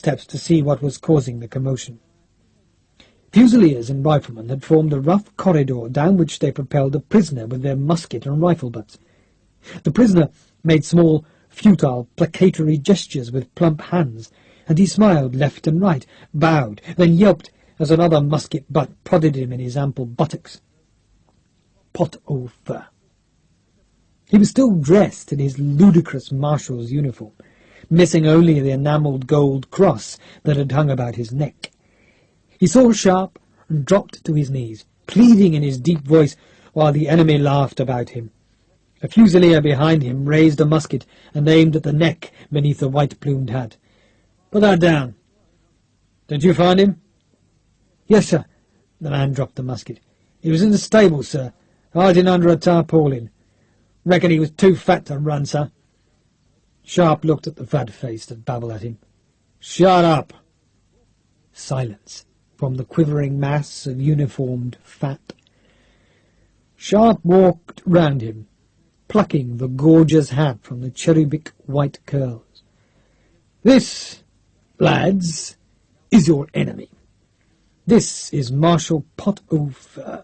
footsteps to see what was causing the commotion. Fusiliers and riflemen had formed a rough corridor down which they propelled a prisoner with their musket and rifle butts. The prisoner made small, futile, placatory gestures with plump hands, and he smiled left and right, bowed, then yelped as another musket butt prodded him in his ample buttocks. Pot au feu. He was still dressed in his ludicrous marshal's uniform, missing only the enamelled gold cross that had hung about his neck. He saw Sharpe and dropped to his knees, pleading in his deep voice, while the enemy laughed about him. A fusilier behind him raised a musket and aimed at the neck beneath the white-plumed hat. "Put that down." "Did you find him?" "Yes, sir." The man dropped the musket. "He was in the stable, sir, hiding under a tarpaulin. Reckon he was too fat to run, sir." Sharpe looked at the fat face that babbled at him. "Shut up!" Silence from the quivering mass of uniformed fat. Sharpe walked round him, plucking the gorgeous hat from the cherubic white curls. "This, lads, is your enemy. This is Marshal Pot au Feu."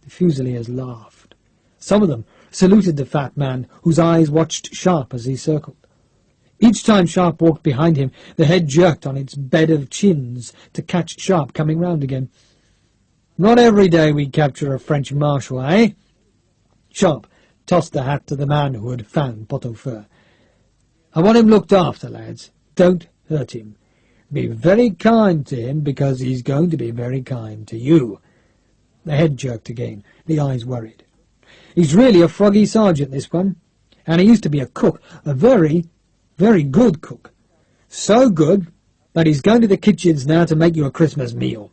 The Fusiliers laughed. Some of them saluted the fat man, whose eyes watched Sharpe as he circled. Each time Sharpe walked behind him, the head jerked on its bed of chins to catch Sharpe coming round again. "Not every day we capture a French marshal, eh?" Sharpe tossed the hat to the man who had found Pot au Feu. "I want him looked after, lads. Don't hurt him. Be very kind to him, because he's going to be very kind to you." The head jerked again, the eyes worried. "He's really a froggy sergeant, this one, and he used to be a cook, a very, very good cook. So good that he's going to the kitchens now to make you a Christmas meal."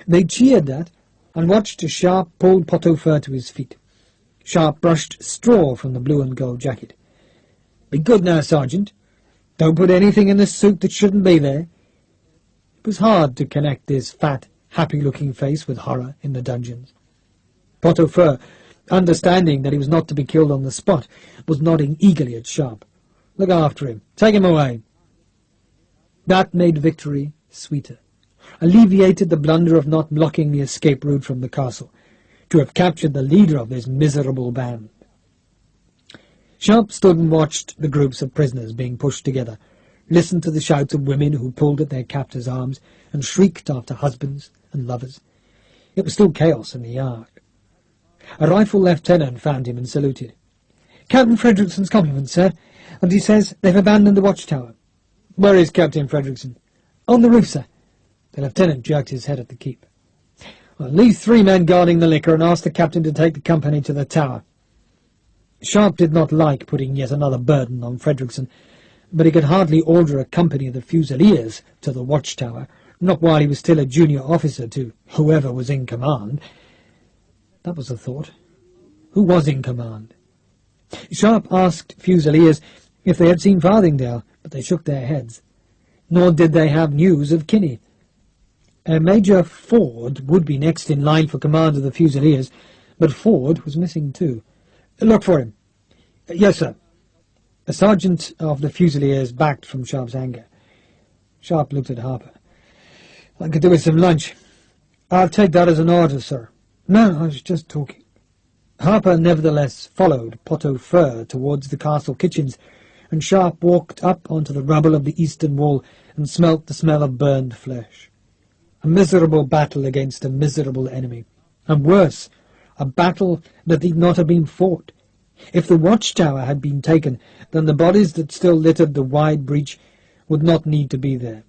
They cheered that, and watched as Sharpe pulled Pot au Feu to his feet. Sharpe brushed straw from the blue and gold jacket. "Be good now, Sergeant. Don't put anything in the soup that shouldn't be there." It was hard to connect this fat, happy-looking face with horror in the dungeons. Pot au Feu, understanding that he was not to be killed on the spot, was nodding eagerly at Sharpe. "Look after him. Take him away." That made victory sweeter, alleviated the blunder of not blocking the escape route from the castle, to have captured the leader of this miserable band. Sharpe stood and watched the groups of prisoners being pushed together, listened to the shouts of women who pulled at their captors' arms and shrieked after husbands and lovers. It was still chaos in the yard. A rifle lieutenant found him and saluted. "Captain Frederickson's compliments, sir, and he says they've abandoned the watchtower." "Where is Captain Frederickson?" "On the roof, sir." The lieutenant jerked his head at the keep. "Well, leave 3 men guarding the liquor and ask the captain to take the company to the tower." Sharpe did not like putting yet another burden on Frederickson, but he could hardly order a company of the Fusiliers to the watchtower, not while he was still a junior officer to whoever was in command. That was a thought. Who was in command? Sharpe asked Fusiliers if they had seen Farthingdale, but they shook their heads. Nor did they have news of Kinney. Major Ford would be next in line for command of the Fusiliers, but Ford was missing too. "Look for him." "Yes, sir." A sergeant of the Fusiliers backed from Sharpe's anger. Sharpe looked at Harper. "I could do with some lunch." "I'll take that as an order, sir." "No, I was just talking." Harper nevertheless followed Pot au Feu towards the castle kitchens, and Sharpe walked up onto the rubble of the eastern wall and smelt the smell of burned flesh. A miserable battle against a miserable enemy, and worse, a battle that need not have been fought. If the watchtower had been taken, then the bodies that still littered the wide breach would not need to be there.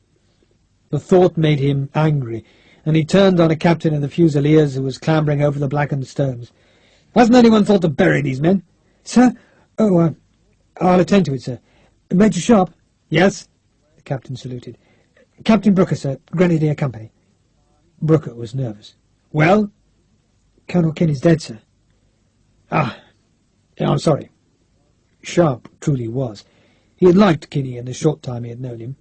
The thought made him angry, and he turned on a captain of the Fusiliers who was clambering over the blackened stones. "Hasn't anyone thought to bury these men?" "Sir? Oh, I'll attend to it, sir. Major Sharpe?" "Yes?" The captain saluted. "Captain Brooker, sir, Grenadier Company." Brooker was nervous. "Well?" "Colonel Kinney's dead, sir." "Ah, yeah, I'm sorry." Sharpe truly was. He had liked Kinney in the short time he had known him,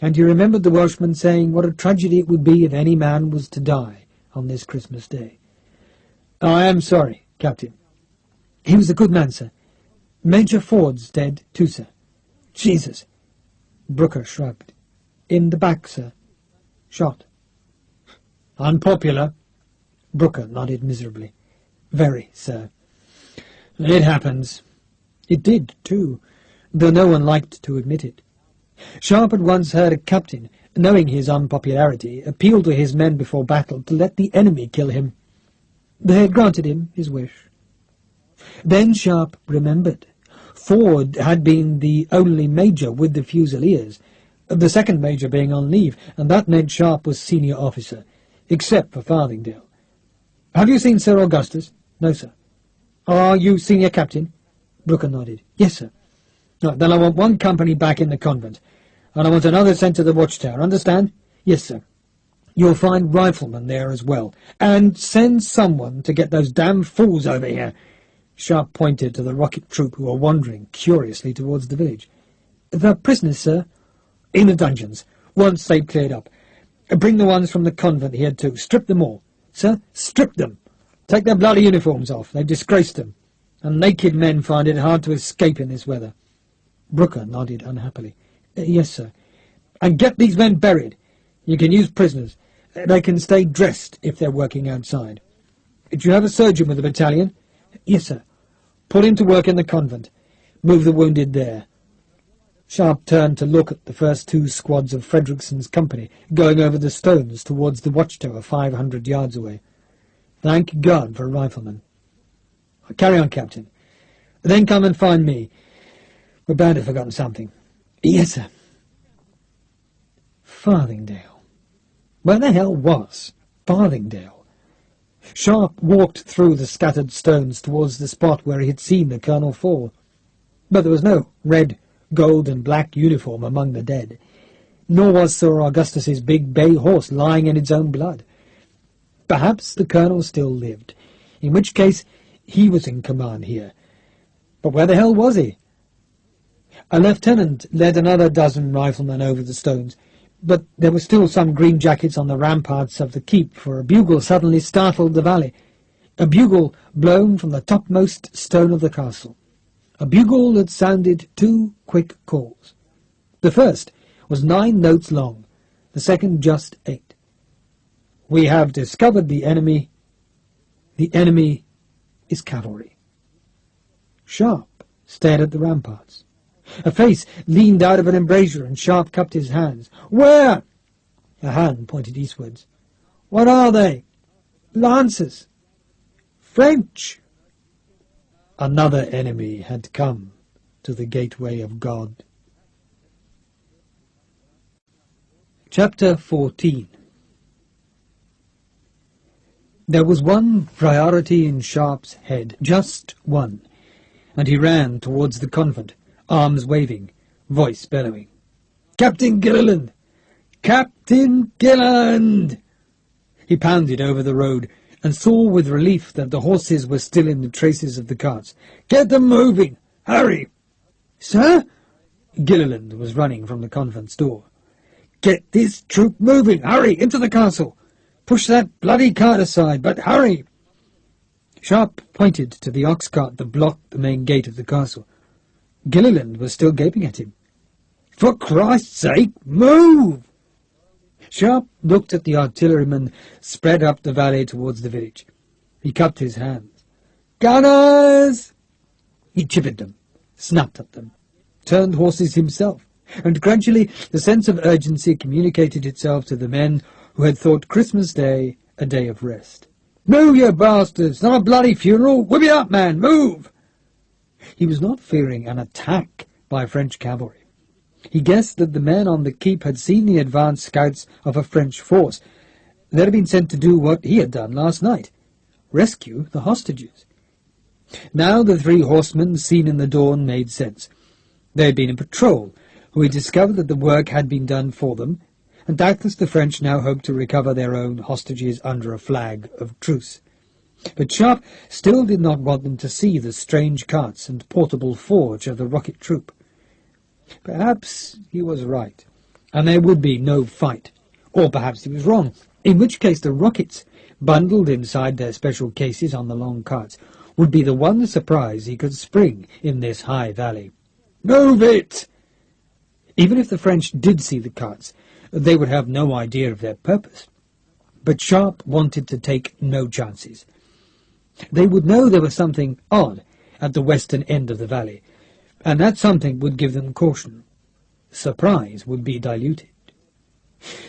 and he remembered the Welshman saying what a tragedy it would be if any man was to die on this Christmas Day. "I am sorry, Captain." "He was a good man, sir. Major Ford's dead too, sir." "Jesus!" Brooker shrugged. In the back, sir. Shot. Unpopular? Brooker nodded miserably. Very, sir. It happens. It did, too, though no one liked to admit it. Sharpe had once heard a captain, knowing his unpopularity, appeal to his men before battle to let the enemy kill him. They had granted him his wish. Then Sharpe remembered. Ford had been the only major with the Fusiliers, the second major being on leave, and that meant Sharpe was senior officer, except for Farthingdale. "Have you seen Sir Augustus?" "No, sir." "Are you senior captain?" Brooker nodded. "Yes, sir." "Right, then I want one company back in the convent, and I want another sent to the watchtower, understand?" "Yes, sir." "You'll find riflemen there as well, and send someone to get those damn fools over here." Sharpe pointed to the rocket troop who were wandering curiously towards the village. "The prisoners, sir?" "In the dungeons, once they've cleared up. Bring the ones from the convent here too. Strip them all." "Sir?" "Strip them. Take their bloody uniforms off. They've disgraced them, and naked men find it hard to escape in this weather." Brooker nodded unhappily. "Yes, sir." "And get these men buried. You can use prisoners. They can stay dressed if they're working outside. Do you have a surgeon with the battalion?" "Yes, sir." "Put him to work in the convent. Move the wounded there." Sharpe turned to look at the first two squads of Frederickson's company going over the stones towards the watchtower 500 yards away. "Thank God for riflemen. Carry on, Captain. Then come and find me. We're bound to have forgotten something." "Yes, sir." Farthingdale. Where the hell was Farthingdale? Sharpe walked through the scattered stones towards the spot where he had seen the colonel fall. But there was no red, gold, and black uniform among the dead, nor was Sir Augustus's big bay horse lying in its own blood. Perhaps the colonel still lived, in which case he was in command here. But where the hell was he? A lieutenant led another dozen riflemen over the stones, but there were still some green jackets on the ramparts of the keep, for a bugle suddenly startled the valley. A bugle blown from the topmost stone of the castle. A bugle that sounded two quick calls. The first was 9 notes long, the second just 8. "We have discovered the enemy. The enemy is cavalry." Sharpe stared at the ramparts. A face leaned out of an embrasure, and Sharpe cupped his hands. "Where?" A hand pointed eastwards. "What are they?" "Lancers." "French." Another enemy had come to the gateway of God. Chapter 14. There was one priority in Sharpe's head, just one, and he ran towards the convent, arms waving, voice bellowing. "Captain Gilliland! Captain Gilliland!" He pounded over the road, and saw with relief that the horses were still in the traces of the carts. "Get them moving! Hurry!" "Sir?" Gilliland was running from the convent's door. "Get this troop moving! Hurry! Into the castle! Push that bloody cart aside, but hurry!" Sharpe pointed to the ox cart that blocked the main gate of the castle. Gilliland was still gaping at him. "For Christ's sake, move!" Sharpe looked at the artillerymen spread up the valley towards the village. He cupped his hands. "Gunners!" He chivvied them, snapped at them, turned horses himself, and gradually the sense of urgency communicated itself to the men who had thought Christmas Day a day of rest. "Move, you bastards! Not a bloody funeral! Whip it up, man! Move!" He was not fearing an attack by French cavalry. He guessed that the men on the keep had seen the advance scouts of a French force that had been sent to do what he had done last night, rescue the hostages. Now the 3 horsemen seen in the dawn made sense. They had been in patrol, who had discovered that the work had been done for them, and doubtless the French now hoped to recover their own hostages under a flag of truce. But Sharpe still did not want them to see the strange carts and portable forge of the rocket troop. Perhaps he was right, and there would be no fight. Or perhaps he was wrong, in which case the rockets, bundled inside their special cases on the long carts, would be the one surprise he could spring in this high valley. "Move it!" Even if the French did see the carts, They would have no idea of their purpose. But Sharpe wanted to take no chances. They would know there was something odd at the western end of the valley, and that something would give them caution. Surprise would be diluted.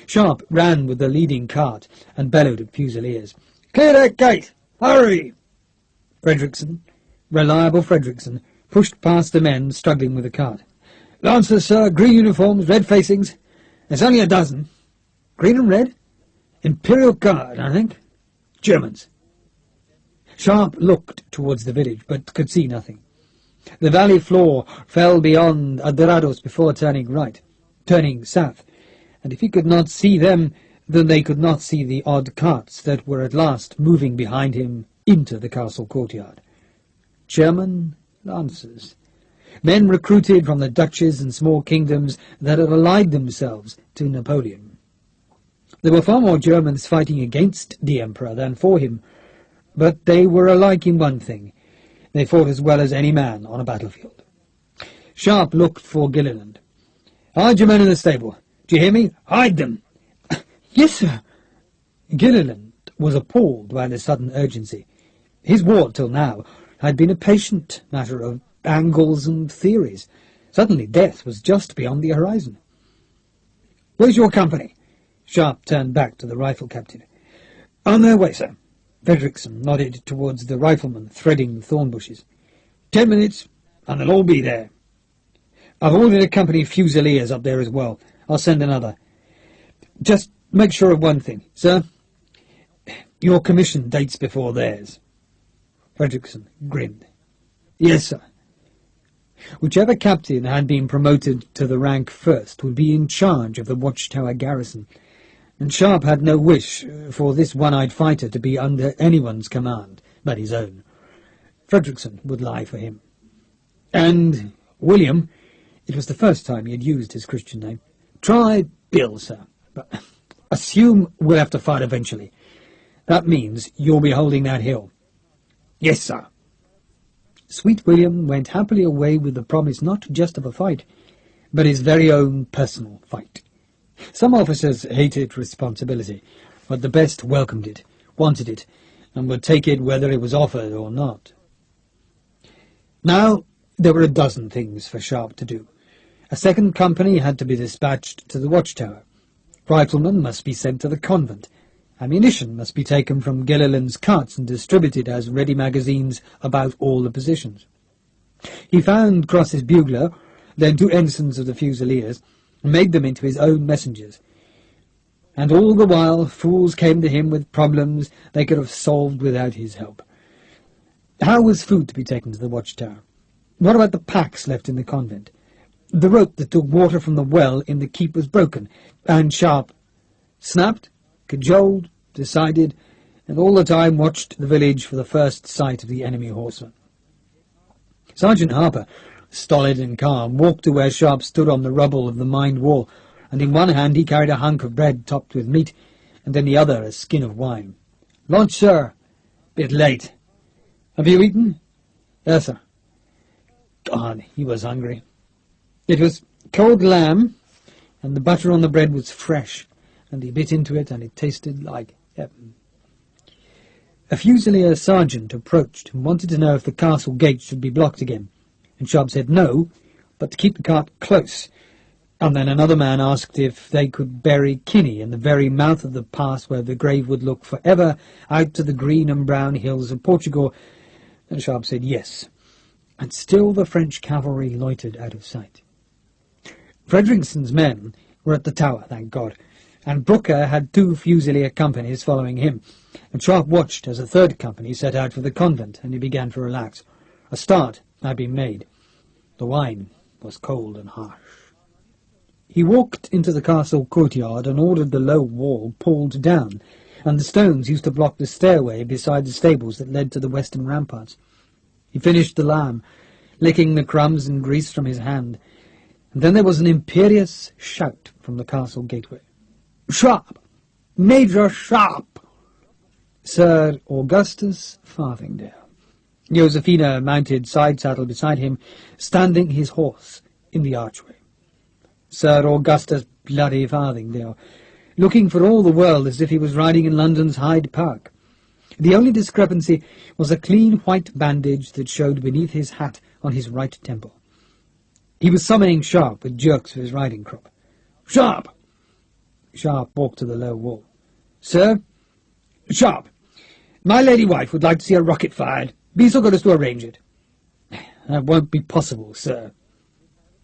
Sharpe ran with the leading cart and bellowed at Fusiliers. "Clear that gate! Hurry!" Frederickson, reliable Frederickson, pushed past the men struggling with the cart. "Lancers, sir, green uniforms, red facings. There's only a dozen. Green and red? Imperial Guard, I think. Germans." Sharpe looked towards the village, but could see nothing. The valley floor fell beyond Adorados before turning south, and if he could not see them, then they could not see the odd carts that were at last moving behind him into the castle courtyard. German lancers, men recruited from the duchies and small kingdoms that had allied themselves to Napoleon. There were far more Germans fighting against the Emperor than for him, but they were alike in one thing: they fought as well as any man on a battlefield. Sharpe looked for Gilliland. "Hide your men in the stable. Do you hear me? Hide them!" "Yes, sir." Gilliland was appalled by the sudden urgency. His war, till now, had been a patient matter of angles and theories. Suddenly death was just beyond the horizon. "Where's your company?" Sharpe turned back to the rifle captain. "On their way, sir." Frederickson nodded towards the riflemen threading the thorn bushes. 10 minutes, and they'll all be there. I've ordered a company of Fusiliers up there as well. I'll send another. Just make sure of one thing, sir. Your commission dates before theirs." Frederickson grinned. "Yes, sir." Whichever captain had been promoted to the rank first would be in charge of the watchtower garrison, and Sharpe had no wish for this one-eyed fighter to be under anyone's command but his own. Frederickson would lie for him. "And William," it was the first time he had used his Christian name, "try Bill, sir, but assume we'll have to fight eventually. That means you'll be holding that hill." "Yes, sir." Sweet William went happily away with the promise not just of a fight, but his very own personal fight. Some officers hated responsibility, but the best welcomed it, wanted it, and would take it whether it was offered or not. Now there were a dozen things for Sharpe to do. A second company had to be dispatched to the watchtower. Riflemen must be sent to the convent. Ammunition must be taken from Gilliland's carts and distributed as ready magazines about all the positions. He found Cross's bugler, then 2 ensigns of the Fusiliers, and made them into his own messengers. And all the while fools came to him with problems they could have solved without his help. How was food to be taken to the watchtower? What about the packs left in the convent? The rope that took water from the well in the keep was broken, and Sharpe snapped, cajoled, decided, and all the time watched the village for the first sight of the enemy horsemen. Sergeant Harper, stolid and calm, walked to where Sharpe stood on the rubble of the mined wall, and in one hand he carried a hunk of bread topped with meat, and in the other a skin of wine. "Lunch, sir. Bit late. Have you eaten?" "Yes, sir." God, he was hungry. It was cold lamb, and the butter on the bread was fresh, and he bit into it, and it tasted like heaven. A Fusilier sergeant approached and wanted to know if the castle gate should be blocked again, and Sharpe said no, but to keep the cart close. And then another man asked if they could bury Kinney in the very mouth of the pass where the grave would look forever out to the green and brown hills of Portugal, and Sharpe said yes. And still the French cavalry loitered out of sight. Frederickson's men were at the tower, thank God, and Brooker had 2 Fusilier companies following him, and Sharpe watched as a 3rd company set out for the convent, and he began to relax. A start had been made. The wine was cold and harsh. He walked into the castle courtyard and ordered the low wall pulled down, and the stones used to block the stairway beside the stables that led to the western ramparts. He finished the lamb, licking the crumbs and grease from his hand, and then there was an imperious shout from the castle gateway. "Sharpe! Major Sharpe!" Sir Augustus Farthingdale. Josephina mounted side-saddle beside him, standing his horse in the archway. "Sir Augustus Bloody Farthingale, looking for all the world as if he was riding in London's Hyde Park. The only discrepancy was a clean white bandage that showed beneath his hat on his right temple. He was summoning Sharpe with jerks of his riding crop. "Sharpe!" Sharpe walked to the low wall. "Sir?" "Sharpe, my lady wife would like to see a rocket fired. Be so good as to arrange it." "That won't be possible, sir."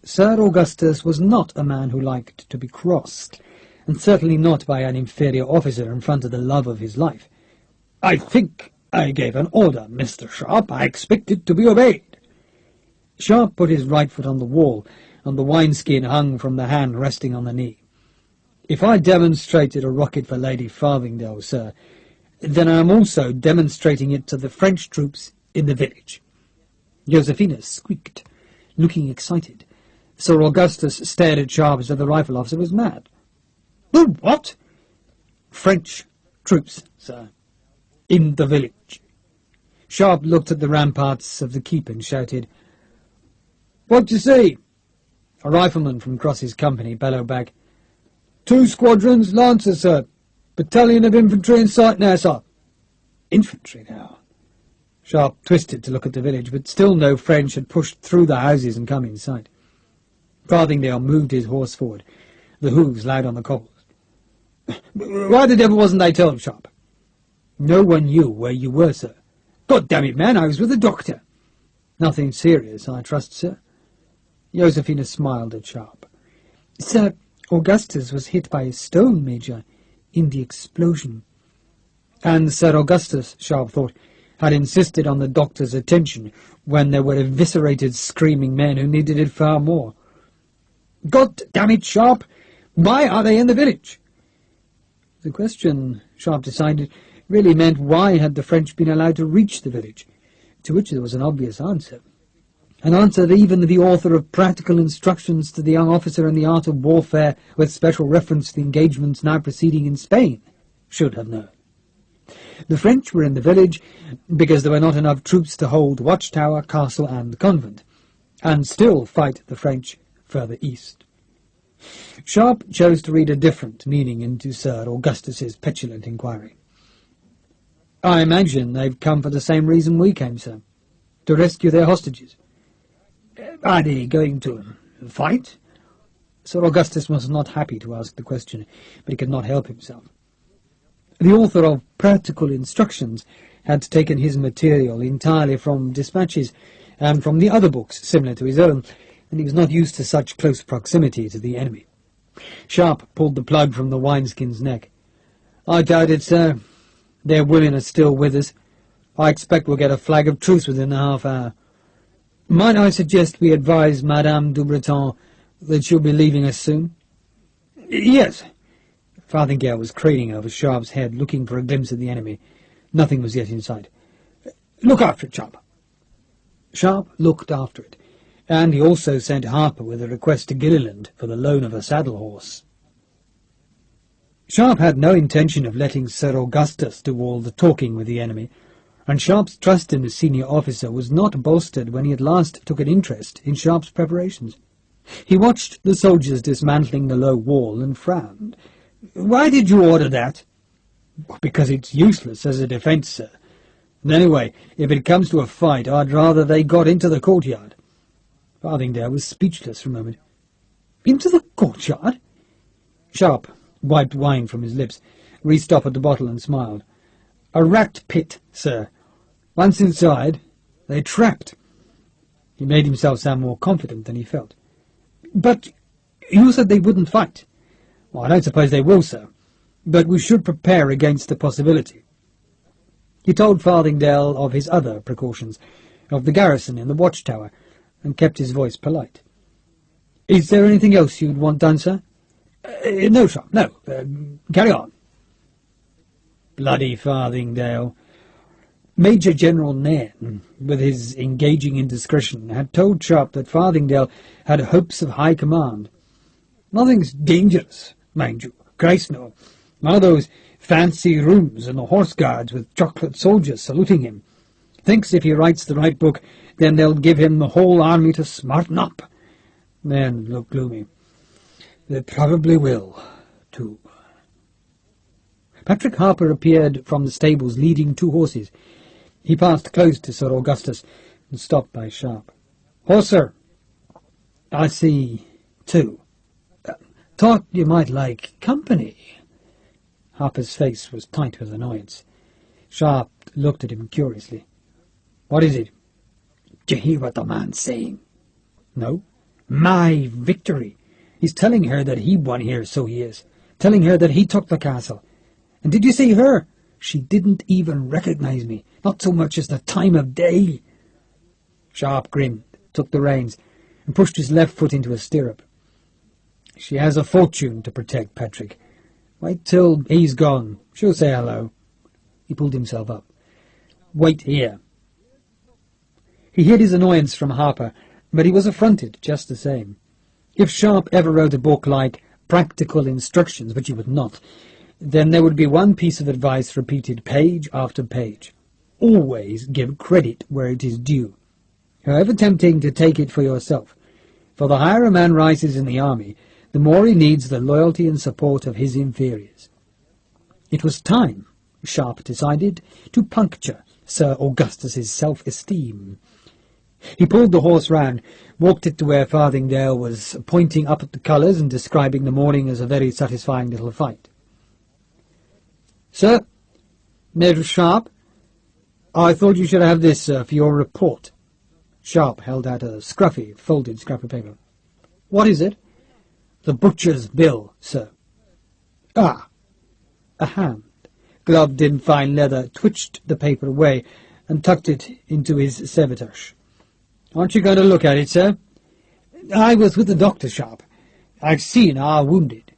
Sir Augustus was not a man who liked to be crossed, and certainly not by an inferior officer in front of the love of his life. "I think I gave an order, Mr. Sharpe. I expect it to be obeyed." Sharpe put his right foot on the wall, and the wineskin hung from the hand resting on the knee. "If I demonstrated a rocket for Lady Farthingale, sir, then I am also demonstrating it to the French troops in the village." Josephina squeaked, looking excited. Sir Augustus stared at Sharpe as if the rifle officer was mad. "The what?" "French troops, sir, in the village." Sharpe looked at the ramparts of the keep and shouted, "What do you see?" A rifleman from Cross's company bellowed back, "2 squadrons, lancers, sir. Battalion of infantry in sight now, sir." Infantry now? Sharpe twisted to look at the village, but still no French had pushed through the houses and come in sight. Farthingale moved his horse forward, the hoofs loud on the cobbles. "Why the devil wasn't I told, Sharpe?" "No one knew where you were, sir." "God damn it, man, I was with the doctor." "Nothing serious, I trust, sir?" Josephina smiled at Sharpe. "Sir Augustus was hit by a stone, Major, in the explosion." And Sir Augustus, Sharpe thought, had insisted on the doctor's attention when there were eviscerated, screaming men who needed it far more. "God damn it, Sharpe! Why are they in the village?" The question, Sharpe decided, really meant why had the French been allowed to reach the village, to which there was an obvious answer. An answer that even the author of Practical Instructions to the Young Officer in the Art of Warfare, with special reference to the engagements now proceeding in Spain, should have known. The French were in the village because there were not enough troops to hold watchtower, castle, and convent, and still fight the French further east. Sharpe chose to read a different meaning into Sir Augustus's petulant inquiry. "I imagine they've come for the same reason we came, sir, to rescue their hostages." "Are they going to fight?" Sir Augustus was not happy to ask the question, but he could not help himself. The author of Practical Instructions had taken his material entirely from dispatches and from the other books similar to his own, and he was not used to such close proximity to the enemy. Sharpe pulled the plug from the wineskin's neck. "I doubt it, sir. Their women are still with us. I expect we'll get a flag of truce within a half hour. Might I suggest we advise Madame du Breton that she'll be leaving us soon?" "Yes." Farthingale was craning over Sharpe's head, looking for a glimpse of the enemy. Nothing was yet in sight. "Look after it, Sharpe." Sharpe looked after it, and he also sent Harper with a request to Gilliland for the loan of a saddle-horse. Sharpe had no intention of letting Sir Augustus do all the talking with the enemy, and Sharpe's trust in the senior officer was not bolstered when he at last took an interest in Sharpe's preparations. He watched the soldiers dismantling the low wall and frowned. "Why did you order that?" "Because it's useless as a defence, sir. And anyway, if it comes to a fight, I'd rather they got into the courtyard." Farthingale was speechless for a moment. "Into the courtyard?" Sharpe wiped wine from his lips, restoppered the bottle and smiled. "A rat pit, sir. Once inside, they're trapped." He made himself sound more confident than he felt. "But you said they wouldn't fight." "Well, I don't suppose they will, sir, but we should prepare against the possibility." He told Farthingale of his other precautions, of the garrison in the watchtower, and kept his voice polite. "Is there anything else you'd want done, sir?" No, Sharpe, no. Carry on." Bloody Farthingale. Major General Nairn, with his engaging indiscretion, had told Sharpe that Farthingale had hopes of high command. "Nothing's dangerous, mind you. Christ, no. None of those fancy rooms in the Horse Guards with chocolate soldiers saluting him. Thinks if he writes the right book, then they'll give him the whole army to smarten up." Nairn looked gloomy. They probably will, too. Patrick Harper appeared from the stables leading 2 horses. He passed close to Sir Augustus and stopped by Sharpe. "Horse, sir." "I see 2. Thought you might like company." Harper's face was tight with annoyance. Sharpe looked at him curiously. "What is it?" "Do you hear what the man's saying?" "No." "My victory! He's telling her that he won here, so he is. Telling her that he took the castle. And did you see her? She didn't even recognize me, not so much as the time of day." Sharpe grinned, took the reins, and pushed his left foot into a stirrup. "She has a fortune to protect, Patrick. Wait till he's gone. She'll say hello." He pulled himself up. "Wait here." He hid his annoyance from Harper, but he was affronted just the same. If Sharpe ever wrote a book like Practical Instructions, which he would not, then there would be one piece of advice repeated page after page. Always give credit where it is due, however tempting to take it for yourself. For the higher a man rises in the army, the more he needs the loyalty and support of his inferiors. It was time, Sharpe decided, to puncture Sir Augustus's self-esteem. He pulled the horse round, walked it to where Farthingdale was pointing up at the colours and describing the morning as a very satisfying little fight. "Sir, Major Sharpe, I thought you should have this, sir, for your report." Sharpe held out a scruffy, folded scrap of paper. "What is it?" "The butcher's bill, sir." "Ah!" A hand, gloved in fine leather, twitched the paper away and tucked it into his servitorche. "Aren't you going to look at it, sir?" "I was with the doctor, Sharpe. I've seen our wounded.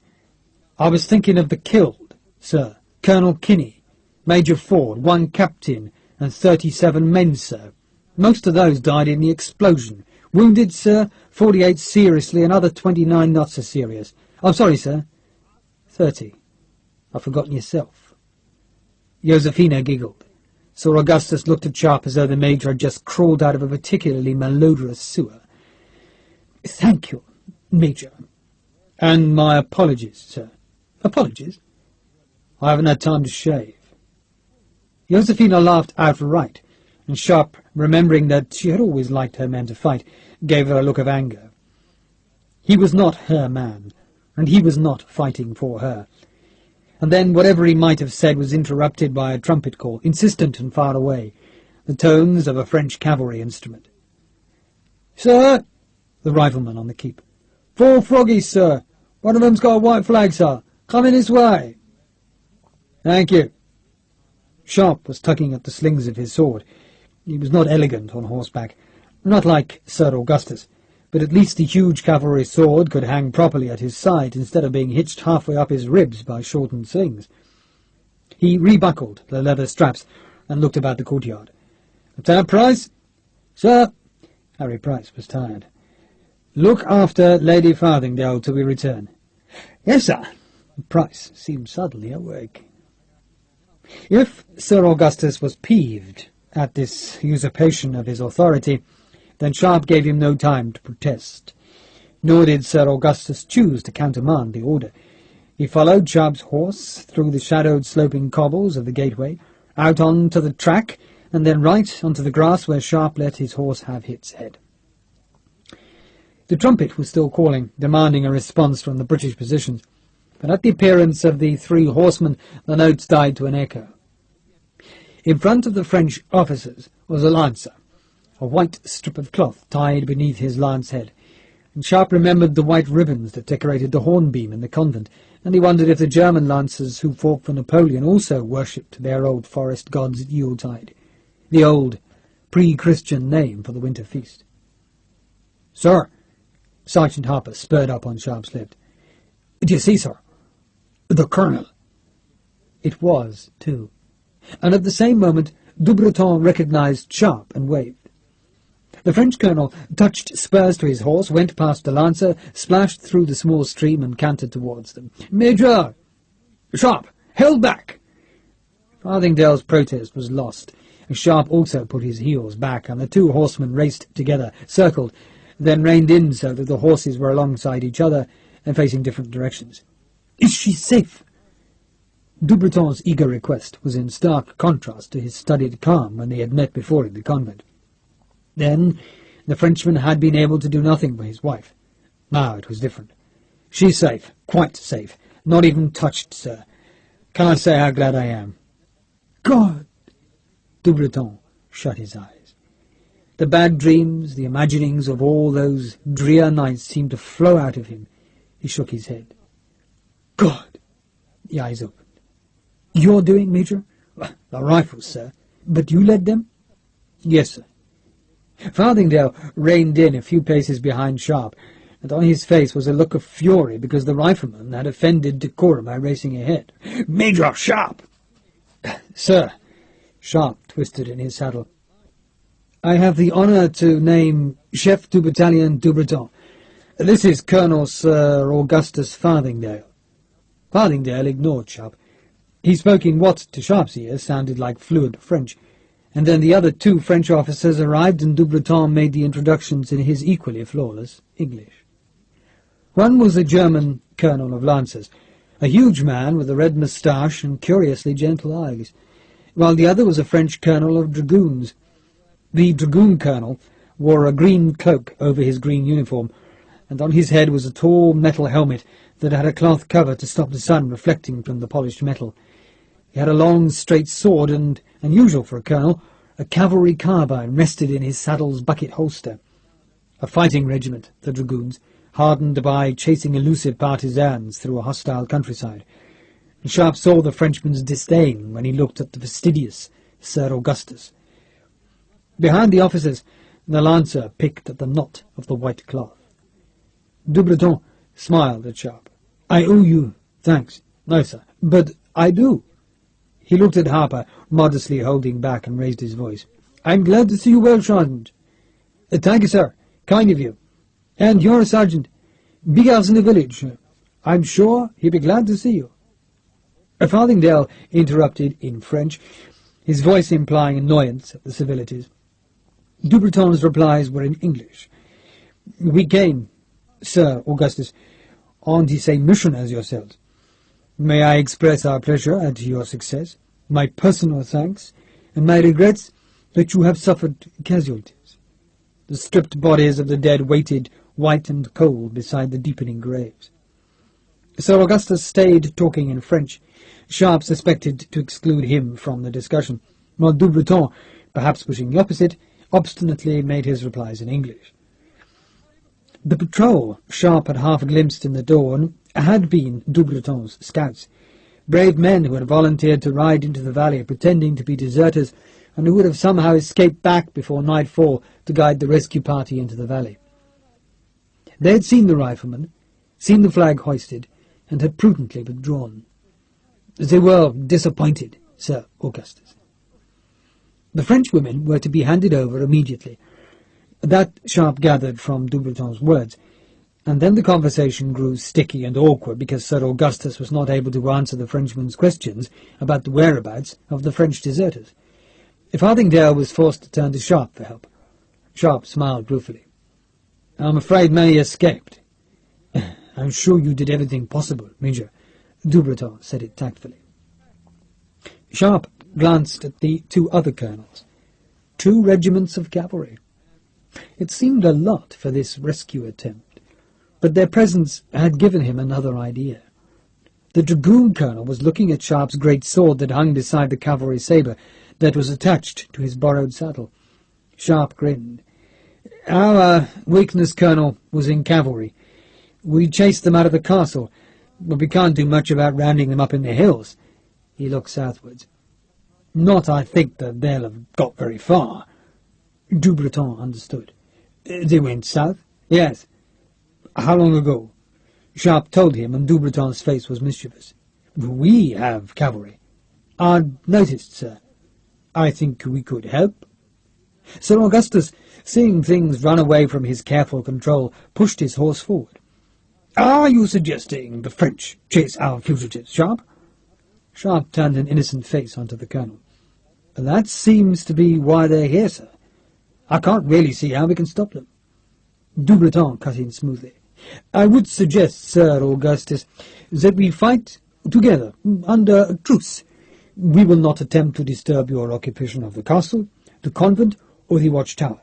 I was thinking of the killed, sir. Colonel Kinney, Major Ford, 1 captain, and 37 men, sir. Most of those died in the explosion. Wounded, sir, 48 seriously, and other 29 not so serious. I'm sorry, sir. 30. I've forgotten yourself." Josephina giggled. Sir Augustus looked at Sharpe as though the Major had just crawled out of a particularly malodorous sewer. "Thank you, Major." "And my apologies, sir." "Apologies? I haven't had time to shave." Josephina laughed outright, and Sharpe, remembering that she had always liked her men to fight, gave her a look of anger. He was not her man, and he was not fighting for her. And then whatever he might have said was interrupted by a trumpet call, insistent and far away, the tones of a French cavalry instrument. "Sir!" The rifleman on the keep. "4 froggies, sir. One of 'em's got a white flag, sir. Coming this way." "Thank you." Sharpe was tugging at the slings of his sword. He was not elegant on horseback, not like Sir Augustus, but at least the huge cavalry sword could hang properly at his side instead of being hitched halfway up his ribs by shortened slings. He rebuckled the leather straps and looked about the courtyard. "Lieutenant Price?" "Sir." Harry Price was tired. "Look after Lady Farthingdale till we return." "Yes, sir." Price seemed suddenly awake. If Sir Augustus was peeved at this usurpation of his authority, then Sharpe gave him no time to protest. Nor did Sir Augustus choose to countermand the order. He followed Sharpe's horse through the shadowed sloping cobbles of the gateway, out on to the track, and then right onto the grass where Sharpe let his horse have its head. The trumpet was still calling, demanding a response from the British positions, but at the appearance of the 3 horsemen the notes died to an echo. In front of the French officers was a lancer, a white strip of cloth tied beneath his lance head, and Sharpe remembered the white ribbons that decorated the hornbeam in the convent, and he wondered if the German lancers who fought for Napoleon also worshipped their old forest gods at Yuletide, the old pre-Christian name for the winter feast. "Sir!" Sergeant Harper spurred up on Sharpe's left. "Do you see, sir? The colonel." It was, too, and at the same moment Dubreton recognized Sharpe and waved. The French colonel touched spurs to his horse, went past the lancer, splashed through the small stream, and cantered towards them. "Major!" "Sharpe! Held back!" Farthingdale's protest was lost, and Sharpe also put his heels back, and the 2 horsemen raced together, circled, then reined in so that the horses were alongside each other, and facing different directions. "Is she safe?" Dubreton's eager request was in stark contrast to his studied calm when they had met before in the convent. Then the Frenchman had been able to do nothing for his wife. Now it was different. "She's safe, quite safe, not even touched, sir. Can't say how glad I am." "God!" Dubreton shut his eyes. The bad dreams, the imaginings of all those drear nights seemed to flow out of him. He shook his head. "God!" The eyes opened. "You're doing, Major?" "The rifles, sir. But you led them?" "Yes, sir." Farthingdale reined in a few paces behind Sharpe, and on his face was a look of fury because the rifleman had offended decorum by racing ahead. "Major Sharpe!" "Sir." Sharpe twisted in his saddle. "I have the honour to name Chef du Battalion Dubreton. This is Colonel Sir Augustus Farthingdale." Farthingdale ignored Sharpe. He spoke in what, to Sharpe's ears, sounded like fluent French, and then the other two French officers arrived and Dubreton made the introductions in his equally flawless English. One was a German colonel of lancers, a huge man with a red moustache and curiously gentle eyes, while the other was a French colonel of dragoons. The dragoon colonel wore a green cloak over his green uniform, and on his head was a tall metal helmet that had a cloth cover to stop the sun reflecting from the polished metal. He had a long, straight sword and, unusual for a colonel, a cavalry carbine rested in his saddle's bucket holster. A fighting regiment, the dragoons, hardened by chasing elusive partisans through a hostile countryside. And Sharpe saw the Frenchman's disdain when he looked at the fastidious Sir Augustus. Behind the officers, the lancer picked at the knot of the white cloth. Dubreton smiled at Sharpe. "I owe you thanks." "No, sir, but I do." He looked at Harper, modestly holding back, and raised his voice. "I'm glad to see you well, Sergeant." "Thank you, sir. Kind of you. And you're a sergeant. Big house in the village. I'm sure he'll be glad to see you." Farthingdale interrupted in French, his voice implying annoyance at the civilities. Dubreton's replies were in English. "We came, Sir Augustus, on the same mission as yourselves. May I express our pleasure at your success, my personal thanks, and my regrets that you have suffered casualties." The stripped bodies of the dead waited, white and cold, beside the deepening graves. Sir Augustus stayed talking in French. Sharpe suspected to exclude him from the discussion, while Dubreton, perhaps wishing the opposite, obstinately made his replies in English. The patrol Sharpe had half glimpsed in the dawn had been Dubreton's scouts, brave men who had volunteered to ride into the valley pretending to be deserters and who would have somehow escaped back before nightfall to guide the rescue party into the valley. They had seen the riflemen, seen the flag hoisted, and had prudently withdrawn. They were disappointed, Sir Augustus. The French women were to be handed over immediately. That Sharpe gathered from Dubreton's words, and then the conversation grew sticky and awkward because Sir Augustus was not able to answer the Frenchman's questions about the whereabouts of the French deserters. Farthingdale was forced to turn to Sharpe for help. Sharpe smiled ruefully. "I'm afraid many escaped." "I'm sure you did everything possible, Major." Dubreton said it tactfully. Sharpe glanced at the two other colonels. 2 regiments of cavalry. It seemed a lot for this rescue attempt, but their presence had given him another idea. The dragoon colonel was looking at Sharpe's great sword that hung beside the cavalry sabre that was attached to his borrowed saddle. Sharpe grinned. "Our weakness, Colonel, was in cavalry. We chased them out of the castle, but we can't do much about rounding them up in the hills." He looked southwards. "Not, I think, that they'll have got very far." Dubreton understood. "They went south?" "Yes." "How long ago?" Sharpe told him, and Dubreton's face was mischievous. "We have cavalry." "I'd noticed, sir." "I think we could help." Sir Augustus, seeing things run away from his careful control, pushed his horse forward. "Are you suggesting the French chase our fugitives, Sharpe?" Sharpe turned an innocent face onto the colonel. "That seems to be why they're here, sir. I can't really see how we can stop them." Dubreton cut in smoothly. I would suggest, Sir Augustus, that we fight together, under a truce. We will not attempt to disturb your occupation of the castle, the convent, or the watchtower.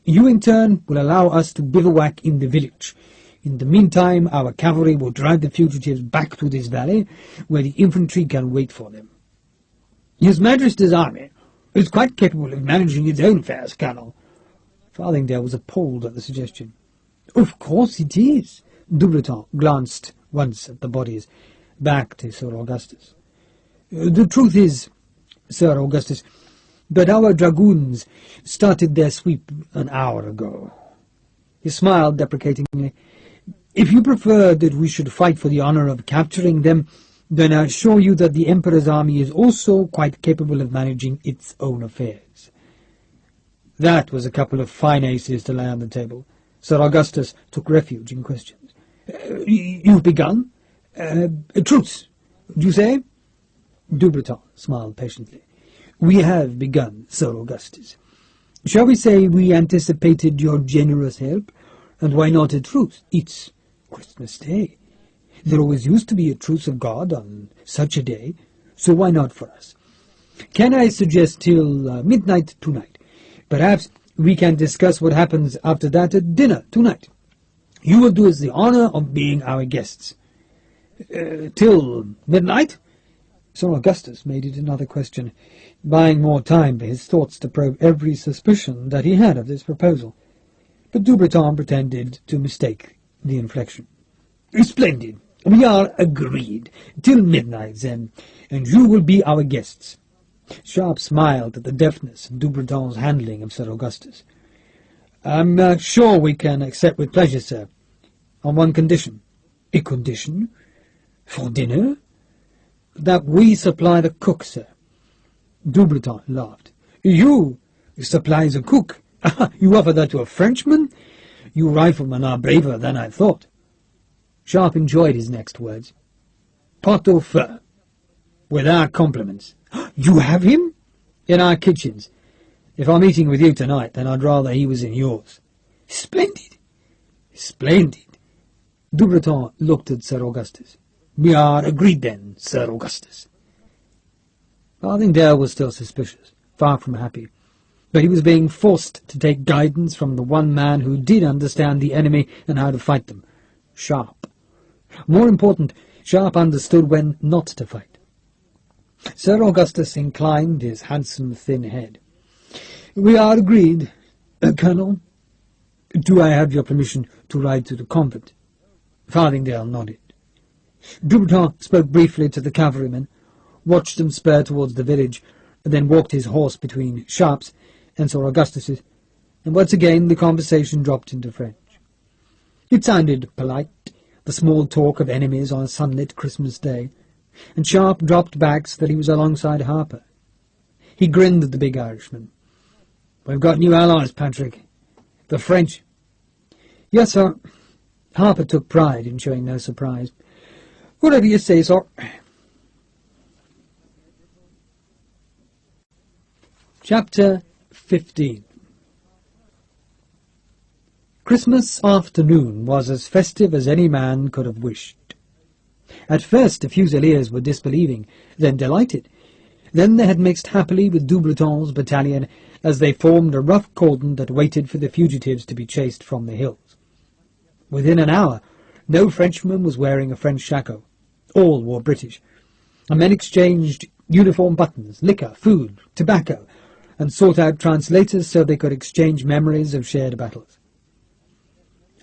You, in turn, will allow us to bivouac in the village. In the meantime, our cavalry will drive the fugitives back to this valley, where the infantry can wait for them. His Majesty's army is quite capable of managing its own affairs, Colonel. Farthingale was appalled at the suggestion. Of course it is. Doubleton glanced once at the bodies, back to Sir Augustus. The truth is, Sir Augustus, that our dragoons started their sweep an hour ago. He smiled deprecatingly. If you prefer that we should fight for the honor of capturing them, then I assure you that the Emperor's army is also quite capable of managing its own affairs. That was a couple of fine aces to lay on the table. Sir Augustus took refuge in questions. You've begun? A truce, do you say? Doubleton smiled patiently. We have begun, Sir Augustus. Shall we say we anticipated your generous help? And why not a truce? It's Christmas Day. There always used to be a truce of God on such a day, so why not for us? Can I suggest till midnight tonight? Perhaps we can discuss what happens after that at dinner tonight. You will do us the honor of being our guests. Till midnight? Sir Augustus made it another question, buying more time for his thoughts to probe every suspicion that he had of this proposal. But Doubleton pretended to mistake the inflection. Splendid. We are agreed. Till midnight, then, and you will be our guests. Sharpe smiled at the deftness of Doubleton's handling of Sir Augustus. I'm sure we can accept with pleasure, sir, on one condition. A condition? For dinner? That we supply the cook, sir. Doubleton laughed. You supply the cook? You offer that to a Frenchman? You riflemen are braver than I thought. Sharpe enjoyed his next words. Pot au feu. With our compliments. You have him? In our kitchens. If I'm eating with you tonight, then I'd rather he was in yours. Splendid. Splendid. Doubleton looked at Sir Augustus. We are agreed then, Sir Augustus. Farthingale was still suspicious, far from happy, but he was being forced to take guidance from the one man who did understand the enemy and how to fight them, Sharpe. More important, Sharpe understood when not to fight. Sir Augustus inclined his handsome thin head. We are agreed, Colonel. Do I have your permission to ride to the convent? Farthingale nodded. Doubleton spoke briefly to the cavalrymen, watched them spur towards the village, and then walked his horse between Sharpe's and Sir Augustus's, and once again the conversation dropped into French. It sounded polite, the small talk of enemies on a sunlit Christmas day, and Sharpe dropped back so that he was alongside Harper. He grinned at the big Irishman. We've got new allies, Patrick. The French. Yes, sir. Harper took pride in showing no surprise. Whatever you say, sir. Chapter 15. Christmas afternoon was as festive as any man could have wished. At first the Fusiliers were disbelieving, then delighted. Then they had mixed happily with Doubleton's battalion as they formed a rough cordon that waited for the fugitives to be chased from the hills. Within an hour, no Frenchman was wearing a French shako. All wore British. And men exchanged uniform buttons, liquor, food, tobacco, and sought out translators so they could exchange memories of shared battles.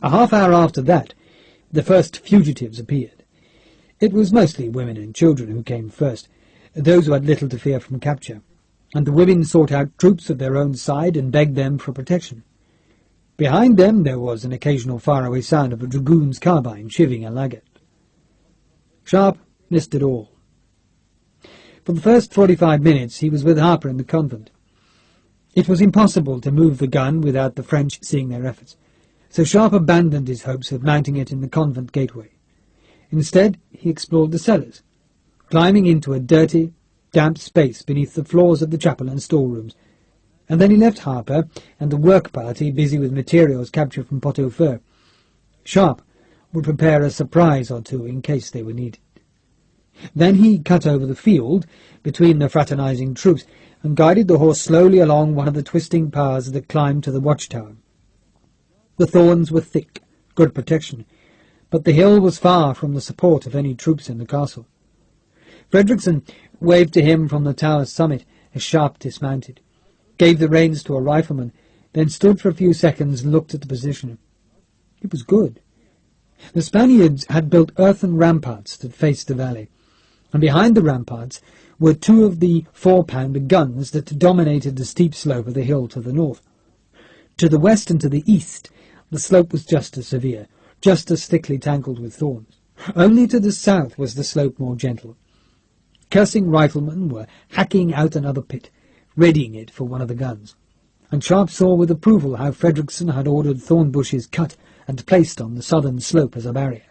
A half-hour after that, the first fugitives appeared. It was mostly women and children who came first, those who had little to fear from capture, and the women sought out troops of their own side and begged them for protection. Behind them there was an occasional faraway sound of a dragoon's carbine shivving a laggard. Sharpe missed it all. For the first 45 minutes he was with Harper in the convent. It was impossible to move the gun without the French seeing their efforts, so Sharpe abandoned his hopes of mounting it in the convent gateway. Instead, he explored the cellars, climbing into a dirty, damp space beneath the floors of the chapel and storerooms, and then he left Harper and the work party busy with materials captured from pot-au-feu. Sharpe would prepare a surprise or two in case they were needed. Then he cut over the field between the fraternizing troops and guided the horse slowly along one of the twisting paths that climbed to the watchtower. The thorns were thick, good protection, but the hill was far from the support of any troops in the castle. Frederickson waved to him from the tower's summit as Sharpe dismounted, gave the reins to a rifleman, then stood for a few seconds and looked at the position. It was good. The Spaniards had built earthen ramparts that faced the valley, and behind the ramparts were two of the 4-pounder guns that dominated the steep slope of the hill to the north. To the west and to the east, the slope was just as severe, just as thickly tangled with thorns. Only to the south was the slope more gentle. Cursing riflemen were hacking out another pit, readying it for one of the guns, and Sharpe saw with approval how Frederickson had ordered thorn bushes cut and placed on the southern slope as a barrier.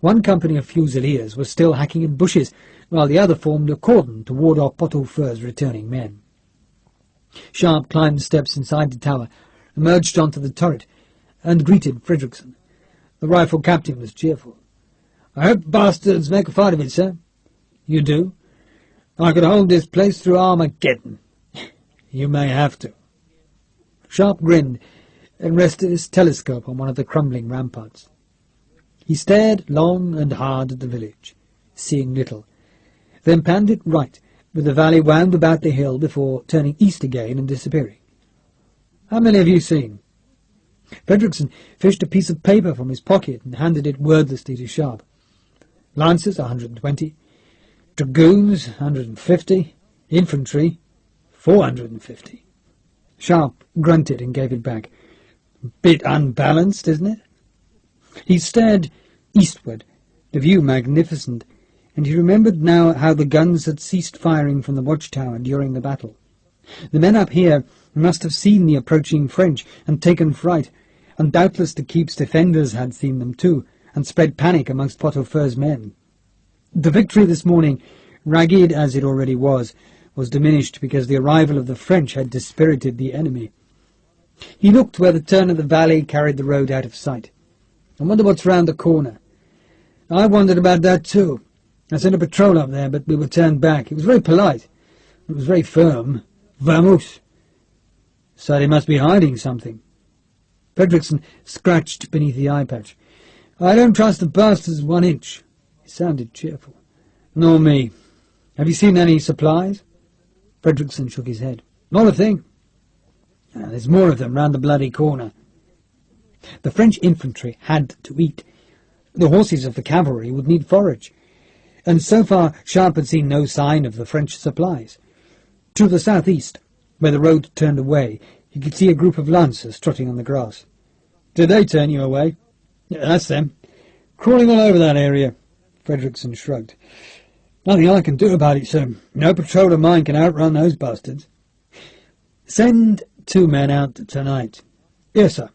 One company of fusiliers was still hacking in bushes, while the other formed a cordon to ward off Pot-au-Feur's returning men. Sharpe climbed the steps inside the tower, emerged onto the turret, and greeted Frederickson. The rifle captain was cheerful. "I hope bastards make a fight of it, sir." "You do?" "I could hold this place through Armageddon." "You may have to." Sharpe grinned and rested his telescope on one of the crumbling ramparts. He stared long and hard at the village, seeing little, then panned it right, with the valley wound about the hill before turning east again and disappearing. "How many have you seen?" Frederickson fished a piece of paper from his pocket and handed it wordlessly to Sharpe. "Lancers, 120. Dragoons, 150. Infantry, 450. Sharpe grunted and gave it back. "Bit unbalanced, isn't it?" He stared eastward, the view magnificent, and he remembered now how the guns had ceased firing from the watchtower during the battle. The men up here must have seen the approaching French and taken fright, and doubtless the keep's defenders had seen them too, and spread panic amongst Pot-au-Feur's men. The victory this morning, ragged as it already was diminished because the arrival of the French had dispirited the enemy. He looked where the turn of the valley carried the road out of sight. "I wonder what's round the corner." "I wondered about that too. I sent a patrol up there, but we were turned back. It was very polite. It was very firm. Vamos." "So they must be hiding something." Frederickson scratched beneath the eye patch. "I don't trust the bastards 1 inch." He sounded cheerful. "Nor me. Have you seen any supplies?" Frederickson shook his head. "Not a thing." "There's more of them round the bloody corner." The French infantry had to eat. The horses of the cavalry would need forage. And so far Sharpe had seen no sign of the French supplies. To the southeast, where the road turned away, he could see a group of lancers trotting on the grass. "Did they turn you away?" "Yeah, that's them. Crawling all over that area." Frederickson shrugged. "Nothing I can do about it, sir. No patrol of mine can outrun those bastards." "Send 2 men out tonight." "Yes, sir.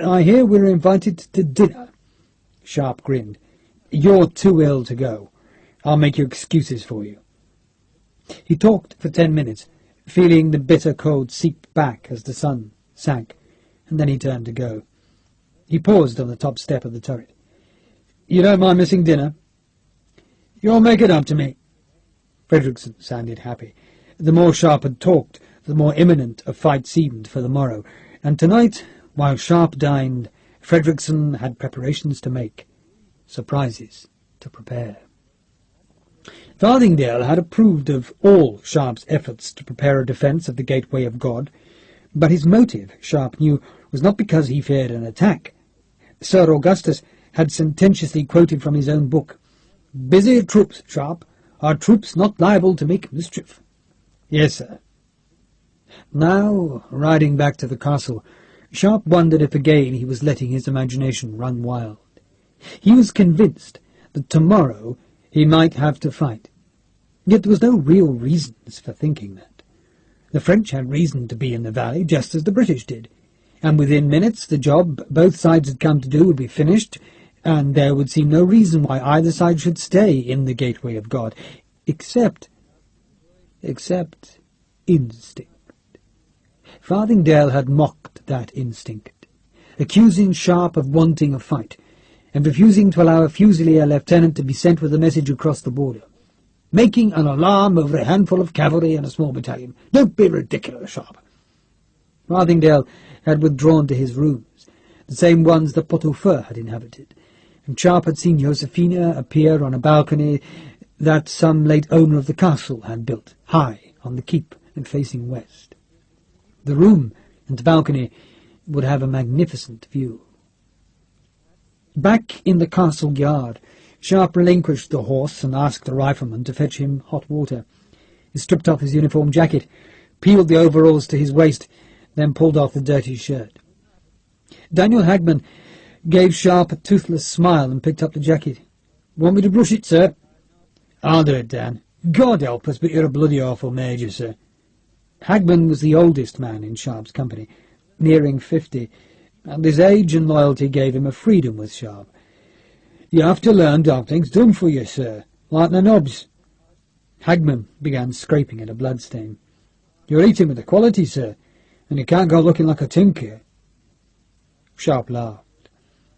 I hear we're invited to dinner." Sharpe grinned. "You're too ill to go. I'll make your excuses for you." He talked for 10 minutes, feeling the bitter cold seep back as the sun sank, and then he turned to go. He paused on the top step of the turret. "You don't mind missing dinner?" "You'll make it up to me." Frederickson sounded happy. The more Sharpe had talked, the more imminent a fight seemed for the morrow, and tonight, while Sharpe dined, Frederickson had preparations to make, surprises to prepare. Farthingale had approved of all Sharpe's efforts to prepare a defence of the Gateway of God, but his motive, Sharpe knew, was not because he feared an attack. Sir Augustus had sententiously quoted from his own book, "Busy troops, Sharpe, are troops not liable to make mischief." "Yes, sir." Now, riding back to the castle, Sharpe wondered if again he was letting his imagination run wild. He was convinced that tomorrow he might have to fight. Yet there was no real reasons for thinking that. The French had reason to be in the valley, just as the British did, and within minutes the job both sides had come to do would be finished, and there would seem no reason why either side should stay in the Gateway of God, except instinct. Farthingale had mocked that instinct, accusing Sharpe of wanting a fight, and refusing to allow a Fusilier lieutenant to be sent with a message across the border. Making an alarm over a handful of cavalry and a small battalion. Don't be ridiculous, Sharpe. Farthingale had withdrawn to his rooms, the same ones that Pot-au-Feu had inhabited, and Sharpe had seen Josephina appear on a balcony that some late owner of the castle had built, high on the keep and facing west. The room and the balcony would have a magnificent view. Back in the castle yard, Sharpe relinquished the horse and asked the rifleman to fetch him hot water. He stripped off his uniform jacket, peeled the overalls to his waist, then pulled off the dirty shirt. Daniel Hagman gave Sharpe a toothless smile and picked up the jacket. "Want me to brush it, sir?" "I'll do it, Dan. God help us, but you're a bloody awful major, sir." Hagman was the oldest man in Sharpe's company, nearing 50, and his age and loyalty gave him a freedom with Sharpe. "You have to learn to have things done for you, sir, like the knobs." Hagman began scraping at a bloodstain. "You're eating with the quality, sir, and you can't go looking like a tinker." Sharpe laughed.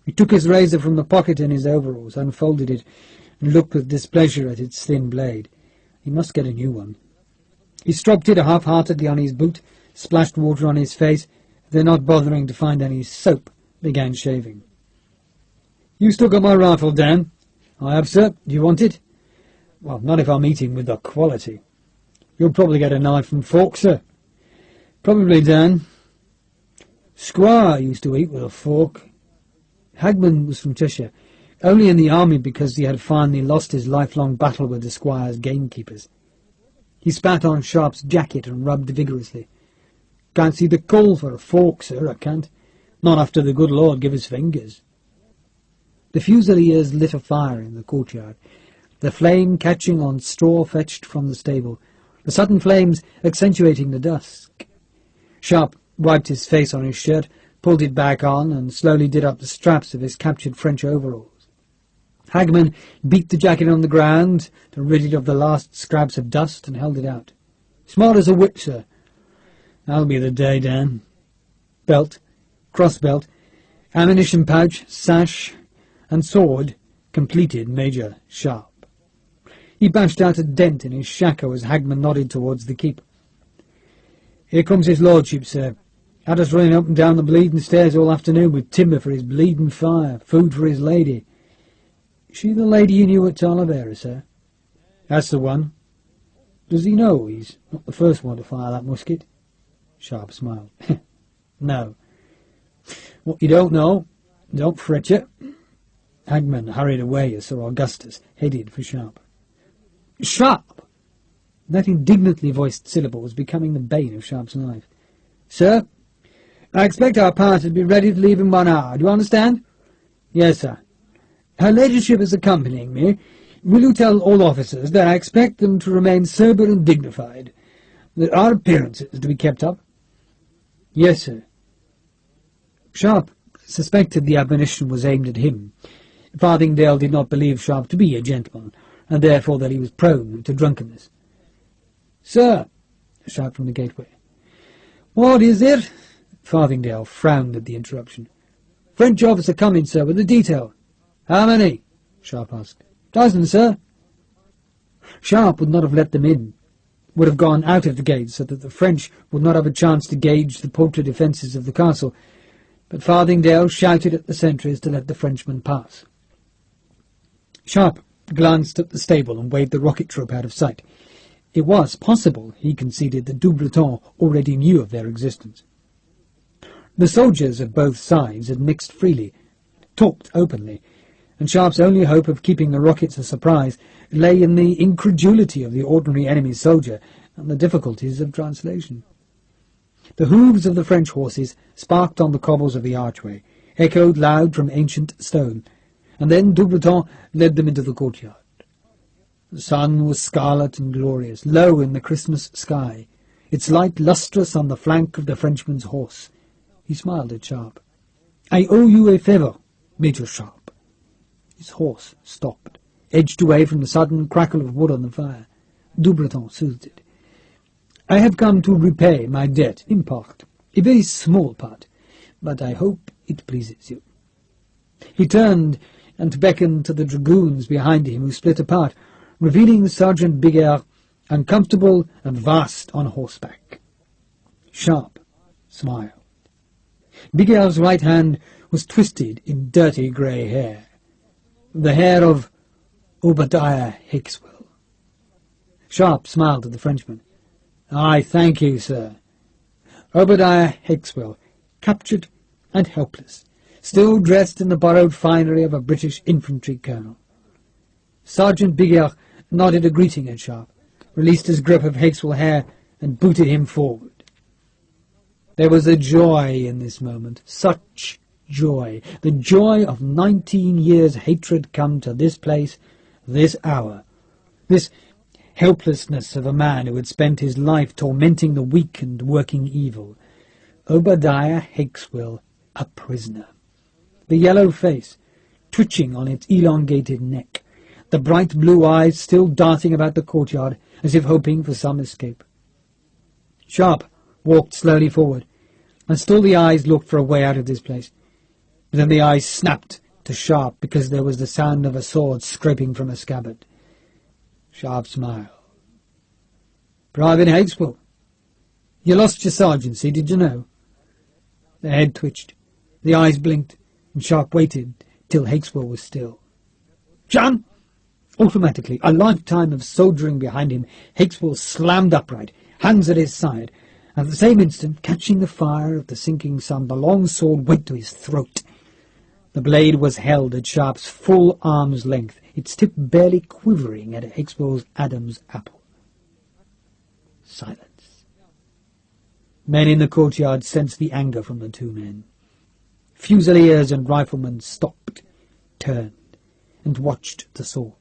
He took his razor from the pocket in his overalls, unfolded it, and looked with displeasure at its thin blade. He must get a new one. He stroked it half-heartedly on his boot, splashed water on his face, then, not bothering to find any soap, began shaving. "You still got my rifle, Dan?" "I have, sir. Do you want it?" "Well, not if I'm eating with the quality." "You'll probably get a knife and fork, sir." "Probably, Dan. Squire used to eat with a fork." Hagman was from Cheshire, only in the army because he had finally lost his lifelong battle with the squire's gamekeepers. He spat on Sharpe's jacket and rubbed vigorously. "Can't see the call for a fork, sir, I can't. Not after the good Lord give us fingers." The Fusiliers lit a fire in the courtyard, the flame catching on straw fetched from the stable, the sudden flames accentuating the dusk. Sharpe wiped his face on his shirt, pulled it back on, and slowly did up the straps of his captured French overalls. Hagman beat the jacket on the ground to rid it of the last scraps of dust and held it out. "Smart as a whip, sir." "That'll be the day, Dan." Belt, cross-belt, ammunition pouch, sash, and sword completed Major Sharpe. He bashed out a dent in his shako as Hagman nodded towards the keep. "Here comes his lordship, sir. Had us running up and down the bleeding stairs all afternoon with timber for his bleeding fire, food for his lady." "Is she the lady you knew at Talavera, sir?" "That's the one." "Does he know he's not the first one to fire that musket?" Sharpe smiled. "No." "What you don't know, don't fret you." Hagman hurried away as Sir Augustus headed for Sharpe. "Sharpe!" That indignantly voiced syllable was becoming the bane of Sharpe's life. "Sir, I expect our party to be ready to leave in 1 hour. Do you understand?" "Yes, sir." "Her ladyship is accompanying me. Will you tell all officers that I expect them to remain sober and dignified? There are appearances to be kept up." "Yes, sir." Sharpe suspected the admonition was aimed at him. Farthingale did not believe Sharpe to be a gentleman, and therefore that he was prone to drunkenness. "Sir," a shout from the gateway. "What is it?" Farthingale frowned at the interruption. "French officer coming, sir, with a detail." "How many?" Sharpe asked. "Dozen, sir." Sharpe would not have let them in, would have gone out of the gate so that the French would not have a chance to gauge the paltry defences of the castle, but Farthingale shouted at the sentries to let the Frenchmen pass. Sharpe glanced at the stable and waved the rocket troop out of sight. It was possible, he conceded, that Doubleton already knew of their existence. The soldiers of both sides had mixed freely, talked openly, and Sharpe's only hope of keeping the rockets a surprise lay in the incredulity of the ordinary enemy soldier and the difficulties of translation. The hooves of the French horses sparked on the cobbles of the archway, echoed loud from ancient stone, and then Doubleton led them into the courtyard. The sun was scarlet and glorious, low in the Christmas sky, its light lustrous on the flank of the Frenchman's horse. He smiled at Sharpe. "I owe you a favour, Major Sharpe." His horse stopped, edged away from the sudden crackle of wood on the fire. Doubleton soothed it. "I have come to repay my debt, in part, a very small part, but I hope it pleases you." He turned and beckoned to the dragoons behind him, who split apart, revealing Sergeant Bigger, uncomfortable and vast on horseback. Sharpe smiled. Bigger's right hand was twisted in dirty grey hair, the hair of Obadiah Hickswell. Sharpe smiled at the Frenchman. "I thank you, sir." Obadiah Hickswell, captured and helpless, still dressed in the borrowed finery of a British infantry colonel. Sergeant Bigger nodded a greeting at Sharpe, released his grip of Hickswell's hair, and booted him forward. There was a joy in this moment, such joy, the joy of 19 years' hatred come to this place, this hour, this helplessness of a man who had spent his life tormenting the weak and working evil. Obadiah Hickswell, a prisoner. The yellow face, twitching on its elongated neck, the bright blue eyes still darting about the courtyard as if hoping for some escape. Sharpe walked slowly forward, and still the eyes looked for a way out of this place. But then the eyes snapped to Sharpe because there was the sound of a sword scraping from a scabbard. Sharpe smiled. "Private Hickswell, you lost your sergeancy, did you know?" The head twitched, the eyes blinked, and Sharpe waited till Hickswell was still. "John!" Automatically, a lifetime of soldiering behind him, Hickswell slammed upright, hands at his side. At the same instant, catching the fire of the sinking sun, the long sword went to his throat. The blade was held at Sharpe's full arm's length, its tip barely quivering at Hickswell's Adam's apple. Silence. Men in the courtyard sensed the anger from the two men. Fusiliers and riflemen stopped, turned, and watched the sword.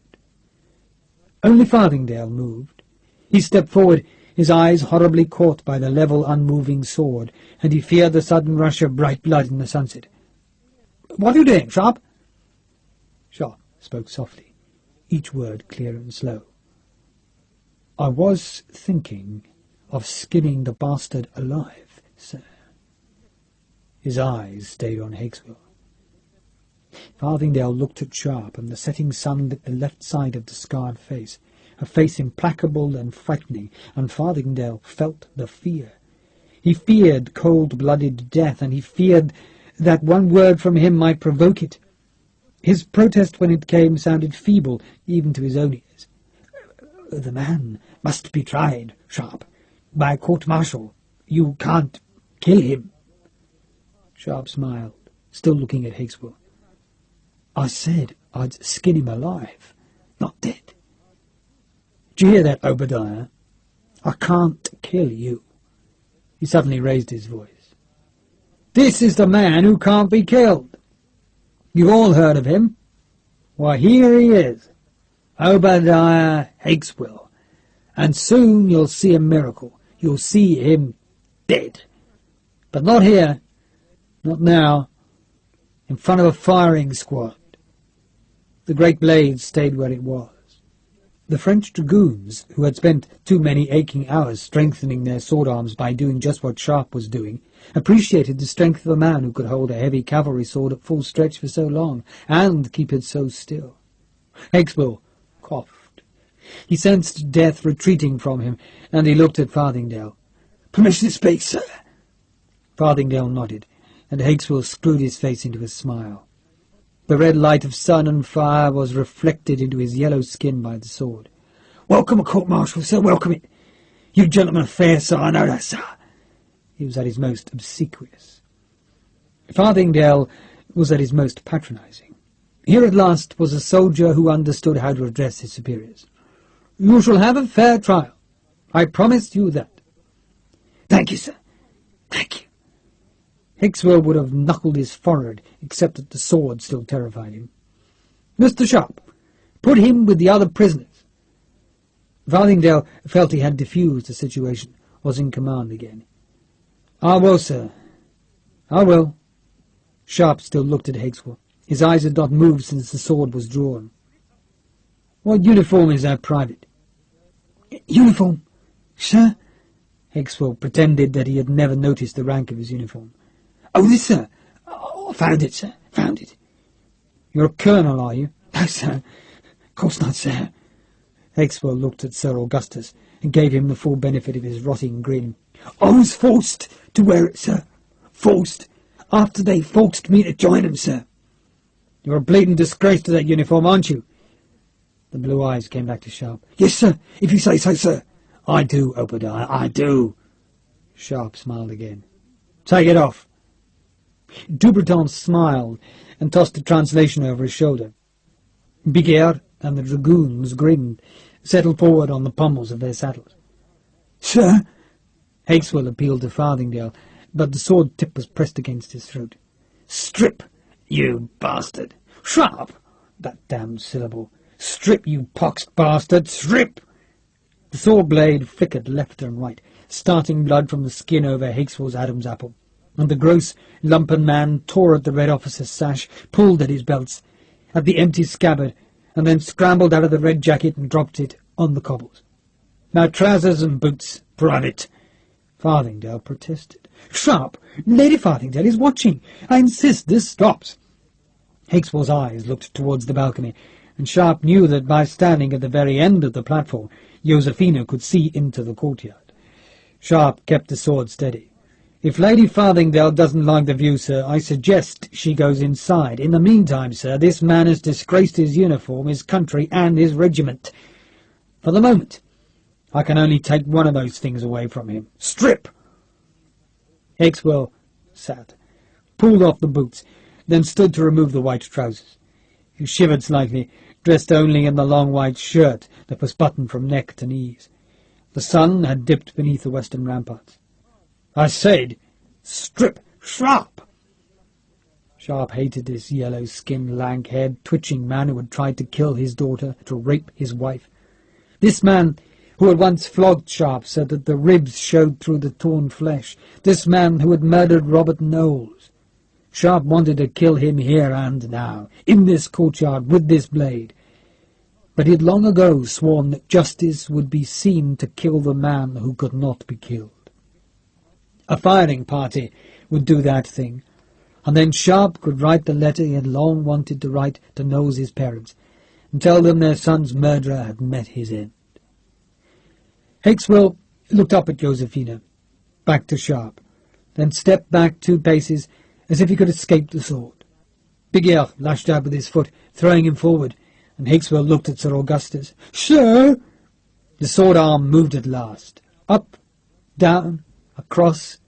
Only Farthingdale moved. He stepped forward, his eyes horribly caught by the level, unmoving sword, and he feared the sudden rush of bright blood in the sunset. "What are you doing, Sharpe?" Sharpe spoke softly, each word clear and slow. "I was thinking of skinning the bastard alive, sir." His eyes stayed on Hickswell. Farthingdale looked at Sharpe, and the setting sun lit the left side of the scarred face, a face implacable and frightening, and Farthingdale felt the fear. He feared cold-blooded death, and he feared that one word from him might provoke it. His protest when it came sounded feeble, even to his own ears. "The man must be tried, Sharpe, by court-martial. You can't kill him." Sharpe smiled, still looking at Hickswell. "I said I'd skin him alive, not dead. Do you hear that, Obadiah? I can't kill you." He suddenly raised his voice. "This is the man who can't be killed. You've all heard of him. Why, here he is, Obadiah Hickswell, and soon you'll see a miracle. You'll see him dead. But not here, not now, in front of a firing squad." The great blade stayed where it was. The French dragoons, who had spent too many aching hours strengthening their sword-arms by doing just what Sharpe was doing, appreciated the strength of a man who could hold a heavy cavalry sword at full stretch for so long, and keep it so still. Hickswell coughed. He sensed death retreating from him, and he looked at Farthingdale. "Permission to speak, sir?" Farthingdale nodded, and Hickswell screwed his face into a smile. The red light of sun and fire was reflected into his yellow skin by the sword. "Welcome a court-martial, sir, welcome it. You gentlemen are fair, sir, I know that, sir." He was at his most obsequious. Farthingdale was at his most patronizing. Here at last was a soldier who understood how to address his superiors. "You shall have a fair trial. I promise you that." "Thank you, sir. Thank you." Hickswell would have knuckled his forehead, except that the sword still terrified him. "Mr. Sharpe, put him with the other prisoners." Farthingdale felt he had diffused the situation, was in command again. "I will, sir. I will." Sharpe still looked at Hickswell. His eyes had not moved since the sword was drawn. "What uniform is that, private?" "Uniform, sir?" Hickswell pretended that he had never noticed the rank of his uniform. "Oh, this, sir. Oh, found it, sir. Found it." You're a colonel, are you?" "No, sir. Of course not, sir." Hexwell looked at Sir Augustus and gave him the full benefit of his rotting grin. "I was forced to wear it, sir. Forced. After they forced me to join 'em, sir." "You're a bleeding disgrace to that uniform, aren't you?" The blue eyes came back to Sharpe. "Yes, sir, if you say so, sir." "I do, Obadiah, I do." Sharpe smiled again. "Take it off." Dubreton smiled and tossed a translation over his shoulder. Bigert and the dragoons grinned, settled forward on the pommels of their saddles. "Sir," Hexwell appealed to Farthingale, but the sword tip was pressed against his throat. "Strip, you bastard!" "Sharpe!" "That damned syllable. Strip, you poxed bastard, strip!" The sword blade flickered left and right, starting blood from the skin over Hexwell's Adam's apple, and the gross, lumpen man tore at the red officer's sash, pulled at his belts, at the empty scabbard, and then scrambled out of the red jacket and dropped it on the cobbles. "Now trousers and boots, private!" Farthingale protested. "Sharpe, Lady Farthingale is watching. I insist this stops." Hexwell's eyes looked towards the balcony, and Sharpe knew that by standing at the very end of the platform, Josephina could see into the courtyard. Sharpe kept the sword steady. "If Lady Farthingale doesn't like the view, sir, I suggest she goes inside. In the meantime, sir, this man has disgraced his uniform, his country, and his regiment. For the moment, I can only take one of those things away from him. Strip!" Hexwell sat, pulled off the boots, then stood to remove the white trousers. He shivered slightly, dressed only in the long white shirt that was buttoned from neck to knees. The sun had dipped beneath the western ramparts. "I said, strip, Sharpe!" Sharpe hated this yellow-skinned, lank-haired, twitching man who had tried to kill his daughter, to rape his wife. This man who had once flogged Sharpe so that the ribs showed through the torn flesh. This man who had murdered Robert Knowles. Sharpe wanted to kill him here and now, in this courtyard, with this blade. But he had long ago sworn that justice would be seen to kill the man who could not be killed. A firing party would do that thing, and then Sharpe could write the letter he had long wanted to write to Knowles's parents, and tell them their son's murderer had met his end. Hexwell looked up at Josephina, back to Sharpe, then stepped back 2 paces as if he could escape the sword. Bigert lashed out with his foot, throwing him forward, and Hexwell looked at Sir Augustus. "Sir!" The sword arm moved at last, up, down, across,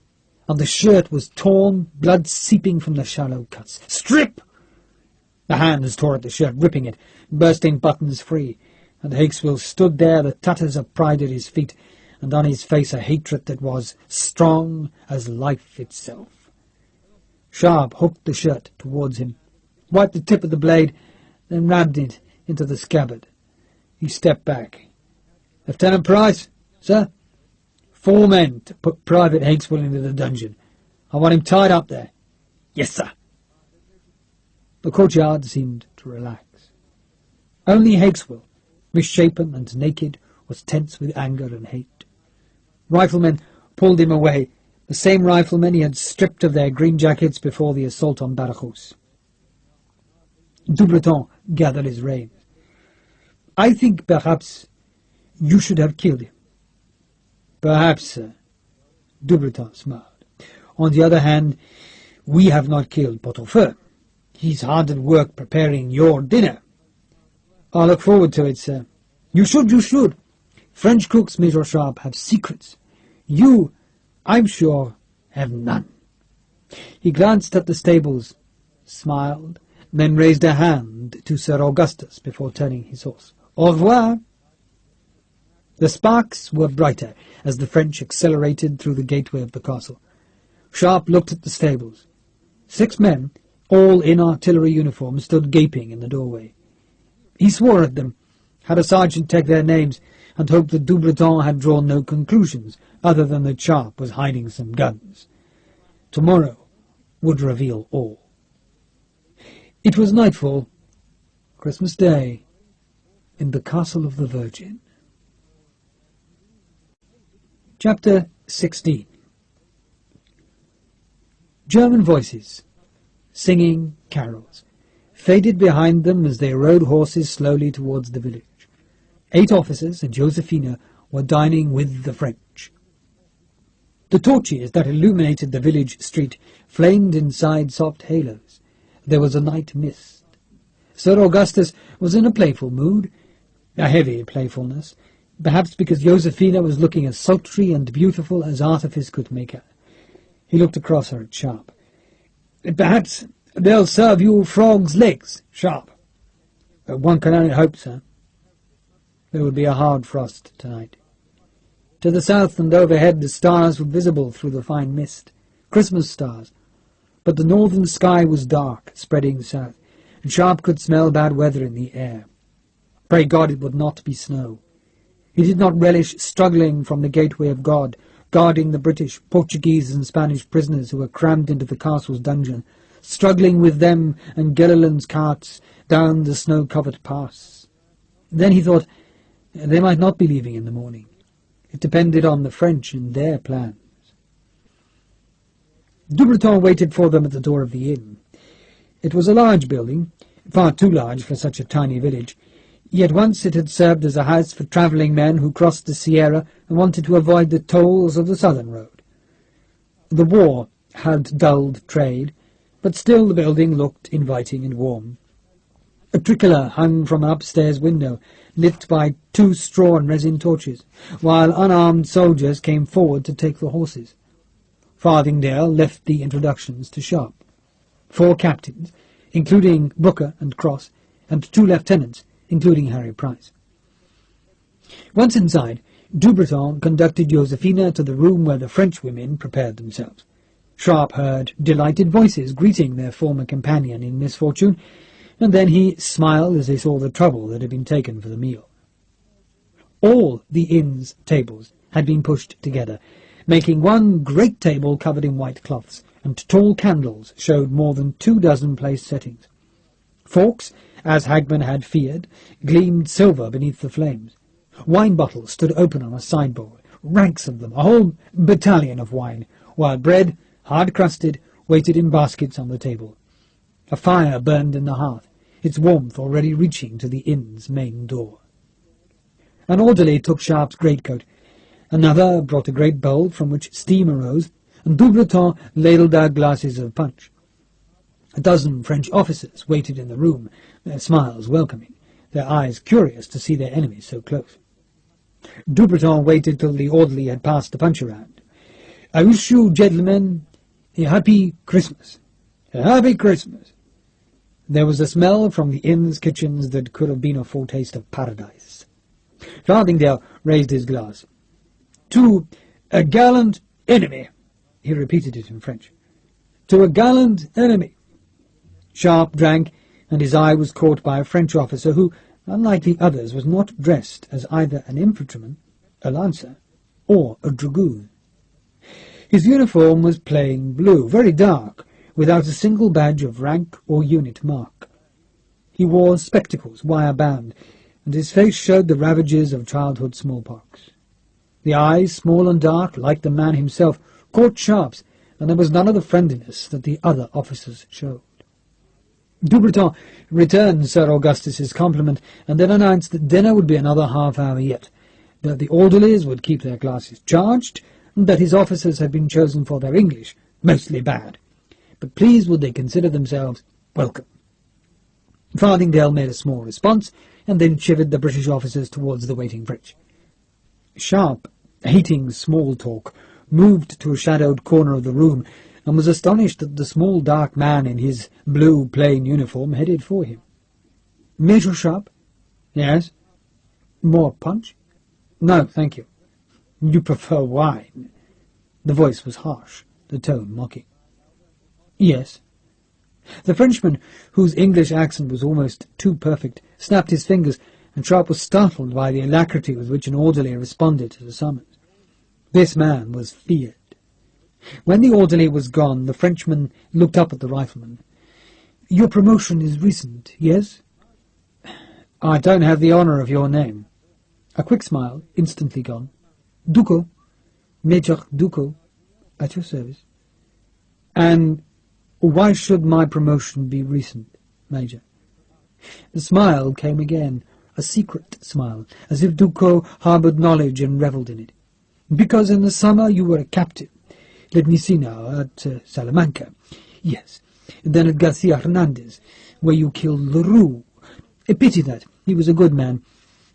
and the shirt was torn, blood seeping from the shallow cuts. "Strip!" The hands tore at the shirt, ripping it, bursting buttons free, and Hexwell stood there, the tatters of pride at his feet, and on his face a hatred that was strong as life itself. Sharpe hooked the shirt towards him, wiped the tip of the blade, then rammed it into the scabbard. He stepped back. "Lieutenant Price, sir?" "4 men to put Private Hexwell into the dungeon. I want him tied up there." "Yes, sir." The courtyard seemed to relax. Only Hexwell, misshapen and naked, was tense with anger and hate. Riflemen pulled him away, the same riflemen he had stripped of their green jackets before the assault on Badajoz. Dubreton gathered his reins. "I think perhaps you should have killed him." "Perhaps, sir." Dubreton smiled. "On the other hand, we have not killed Pot-au-Feu. He's hard at work preparing your dinner." "I look forward to it, sir." You should. French cooks, Major Sharpe, have secrets. You, I'm sure, have none." He glanced at the stables, smiled, then raised a hand to Sir Augustus before turning his horse. "Au revoir." The sparks were brighter as the French accelerated through the gateway of the castle. Sharpe looked at the stables. 6 men, all in artillery uniform, stood gaping in the doorway. He swore at them, had a sergeant take their names, and hoped that Dubreton had drawn no conclusions other than that Sharpe was hiding some guns. Tomorrow would reveal all. It was nightfall, Christmas Day, in the Castle of the Virgin. Chapter 16. German voices, singing carols, faded behind them as they rode horses slowly towards the village. 8 officers and Josephina were dining with the French. The torches that illuminated the village street flamed inside soft halos. There was a night mist. Sir Augustus was in a playful mood, a heavy playfulness, perhaps because Josephina was looking as sultry and beautiful as artifice could make her. He looked across her at Sharpe. "Perhaps they'll serve you frogs' legs, Sharpe." "One can only hope, sir." There would be a hard frost tonight. To the south and overhead the stars were visible through the fine mist, Christmas stars, but the northern sky was dark, spreading south, and Sharpe could smell bad weather in the air. Pray God it would not be snow. He did not relish struggling from the gateway of God, guarding the British, Portuguese and Spanish prisoners who were crammed into the castle's dungeon, struggling with them and Gellerland's carts down the snow-covered pass. Then he thought, they might not be leaving in the morning. It depended on the French and their plans. Dubreton waited for them at the door of the inn. It was a large building, far too large for such a tiny village, yet once it had served as a house for travelling men who crossed the Sierra and wanted to avoid the tolls of the southern road. The war had dulled trade, but still the building looked inviting and warm. A tricolor hung from an upstairs window, lit by 2 straw and resin torches, while unarmed soldiers came forward to take the horses. Farthingdale left the introductions to Sharpe. 4 captains, including Booker and Cross, and 2 lieutenants, including Harry Price. Once inside, Dubreton conducted Josephina to the room where the French women prepared themselves. Sharpe heard delighted voices greeting their former companion in misfortune, and then he smiled as he saw the trouble that had been taken for the meal. All the inn's tables had been pushed together, making one great table covered in white cloths, and tall candles showed more than 24 place settings. Forks, as Hagman had feared, gleamed silver beneath the flames. Wine bottles stood open on a sideboard, ranks of them, a whole battalion of wine, while bread, hard-crusted, waited in baskets on the table. A fire burned in the hearth, its warmth already reaching to the inn's main door. An orderly took Sharpe's greatcoat. Another brought a great bowl from which steam arose, and Dubreton ladled out glasses of punch. A dozen French officers waited in the room, their smiles welcoming, their eyes curious to see their enemies so close. Dubreton waited till the orderly had passed the punch around. "I wish you, gentlemen, a happy Christmas. A happy Christmas." There was a smell from the inn's kitchens that could have been a foretaste of paradise. Farthingdale raised his glass. "To a gallant enemy," he repeated it in French. "To a gallant enemy." Sharpe drank, and his eye was caught by a French officer who, unlike the others, was not dressed as either an infantryman, a lancer, or a dragoon. His uniform was plain blue, very dark, without a single badge of rank or unit mark. He wore spectacles, wire-bound, and his face showed the ravages of childhood smallpox. The eyes, small and dark, like the man himself, caught Sharpe's, and there was none of the friendliness that the other officers showed. Dubreton returned Sir Augustus's compliment, and then announced that dinner would be another half-hour yet, that the orderlies would keep their glasses charged, and that his officers had been chosen for their English, mostly bad, but please would they consider themselves welcome. Farthingdale made a small response, and then shivered the British officers towards the waiting French. Sharpe, hating small talk, moved to a shadowed corner of the room, and was astonished that the small dark man in his blue plain uniform headed for him. "Major Sharpe?" "Yes." "More punch?" "No, thank you." "You prefer wine?" The voice was harsh, the tone mocking. "Yes." The Frenchman, whose English accent was almost too perfect, snapped his fingers, and Sharpe was startled by the alacrity with which an orderly responded to the summons. This man was feared. When the orderly was gone, the Frenchman looked up at the rifleman. "Your promotion is recent, yes?" "I don't have the honour of your name." A quick smile, instantly gone. "Duco, Major Duco, at your service." "And why should my promotion be recent, Major?" The smile came again, a secret smile, as if Ducos harboured knowledge and revelled in it. "Because in the summer you were a captain. Let me see now, at Salamanca. Yes. Then at Garcia Hernandez, where you killed Leroux. A pity that. He was a good man.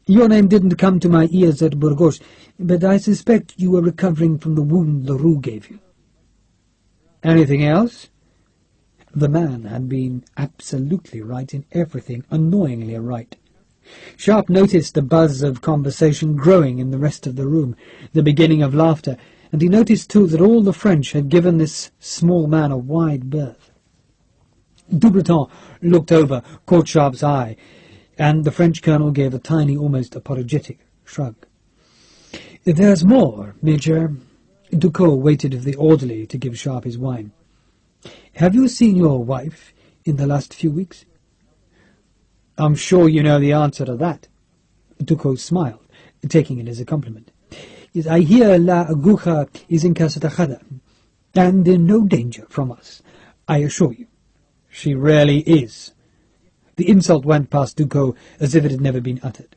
Your name didn't come to my ears at Burgos, but I suspect you were recovering from the wound Leroux gave you." "Anything else?" The man had been absolutely right in everything, annoyingly right. Sharpe noticed the buzz of conversation growing in the rest of the room, the beginning of laughter, and he noticed too that all the French had given this small man a wide berth. Dubreton looked over, caught Sharpe's eye, and the French colonel gave a tiny, almost apologetic shrug. "There's more, Major." Ducos waited for the orderly to give Sharpe his wine. "Have you seen your wife in the last few weeks?" "I'm sure you know the answer to that." Ducos smiled, taking it as a compliment. "Yes, I hear La Aguja is in Casa Tejada, and in no danger from us, I assure you." "She really is." The insult went past Ducos as if it had never been uttered.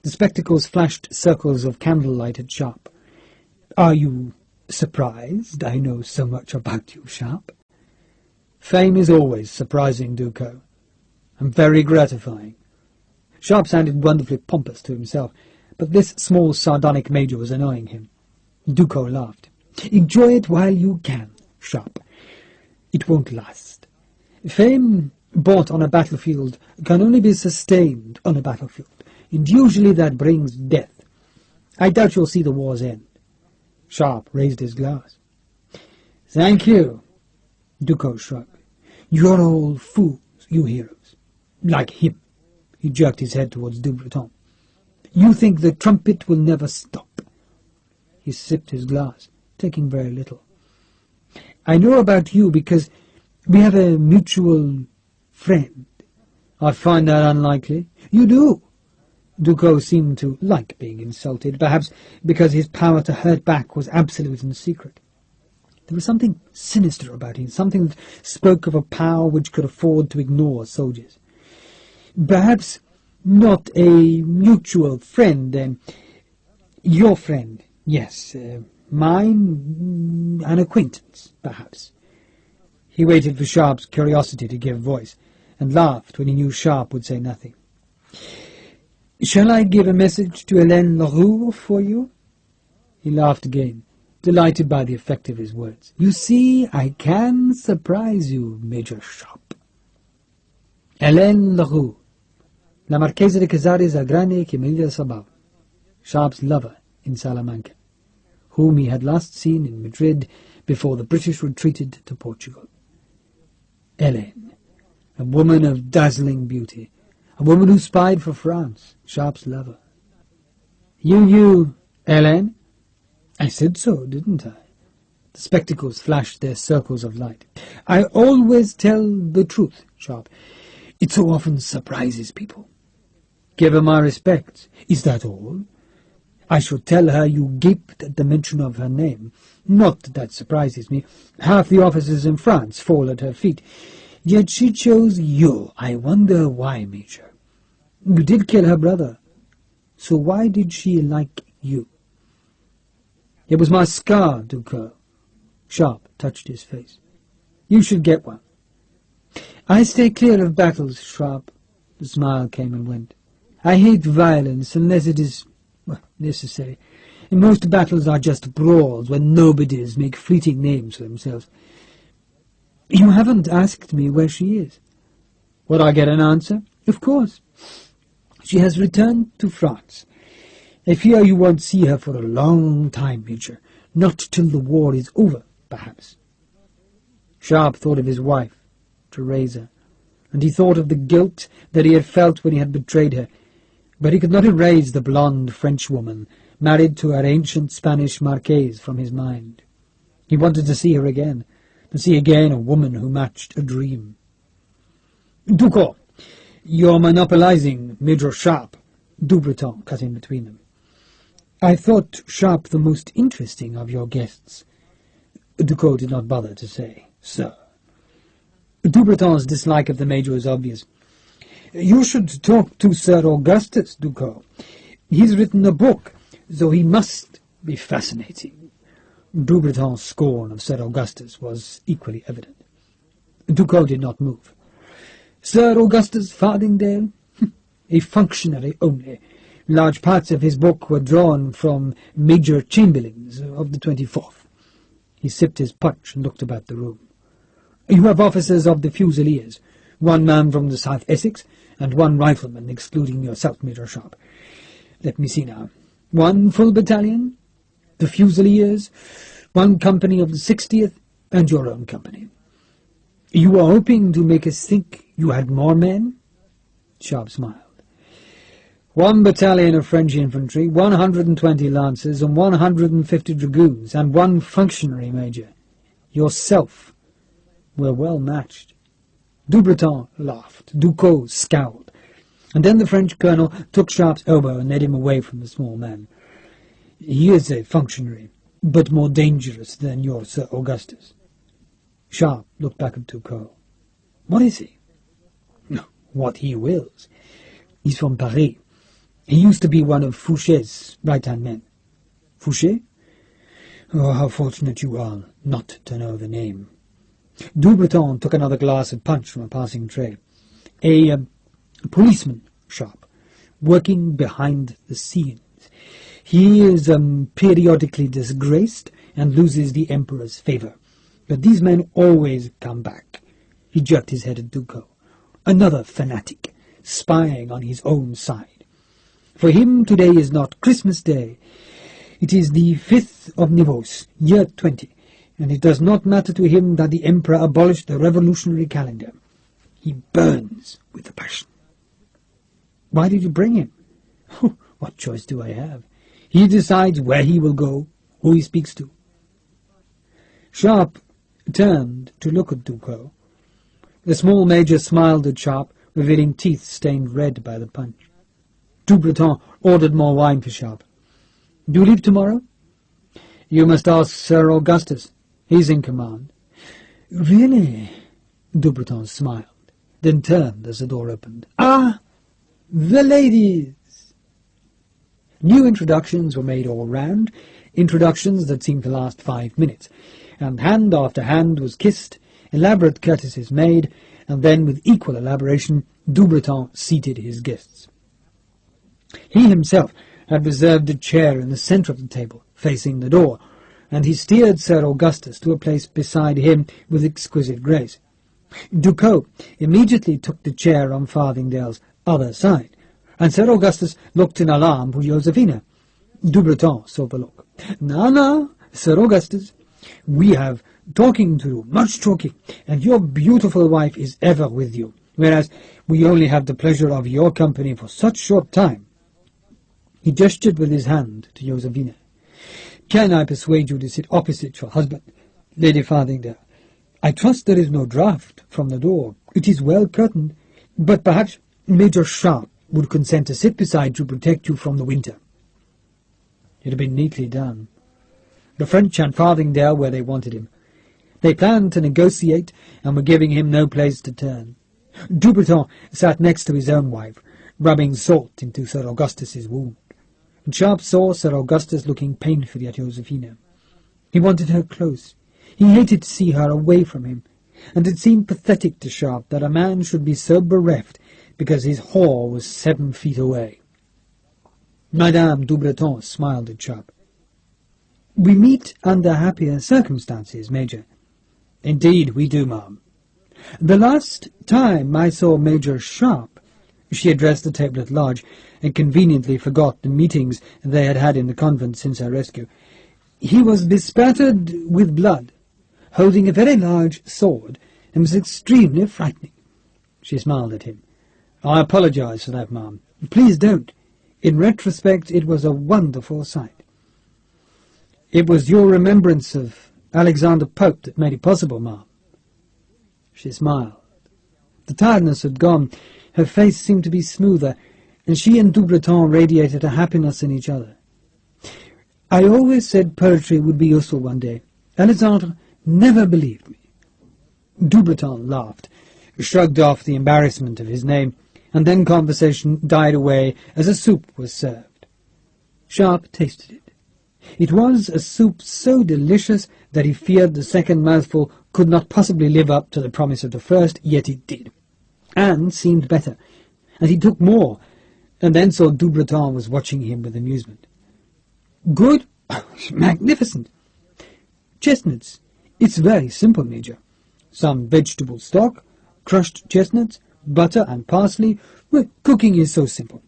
The spectacles flashed circles of candlelight at Sharpe. "Are you surprised I know so much about you, Sharpe?" "Fame is always surprising, Ducos, and very gratifying." Sharpe sounded wonderfully pompous to himself, but this small sardonic major was annoying him. Ducos laughed. "Enjoy it while you can, Sharpe. It won't last. Fame bought on a battlefield can only be sustained on a battlefield, and usually that brings death. I doubt you'll see the war's end." Sharpe raised his glass. "Thank you." Ducos shrugged. "You're all fools, you heroes. Like him." He jerked his head towards Dubreton. "You think the trumpet will never stop." He sipped his glass, taking very little. "I know about you because we have a mutual friend." "I find that unlikely." "You do." Ducos seemed to like being insulted, perhaps because his power to hurt back was absolute and secret. There was something sinister about him, something that spoke of a power which could afford to ignore soldiers. "Perhaps not a mutual friend, your friend, yes, mine, an acquaintance, perhaps." He waited for Sharpe's curiosity to give voice, and laughed when he knew Sharpe would say nothing. "Shall I give a message to Hélène Leroux for you?" He laughed again, delighted by the effect of his words. "You see, I can surprise you, Major Sharpe." Hélène Leroux, la Marquesa de Casares Agrane Quimilla Sabal, Sharpe's lover in Salamanca, whom he had last seen in Madrid before the British retreated to Portugal. Hélène, a woman of dazzling beauty, a woman who spied for France, Sharpe's lover. You, Hélène?" "I said so, didn't I?" The spectacles flashed their circles of light. "I always tell the truth, Sharpe. It so often surprises people." "Give her my respects." "Is that all?" "I should tell her you gaped at the mention of her name. Not that that surprises me. Half the officers in France fall at her feet. Yet she chose you. I wonder why, Major. You did kill her brother. So why did she like you?" "It was my scar, Ducos." Sharpe touched his face. "You should get one." "I stay clear of battles, Sharpe." The smile came and went. "I hate violence unless it is, necessary. And most battles are just brawls when nobodies make fleeting names for themselves. You haven't asked me where she is." "Would I get an answer?" "Of course. She has returned to France. I fear you won't see her for a long time, Major. Not till the war is over, perhaps." Sharpe thought of his wife, Teresa, and he thought of the guilt that he had felt when he had betrayed her, but he could not erase the blonde Frenchwoman married to her ancient Spanish marquise from his mind. He wanted to see her again, to see again a woman who matched a dream. "Ducos, you're monopolizing Major Sharpe," Dubreton cut in between them. "I thought Sharpe the most interesting of your guests." Ducos did not bother to say, "Sir." Dubreton's dislike of the Major was obvious. You should talk to Sir Augustus, Ducos. He's written a book, so he must be fascinating. Dubreton's scorn of Sir Augustus was equally evident. Ducos did not move. Sir Augustus Farthingale? A functionary only. Large parts of his book were drawn from Major Chamberlains of the 24th. He sipped his punch and looked about the room. You have officers of the Fusiliers, one man from the South Essex, and one rifleman, excluding yourself, Major Sharpe. Let me see now. One full battalion, the Fusiliers, one company of the 60th, and your own company. You were hoping to make us think you had more men? Sharpe smiled. One battalion of French infantry, 120 lancers, and 150 dragoons, and one functionary, Major. Yourself were well matched. Dubreton laughed. Ducos scowled. And then the French colonel took Sharpe's elbow and led him away from the small man. He is a functionary, but more dangerous than your Sir Augustus. Sharpe looked back at Ducos. What is he? What he wills. He's from Paris. He used to be one of Fouché's right-hand men. Fouché? Oh, how fortunate you are not to know the name. Dubreton took another glass of punch from a passing tray. A policeman, Sharpe, working behind the scenes. He is periodically disgraced and loses the Emperor's favour. But these men always come back. He jerked his head at Ducos. Another fanatic, spying on his own side. For him today is not Christmas Day. It is the 5th of Nivose, year 20, and it does not matter to him that the Emperor abolished the revolutionary calendar. He burns with a passion. Why did you bring him? What choice do I have? He decides where he will go, who he speaks to. Sharpe turned to look at Ducos. The small major smiled at Sharpe, revealing teeth stained red by the punch. Dubreton ordered more wine for Sharpe. Do you leave tomorrow? You must ask Sir Augustus. He's in command. Really? Dubreton smiled, then turned as the door opened. Ah, the ladies! New introductions were made all round, introductions that seemed to last 5 minutes, and hand after hand was kissed, elaborate courtesies made, and then with equal elaboration Dubreton seated his guests. He himself had reserved a chair in the centre of the table, facing the door, and he steered Sir Augustus to a place beside him with exquisite grace. Ducos immediately took the chair on Farthingale's other side, and Sir Augustus looked in alarm for Josephina. Dubreton saw the look. Now, Sir Augustus, we have talking to do, much talking, and your beautiful wife is ever with you, whereas we only have the pleasure of your company for such short time. He gestured with his hand to Josephina. Can I persuade you to sit opposite your husband, Lady Farthingale? I trust there is no draught from the door. It is well curtained, but perhaps Major Sharpe would consent to sit beside you to protect you from the winter. It had been neatly done. The French and Farthingale where they wanted him. They planned to negotiate, and were giving him no place to turn. Dubreton sat next to his own wife, rubbing salt into Sir Augustus's wound. And Sharpe saw Sir Augustus looking painfully at Josephina. He wanted her close. He hated to see her away from him, and it seemed pathetic to Sharpe that a man should be so bereft because his whore was 7 feet away. Madame Dubreton smiled at Sharpe. We meet under happier circumstances, Major. Indeed we do, ma'am. The last time I saw Major Sharpe, she addressed the table at large, and conveniently forgot the meetings they had had in the convent since her rescue. He was bespattered with blood, holding a very large sword, and was extremely frightening. She smiled at him. I apologize for that, ma'am. Please don't. In retrospect, it was a wonderful sight. It was your remembrance of Alexander Pope that made it possible, ma'am. She smiled. The tiredness had gone. Her face seemed to be smoother, and she and Dubreton radiated a happiness in each other. I always said poetry would be useful one day. Alexandre never believed me. Dubreton laughed, shrugged off the embarrassment of his name, and then conversation died away as a soup was served. Sharpe tasted it. It was a soup so delicious that he feared the second mouthful could not possibly live up to the promise of the first, yet it did, and seemed better, and he took more, and then saw Dubreton was watching him with amusement. "Good? Magnificent! Chestnuts. It's very simple, Major. Some vegetable stock, crushed chestnuts, butter and parsley. Well, cooking is so simple.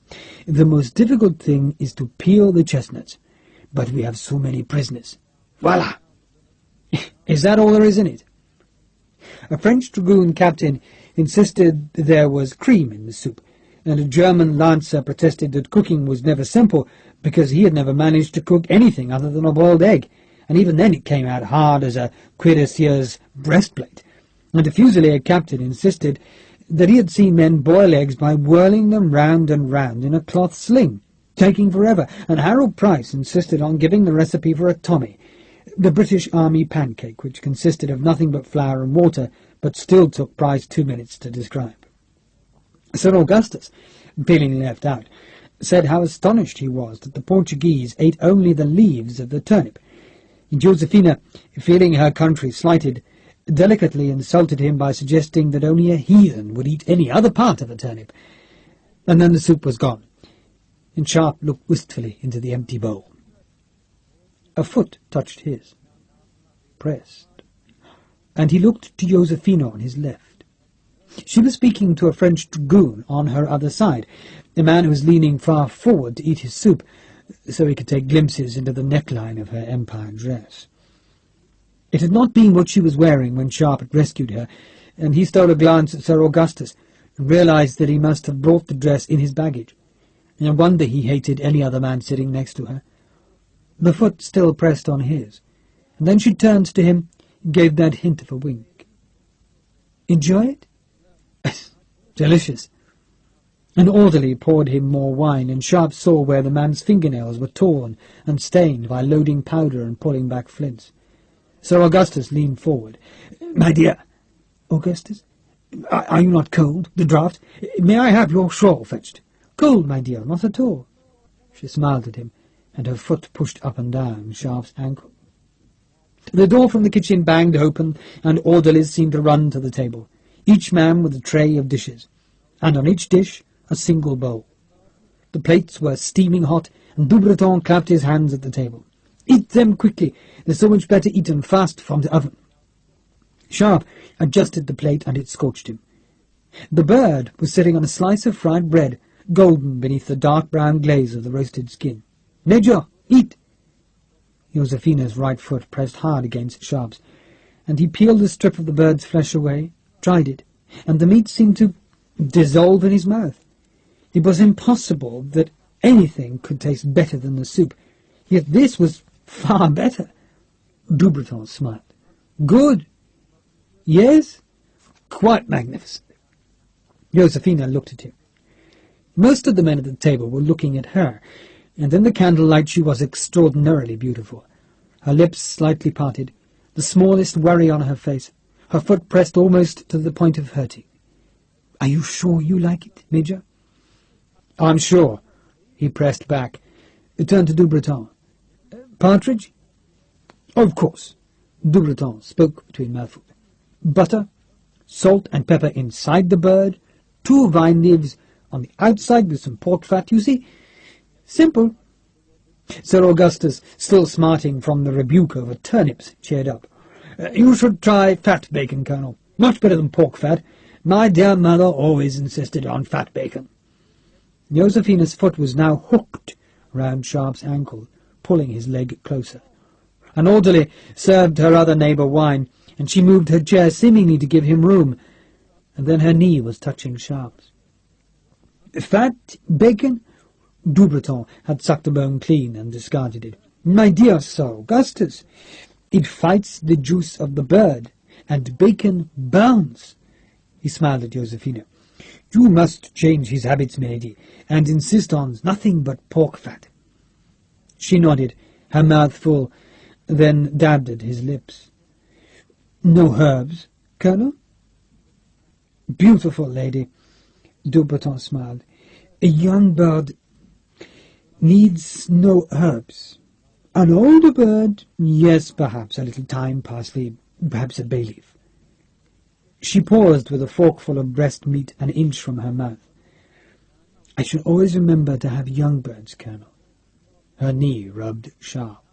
The most difficult thing is to peel the chestnuts. But we have so many prisoners. Voila! Is that all there is in it?" A French dragoon captain insisted there was cream in the soup, and a German lancer protested that cooking was never simple, because he had never managed to cook anything other than a boiled egg, and even then it came out hard as a cuirassier's breastplate. And a Fusilier captain insisted that he had seen men boil eggs by whirling them round and round in a cloth sling, taking forever, and Harold Price insisted on giving the recipe for a Tommy, the British Army pancake, which consisted of nothing but flour and water, but still took Price 2 minutes to describe. Sir Augustus, feeling left out, said how astonished he was that the Portuguese ate only the leaves of the turnip. Josephina, feeling her country slighted, delicately insulted him by suggesting that only a heathen would eat any other part of a turnip. And then the soup was gone, and Sharpe looked wistfully into the empty bowl. A foot touched his, pressed, and he looked to Josephina on his left. She was speaking to a French dragoon on her other side, a man who was leaning far forward to eat his soup, so he could take glimpses into the neckline of her empire dress. It had not been what she was wearing when Sharpe had rescued her, and he stole a glance at Sir Augustus, and realized that he must have brought the dress in his baggage. No wonder he hated any other man sitting next to her. The foot still pressed on his, and then she turned to him and gave that hint of a wink. "Enjoy it?" "Delicious." An orderly poured him more wine, and Sharpe saw where the man's fingernails were torn and stained by loading powder and pulling back flints. Sir Augustus leaned forward. "My dear." "Augustus? Are you not cold? The draught? May I have your shawl fetched?" "Cold, my dear, not at all." She smiled at him, and her foot pushed up and down Sharpe's ankle. The door from the kitchen banged open, and orderlies seemed to run to the table, each man with a tray of dishes, and on each dish a single bowl. The plates were steaming hot, and Dubreton clapped his hands at the table. "Eat them quickly. They're so much better eaten fast from the oven." Sharpe adjusted the plate, and it scorched him. The bird was sitting on a slice of fried bread, golden beneath the dark brown glaze of the roasted skin. "Major, eat!" Josephina's right foot pressed hard against Sharpe's, and he peeled a strip of the bird's flesh away, tried it, and the meat seemed to dissolve in his mouth. It was impossible that anything could taste better than the soup, yet this was far better. Dubreton smiled. "Good? Yes? Quite magnificent." Josephina looked at him. Most of the men at the table were looking at her, and in the candlelight she was extraordinarily beautiful. Her lips slightly parted, the smallest worry on her face, her foot pressed almost to the point of hurting. "Are you sure you like it, Major?" "I'm sure." He pressed back. He turned to Dubreton. "Partridge?" "Of course." Dubreton spoke between mouthfuls. "Butter, salt and pepper inside the bird, 2 vine leaves on the outside with some pork fat, you see. Simple." Sir Augustus, still smarting from the rebuke over turnips, cheered up. "You should try fat bacon, Colonel. Much better than pork fat. My dear mother always insisted on fat bacon." Josephina's foot was now hooked round Sharpe's ankle, pulling his leg closer. An orderly served her other neighbour wine, and she moved her chair seemingly to give him room, and then her knee was touching Sharpe's. "Fat bacon?" Dubreton had sucked the bone clean and discarded it. "My dear Sir Augustus, it fights the juice of the bird, and bacon burns." He smiled at Josephina. "You must change his habits, milady, and insist on nothing but pork fat." She nodded, her mouth full, then dabbed at his lips. "No herbs, Colonel?" "Beautiful lady. Dubarton smiled. A young bird needs no herbs. An older bird, yes, perhaps a little thyme, parsley, perhaps a bay leaf. She paused with a forkful of breast meat an inch from her mouth. I should always remember to have young birds, Colonel. Her knee rubbed Sharpe.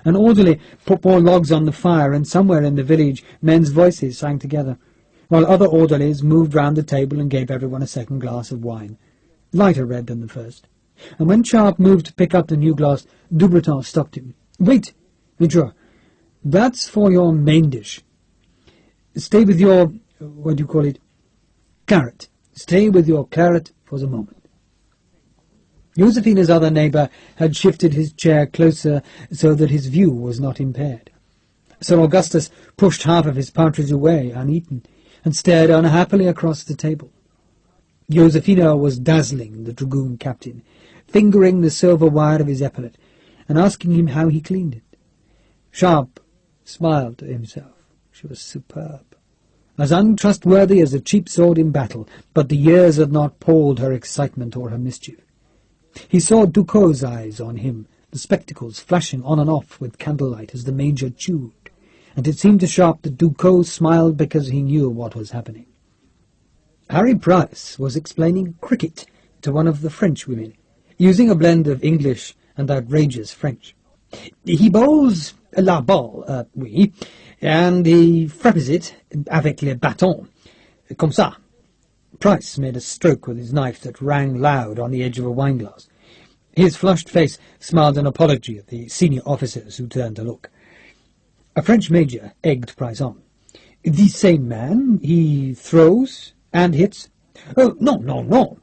An orderly put more logs on the fire, and somewhere in the village men's voices sang together, while other orderlies moved round the table and gave everyone a second glass of wine, lighter red than the first. And when Sharpe moved to pick up the new glass, Dubarton stopped him. "Wait, Major, that's for your main dish. Stay with your, what do you call it, claret. Stay with your claret for the moment." Josephina's other neighbour had shifted his chair closer so that his view was not impaired. Sir Augustus pushed half of his partridge away, uneaten, and stared unhappily across the table. Josephina was dazzling the dragoon captain, fingering the silver wire of his epaulet, and asking him how he cleaned it. Sharpe smiled to himself. She was superb, as untrustworthy as a cheap sword in battle, but the years had not palled her excitement or her mischief. He saw Ducos's eyes on him, the spectacles flashing on and off with candlelight as the Major chewed, and it seemed to Sharpe that Ducos smiled because he knew what was happening. Harry Price was explaining cricket to one of the French women, using a blend of English and outrageous French. He bowls la balle, oui, and he frappes it avec le bâton, comme ça. Price made a stroke with his knife that rang loud on the edge of a wineglass. His flushed face smiled an apology at the senior officers who turned to look. A French major egged Price on. "The same man, he throws and hits?" "Oh, no.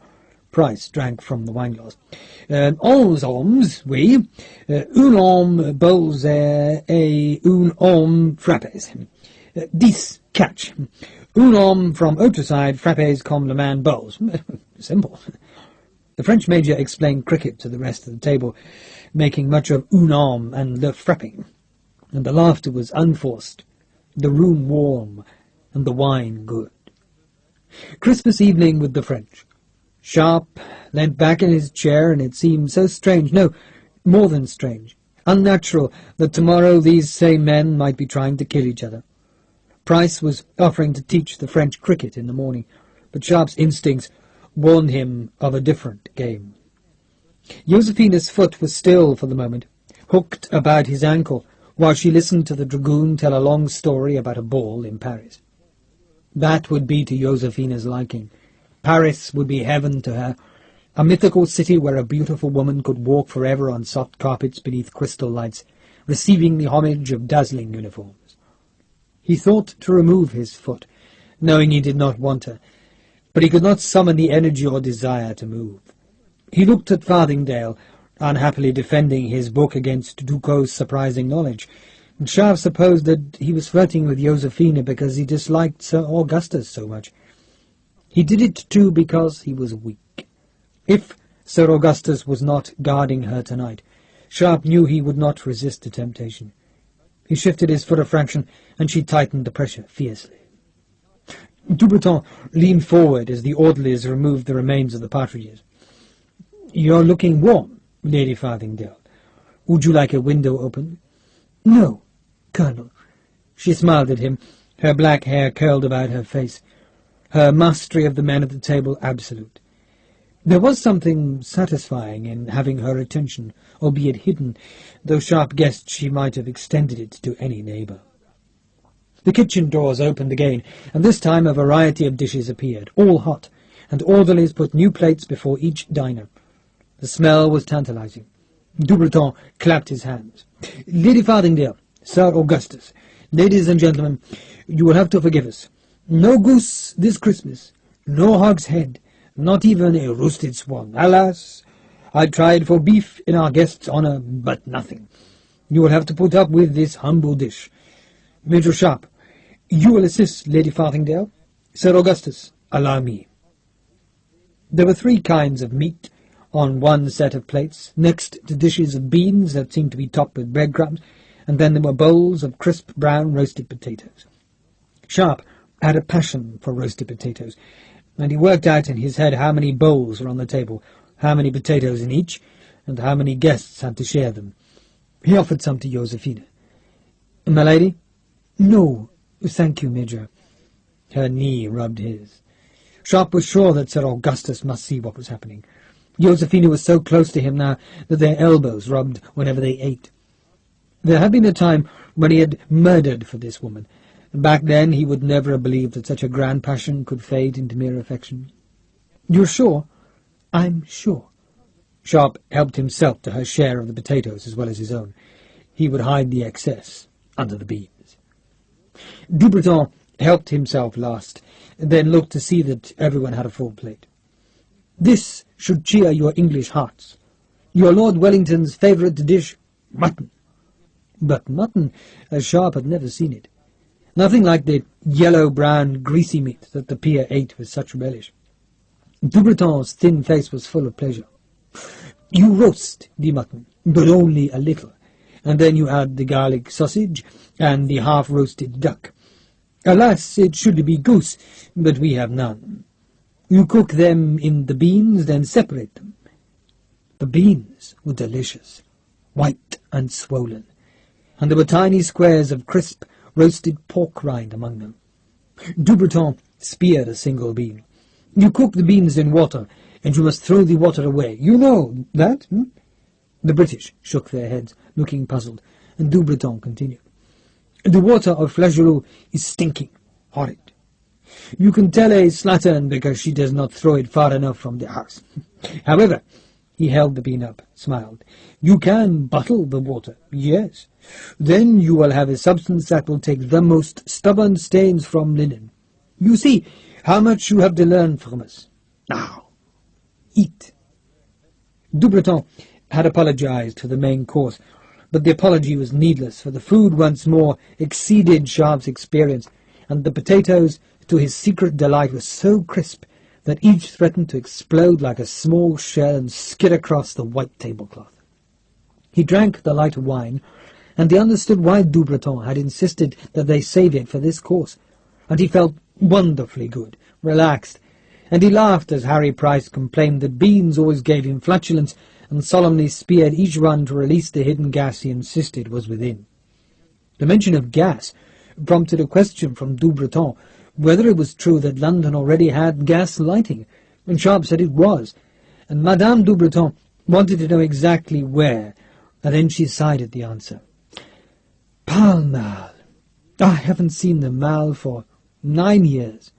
Price drank from the wineglass. "Onze hommes, oui. Un homme bowls et un homme frappes. 10 catch. Un homme from outre side frappes comme le man bowls." Simple. The French major explained cricket to the rest of the table, making much of un homme and le frapping, and the laughter was unforced, the room warm, and the wine good. Christmas evening with the French. Sharpe leant back in his chair, and it seemed so strange, no, more than strange, unnatural, that tomorrow these same men might be trying to kill each other. Price was offering to teach the French cricket in the morning, but Sharpe's instincts warned him of a different game. Josephina's foot was still for the moment, hooked about his ankle, while she listened to the dragoon tell a long story about a ball in Paris. That would be to Josephina's liking. Paris would be heaven to her, a mythical city where a beautiful woman could walk forever on soft carpets beneath crystal lights, receiving the homage of dazzling uniforms. He thought to remove his foot, knowing he did not want her, but he could not summon the energy or desire to move. He looked at Farthingdale, unhappily defending his book against Ducos's surprising knowledge, and Sharpe supposed that he was flirting with Josephina because he disliked Sir Augustus so much. He did it too because he was weak. If Sir Augustus was not guarding her tonight, Sharpe knew he would not resist the temptation. He shifted his foot a fraction, and she tightened the pressure fiercely. Dubarton leaned forward as the orderlies removed the remains of the partridges. "You're looking warm, Lady Farthingdale. Would you like a window open?" "No, Colonel." She smiled at him, her black hair curled about her face, her mastery of the men at the table absolute. There was something satisfying in having her attention, albeit hidden, though Sharpe guessed she might have extended it to any neighbour. The kitchen doors opened again, and this time a variety of dishes appeared, all hot, and orderlies put new plates before each diner. The smell was tantalizing. Dubarton clapped his hands. "Lady Farthingdale, Sir Augustus, ladies and gentlemen, you will have to forgive us. No goose this Christmas, no hog's head, not even a roasted swan. Alas, I tried for beef in our guest's honour, but nothing. You will have to put up with this humble dish. Major Sharpe, you will assist Lady Farthingdale. Sir Augustus, allow me." There were 3 kinds of meat on one set of plates, next to dishes of beans that seemed to be topped with breadcrumbs, and then there were bowls of crisp brown roasted potatoes. Sharpe had a passion for roasted potatoes, and he worked out in his head how many bowls were on the table, how many potatoes in each, and how many guests had to share them. He offered some to Josephine. "My lady?" "No, thank you, Major." Her knee rubbed his. Sharpe was sure that Sir Augustus must see what was happening. Josephine was so close to him now that their elbows rubbed whenever they ate. There had been a time when he had murdered for this woman, and back then he would never have believed that such a grand passion could fade into mere affection. "You're sure?" "I'm sure." Sharpe helped himself to her share of the potatoes as well as his own. He would hide the excess under the beans. Dubreton helped himself last, then looked to see that everyone had a full plate. "This should cheer your English hearts. Your Lord Wellington's favourite dish, mutton." But mutton, as Sharpe had never seen it. Nothing like the yellow-brown, greasy meat that the peer ate with such relish. Dubreton's thin face was full of pleasure. "You roast the mutton, but only a little, and then you add the garlic sausage and the half-roasted duck. Alas, it should be goose, but we have none. You cook them in the beans, then separate them." The beans were delicious, white and swollen, and there were tiny squares of crisp, roasted pork rind among them. Dubreton speared a single bean. "You cook the beans in water, and you must throw the water away. You know that, The British shook their heads, looking puzzled, and Dubreton continued. "The water of Flageolet is stinking, horrid. You can tell a slattern because she does not throw it far enough from the house. However," he held the bean up, smiled, "you can bottle the water, yes. Then you will have a substance that will take the most stubborn stains from linen. You see how much you have to learn from us. Now, eat." Dubreton had apologized for the main course, but the apology was needless, for the food once more exceeded Sharpe's experience, and the potatoes, to his secret delight, were so crisp that each threatened to explode like a small shell and skid across the white tablecloth. He drank the light wine, and he understood why Dubreton had insisted that they save it for this course, and he felt wonderfully good, relaxed, and he laughed as Harry Price complained that beans always gave him flatulence, and solemnly speared each one to release the hidden gas he insisted was within. The mention of gas prompted a question from Dubreton whether it was true that London already had gas lighting, and Sharpe said it was, and Madame Dubreton wanted to know exactly where, and then she sighed at the answer. "Pall Mall. I haven't seen the Mall for 9 years.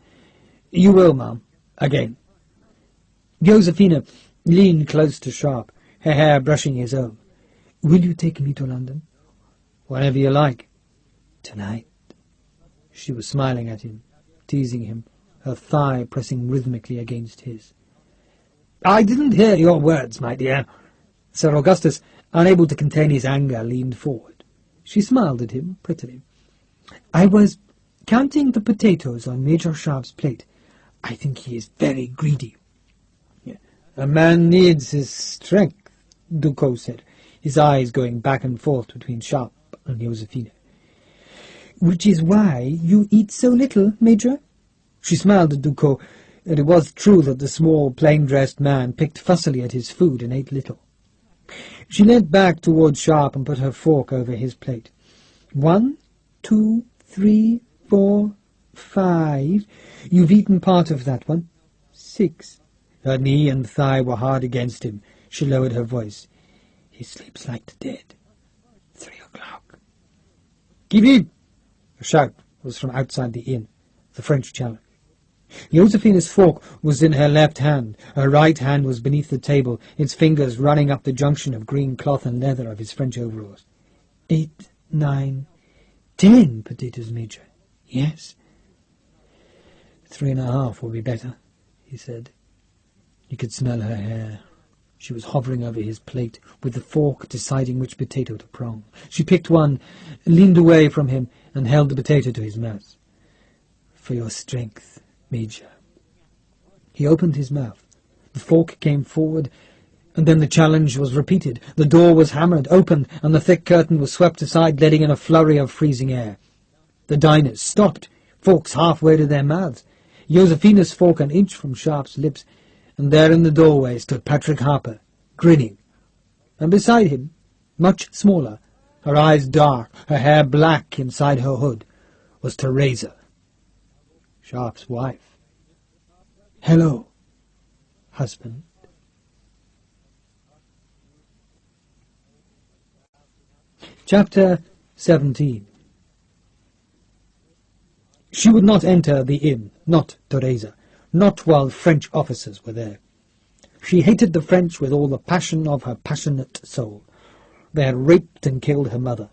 You will, ma'am, again." Josephine leaned close to Sharpe, her hair brushing his own. "Will you take me to London?" "Whenever you like." "Tonight." She was smiling at him, teasing him, her thigh pressing rhythmically against his. "I didn't hear your words, my dear." Sir Augustus, unable to contain his anger, leaned forward. She smiled at him prettily. "I was counting the potatoes on Major Sharpe's plate. I think he is very greedy." "A man needs his strength," Ducos said, his eyes going back and forth between Sharpe and Josephine. "Which is why you eat so little, Major?" She smiled at Ducos, and it was true that the small, plain-dressed man picked fussily at his food and ate little. She leant back towards Sharpe and put her fork over his plate. 1, 2, 3, 4, 5. You've eaten part of that one. 6. Her knee and thigh were hard against him. She lowered her voice. "He sleeps like the dead. 3 o'clock. "Qui vive?" A shout was from outside the inn, the French challenge. Josephine's fork was in her left hand. Her right hand was beneath the table, its fingers running up the junction of green cloth and leather of his French overalls. 8, 9, 10 potatoes, Major. Yes. 3.5 will be better, he said. He could smell her hair. She was hovering over his plate, with the fork deciding which potato to prong. She picked one, leaned away from him, and held the potato to his mouth. "For your strength, Major." He opened his mouth. The fork came forward, and then the challenge was repeated. The door was hammered, opened, and the thick curtain was swept aside, letting in a flurry of freezing air. The diners stopped, forks halfway to their mouths. Josephina spoke an inch from Sharpe's lips, and there in the doorway stood Patrick Harper, grinning. And beside him, much smaller, her eyes dark, her hair black inside her hood, was Teresa, Sharpe's wife. "Hello, husband." Chapter 17. She would not enter the inn, not Teresa, not while French officers were there. She hated the French with all the passion of her passionate soul. They had raped and killed her mother.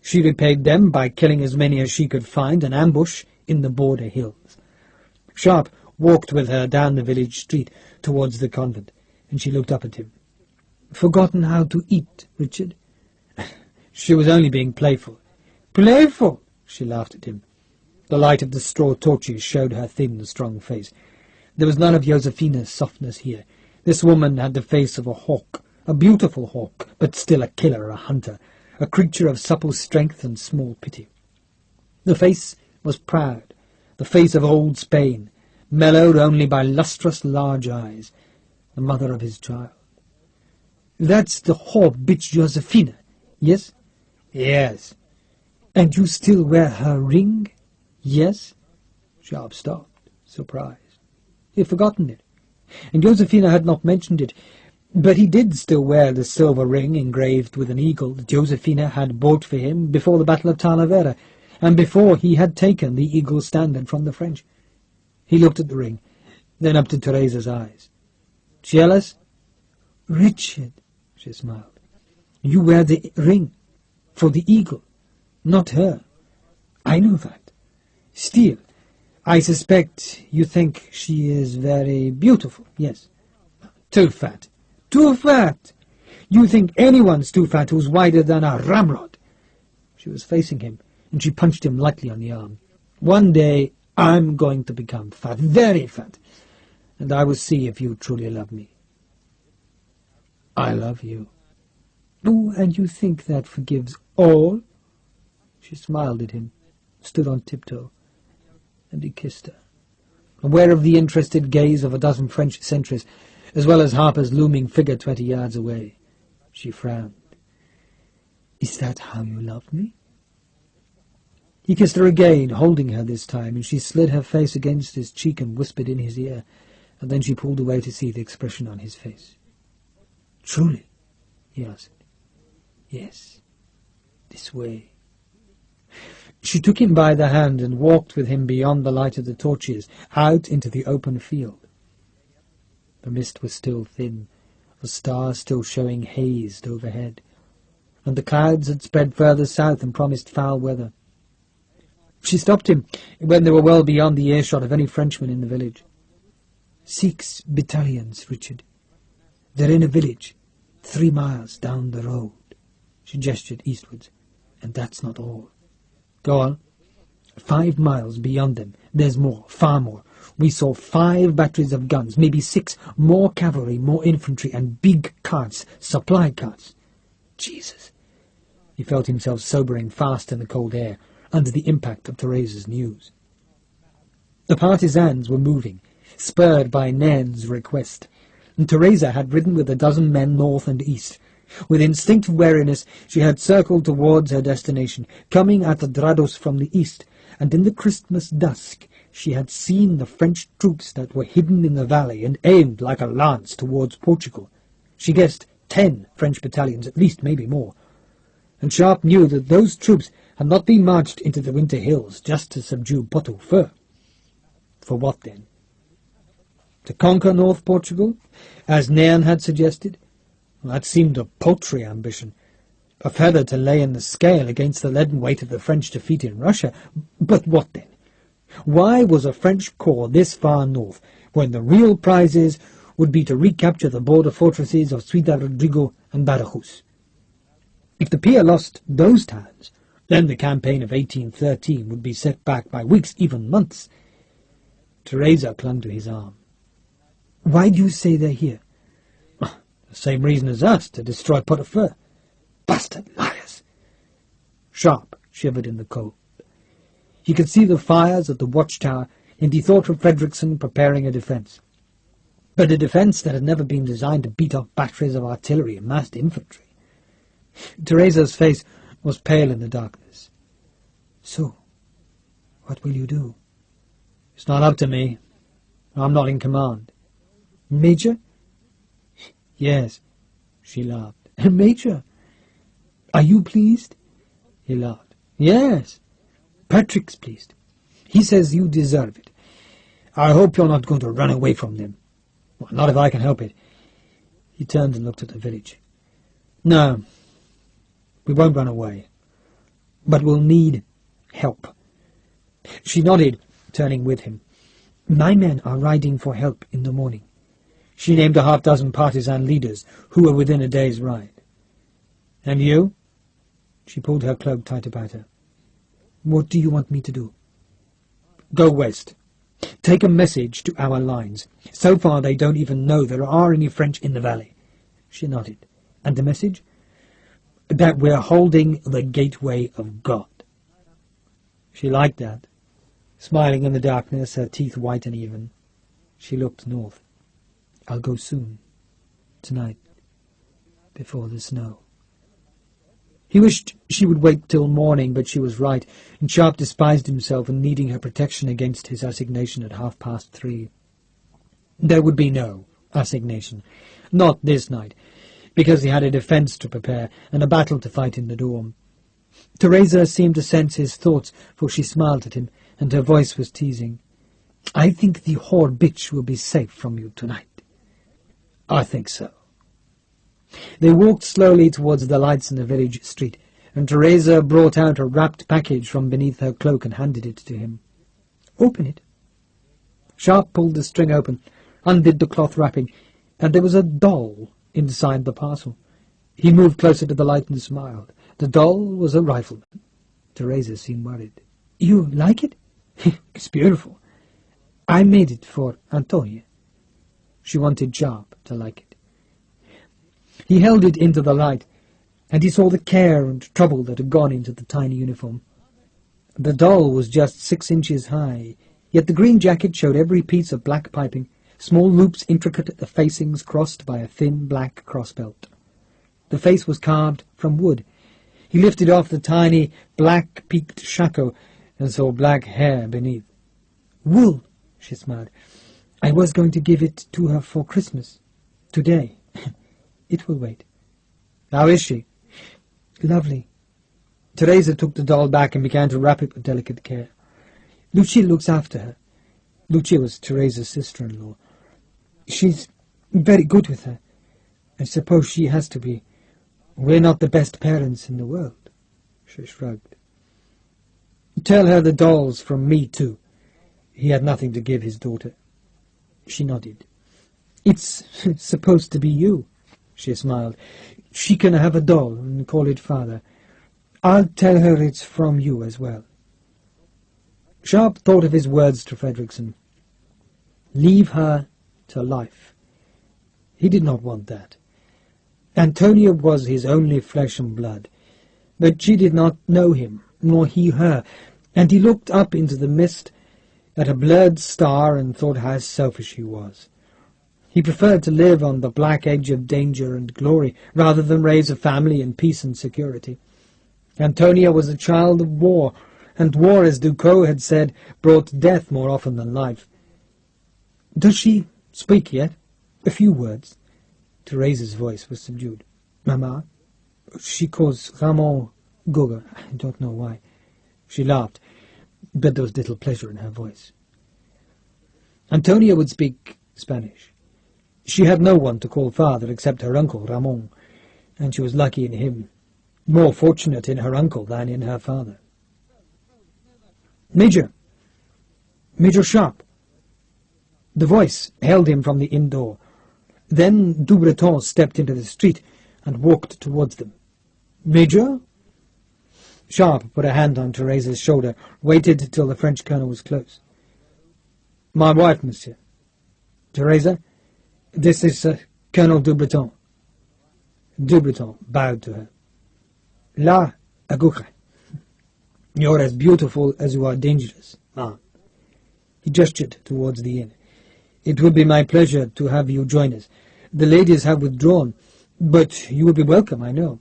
She repaid them by killing as many as she could find and ambush in the border hills. Sharpe walked with her down the village street towards the convent, and she looked up at him. "Forgotten how to eat, Richard?" She was only being playful. "Playful!" She laughed at him. The light of the straw torches showed her thin, strong face. There was none of Josephina's softness here. This woman had the face of a hawk, a beautiful hawk, but still a killer, a hunter, a creature of supple strength and small pity. The face was proud, the face of old Spain, mellowed only by lustrous large eyes, the mother of his child. "That's the whore bitch Josephina, yes?" "Yes." "And you still wear her ring?" "Yes." Sharpe stopped, surprised. He had forgotten it, and Josephina had not mentioned it, but he did still wear the silver ring engraved with an eagle that Josephina had bought for him before the Battle of Talavera, and before he had taken the eagle standard from the French. He looked at the ring, then up to Teresa's eyes. "Jealous?" "Richard," she smiled, "you wear the ring for the eagle, not her. I know that. Still, I suspect you think she is very beautiful, yes?" "Too fat." "Too fat! You think anyone's too fat who's wider than a ramrod." She was facing him, and she punched him lightly on the arm. "One day I'm going to become fat, very fat, and I will see if you truly love me." "I love you." "Oh, and you think that forgives all?" She smiled at him, stood on tiptoe, and he kissed her, aware of the interested gaze of a dozen French sentries, as well as Harper's looming figure 20 yards away. She frowned. "Is that how you love me?" He kissed her again, holding her this time, and she slid her face against his cheek and whispered in his ear, and then she pulled away to see the expression on his face. "Truly?" he asked. "Yes, this way." She took him by the hand and walked with him beyond the light of the torches, out into the open field. The mist was still thin, the stars still showing hazed overhead, and the clouds had spread further south and promised foul weather. She stopped him when they were well beyond the earshot of any Frenchman in the village. 6 battalions, Richard. They're in a village, 3 miles down the road. She gestured eastwards. And that's not all. Go on. 5 miles beyond them, there's more, far more. We saw 5 batteries of guns, maybe 6, more cavalry, more infantry, and big carts, supply carts. Jesus! He felt himself sobering fast in the cold air, under the impact of Teresa's news. The partisans were moving, spurred by Nairn's request, and Teresa had ridden with a dozen men north and east. With instinctive wariness she had circled towards her destination, coming at the Drados from the east, and in the Christmas dusk she had seen the French troops that were hidden in the valley and aimed like a lance towards Portugal. She guessed 10 French battalions, at least, maybe more. And Sharpe knew that those troops had not been marched into the winter hills just to subdue Pot-au-Feu. For what, then? To conquer North Portugal, as Nairn had suggested? Well, that seemed a paltry ambition, a feather to lay in the scale against the leaden weight of the French defeat in Russia. But what then? Why was a French corps this far north, when the real prizes would be to recapture the border fortresses of Ciudad Rodrigo and Badajoz? If the Pia lost those towns, then the campaign of 1813 would be set back by weeks, even months. Teresa clung to his arm. Why do you say they're here? The same reason as us, to destroy Pot-au-Feu. Bastard liars! Sharpe shivered in the cold. He could see the fires of the watchtower and he thought of Frederickson preparing a defence. But a defence that had never been designed to beat off batteries of artillery and massed infantry. Teresa's face was pale in the darkness. "So, what will you do?" "It's not up to me. I'm not in command." "Major?" "Yes," she laughed. "Major, are you pleased?" He laughed. "Yes." "Patrick's pleased. He says you deserve it. "I hope you're not going to run away from them." "Well, not if I can help it." He turned and looked at the village. "No, we won't run away. But we'll need help." She nodded, turning with him. "My men are riding for help in the morning." She named a half-dozen partisan leaders who were within a day's ride. "And you?" She pulled her cloak tight about her. "What do you want me to do?" "Go west. Take a message to our lines. So far they don't even know there are any French in the valley." She nodded. "And the message?" "That we're holding the gateway of God." She liked that. Smiling in the darkness, her teeth white and even. She looked north. "I'll go soon. Tonight. Before the snow." He wished she would wait till morning, but she was right, and Sharpe despised himself in needing her protection against his assignation at 3:30. There would be no assignation. Not this night, because he had a defence to prepare and a battle to fight in the dawn. Teresa seemed to sense his thoughts, for she smiled at him, and her voice was teasing. "I think the whore bitch will be safe from you tonight." "I think so." They walked slowly towards the lights in the village street, and Teresa brought out a wrapped package from beneath her cloak and handed it to him. "Open it." Sharpe pulled the string open, undid the cloth wrapping, and there was a doll inside the parcel. He moved closer to the light and smiled. The doll was a rifleman. Teresa seemed worried. "You like it?" "It's beautiful. I made it for Antonia." She wanted Sharpe to like it. He held it into the light, and he saw the care and trouble that had gone into the tiny uniform. The doll was just 6 inches high, yet the green jacket showed every piece of black piping, small loops intricate at the facings crossed by a thin black crossbelt. The face was carved from wood. He lifted off the tiny black peaked shako and saw black hair beneath. "Wool," she smiled. "I was going to give it to her for Christmas. Today. It will wait." "How is she?" "Lovely." Teresa took the doll back and began to wrap it with delicate care. "Lucia looks after her." Lucia was Teresa's sister-in-law. "She's very good with her. I suppose she has to be. We're not the best parents in the world." She shrugged. "Tell her the doll's from me, too." He had nothing to give his daughter. She nodded. "It's supposed to be you." She smiled. "She can have a doll and call it father. I'll tell her it's from you as well." Sharpe thought of his words to Frederickson. Leave her to life. He did not want that. Antonia was his only flesh and blood, but she did not know him, nor he her, and he looked up into the mist at a blurred star and thought how selfish he was. He preferred to live on the black edge of danger and glory, rather than raise a family in peace and security. Antonia was a child of war, and war, as Ducrot had said, brought death more often than life. "Does she speak yet?" "A few words." Teresa's voice was subdued. "Mamma?" "She calls Ramon Goga. I don't know why." She laughed, but there was little pleasure in her voice. Antonia would speak Spanish. She had no one to call father except her uncle Ramon, and she was lucky in him, more fortunate in her uncle than in her father. "Major! Major Sharpe!" The voice hailed him from the inn door. Then Dubreton stepped into the street and walked towards them. "Major?" Sharpe put a hand on Teresa's shoulder, waited till the French colonel was close. "My wife, monsieur." "Teresa, this is Colonel Dubreton." Dubreton bowed to her. "La aguja. You're as beautiful as you are dangerous, ma." He gestured towards the inn. "It would be my pleasure to have you join us. The ladies have withdrawn, but you will be welcome, I know."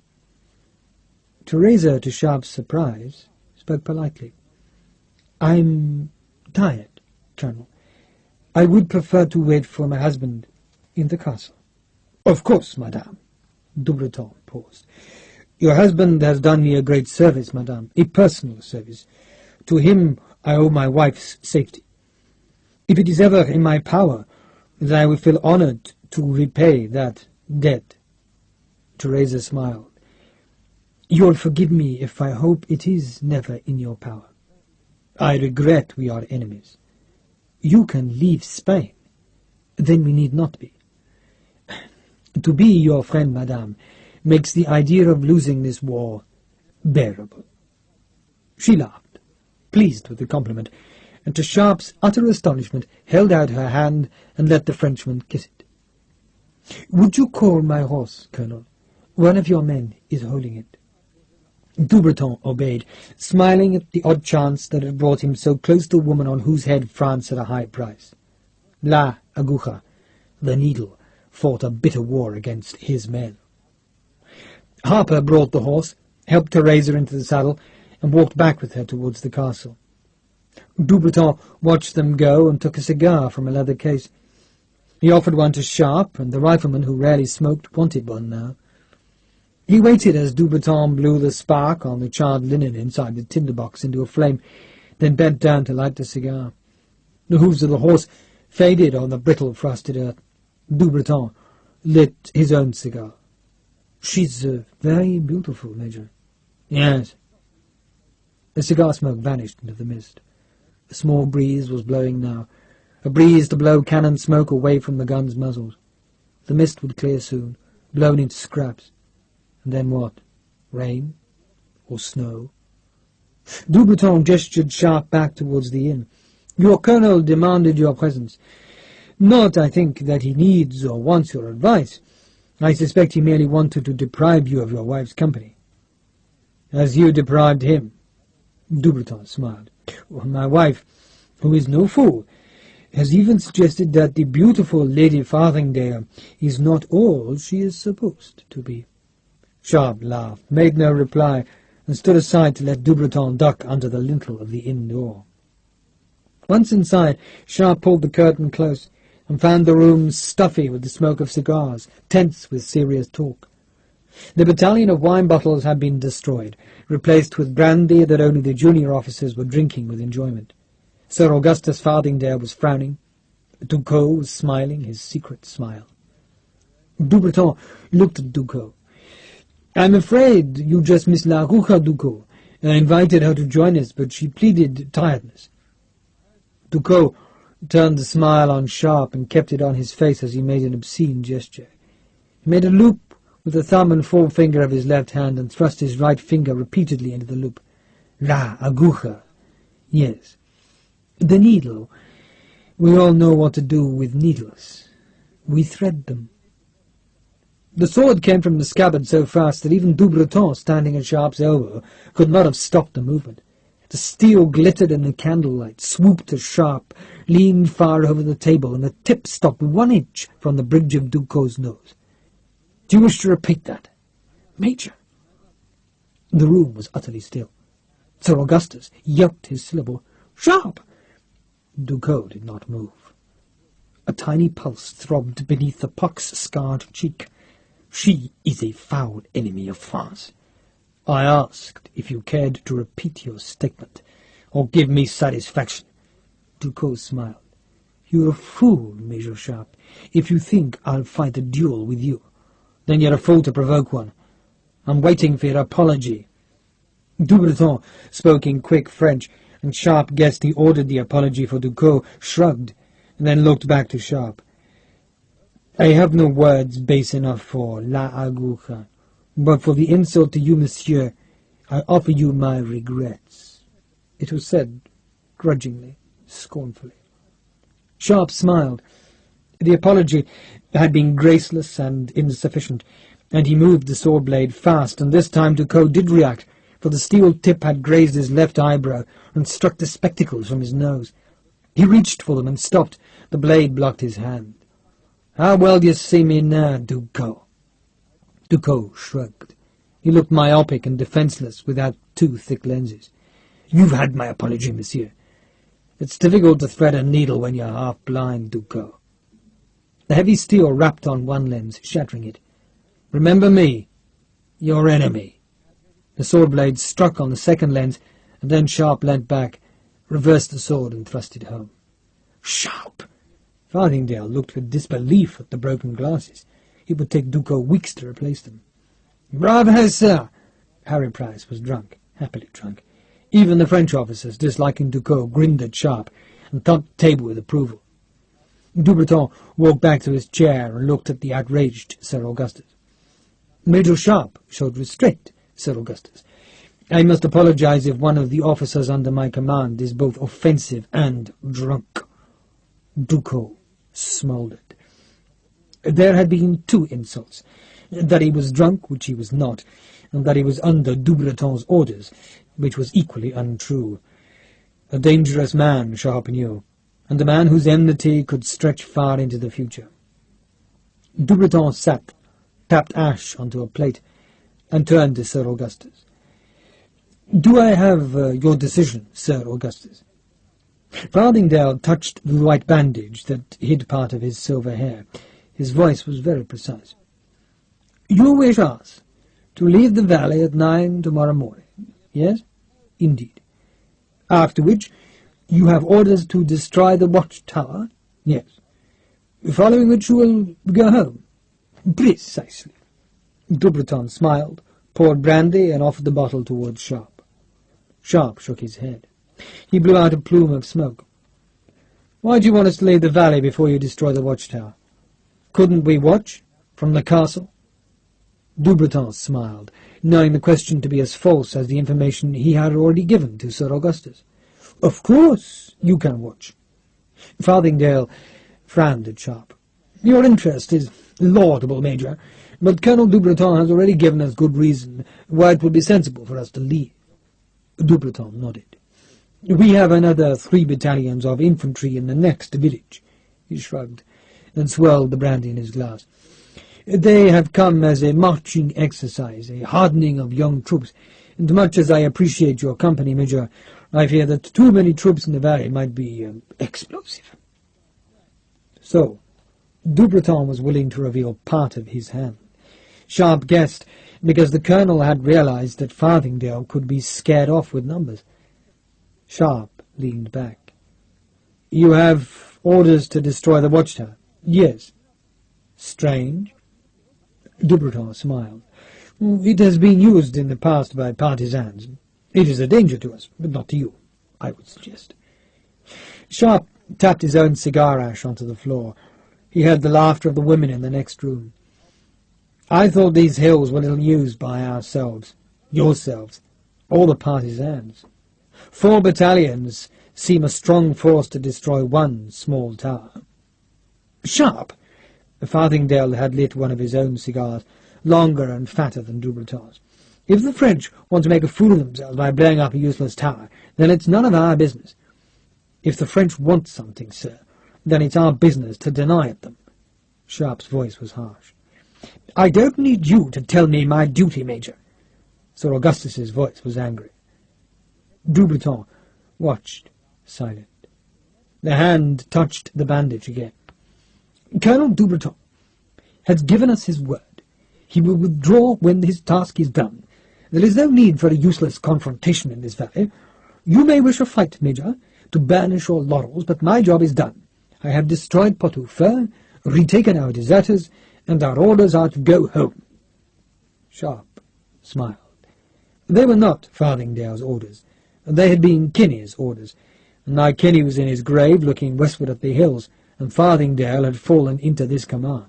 Teresa, to Sharpe's surprise, spoke politely. "I'm tired, Colonel. I would prefer to wait for my husband in the castle." "Of course, madame." Dobreton paused. "Your husband has done me a great service, madame, a personal service. To him I owe my wife's safety. If it is ever in my power, then I will feel honored to repay that debt." Teresa smiled. "You'll forgive me if I hope it is never in your power. I regret we are enemies. You can leave Spain. Then we need not be. To be your friend, madame, makes the idea of losing this war bearable." She laughed, pleased with the compliment, and to Sharpe's utter astonishment held out her hand and let the Frenchman kiss it. "Would you call my horse, Colonel? One of your men is holding it." Dobreton obeyed, smiling at the odd chance that had brought him so close to a woman on whose head France had a high price. La aguja, the needle, fought a bitter war against his men. Harper brought the horse, helped Teresa into the saddle, and walked back with her towards the castle. Dobreton watched them go and took a cigar from a leather case. He offered one to Sharpe, and the rifleman, who rarely smoked, wanted one now. He waited as Dobreton blew the spark on the charred linen inside the tinderbox into a flame, then bent down to light the cigar. The hoofs of the horse faded on the brittle frosted earth. Dobreton lit his own cigar. "She's very beautiful, Major." "Yes." The cigar smoke vanished into the mist. A small breeze was blowing now, a breeze to blow cannon smoke away from the guns' muzzles. The mist would clear soon, blown into scraps. And then what? Rain? Or snow? Dobreton gestured Sharpe back towards the inn. "Your colonel demanded your presence. Not, I think, that he needs or wants your advice. I suspect he merely wanted to deprive you of your wife's company." "As you deprived him?" Dobreton smiled. "Well, my wife, who is no fool, has even suggested that the beautiful Lady Farthingale is not all she is supposed to be." Sharpe laughed, made no reply, and stood aside to let Dobreton duck under the lintel of the inn door. Once inside, Sharpe pulled the curtain close, and found the room stuffy with the smoke of cigars, tense with serious talk. The battalion of wine bottles had been destroyed, replaced with brandy that only the junior officers were drinking with enjoyment. Sir Augustus Farthingale was frowning. Ducos was smiling his secret smile. Dobreton looked at Ducos. "I'm afraid you just missed La Ruja, Ducos. I invited her to join us, but she pleaded tiredness." Ducos turned the smile on Sharpe and kept it on his face as he made an obscene gesture. He made a loop with the thumb and forefinger of his left hand and thrust his right finger repeatedly into the loop. "La aguja. Yes. The needle. We all know what to do with needles. We thread them." The sword came from the scabbard so fast that even Dobreton, standing at Sharpe's elbow, could not have stopped the movement. The steel glittered in the candlelight, swooped as Sharpe, leaned far over the table, and the tip stopped 1 inch from the bridge of Ducos's nose. "Do you wish to repeat that?" "Major." The room was utterly still. Sir Augustus yelped his syllable. "Sharpe!" Ducos did not move. A tiny pulse throbbed beneath the pox-scarred cheek. "She is a foul enemy of France. I asked if you cared to repeat your statement, or give me satisfaction." Ducos smiled. "You're a fool, Major Sharpe, if you think I'll fight a duel with you. Then you're a fool to provoke one. I'm waiting for your apology." Dobreton spoke in quick French, and Sharpe guessed he ordered the apology, for Ducos shrugged, and then looked back to Sharpe. "I have no words base enough for La Aguja, but for the insult to you, monsieur, I offer you my regrets." It was said grudgingly, scornfully. Sharpe smiled. The apology had been graceless and insufficient, and he moved the sword blade fast, and this time Ducos did react, for the steel tip had grazed his left eyebrow and struck the spectacles from his nose. He reached for them and stopped. The blade blocked his hand. "How well do you see me now, Ducos?" Ducos shrugged. He looked myopic and defenceless without two thick lenses. "You've had my apology, monsieur. It's difficult to thread a needle when you're half blind, Ducos." The heavy steel rapped on one lens, shattering it. "Remember me, your enemy." The sword blade struck on the second lens, and then Sharpe leant back, reversed the sword, and thrust it home. "Sharpe!" Farthingale looked with disbelief at the broken glasses. It would take Ducos weeks to replace them. "Bravo, sir!" Harry Price was drunk, happily drunk. Even the French officers, disliking Ducos, grinned at Sharpe and thumped the table with approval. Dubreton walked back to his chair and looked at the outraged Sir Augustus. "Major Sharpe showed restraint, Sir Augustus. I must apologize if one of the officers under my command is both offensive and drunk." Ducos smouldered. There had been two insults: that he was drunk, which he was not, and that he was under Dubreton's orders, which was equally untrue. A dangerous man, Sharpe knew, and a man whose enmity could stretch far into the future. Dubreton sat, tapped ash onto a plate, and turned to Sir Augustus. "Do I have your decision, Sir Augustus?" Farthingale touched the white bandage that hid part of his silver hair. His voice was very precise. "You wish us to leave the valley at 9 tomorrow morning, yes?" "Indeed." "After which you have orders to destroy the watchtower?" "Yes." "Following which you will go home?" "Precisely." Dubreton smiled, poured brandy, and offered the bottle towards Sharpe. Sharpe shook his head. He blew out a plume of smoke. "Why do you want us to leave the valley before you destroy the watchtower? Couldn't we watch from the castle?" Dubreton smiled, knowing the question to be as false as the information he had already given to Sir Augustus. "Of course you can watch." Farthingale frowned at Sharpe. "Your interest is laudable, Major, but Colonel Dubreton has already given us good reason why it would be sensible for us to leave." Dubreton nodded. "We have another 3 battalions of infantry in the next village." He shrugged and swirled the brandy in his glass. "They have come as a marching exercise, a hardening of young troops, and much as I appreciate your company, Major, I fear that too many troops in the valley might be explosive." So, Dubreton was willing to reveal part of his hand. Sharpe guessed, because the colonel had realized that Farthingale could be scared off with numbers. Sharpe leaned back. "You have orders to destroy the watchtower?" "Yes." "Strange." Dubreton smiled. "It has been used in the past by partisans. It is a danger to us, but not to you, I would suggest." Sharpe tapped his own cigar ash onto the floor. He heard the laughter of the women in the next room. "I thought these hills were little used by ourselves, yourselves, all the partisans. 4 battalions seem a strong force to destroy one small tower." "Sharpe!" Farthingale had lit one of his own cigars, longer and fatter than Dubreton's. "If the French want to make a fool of themselves by blowing up a useless tower, then it's none of our business. If the French want something, sir, then it's our business to deny it them." Sharpe's voice was harsh. "I don't need you to tell me my duty, Major." Sir Augustus's voice was angry. Dubreton watched, silent. The hand touched the bandage again. "Colonel Dubreton has given us his word. He will withdraw when his task is done. There is no need for a useless confrontation in this valley. You may wish a fight, Major, to banish your laurels, but my job is done. I have destroyed Pot-au-Feu, retaken our deserters, and our orders are to go home." Sharpe smiled. They were not Farthingale's orders. They had been Kinney's orders, and now Kinney was in his grave looking westward at the hills, and Farthingale had fallen into this command.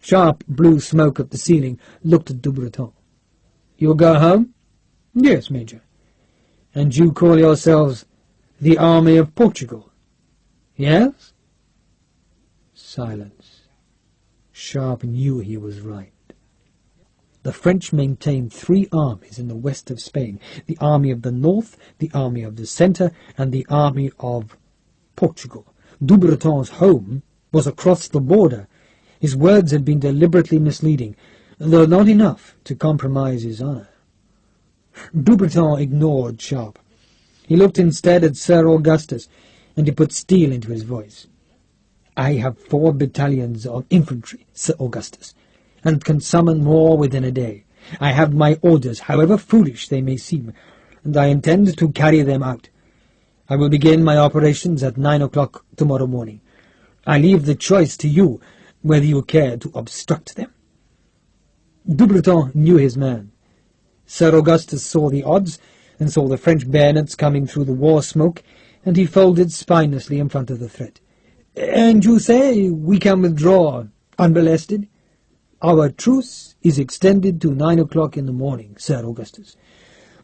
Sharpe blew smoke at the ceiling, looked at Dubreton. "You'll go home?" "Yes, Major." "And you call yourselves the Army of Portugal?" "Yes." Silence. Sharpe knew he was right. The French maintained 3 armies in the west of Spain, the Army of the North, the Army of the Centre, and the Army of Portugal. Dubreton's home was across the border. His words had been deliberately misleading, though not enough to compromise his honour. Dubreton ignored Sharpe. He looked instead at Sir Augustus, and he put steel into his voice. "I have 4 battalions of infantry, Sir Augustus, and can summon more within a day. I have my orders, however foolish they may seem, and I intend to carry them out. I will begin my operations at 9 o'clock tomorrow morning. I leave the choice to you whether you care to obstruct them." Dubreton knew his man. Sir Augustus saw the odds, and saw the French bayonets coming through the war smoke, and he folded spinously in front of the threat. "And you say we can withdraw unmolested?" "Our truce is extended to 9 o'clock in the morning, Sir Augustus.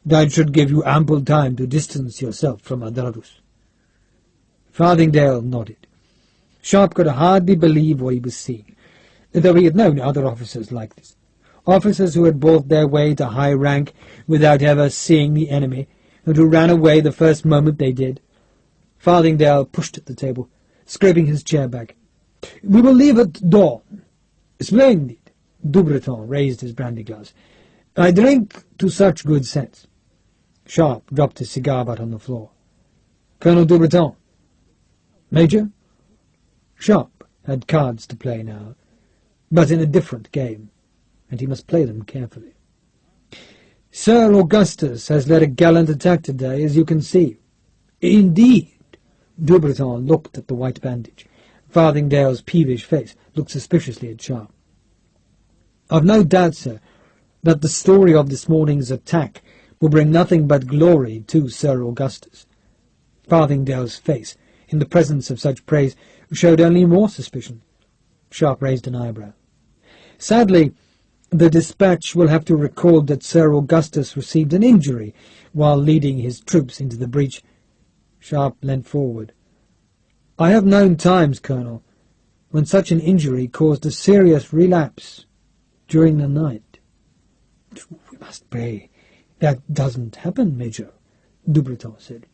That should give you ample time to distance yourself from Adradus." Farthingale nodded. Sharpe could hardly believe what he was seeing, though he had known other officers like this. Officers who had bought their way to high rank without ever seeing the enemy, and who ran away the first moment they did. Farthingale pushed at the table, scraping his chair back. "We will leave at dawn." "Splendid." Dubreton raised his brandy glass. "I drink to such good sense." Sharpe dropped his cigar butt on the floor. "Colonel Dubreton." "Major?" Sharpe had cards to play now, but in a different game, and he must play them carefully. "Sir Augustus has led a gallant attack today, as you can see." "Indeed." Dubreton looked at the white bandage. Farthingale's peevish face looked suspiciously at Sharpe. "I've no doubt, sir, that the story of this morning's attack will bring nothing but glory to Sir Augustus." Farthingale's face, in the presence of such praise, showed only more suspicion. Sharpe raised an eyebrow. "Sadly, the dispatch will have to record that Sir Augustus received an injury while leading his troops into the breach." Sharpe leant forward. "I have known times, Colonel, when such an injury caused a serious relapse during the night." "We must pray that doesn't happen, Major," Dubreton said.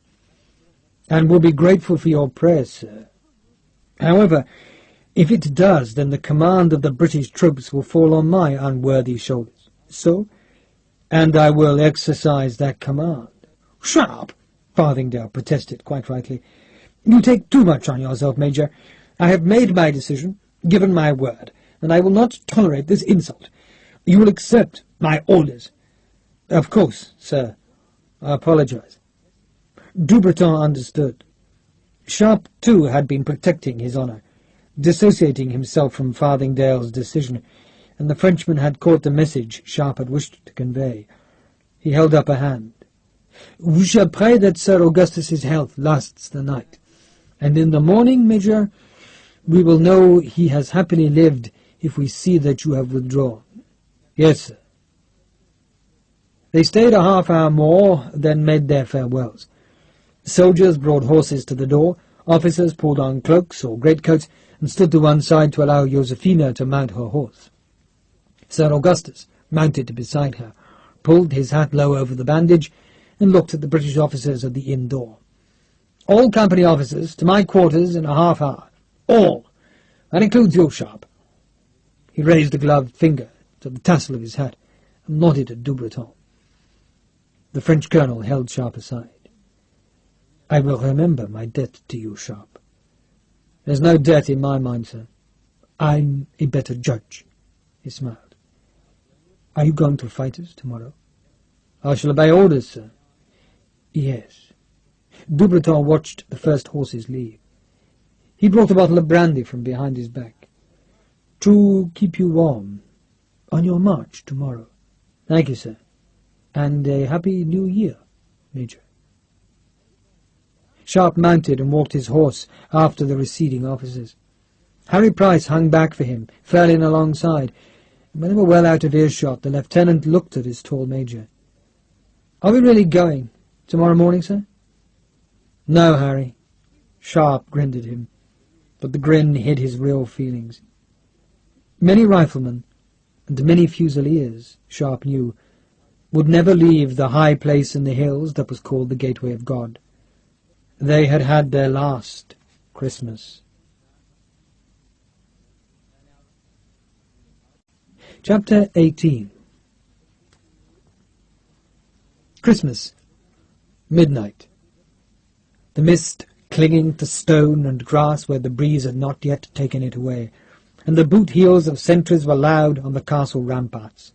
"And will be grateful for your prayers, sir. However, if it does, then the command of the British troops will fall on my unworthy shoulders. So, and I will exercise that command." "Shut up!" Farthingale protested, quite rightly. "You take too much on yourself, Major. I have made my decision, given my word, and I will not tolerate this insult. You will accept my orders." "Of course, sir. I apologize." Dubreton understood. Sharpe, too, had been protecting his honour, dissociating himself from Farthingale's decision, and the Frenchman had caught the message Sharpe had wished to convey. He held up a hand. "We shall pray that Sir Augustus's health lasts the night, and in the morning, Major, we will know he has happily lived if we see that you have withdrawn." "Yes, sir." They stayed a half-hour more, then made their farewells. Soldiers brought horses to the door, officers pulled on cloaks or greatcoats, and stood to one side to allow Josephina to mount her horse. Sir Augustus mounted beside her, pulled his hat low over the bandage, and looked at the British officers at the inn door. "All company officers to my quarters in a half-hour. All. That includes you, Sharpe." He raised a gloved finger to the tassel of his hat and nodded at Dubreton. The French colonel held Sharpe aside. "I will remember my debt to you, Sharpe." "There's no debt in my mind, sir. I'm a better judge." He smiled. "Are you going to fight us tomorrow?" "I shall obey orders, sir." "Yes." Dubreton watched the first horses leave. He brought a bottle of brandy from behind his back. "To keep you warm on your march tomorrow." "Thank you, sir. And a happy New Year, Major." Sharpe mounted and walked his horse after the receding officers. Harry Price hung back for him, fell in alongside, and when they were well out of earshot, the lieutenant looked at his tall major. "Are we really going tomorrow morning, sir?" "No, Harry." Sharpe grinned at him, but the grin hid his real feelings. Many riflemen and many fusiliers, Sharpe knew, would never leave the high place in the hills that was called the Gateway of God. They had had their last Christmas. Chapter 18. Christmas. Midnight. The mist clinging to stone and grass where the breeze had not yet taken it away, and the boot heels of sentries were loud on the castle ramparts.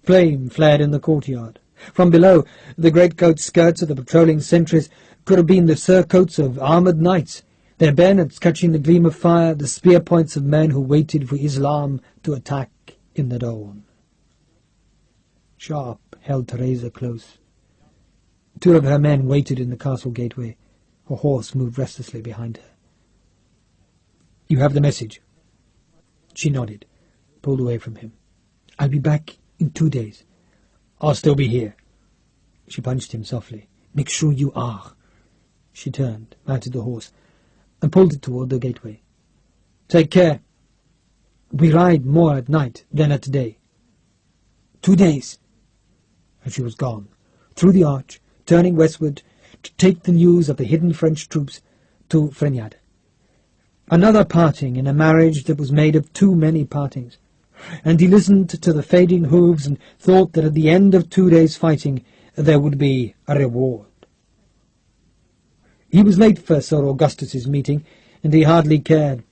Flame flared in the courtyard. From below, the greatcoat skirts of the patrolling sentries could have been the surcoats of armoured knights, their bayonets catching the gleam of fire, the spear points of men who waited for Islam to attack in the dawn. Sharpe held Teresa close. Two of her men waited in the castle gateway. Her horse moved restlessly behind her. "You have the message?" She nodded, pulled away from him. "I'll be back in 2 days." "I'll still be here." She punched him softly. "Make sure you are." She turned, mounted the horse, and pulled it toward the gateway. "Take care. We ride more at night than at day." 2 days. And she was gone, through the arch, turning westward to take the news of the hidden French troops to Freignade. Another parting in a marriage that was made of too many partings, and he listened to the fading hooves and thought that at the end of 2 days' fighting there would be a reward. He was late for Sir Augustus's meeting, and he hardly cared.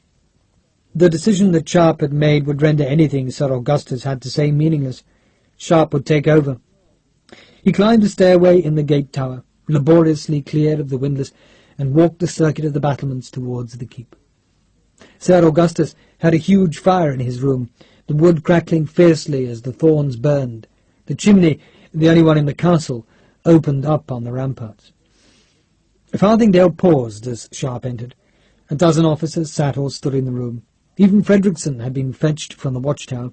The decision that Sharpe had made would render anything Sir Augustus had to say meaningless. Sharpe would take over. He climbed the stairway in the gate tower, laboriously cleared of the windlass, and walked the circuit of the battlements towards the keep. Sir Augustus had a huge fire in his room, the wood crackling fiercely as the thorns burned. The chimney, the only one in the castle, opened up on the ramparts. Farthingdale paused as Sharpe entered. A dozen officers sat or stood in the room. Even Frederickson had been fetched from the watchtower,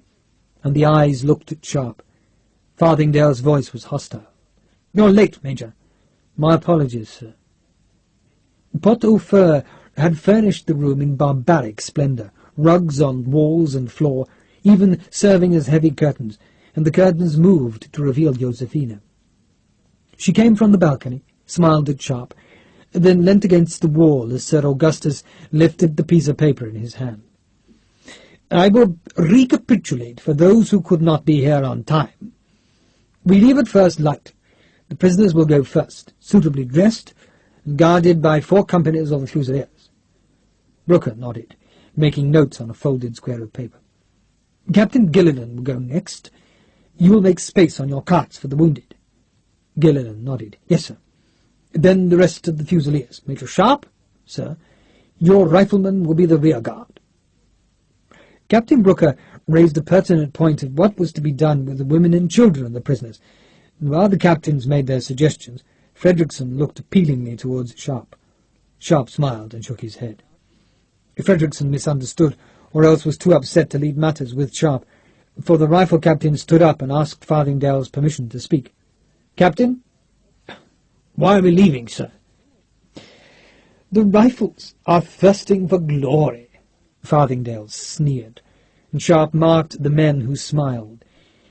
and the eyes looked at Sharpe. Farthingdale's voice was hostile. "You're late, Major." "My apologies, sir." Pot-au-feu had furnished the room in barbaric splendour, rugs on walls and floor, even serving as heavy curtains, and the curtains moved to reveal Josephina. She came from the balcony, smiled at Sharpe, then leant against the wall as Sir Augustus lifted the piece of paper in his hand. "I will recapitulate for those who could not be here on time. We leave at first light. The prisoners will go first, suitably dressed, and guarded by 4 companies of fusiliers." Brooker nodded, making notes on a folded square of paper. "Captain Gillilan will go next. You will make space on your carts for the wounded." Gillilan nodded. "Yes, sir." "Then the rest of the fusiliers. Major Sharpe, sir, your riflemen will be the rear guard." Captain Brooker raised a pertinent point of what was to be done with the women and children of the prisoners, and while the captains made their suggestions, Frederickson looked appealingly towards Sharpe. Sharpe smiled and shook his head. Frederickson misunderstood, or else was too upset to leave matters with Sharpe, for the rifle captain stood up and asked Farthingdale's permission to speak. "Captain?" "Why are we leaving, sir?" "The rifles are thirsting for glory," Farthingdale sneered, and Sharpe marked the men who smiled,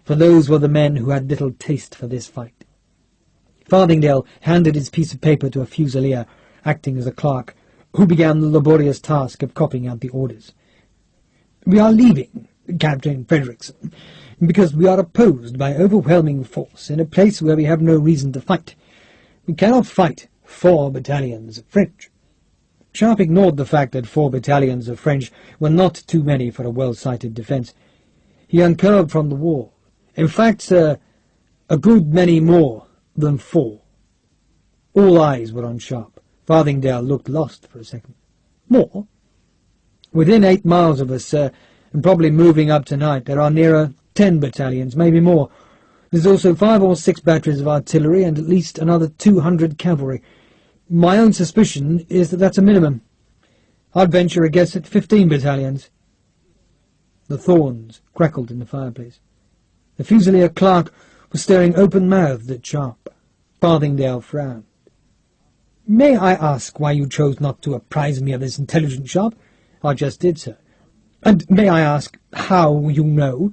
for those were the men who had little taste for this fight. Farthingdale handed his piece of paper to a fusilier, acting as a clerk, who began the laborious task of copying out the orders. "We are leaving, Captain Frederickson, because we are opposed by overwhelming force in a place where we have no reason to fight. We cannot fight 4 battalions of French." Sharpe ignored the fact that 4 battalions of French were not too many for a well-sighted defence. He uncurled from the wall. "In fact, sir, a good many more than 4. All eyes were on Sharpe. Farthingdale looked lost for a second. "More?" "Within 8 miles of us, sir, and probably moving up tonight, there are nearer 10 battalions, maybe more. There's also 5 or 6 batteries of artillery and at least another 200 cavalry. My own suspicion is that that's a minimum. I'd venture a guess at 15 battalions. The thorns crackled in the fireplace. The Fusilier clerk was staring open-mouthed at Sharpe. Farthingdale frowned. "May I ask why you chose not to apprise me of this intelligence, Sharpe?" "I just did, sir." "And may I ask how you know?"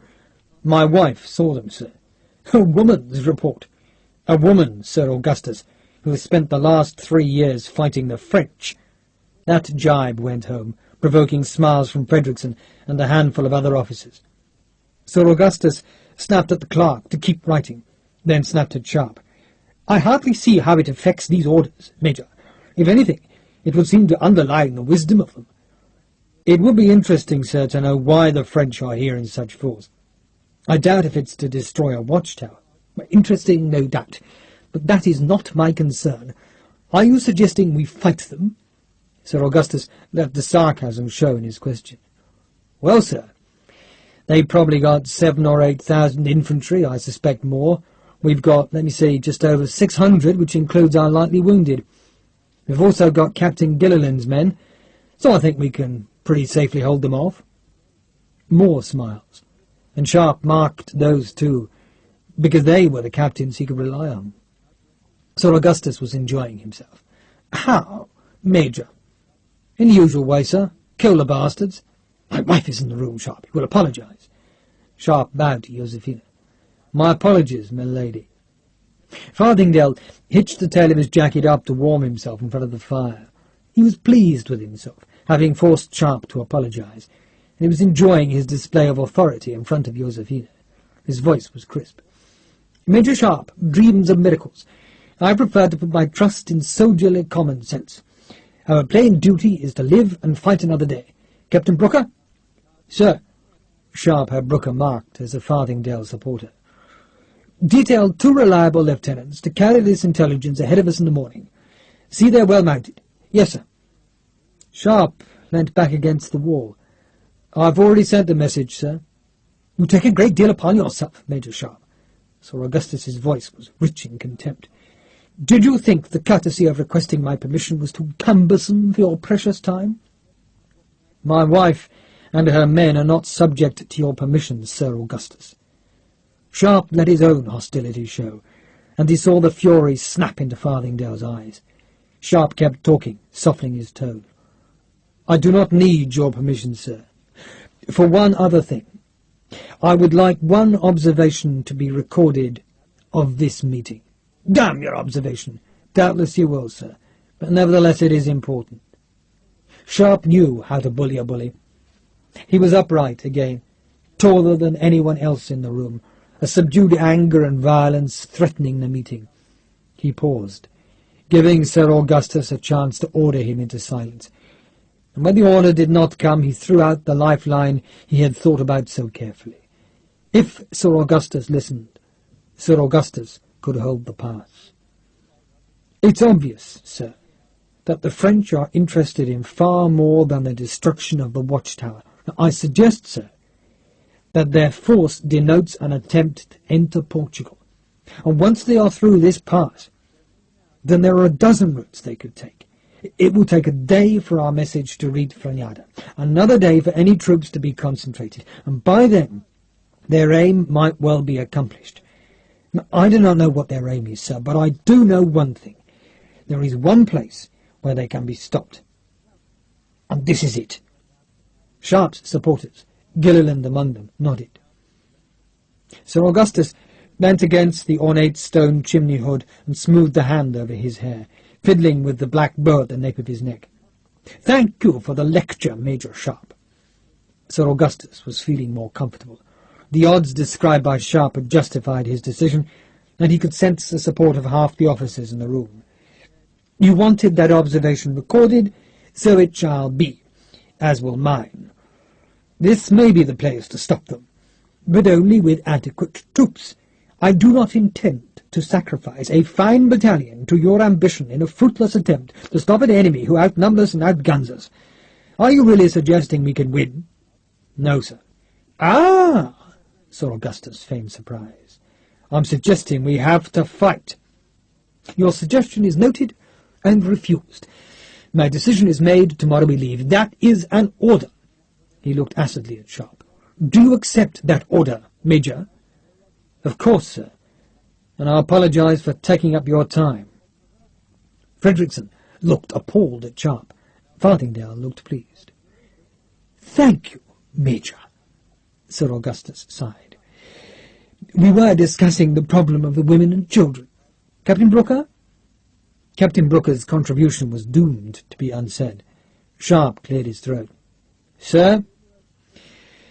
"My wife saw them, sir." "A woman's report." "A woman, Sir Augustus, who has spent the last 3 years fighting the French." That jibe went home, provoking smiles from Frederickson and a handful of other officers. Sir Augustus snapped at the clerk to keep writing, then snapped at Sharpe. "I hardly see how it affects these orders, Major. If anything, it would seem to underline the wisdom of them. It would be interesting, sir, to know why the French are here in such force. I doubt if it's to destroy a watchtower. Interesting, no doubt, but that is not my concern. Are you suggesting we fight them?" Sir Augustus let the sarcasm show in his question. "Well, sir, they probably got 7,000 or 8,000 infantry, I suspect more. We've got, let me see, just over 600, which includes our lightly wounded. We've also got Captain Gilliland's men, so I think we can pretty safely hold them off." More smiles, and Sharpe marked those too, because they were the captains he could rely on. Sir Augustus was enjoying himself. "How, Major?" "In the usual way, sir. Kill the bastards." "My wife is in the room, Sharpe. You will apologize." Sharpe bowed to Josephina. "My apologies, my lady." Farthingale hitched the tail of his jacket up to warm himself in front of the fire. He was pleased with himself, having forced Sharpe to apologize, and he was enjoying his display of authority in front of Josephina. His voice was crisp. "Major Sharpe dreams of miracles. I prefer to put my trust in soldierly common sense. Our plain duty is to live and fight another day. Captain Brooker?" "Sir." Sharpe had Brooker marked as a Farthingale supporter. "Detail 2 reliable lieutenants to carry this intelligence ahead of us in the morning. See they're well mounted." "Yes, sir." Sharpe leant back against the wall. "I've already sent the message, sir." "You take a great deal upon yourself, Major Sharpe." Sir Augustus's voice was rich in contempt. "Did you think the courtesy of requesting my permission was too cumbersome for your precious time?" "My wife and her men are not subject to your permission, Sir Augustus." Sharpe let his own hostility show, and he saw the fury snap into Farthingale's eyes. Sharpe kept talking, softening his tone. "I do not need your permission, sir. For one other thing, I would like one observation to be recorded of this meeting." "Damn your observation!" "Doubtless you will, sir, but nevertheless it is important." Sharpe knew how to bully a bully. He was upright again, taller than anyone else in the room, a subdued anger and violence threatening the meeting. He paused, giving Sir Augustus a chance to order him into silence, and when the order did not come, he threw out the lifeline he had thought about so carefully. If Sir Augustus listened, Sir Augustus could hold the pass. "It's obvious, sir, that the French are interested in far more than the destruction of the watchtower. I suggest, sir, that their force denotes an attempt to enter Portugal, and once they are through this pass, then there are a dozen routes they could take. It will take a day for our message to reach Granada, another day for any troops to be concentrated, and by then their aim might well be accomplished. Now, I do not know what their aim is, sir, but I do know one thing. There is one place where they can be stopped, and this is it." Sharpe's supporters, Gilliland among them, nodded. Sir Augustus leant against the ornate stone chimney hood and smoothed the hand over his hair, fiddling with the black bow at the nape of his neck. "Thank you for the lecture, Major Sharpe." Sir Augustus was feeling more comfortable. The odds described by Sharpe had justified his decision, and he could sense the support of half the officers in the room. "You wanted that observation recorded, so it shall be, as will mine. This may be the place to stop them, but only with adequate troops. I do not intend to sacrifice a fine battalion to your ambition in a fruitless attempt to stop an enemy who outnumbers and outguns us. Are you really suggesting we can win?" "No, sir." "Ah!" Sir Augustus feigned surprise. "I'm suggesting we have to fight." "Your suggestion is noted and refused. My decision is made. Tomorrow we leave. That is an order." He looked acidly at Sharpe. "Do you accept that order, Major?" "Of course, sir, and I apologize for taking up your time." Frederickson looked appalled at Sharpe. Farthingale looked pleased. "Thank you, Major," Sir Augustus sighed. "We were discussing the problem of the women and children. Captain Brooker?" Captain Brooker's contribution was doomed to be unsaid. Sharpe cleared his throat. "Sir?"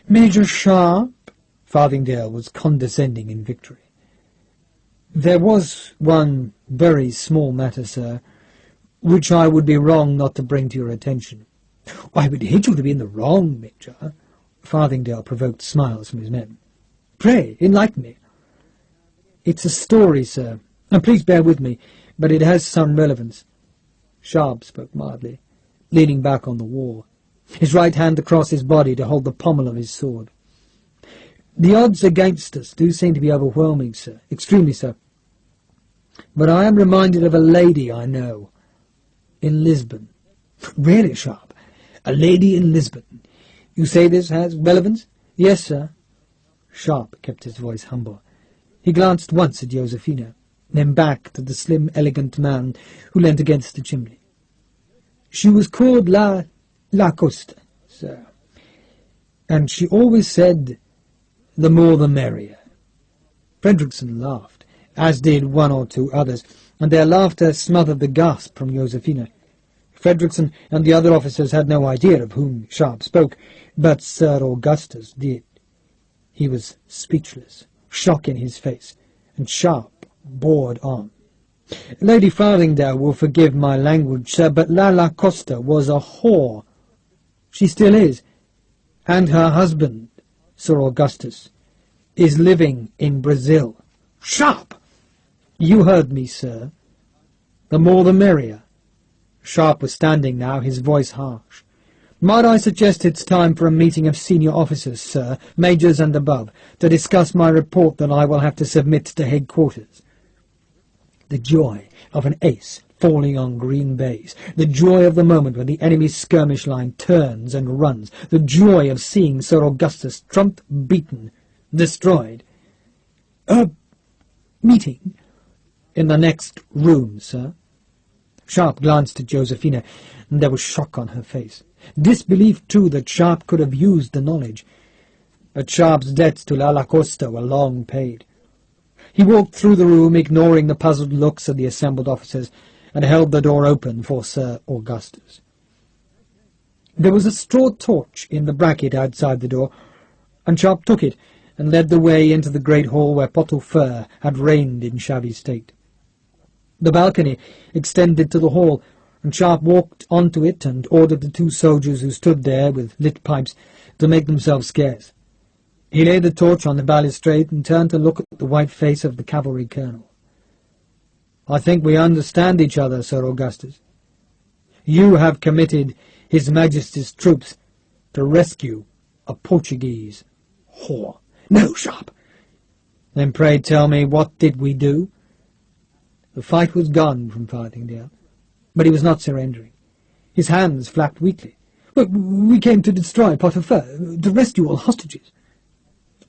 "Major Sharpe," Farthingdale was condescending in victory. "There was one very small matter, sir, which I would be wrong not to bring to your attention." "I would hate you to be in the wrong, Major." Farthingdale provoked smiles from his men. "Pray, enlighten me." "It's a story, sir, and please bear with me, but it has some relevance." Sharpe spoke mildly, leaning back on the wall, his right hand across his body to hold the pommel of his sword. "The odds against us do seem to be overwhelming, sir, extremely so. But I am reminded of a lady I know in Lisbon." "Really, Sharpe? A lady in Lisbon? You say this has relevance?" "Yes, sir." Sharpe kept his voice humble. He glanced once at Josephina, then back to the slim, elegant man who leant against the chimney. "She was called La Costa, sir, and she always said, 'The more the merrier.'" Fredrickson laughed, as did one or two others, and their laughter smothered the gasp from Josephina. Fredrickson and the other officers had no idea of whom Sharpe spoke, but Sir Augustus did. He was speechless, shock in his face, and Sharpe bored on. "Lady Farthingdale will forgive my language, sir, but La Costa was a whore. She still is, and her husband, Sir Augustus, is living in Brazil." "Sharpe!" "You heard me, sir. The more the merrier." Sharpe was standing now, his voice harsh. "Might I suggest it's time for a meeting of senior officers, sir, majors and above, to discuss my report that I will have to submit to headquarters?" The joy of an ace falling on green baize, the joy of the moment when the enemy's skirmish line turns and runs, the joy of seeing Sir Augustus trumped, beaten, destroyed. "A meeting in the next room, sir." Sharpe glanced at Josephina, and there was shock on her face. Disbelief, too, that Sharpe could have used the knowledge. But Sharpe's debts to La Costa were long paid. He walked through the room, ignoring the puzzled looks of the assembled officers, and held the door open for Sir Augustus. There was a straw torch in the bracket outside the door, and Sharpe took it and led the way into the great hall where Pot au Feu had reigned in shabby state. The balcony extended to the hall, and Sharpe walked onto it and ordered the two soldiers who stood there with lit pipes to make themselves scarce. He laid the torch on the balustrade and turned to look at the white face of the cavalry colonel. "I think we understand each other, Sir Augustus. You have committed His Majesty's troops to rescue a Portuguese whore." "No, Sharpe." "Then pray tell me, what did we do?" The fight was gone from Farthingdale, but he was not surrendering. His hands flapped weakly. "We came to destroy Pot au Feu, to rescue all hostages."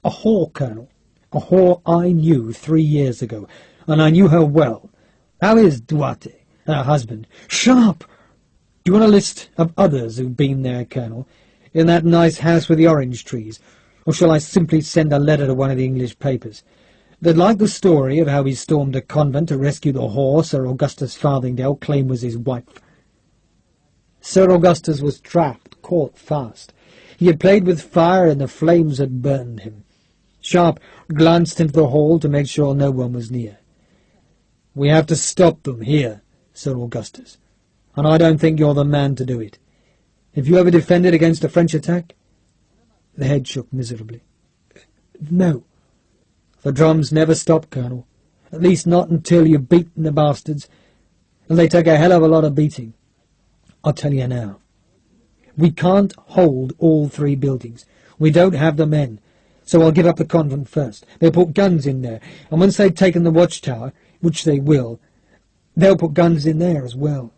"A whore, Colonel. A whore I knew 3 years ago, and I knew her well. How is Duarte, her husband?" "Sharpe!" "Do you want a list of others who've been there, Colonel, in that nice house with the orange trees, or shall I simply send a letter to one of the English papers? They'd like the story of how he stormed a convent to rescue the whore Sir Augustus Farthingdale claimed was his wife." Sir Augustus was trapped, caught fast. He had played with fire, and the flames had burned him. Sharpe glanced into the hall to make sure no one was near. "We have to stop them here, Sir Augustus, and I don't think you're the man to do it. Have you ever defended against a French attack?" The head shook miserably. "No." "The drums never stop, Colonel. At least not until you've beaten the bastards, and they take a hell of a lot of beating. I'll tell you now. We can't hold all 3 buildings. We don't have the men, so I'll give up the convent first. They'll put guns in there, and once they've taken the watchtower, which they will, they'll put guns in there as well.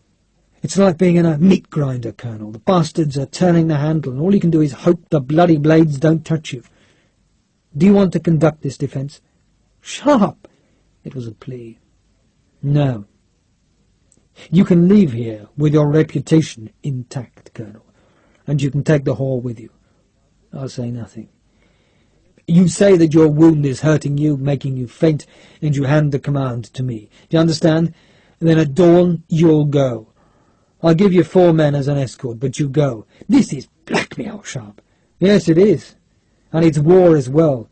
It's like being in a meat grinder, Colonel. The bastards are turning the handle, and all you can do is hope the bloody blades don't touch you. Do you want to conduct this defence?" "Sharpe!" It was a plea. "No. You can leave here with your reputation intact, Colonel, and you can take the whore with you. I'll say nothing. You say that your wound is hurting you, making you faint, and you hand the command to me. Do you understand? Then at dawn you'll go. I'll give you 4 men as an escort, but you go. This is blackmail, Sharpe. Yes, it is. And it's war as well.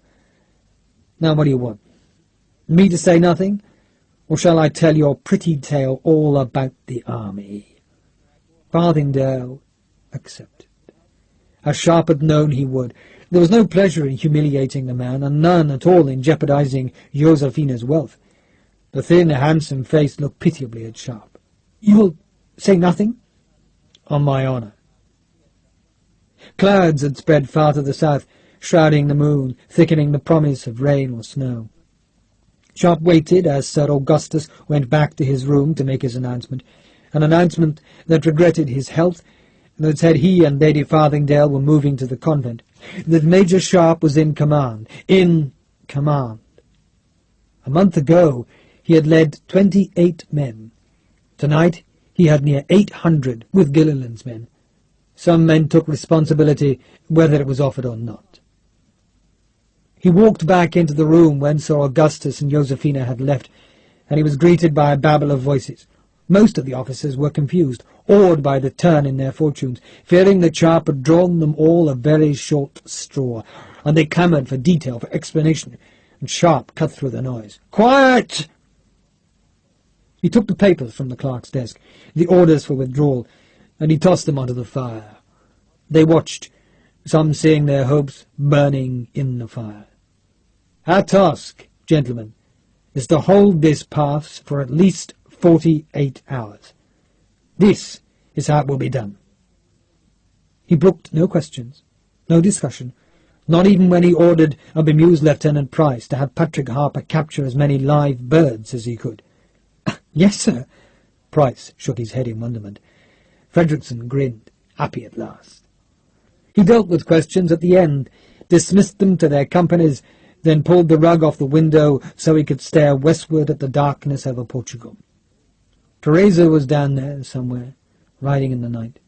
Now what do you want? Me to say nothing? Or shall I tell your pretty tale all about the army? Farthingale accepted, as Sharpe had known he would. There was no pleasure in humiliating the man, and none at all in jeopardizing Josefina's wealth. The thin, handsome face looked pitiably at Sharpe. You'll say nothing? On my honour. Clouds had spread far to the south, shrouding the moon, thickening the promise of rain or snow. Sharpe waited as Sir Augustus went back to his room to make his announcement, an announcement that regretted his health, and that said he and Lady Farthingale were moving to the convent, that Major Sharpe was in command. In command. A month ago he had led 28 men. Tonight he had near 800 with Gilliland's men. Some men took responsibility, whether it was offered or not. He walked back into the room when Sir Augustus and Josefina had left, and he was greeted by a babel of voices. Most of the officers were confused, awed by the turn in their fortunes, fearing that Sharpe had drawn them all a very short straw, and they clamoured for detail, for explanation, and Sharpe cut through the noise. "Quiet!" He took the papers from the clerk's desk, the orders for withdrawal, and he tossed them onto the fire. They watched, some seeing their hopes burning in the fire. "Our task, gentlemen, is to hold this pass for at least 48 hours. This is how it will be done." He brooked no questions, no discussion, not even when he ordered a bemused Lieutenant Price to have Patrick Harper capture as many live birds as he could. "Yes, sir." Price shook his head in wonderment. Frederickson grinned, happy at last. He dealt with questions at the end, dismissed them to their companies, then pulled the rug off the window so he could stare westward at the darkness over Portugal. Teresa was down there somewhere, riding in the night.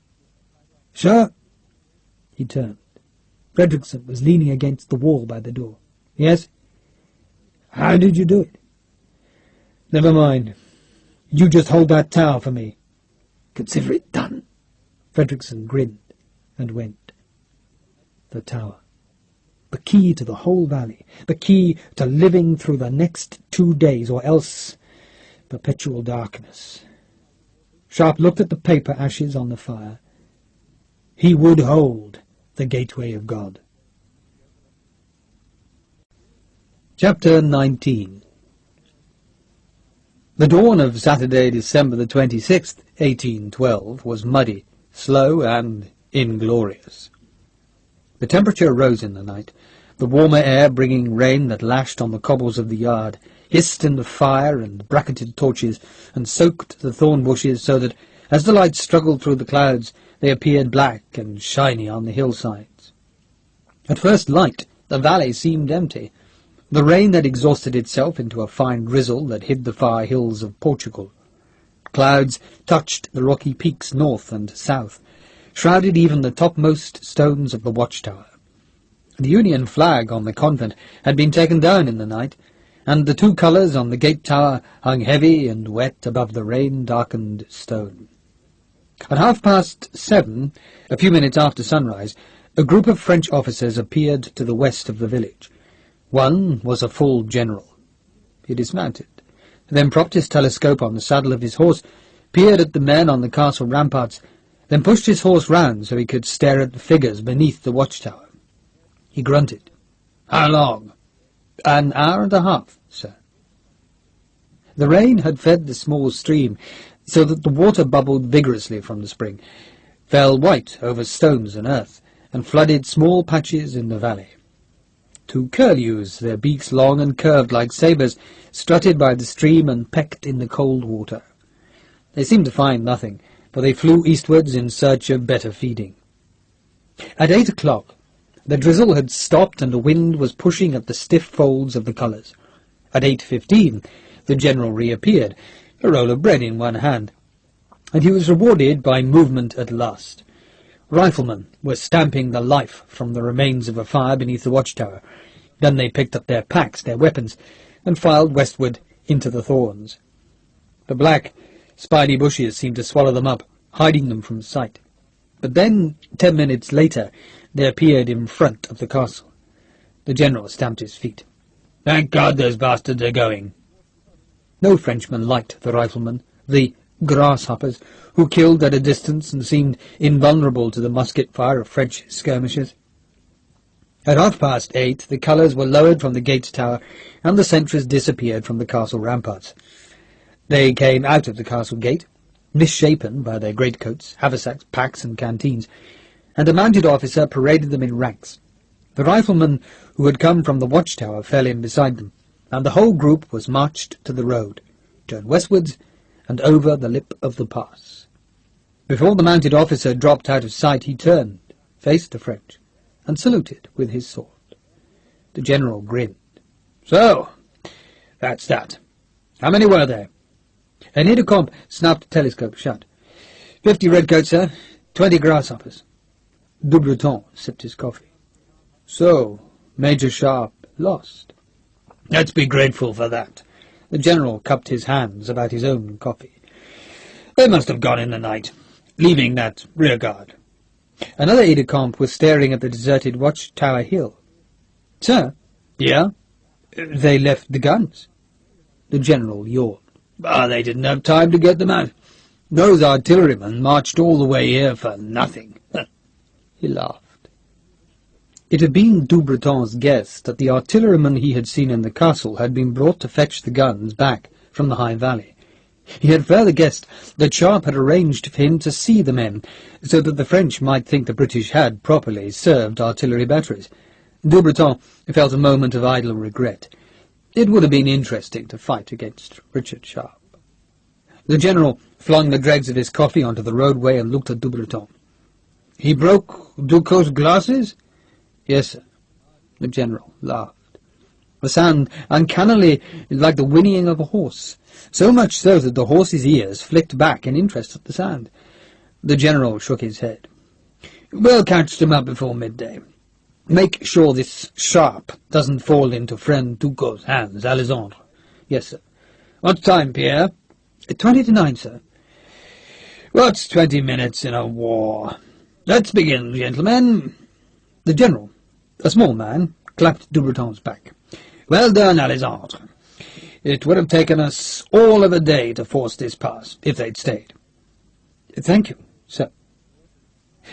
"Sir?" He turned. Frederickson was leaning against the wall by the door. "Yes?" "How did you do it?" "Never mind. You just hold that tower for me." "Consider it done." Frederickson grinned and went. The tower. The key to the whole valley. The key to living through the next 2 days, or else perpetual darkness. Sharpe looked at the paper ashes on the fire. He would hold the gateway of God. Chapter 19. The dawn of Saturday, December the 26th, 1812, was muddy, slow, and inglorious. The temperature rose in the night, the warmer air bringing rain that lashed on the cobbles of the yard, hissed in the fire and bracketed torches, and soaked the thorn bushes so that, as the light struggled through the clouds, they appeared black and shiny on the hillsides. At first light, the valley seemed empty. The rain had exhausted itself into a fine drizzle that hid the far hills of Portugal. Clouds touched the rocky peaks north and south, shrouded even the topmost stones of the watchtower. The Union flag on the convent had been taken down in the night, and the 2 colours on the gate tower hung heavy and wet above the rain-darkened stone. At 7:30, a few minutes after sunrise, a group of French officers appeared to the west of the village. One was a full general. He dismounted, then propped his telescope on the saddle of his horse, peered at the men on the castle ramparts, then pushed his horse round so he could stare at the figures beneath the watchtower. He grunted. "How long?" "An hour and a half, sir." The rain had fed the small stream, so that the water bubbled vigorously from the spring, fell white over stones and earth, and flooded small patches in the valley. 2 curlews, their beaks long and curved like sabres, strutted by the stream and pecked in the cold water. They seemed to find nothing, for they flew eastwards in search of better feeding. At 8 o'clock, the drizzle had stopped and the wind was pushing at the stiff folds of the colours. At 8:15, the general reappeared, a roll of bread in one hand, and he was rewarded by movement at last. Riflemen were stamping the life from the remains of a fire beneath the watchtower. Then they picked up their packs, their weapons, and filed westward into the thorns. The black, spiny bushes seemed to swallow them up, hiding them from sight. But then, 10 minutes later, they appeared in front of the castle. The general stamped his feet. "Thank God those bastards are going." No Frenchman liked the riflemen, the grasshoppers, who killed at a distance and seemed invulnerable to the musket fire of French skirmishers. At 8:30, the colours were lowered from the gates tower, and the sentries disappeared from the castle ramparts. They came out of the castle gate, misshapen by their greatcoats, haversacks, packs, and canteens, and a mounted officer paraded them in ranks. The riflemen who had come from the watchtower fell in beside them, and the whole group was marched to the road, turned westwards, and over the lip of the pass. Before the mounted officer dropped out of sight, he turned, faced the French, and saluted with his sword. The general grinned. "So, that's that. How many were there?" An aide-de-camp snapped the telescope shut. 50 redcoats, sir. 20 grasshoppers." Doubleton sipped his coffee. "So, Major Sharpe lost." "Let's be grateful for that." The general cupped his hands about his own coffee. "They must have gone in the night, leaving that rear guard." Another aide-de-camp was staring at the deserted watchtower hill. "Sir?" "Yeah?" "They left the guns." The general yawned. "They didn't have time to get them out. Those artillerymen marched all the way here for nothing." He laughed. It had been Doubleton's guess that the artillerymen he had seen in the castle had been brought to fetch the guns back from the high valley. He had further guessed that Sharpe had arranged for him to see the men, so that the French might think the British had properly served artillery batteries. Doubleton felt a moment of idle regret. It would have been interesting to fight against Richard Sharpe. The general flung the dregs of his coffee onto the roadway and looked at Doubleton. "He broke Ducos's glasses?" "Yes, sir." The general laughed. The sound uncannily like the whinnying of a horse, so much so that the horse's ears flicked back in interest at the sound. The general shook his head. "We'll catch them up before midday. Make sure this Sharpe doesn't fall into friend Ducos's hands, Alexandre." "Yes, sir." "What time, Pierre?" 20 to 9, sir." "What's 20 minutes in a war? Let's begin, gentlemen." The general, a small man, clapped Doubleton's back. "Well done, Alexandre. It would have taken us all of a day to force this pass, if they'd stayed." "Thank you, sir."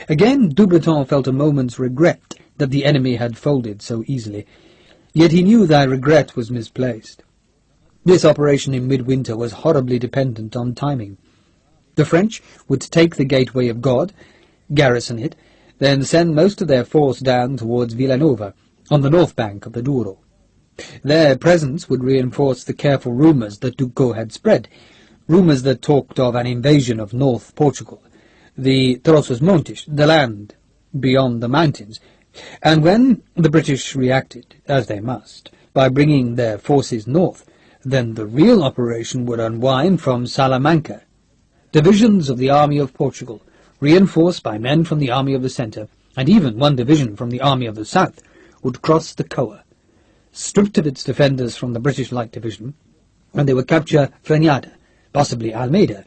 Again Doubleton felt a moment's regret that the enemy had folded so easily, yet he knew that regret was misplaced. This operation in midwinter was horribly dependent on timing. The French would take the Gateway of God, garrison it, then send most of their force down towards Villanova, on the north bank of the Douro. Their presence would reinforce the careful rumours that Ducos had spread, rumours that talked of an invasion of North Portugal, the Trossos Montes, the land beyond the mountains, and when the British reacted, as they must, by bringing their forces north, then the real operation would unwind from Salamanca. Divisions of the Army of Portugal, reinforced by men from the Army of the Centre, and even one division from the Army of the South, would cross the Coa, stripped of its defenders from the British Light Division, and they would capture Freñada, possibly Almeida,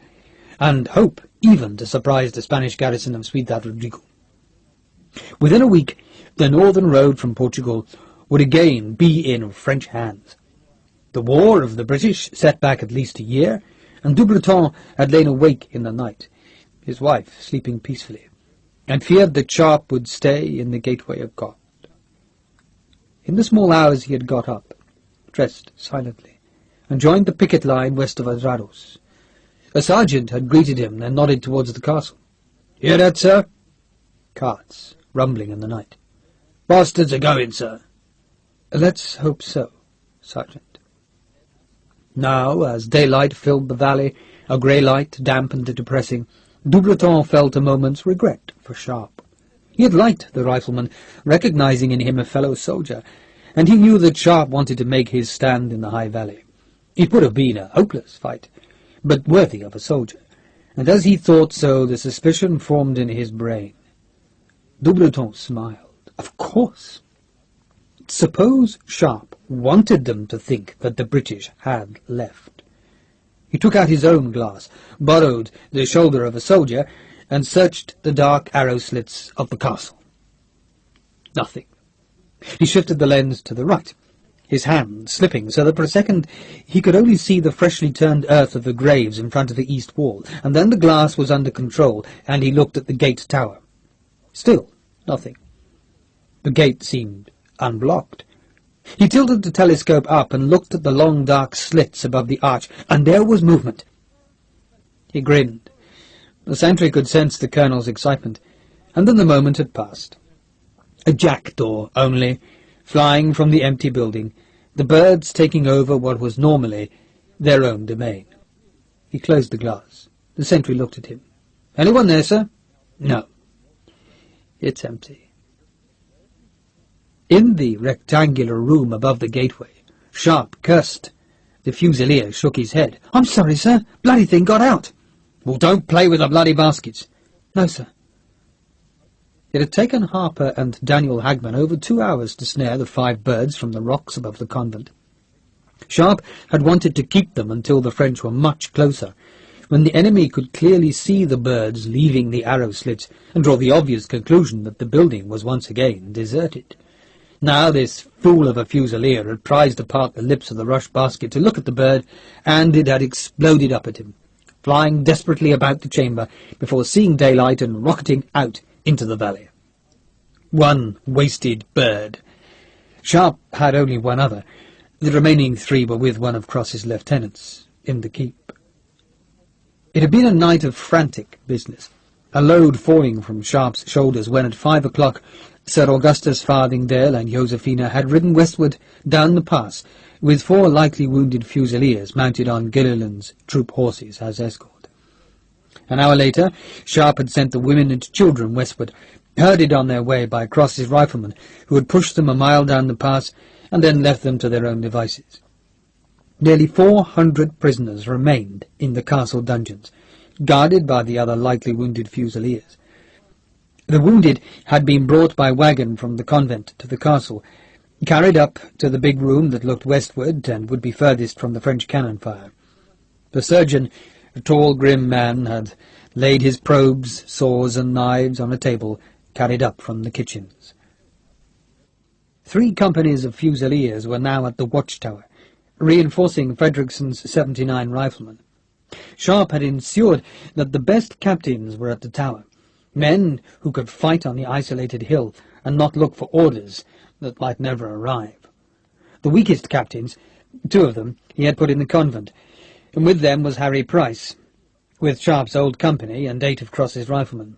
and hope even to surprise the Spanish garrison of Ciudad Rodrigo. Within a week, the northern road from Portugal would again be in French hands. The war of the British set back at least a year, and Doubleton had lain awake in the night, his wife sleeping peacefully, and feared that Sharpe would stay in the Gateway of God. In the small hours he had got up, dressed silently, and joined the picket line west of Adrados. A sergeant had greeted him and nodded towards the castle. "Hear that, sir?" Carts rumbling in the night. "Bastards are going, sir." "Let's hope so, Sergeant." Now, as daylight filled the valley, a grey light, damp and depressing, Doubleton felt a moment's regret for Sharpe. He had liked the rifleman, recognizing in him a fellow soldier, and he knew that Sharpe wanted to make his stand in the high valley. It would have been a hopeless fight, but worthy of a soldier, and as he thought so, the suspicion formed in his brain. Doubleton smiled. Of course. Suppose Sharpe wanted them to think that the British had left. He took out his own glass, borrowed the shoulder of a soldier, and searched the dark arrow slits of the castle. Nothing. He shifted the lens to the right, his hand slipping so that for a second he could only see the freshly turned earth of the graves in front of the east wall, and then the glass was under control, and he looked at the gate tower. Still nothing. The gate seemed unblocked. He tilted the telescope up and looked at the long dark slits above the arch, and there was movement. He grinned. The sentry could sense the colonel's excitement, and then the moment had passed. A jackdaw only, flying from the empty building, the birds taking over what was normally their own domain. He closed the glass. The sentry looked at him. "Anyone there, sir?" "No." "It's empty." In the rectangular room above the gateway, Sharpe cursed. The Fusilier shook his head. "I'm sorry, sir. Bloody thing got out." "Well, don't play with the bloody baskets." "No, sir." It had taken Harper and Daniel Hagman over 2 hours to snare the 5 birds from the rocks above the convent. Sharpe had wanted to keep them until the French were much closer, when the enemy could clearly see the birds leaving the arrow slits and draw the obvious conclusion that the building was once again deserted. Now this fool of a Fusilier had prized apart the lips of the rush basket to look at the bird, and it had exploded up at him, flying desperately about the chamber before seeing daylight and rocketing out into the valley. One wasted bird. Sharpe had only one other. The remaining 3 were with one of Cross's lieutenants in the keep. It had been a night of frantic business, a load falling from Sharpe's shoulders when at 5 o'clock Sir Augustus Farthingdale and Josephina had ridden westward down the pass, with 4 lightly wounded Fusiliers mounted on Gilliland's troop horses as escort. An hour later, Sharpe had sent the women and children westward, herded on their way by Cross's riflemen, who had pushed them a mile down the pass and then left them to their own devices. Nearly 400 prisoners remained in the castle dungeons, guarded by the other lightly wounded Fusiliers. The wounded had been brought by wagon from the convent to the castle, carried up to the big room that looked westward and would be furthest from the French cannon fire. The surgeon, a tall, grim man, had laid his probes, saws, and knives on a table carried up from the kitchens. 3 companies of Fusiliers were now at the watchtower, reinforcing Frederickson's 79 riflemen. Sharpe had ensured that the best captains were at the tower, men who could fight on the isolated hill and not look for orders that might never arrive. The weakest captains, 2 of them, he had put in the convent, and with them was Harry Price, with Sharpe's old company and 8 of Cross's riflemen.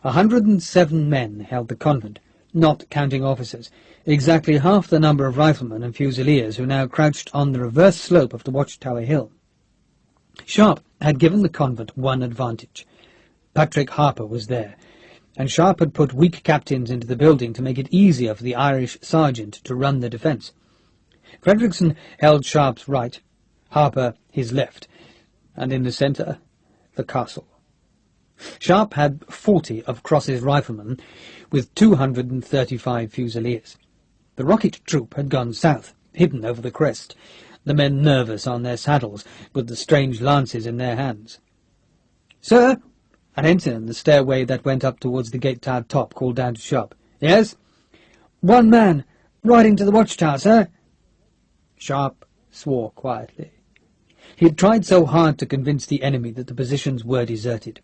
107 men held the convent, not counting officers, exactly half the number of riflemen and Fusiliers who now crouched on the reverse slope of the watchtower hill. Sharpe had given the convent one advantage. Patrick Harper was there, and Sharpe had put weak captains into the building to make it easier for the Irish sergeant to run the defence. Frederickson held Sharpe's right, Harper his left, and in the centre, the castle. Sharpe had 40 of Cross's riflemen, with 235 Fusiliers. The rocket troop had gone south, hidden over the crest, the men nervous on their saddles, with the strange lances in their hands. "Sir!" An ensign in the stairway that went up towards the gate-tower top called down to Sharpe. "Yes?" "One man, riding to the watchtower, sir." Sharpe swore quietly. He had tried so hard to convince the enemy that the positions were deserted.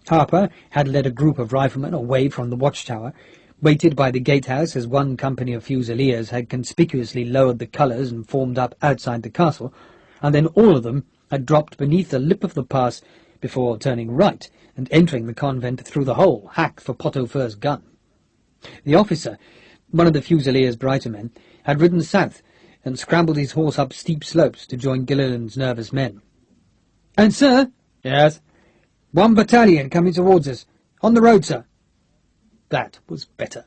Harper had led a group of riflemen away from the watchtower, waited by the gatehouse as one company of Fusiliers had conspicuously lowered the colours and formed up outside the castle, and then all of them had dropped beneath the lip of the pass before turning right and entering the convent through the hole hacked for Pot-au-Feur's gun. The officer, one of the Fusiliers' brighter men, had ridden south and scrambled his horse up steep slopes to join Gilliland's nervous men. "And, sir?" "Yes?" "1 battalion coming towards us. On the road, sir." That was better.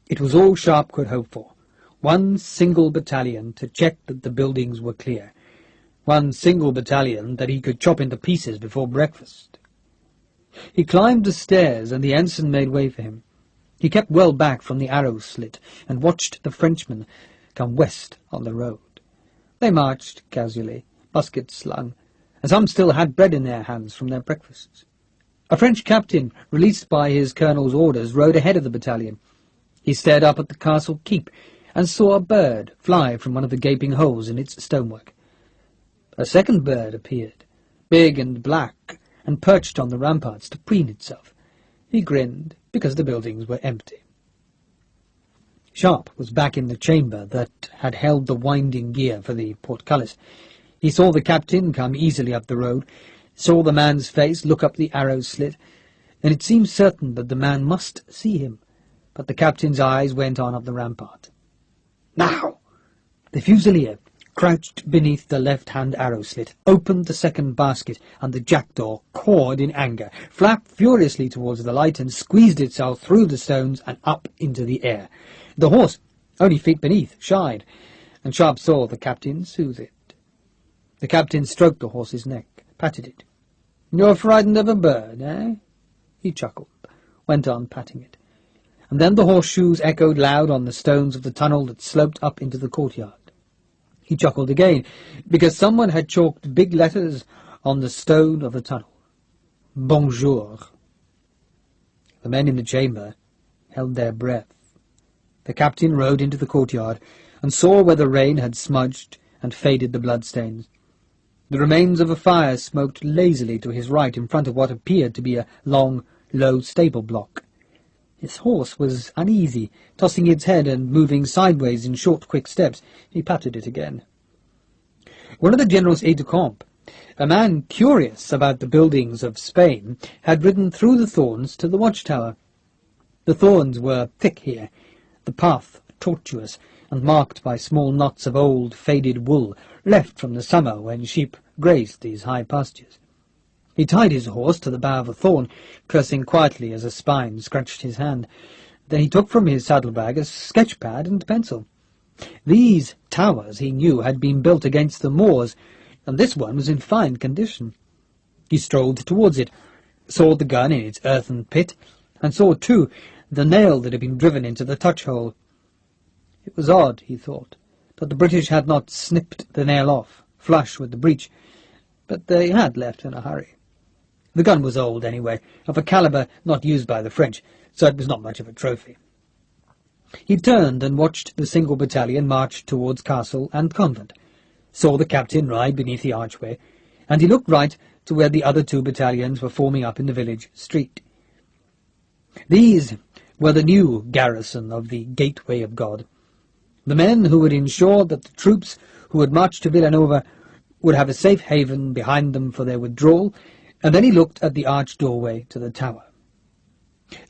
It was all Sharpe could hope for. 1 single battalion to check that the buildings were clear. 1 single battalion that he could chop into pieces before breakfast. He climbed the stairs, and the ensign made way for him. He kept well back from the arrow slit, and watched the Frenchmen come west on the road. They marched casually, muskets slung, and some still had bread in their hands from their breakfasts. A French captain, released by his colonel's orders, rode ahead of the battalion. He stared up at the castle keep and saw a bird fly from one of the gaping holes in its stonework. A second bird appeared, big and black, and perched on the ramparts to preen itself. He grinned because the buildings were empty. Sharpe was back in the chamber that had held the winding gear for the portcullis. He saw the captain come easily up the road, saw the man's face look up the arrow slit, and it seemed certain that the man must see him. But the captain's eyes went on up the rampart. Now! The Fusilier, crouched beneath the left-hand arrow slit, opened the second basket, and the jackdaw, cawed in anger, flapped furiously towards the light and squeezed itself through the stones and up into the air. The horse, only feet beneath, shied, and Sharpe saw the captain soothe it. The captain stroked the horse's neck, patted it. "You're frightened of a bird, eh?" He chuckled, went on patting it. And then the horseshoes echoed loud on the stones of the tunnel that sloped up into the courtyard. He chuckled again, because someone had chalked big letters on the stone of the tunnel. Bonjour. The men in the chamber held their breath. The captain rode into the courtyard and saw where the rain had smudged and faded the bloodstains. The remains of a fire smoked lazily to his right in front of what appeared to be a long, low stable block. His horse was uneasy, tossing its head and moving sideways in short, quick steps. He patted it again. One of the general's aides-de-camp, a man curious about the buildings of Spain, had ridden through the thorns to the watchtower. The thorns were thick here, the path tortuous, and marked by small knots of old, faded wool, left from the summer when sheep grazed these high pastures. He tied his horse to the bough of a thorn, cursing quietly as a spine scratched his hand. Then he took from his saddlebag a sketch-pad and pencil. These towers, he knew, had been built against the moors, and this one was in fine condition. He strolled towards it, saw the gun in its earthen pit, and saw, too, the nail that had been driven into the touch-hole. It was odd, he thought, that the British had not snipped the nail off, flush with the breech, but they had left in a hurry. The gun was old, anyway, of a calibre not used by the French, so it was not much of a trophy. He turned and watched the single battalion march towards castle and convent, saw the captain ride beneath the archway, and he looked right to where the other two battalions were forming up in the village street. These were the new garrison of the Gateway of God, the men who would ensure that the troops who had marched to Villanova would have a safe haven behind them for their withdrawal, and then he looked at the arched doorway to the tower.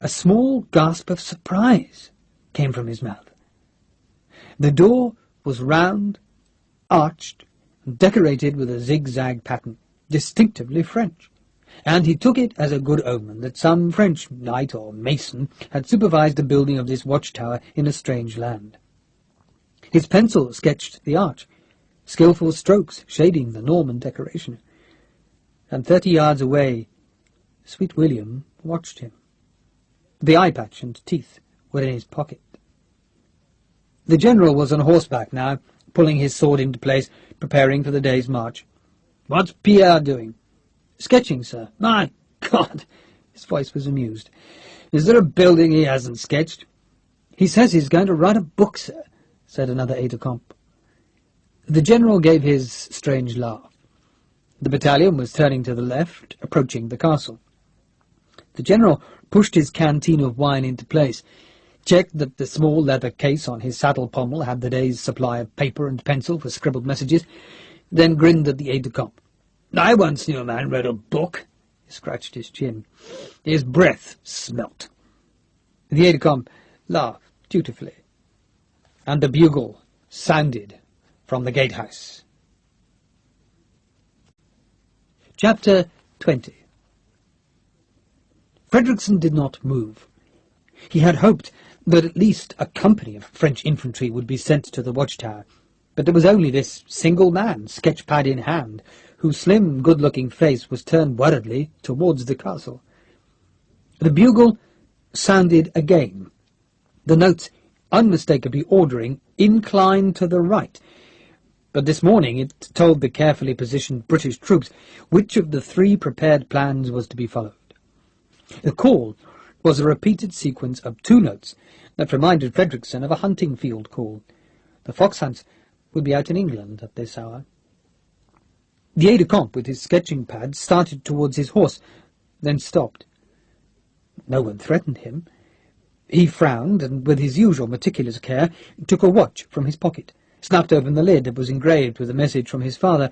A small gasp of surprise came from his mouth. The door was round, arched, and decorated with a zigzag pattern, distinctively French, and he took it as a good omen that some French knight or mason had supervised the building of this watchtower in a strange land. His pencil sketched the arch, skilful strokes shading the Norman decoration, and 30 yards away, Sweet William watched him. The eye-patch and teeth were in his pocket. The general was on horseback now, pulling his sword into place, preparing for the day's march. "What's Pierre doing?" "Sketching, sir." "My God!" His voice was amused. "Is there a building he hasn't sketched?" "He says he's going to write a book, sir," said another aide-de-camp. The general gave his strange laugh. The battalion was turning to the left, approaching the castle. The general pushed his canteen of wine into place, checked that the small leather case on his saddle-pommel had the day's supply of paper and pencil for scribbled messages, then grinned at the aide-de-camp. "I once knew a man read a book." He scratched his chin. His breath smelt. The aide-de-camp laughed dutifully, and the bugle sounded from the gatehouse. Chapter 20. Frederickson did not move. He had hoped that at least a company of French infantry would be sent to the watchtower, but there was only this single man, sketch-pad in hand, whose slim, good-looking face was turned worriedly towards the castle. The bugle sounded again, the notes unmistakably ordering "incline to the right," But this morning it told the carefully positioned British troops which of the 3 prepared plans was to be followed. The call was a repeated sequence of 2 notes that reminded Frederickson of a hunting field call. The fox hunts would be out in England at this hour. The aide-de-camp with his sketching pad started towards his horse, then stopped. No one threatened him. He frowned, and with his usual meticulous care took a watch from his pocket, snapped open the lid that was engraved with a message from his father,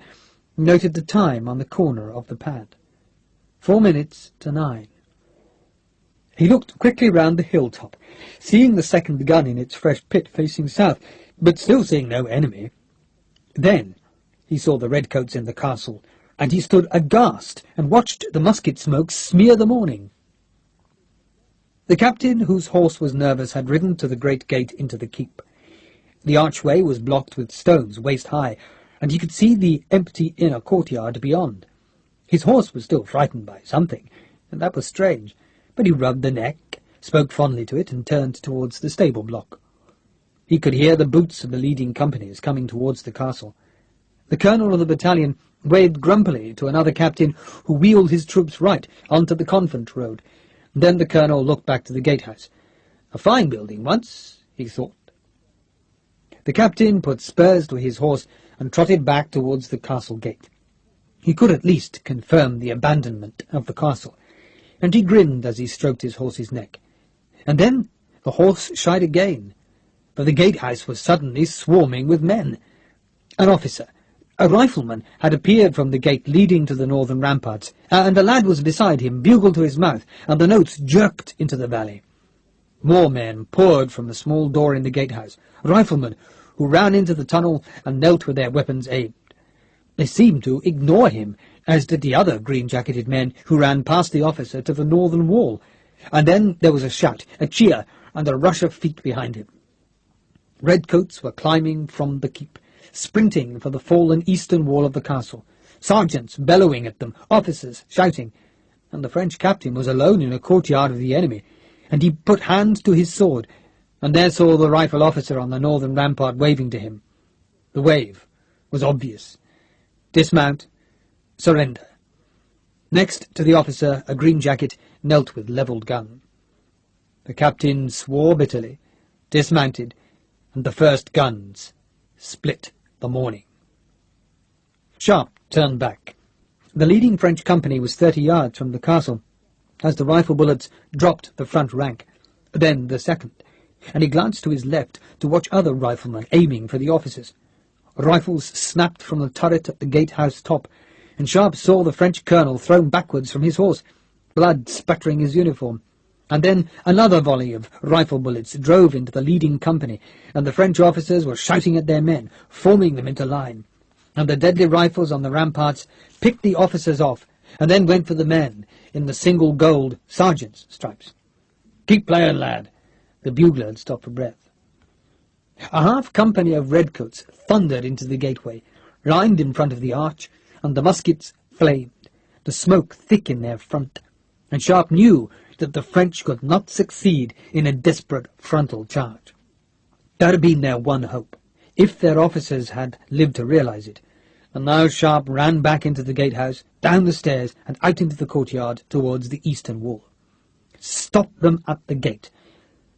noted the time on the corner of the pad. 4 minutes to 9. He looked quickly round the hilltop, seeing the second gun in its fresh pit facing south, but still seeing no enemy. Then he saw the redcoats in the castle, and he stood aghast and watched the musket smoke smear the morning. The captain, whose horse was nervous, had ridden to the great gate into the keep. The archway was blocked with stones waist high, and he could see the empty inner courtyard beyond. His horse was still frightened by something, and that was strange, but he rubbed the neck, spoke fondly to it, and turned towards the stable block. He could hear the boots of the leading companies coming towards the castle. The colonel of the battalion waved grumpily to another captain who wheeled his troops right onto the convent road. Then the colonel looked back to the gatehouse. A fine building once, he thought. The captain put spurs to his horse and trotted back towards the castle gate. He could at least confirm the abandonment of the castle, and he grinned as he stroked his horse's neck. And then the horse shied again, for the gatehouse was suddenly swarming with men. An officer, a rifleman, had appeared from the gate leading to the northern ramparts, and a lad was beside him, bugle to his mouth, and the notes jerked into the valley. More men poured from the small door in the gatehouse, riflemen who ran into the tunnel and knelt with their weapons aimed. They seemed to ignore him, as did the other green-jacketed men who ran past the officer to the northern wall. And then there was a shout, a cheer, and a rush of feet behind him. Redcoats were climbing from the keep, sprinting for the fallen eastern wall of the castle, sergeants bellowing at them, officers shouting, and the French captain was alone in a courtyard of the enemy, and he put hand to his sword, and there saw the rifle officer on the northern rampart waving to him. The wave was obvious. Dismount, surrender. Next to the officer, a green jacket knelt with levelled gun. The captain swore bitterly, dismounted, and the first guns split the morning. Sharpe turned back. The leading French company was 30 yards from the castle, as the rifle bullets dropped the front rank, then the second, and he glanced to his left to watch other riflemen aiming for the officers. Rifles snapped from the turret at the gatehouse top, and Sharpe saw the French colonel thrown backwards from his horse, blood spattering his uniform. And then another volley of rifle bullets drove into the leading company, and the French officers were shouting at their men, forming them into line. And the deadly rifles on the ramparts picked the officers off, and then went for the men in the single gold sergeant's stripes. "Keep playing, lad." The bugler had stopped for breath. A half-company of redcoats thundered into the gateway, lined in front of the arch, and the muskets flamed, the smoke thick in their front, and Sharpe knew that the French could not succeed in a desperate frontal charge. That had been their one hope, if their officers had lived to realize it, and now Sharpe ran back into the gatehouse, down the stairs, and out into the courtyard towards the eastern wall. Stop them at the gate,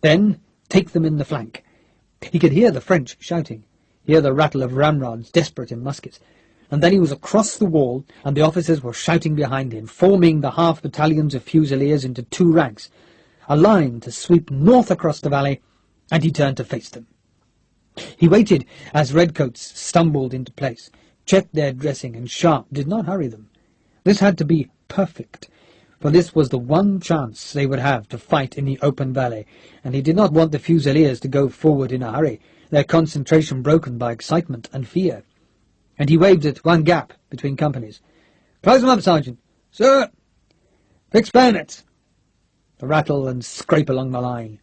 then take them in the flank. He could hear the French shouting, hear the rattle of ramrods desperate in muskets, and then he was across the wall, and the officers were shouting behind him, forming the half-battalions of Fusiliers into 2 ranks, a line to sweep north across the valley, and he turned to face them. He waited as redcoats stumbled into place, checked their dressing, and Sharpe did not hurry them. This had to be perfect, for this was the one chance they would have to fight in the open valley, and he did not want the Fusiliers to go forward in a hurry, their concentration broken by excitement and fear. And he waved at one gap between companies. "Close them up, Sergeant." "Sir." "Fix bayonets." The rattle and scrape along the line.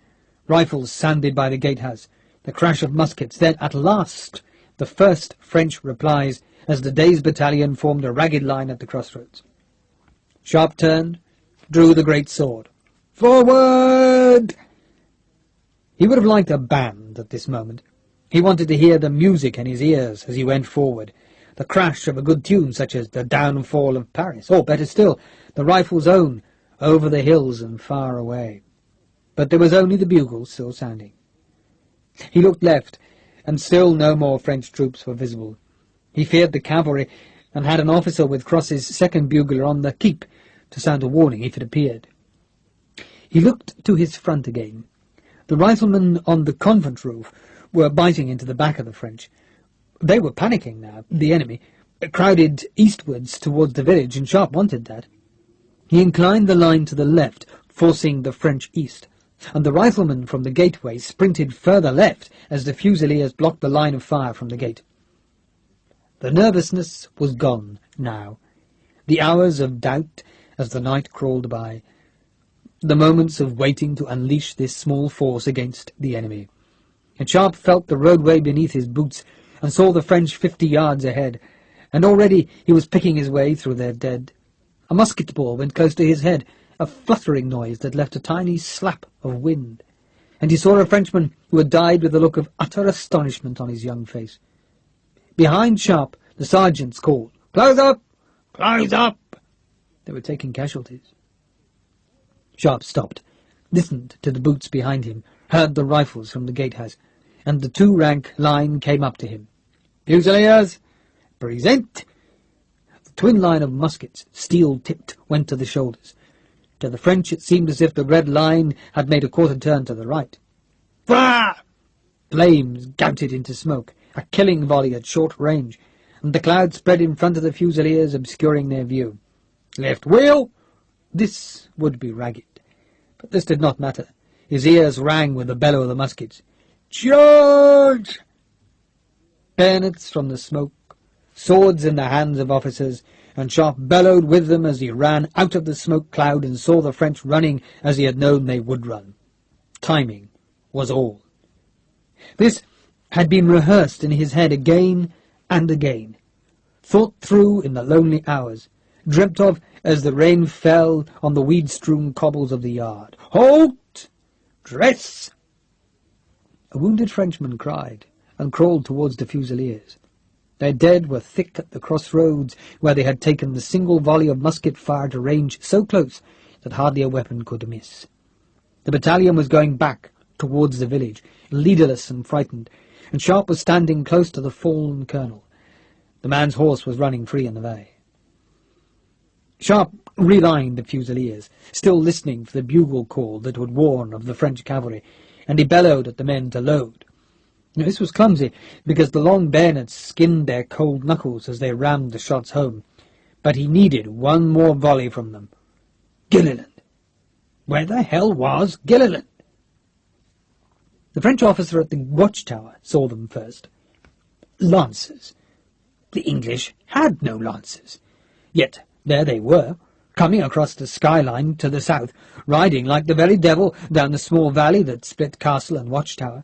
Rifles sounded by the gatehouse. The crash of muskets. Then, at last, the first French replies as the day's battalion formed a ragged line at the crossroads. Sharpe turned, drew the great sword. "Forward!" He would have liked a band at this moment. He wanted to hear the music in his ears as he went forward, the crash of a good tune such as The Downfall of Paris, or, better still, the rifle's own, Over the Hills and Far Away. But there was only the bugle still sounding. He looked left, and still no more French troops were visible. He feared the cavalry, and had an officer with Cross's second bugler on the keep to sound a warning if it appeared. He looked to his front again. The riflemen on the convent roof were biting into the back of the French. They were panicking now, the enemy, crowded eastwards towards the village, and Sharpe wanted that. He inclined the line to the left, forcing the French east, and the riflemen from the gateway sprinted further left as the Fusiliers blocked the line of fire from the gate. The nervousness was gone now, the hours of doubt as the night crawled by, the moments of waiting to unleash this small force against the enemy. And Sharpe felt the roadway beneath his boots and saw the French 50 yards ahead, and already he was picking his way through their dead. A musket ball went close to his head, a fluttering noise that left a tiny slap of wind, and he saw a Frenchman who had died with a look of utter astonishment on his young face. Behind Sharpe, the sergeants called, "Close up! Close up!" They were taking casualties. Sharpe stopped, listened to the boots behind him, heard the rifles from the gatehouse, and the two-rank line came up to him. "Fusiliers, present!" The twin line of muskets, steel-tipped, went to the shoulders. To the French it seemed as if the red line had made a quarter turn to the right. Fire! Flames gouted into smoke, a killing volley at short range, and the cloud spread in front of the Fusiliers, obscuring their view. Left wheel! This would be ragged. But this did not matter. His ears rang with the bellow of the muskets. Charge! Bayonets from the smoke, swords in the hands of officers, and Sharpe bellowed with them as he ran out of the smoke cloud and saw the French running as he had known they would run. Timing was all. This had been rehearsed in his head again and again, thought through in the lonely hours, dreamt of as the rain fell on the weed-strewn cobbles of the yard. Halt! Dress! A wounded Frenchman cried, and crawled towards the Fusiliers. Their dead were thick at the crossroads, where they had taken the single volley of musket fire to range so close that hardly a weapon could miss. The battalion was going back towards the village, leaderless and frightened, and Sharpe was standing close to the fallen colonel. The man's horse was running free in the valley. Sharpe relined the Fusiliers, still listening for the bugle call that would warn of the French cavalry, and he bellowed at the men to load. This was clumsy, because the long bayonets skinned their cold knuckles as they rammed the shots home, but he needed one more volley from them. Gilliland! Where the hell was Gilliland? The French officer at the watchtower saw them first. Lancers. The English had no lancers. Yet there they were, coming across the skyline to the south, riding like the very devil down the small valley that split castle and watchtower.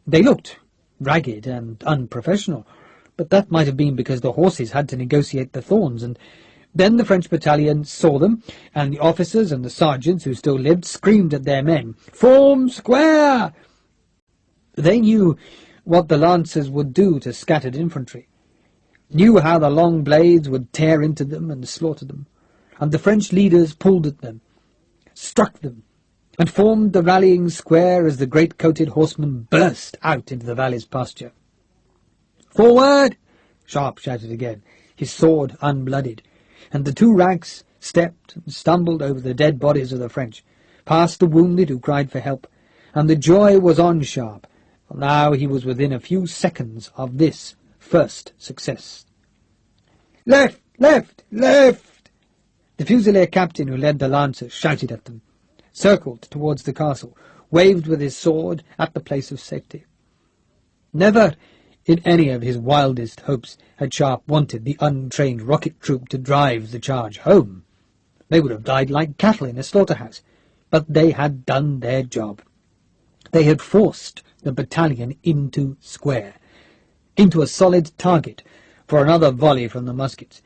They looked ragged and unprofessional, but that might have been because the horses had to negotiate the thorns, and then the French battalion saw them, and the officers and the sergeants who still lived screamed at their men, "Form square!" They knew what the lancers would do to scattered infantry, knew how the long blades would tear into them and slaughter them, and the French leaders pulled at them, struck them, and formed the rallying square as the great-coated horsemen burst out into the valley's pasture. "Forward!" Sharpe shouted again, his sword unblooded, and the two ranks stepped and stumbled over the dead bodies of the French, past the wounded who cried for help, and the joy was on Sharpe, for now he was within a few seconds of this first success. "Left! Left! Left!" The Fusilier captain who led the lancers shouted at them, circled towards the castle, waved with his sword at the place of safety. Never in any of his wildest hopes had Sharpe wanted the untrained rocket troop to drive the charge home. They would have died like cattle in a slaughterhouse, but they had done their job. They had forced the battalion into square, into a solid target for another volley from the muskets,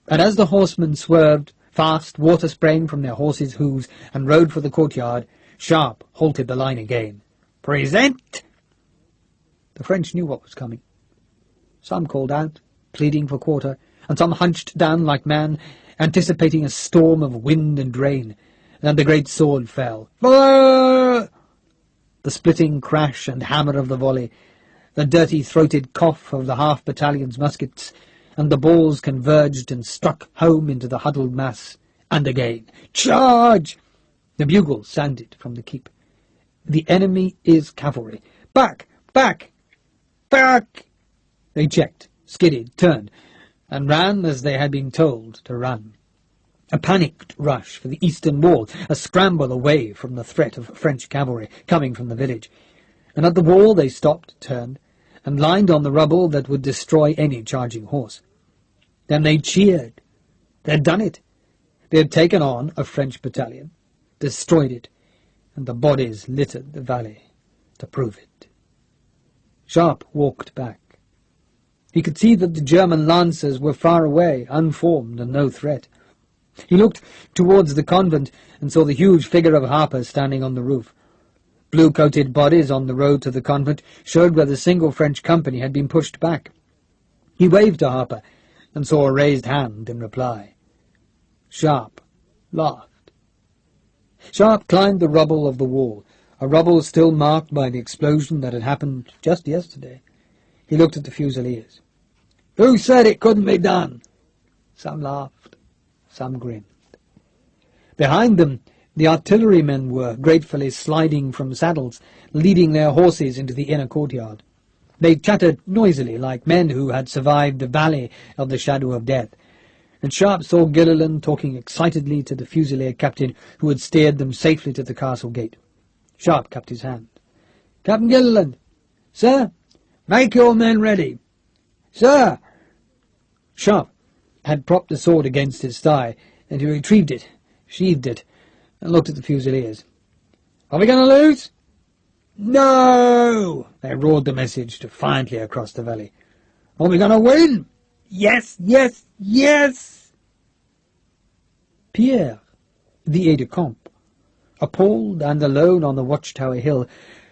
and as the horsemen swerved, fast water spraying from their horses' hooves, and rode for the courtyard, Sharpe halted the line again. "Present!" The The French knew what was coming. Some called out, pleading for quarter, and some hunched down like men, anticipating a storm of wind and rain. Then the great sword fell. Fire! The splitting crash and hammer of the volley, the dirty-throated cough of the half-battalion's muskets, and the balls converged and struck home into the huddled mass. And again, charge! The bugles sounded from the keep. The enemy is cavalry. Back! Back! Back! They checked, skidded, turned, and ran as they had been told to run. A panicked rush for the eastern wall, a scramble away from the threat of French cavalry coming from the village. And at the wall they stopped, turned, and lined on the rubble that would destroy any charging horse. Then they cheered. They had done it. They had taken on a French battalion, destroyed it, and the bodies littered the valley to prove it. Sharpe walked back. He could see that the German lancers were far away, unformed and no threat. He looked towards the convent and saw the huge figure of Harper standing on the roof. Blue-coated bodies on the road to the convent showed where the single French company had been pushed back. He waved to Harper and saw a raised hand in reply. Sharpe laughed. Sharpe climbed the rubble of the wall, a rubble still marked by the explosion that had happened just yesterday. He looked at the Fusiliers. Who said it couldn't be done? Some laughed, some grinned. Behind them, the artillerymen were gratefully sliding from saddles, leading their horses into the inner courtyard. They chattered noisily like men who had survived the valley of the shadow of death, and Sharpe saw Gilliland talking excitedly to the Fusilier captain who had steered them safely to the castle gate. Sharpe cupped his hand. Captain Gilliland! Sir! Make your men ready! Sir! Sharpe had propped the sword against his thigh, and he retrieved it, sheathed it, and looked at the Fusiliers. Are we going to lose? No! They roared the message defiantly across the valley. Are we going to win? Yes, yes, yes! Pierre, the aide-de-camp, appalled and alone on the watchtower hill,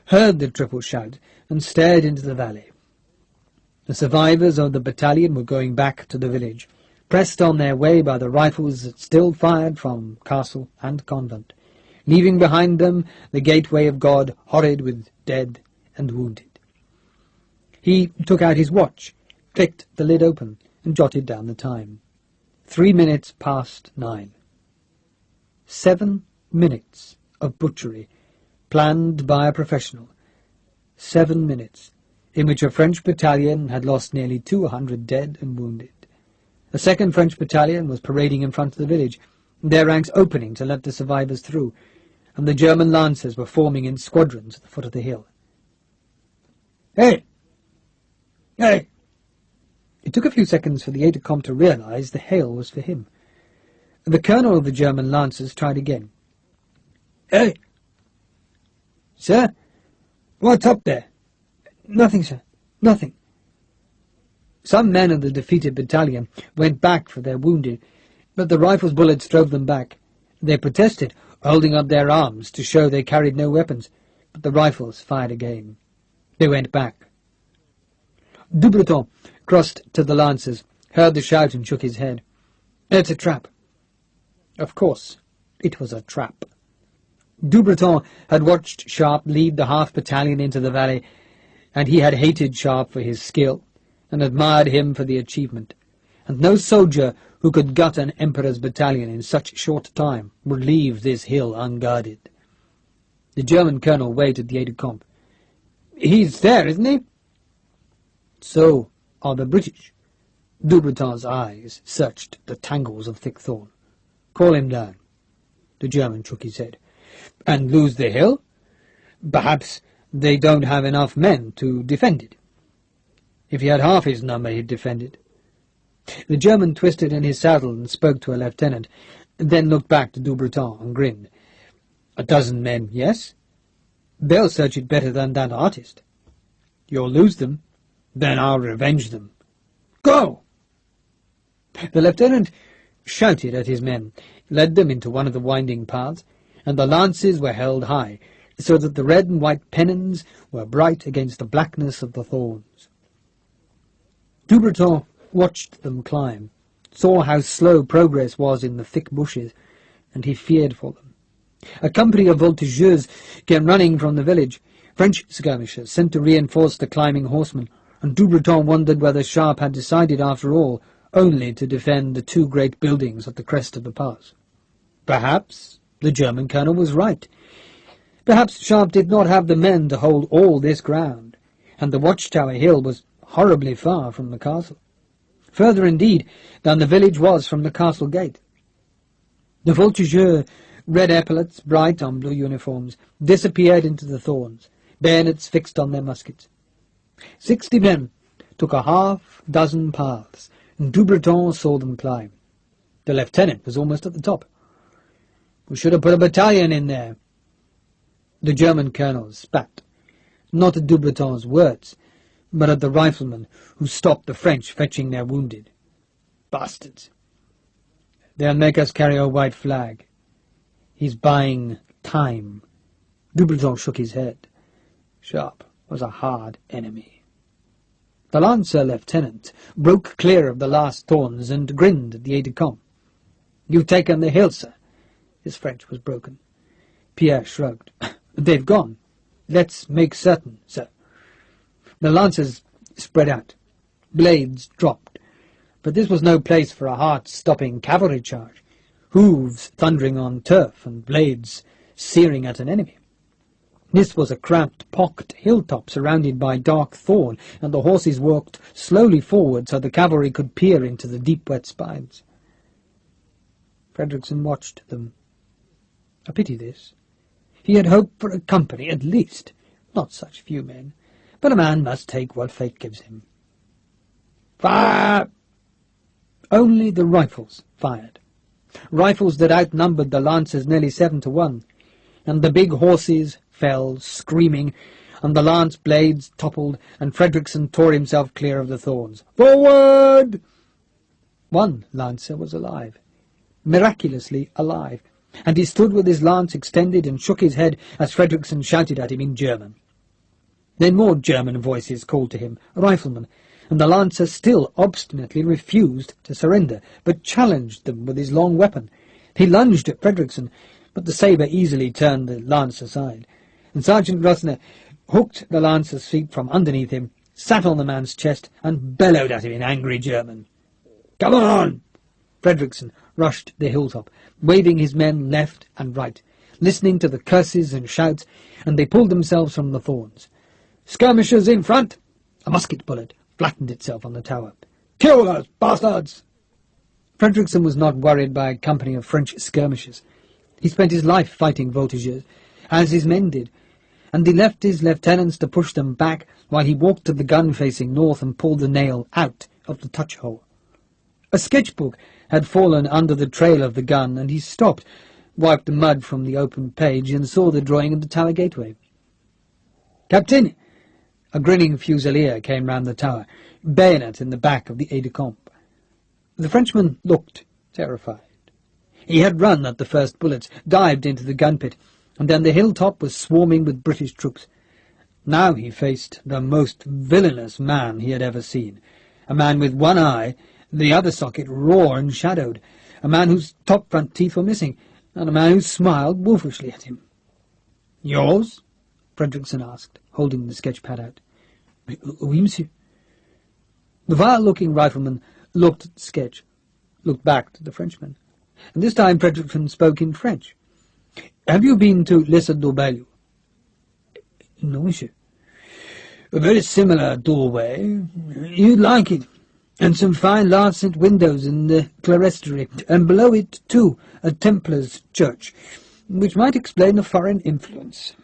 heard the triple shout and stared into the valley. The survivors of the battalion were going back to the village, pressed on their way by the rifles that still fired from castle and convent, leaving behind them the gateway of God horrid with dead and wounded. He took out his watch, clicked the lid open, and jotted down the time. 3 minutes past 9. 7 minutes of butchery, planned by a professional. 7 minutes, in which a French battalion had lost nearly 200 dead and wounded. A second French battalion was parading in front of the village, their ranks opening to let the survivors through, and the German lancers were forming in squadrons at the foot of the hill. Hey! Hey! It took a few seconds for the aide-de-camp to realize the hail was for him. The colonel of the German lancers tried again. Hey! Sir? What's up there? Nothing, sir. Nothing. Some men of the defeated battalion went back for their wounded, but the rifles' bullets drove them back. They protested, holding up their arms to show they carried no weapons, but the rifles fired again. They went back. Dubreton crossed to the lancers, heard the shout and shook his head. It's a trap. Of course, it was a trap. Dubreton had watched Sharpe lead the half-battalion into the valley, and he had hated Sharpe for his skill, and admired him for the achievement, and no soldier who could gut an emperor's battalion in such short time would leave this hill unguarded. The German colonel waved at the aide-de-camp. He's there, isn't he? So are the British. Dubreton's eyes searched the tangles of thick thorn. Call him down. The German shook his head. And lose the hill? Perhaps they don't have enough men to defend it. If he had half his number, he'd defend it. The German twisted in his saddle and spoke to a lieutenant, then looked back to Dubreton and grinned. 12 men, yes? They'll search it better than that artist. You'll lose them, then I'll revenge them. Go! The lieutenant shouted at his men, led them into one of the winding paths, and the lances were held high, so that the red and white pennons were bright against the blackness of the thorns. Dubreton watched them climb, saw how slow progress was in the thick bushes, and he feared for them. A company of voltigeurs came running from the village, French skirmishers sent to reinforce the climbing horsemen, and Dubreton wondered whether Sharpe had decided after all only to defend the two great buildings at the crest of the pass. Perhaps the German colonel was right. Perhaps Sharpe did not have the men to hold all this ground, and the watchtower hill was horribly far from the castle. Further indeed than the village was from the castle gate. The voltigeurs, red epaulets bright on blue uniforms, disappeared into the thorns, bayonets fixed on their muskets. 60 men took a half-dozen paths, and Dubreton saw them climb. The lieutenant was almost at the top. "We should have put a battalion in there." The German colonel spat, not at Dubreton's words, but at the riflemen who stopped the French fetching their wounded. "Bastards! They'll make us carry a white flag. He's buying time." Dubreton shook his head. Sharpe was a hard enemy. The Lancer lieutenant broke clear of the last thorns and grinned at the aide-de-camp. "You've taken the hill, sir." His French was broken. Pierre shrugged. "They've gone. Let's make certain, sir." The lancers spread out. Blades dropped. But this was no place for a heart-stopping cavalry charge. Hooves thundering on turf and blades searing at an enemy. This was a cramped, pocked hilltop surrounded by dark thorn, and the horses walked slowly forward so the cavalry could peer into the deep wet spines. Fredrickson watched them. A pity this. He had hoped for a company at least, not such few men, but a man must take what fate gives him. "Fire!" Only the rifles fired. Rifles that outnumbered the lancers nearly 7 to 1, and the big horses fell screaming, and the lance blades toppled, and Fredrickson tore himself clear of the thorns. "Forward!" One lancer was alive, miraculously alive, and he stood with his lance extended and shook his head as Fredrickson shouted at him in German. Then more German voices called to him, riflemen, and the lancer still obstinately refused to surrender, but challenged them with his long weapon. He lunged at Fredrickson, but the sabre easily turned the lance aside, and Sergeant Rosner hooked the lancer's feet from underneath him, sat on the man's chest, and bellowed at him in angry German. "Come on!" Fredrickson rushed the hilltop, waving his men left and right, listening to the curses and shouts, and they pulled themselves from the thorns. "Skirmishers in front!" A musket bullet flattened itself on the tower. "Kill those bastards!" Fredrickson was not worried by a company of French skirmishers. He spent his life fighting voltigeurs, as his men did, and he left his lieutenants to push them back while he walked to the gun facing north and pulled the nail out of the touch-hole. A sketchbook had fallen under the trail of the gun, and he stopped, wiped the mud from the open page, and saw the drawing of the tower gateway. "Captain!" A grinning fusilier came round the tower, bayonet in the back of the aide-de-camp. The Frenchman looked terrified. He had run at the first bullets, dived into the gun-pit, and then the hilltop was swarming with British troops. Now he faced the most villainous man he had ever seen, a man with one eye, the other socket raw and shadowed, a man whose top front teeth were missing, and a man who smiled wolfishly at him. "Yours?" Fredrickson asked, holding the sketch-pad out. "Oui, monsieur." The vile-looking rifleman looked at the sketch, looked back to the Frenchman, and this time Fredrickson spoke in French. "Have you been to Les d'Aubagne?" "No, monsieur." "A very similar doorway. You'd like it. And some fine large windows in the clerestory, and below it, too, a Templar's church, which might explain the foreign influence."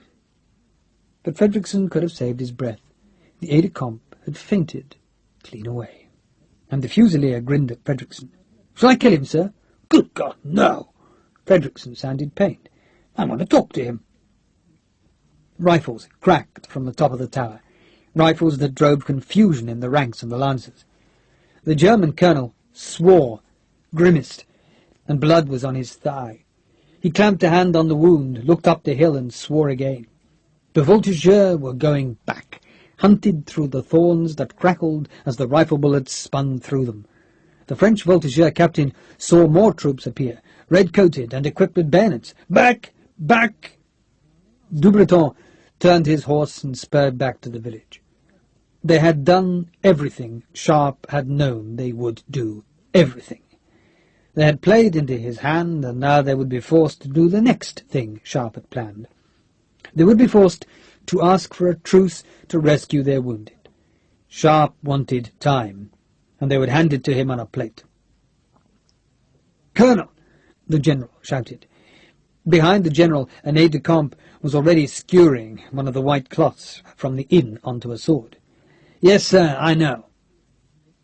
But Fredrickson could have saved his breath. The aide-de-camp had fainted clean away, and the fusilier grinned at Fredrickson. "Shall I kill him, sir?" "Good God, no!" Fredrickson sounded pained. "I want to talk to him." Rifles cracked from the top of the tower, rifles that drove confusion in the ranks of the lancers. The German colonel swore, grimaced, and blood was on his thigh. He clamped a hand on the wound, looked up the hill, and swore again. The voltigeurs were going back, hunted through the thorns that crackled as the rifle bullets spun through them. The French voltigeur captain saw more troops appear, red-coated and equipped with bayonets. "Back! Back!" Dubreton turned his horse and spurred back to the village. They had done everything Sharpe had known they would do. Everything. They had played into his hand, and now they would be forced to do the next thing Sharpe had planned. They would be forced to ask for a truce to rescue their wounded. Sharpe wanted time, and they would hand it to him on a plate. "Colonel!" the general shouted. Behind the general, an aide-de-camp was already skewering one of the white cloths from the inn onto a sword. "Yes, sir, I know."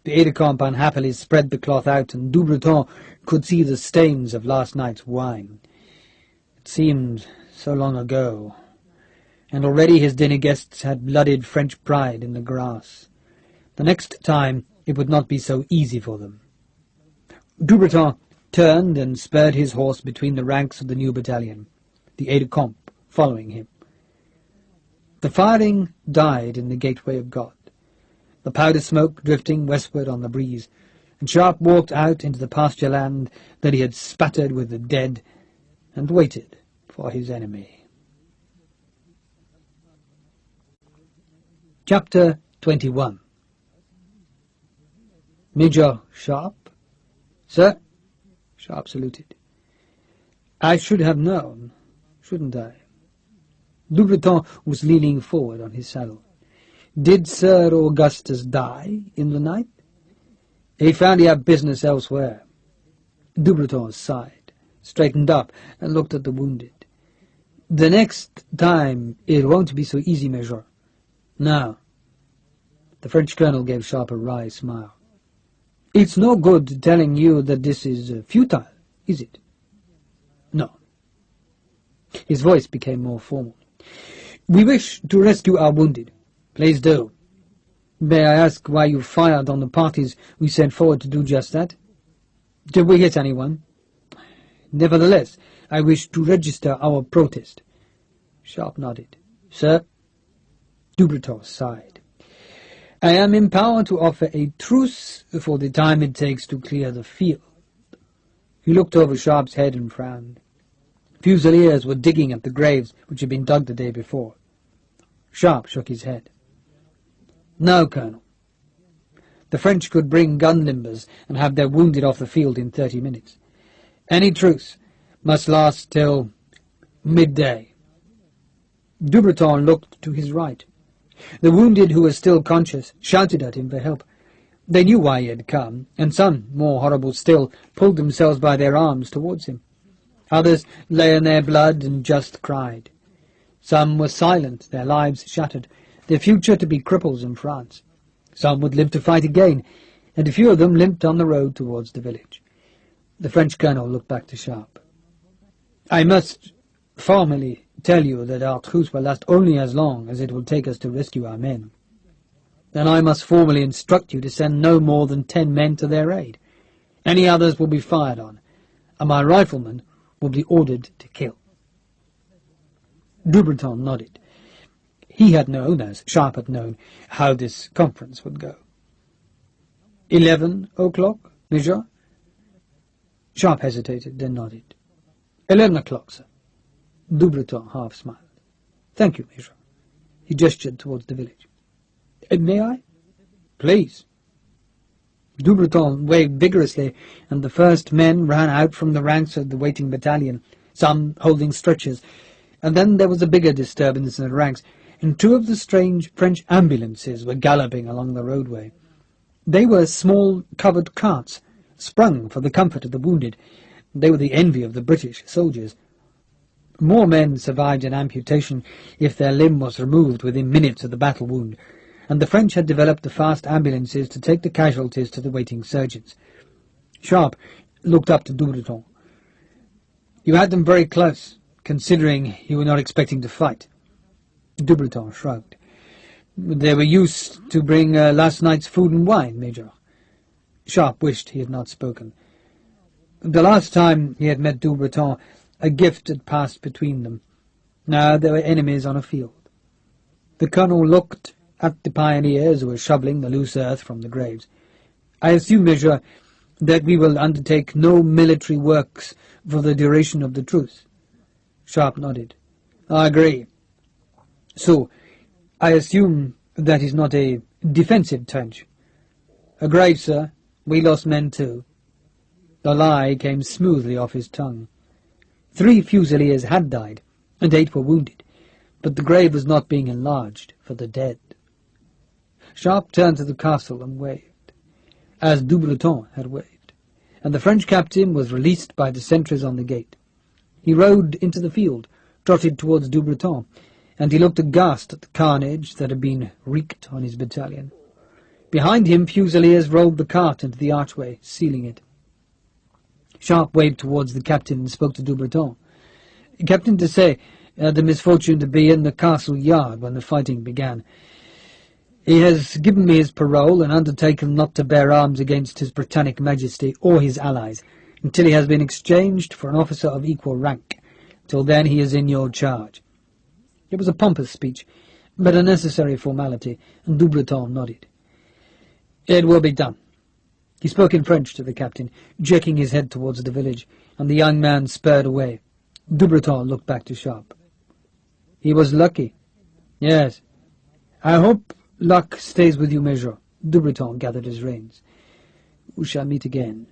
The aide-de-camp unhappily spread the cloth out, and Dubreton could see the stains of last night's wine. It seemed so long ago, and already his dinner guests had blooded French pride in the grass. The next time it would not be so easy for them. Dubreton turned and spurred his horse between the ranks of the new battalion, the aide-de-camp following him. The firing died in the gateway of God, the powder smoke drifting westward on the breeze, and Sharpe walked out into the pasture land that he had spattered with the dead, and waited for his enemy. Chapter 21. "Major Sharpe?" "Sir?" Sharpe saluted. "I should have known, shouldn't I?" Dubreton was leaning forward on his saddle. "Did Sir Augustus die in the night?" "He found he had business elsewhere." Dubreton sighed, straightened up, and looked at the wounded. "The next time it won't be so easy, Major." "No." The French colonel gave Sharpe a wry smile. "It's no good telling you that this is futile, is it?" "No." His voice became more formal. "We wish to rescue our wounded." "Please do." "May I ask why you fired on the parties we sent forward to do just that?" "Did we hit anyone?" "Nevertheless, I wish to register our protest." Sharpe nodded. "Sir?" Dubreton sighed. "I am empowered to offer a truce for the time it takes to clear the field." He looked over Sharpe's head and frowned. Fusiliers were digging at the graves which had been dug the day before. Sharpe shook his head. "No, Colonel. The French could bring gun limbers and have their wounded off the field in 30 minutes. Any truce must last till midday." Dubreton looked to his right. The wounded, who were still conscious, shouted at him for help. They knew why he had come, and some, more horrible still, pulled themselves by their arms towards him. Others lay in their blood and just cried. Some were silent, their lives shattered, their future to be cripples in France. Some would live to fight again, and a few of them limped on the road towards the village. The French colonel looked back to Sharpe. "I must formally tell you that our truce will last only as long as it will take us to rescue our men. Then I must formally instruct you to send no more than 10 men to their aid. Any others will be fired on, and my riflemen will be ordered to kill." Dubreton nodded. He had known, as Sharpe had known, how this conference would go. 11 o'clock, Major?" Sharpe hesitated, then nodded. 11 o'clock, sir." Dubreton half smiled. "Thank you, Major." He gestured towards the village. "May I?" "Please." Dubreton waved vigorously, and the first men ran out from the ranks of the waiting battalion, some holding stretchers, and then there was a bigger disturbance in the ranks, and 2 of the strange French ambulances were galloping along the roadway. They were small covered carts, sprung for the comfort of the wounded. They were the envy of the British soldiers. More men survived an amputation if their limb was removed within minutes of the battle wound, and the French had developed the fast ambulances to take the casualties to the waiting surgeons. Sharpe looked up to Dubreton. "You had them very close, considering you were not expecting to fight." Dubreton shrugged. "They were used to bring last night's food and wine, Major." Sharpe wished he had not spoken. The last time he had met Dubreton, a gift had passed between them. Now they were enemies on a field. The colonel looked at the pioneers who were shoveling the loose earth from the graves. "I assume, Monsieur, that we will undertake no military works for the duration of the truce?" Sharpe nodded. "I agree. So, I assume that is not a defensive trench?" "Agreed, sir. We lost men too." The lie came smoothly off his tongue. 3 Fusiliers had died, and 8 were wounded, but the grave was not being enlarged for the dead. Sharpe turned to the castle and waved, as Doubleton had waved, and the French captain was released by the sentries on the gate. He rode into the field, trotted towards Doubleton, and he looked aghast at the carnage that had been wreaked on his battalion. Behind him, Fusiliers rolled the cart into the archway, sealing it. Sharpe waved towards the captain and spoke to Doubleton. "Captain Dessay had the misfortune to be in the castle yard when the fighting began. He has given me his parole and undertaken not to bear arms against his Britannic Majesty or his allies until he has been exchanged for an officer of equal rank. Till then he is in your charge." It was a pompous speech, but a necessary formality, and Doubleton nodded. "It will be done." He spoke in French to the captain, jerking his head towards the village, and the young man spurred away. Doubleton looked back to Sharpe. "He was lucky." "Yes. I hope luck stays with you, Major." Doubleton gathered his reins. "We shall meet again."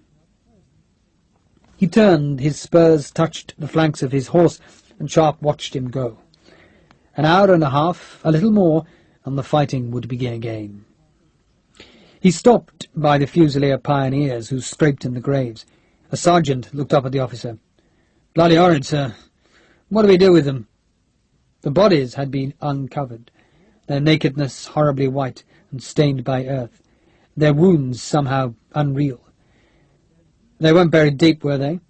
He turned, his spurs touched the flanks of his horse, and Sharpe watched him go. An hour and a half, a little more, and the fighting would begin again. He stopped by the Fusilier pioneers who scraped in the graves. A sergeant looked up at the officer. "Bloody horrid, sir. What do we do with them?" The bodies had been uncovered, their nakedness horribly white and stained by earth, their wounds somehow unreal. "They weren't buried deep, were they?"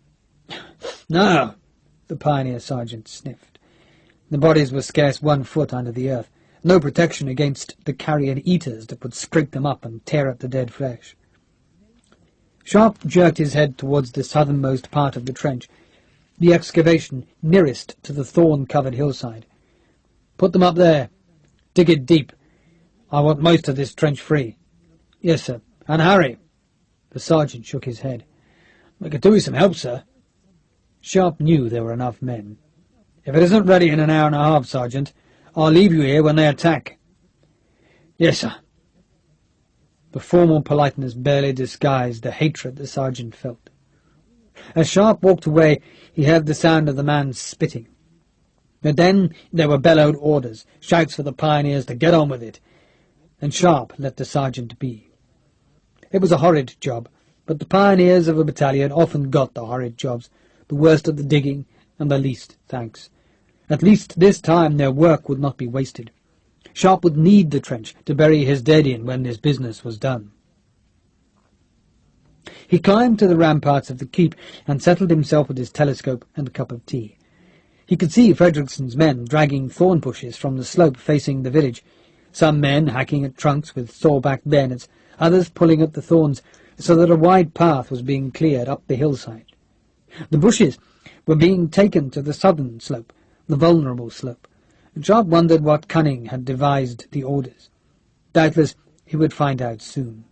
"No," the pioneer sergeant sniffed. The bodies were scarce 1 foot under the earth, no protection against the carrion eaters that would scrape them up and tear at the dead flesh. Sharpe jerked his head towards the southernmost part of the trench, the excavation nearest to the thorn-covered hillside. "Put them up there. Dig it deep. I want most of this trench free." "Yes, sir. And hurry." The sergeant shook his head. "We could do with some help, sir." Sharpe knew there were enough men. "If it isn't ready in an hour and a half, Sergeant, I'll leave you here when they attack." "Yes, sir." The formal politeness barely disguised the hatred the sergeant felt. As Sharpe walked away, he heard the sound of the man spitting. But then there were bellowed orders, shouts for the pioneers to get on with it, and Sharpe let the sergeant be. It was a horrid job, but the pioneers of a battalion often got the horrid jobs, the worst of the digging and the least thanks. At least this time their work would not be wasted. Sharpe would need the trench to bury his dead in when this business was done. He climbed to the ramparts of the keep and settled himself with his telescope and a cup of tea. He could see Frederickson's men dragging thorn bushes from the slope facing the village, some men hacking at trunks with saw-backed bayonets, others pulling at the thorns so that a wide path was being cleared up the hillside. The bushes were being taken to the southern slope, the vulnerable slope, and Sharpe wondered what cunning had devised the orders. Doubtless he would find out soon.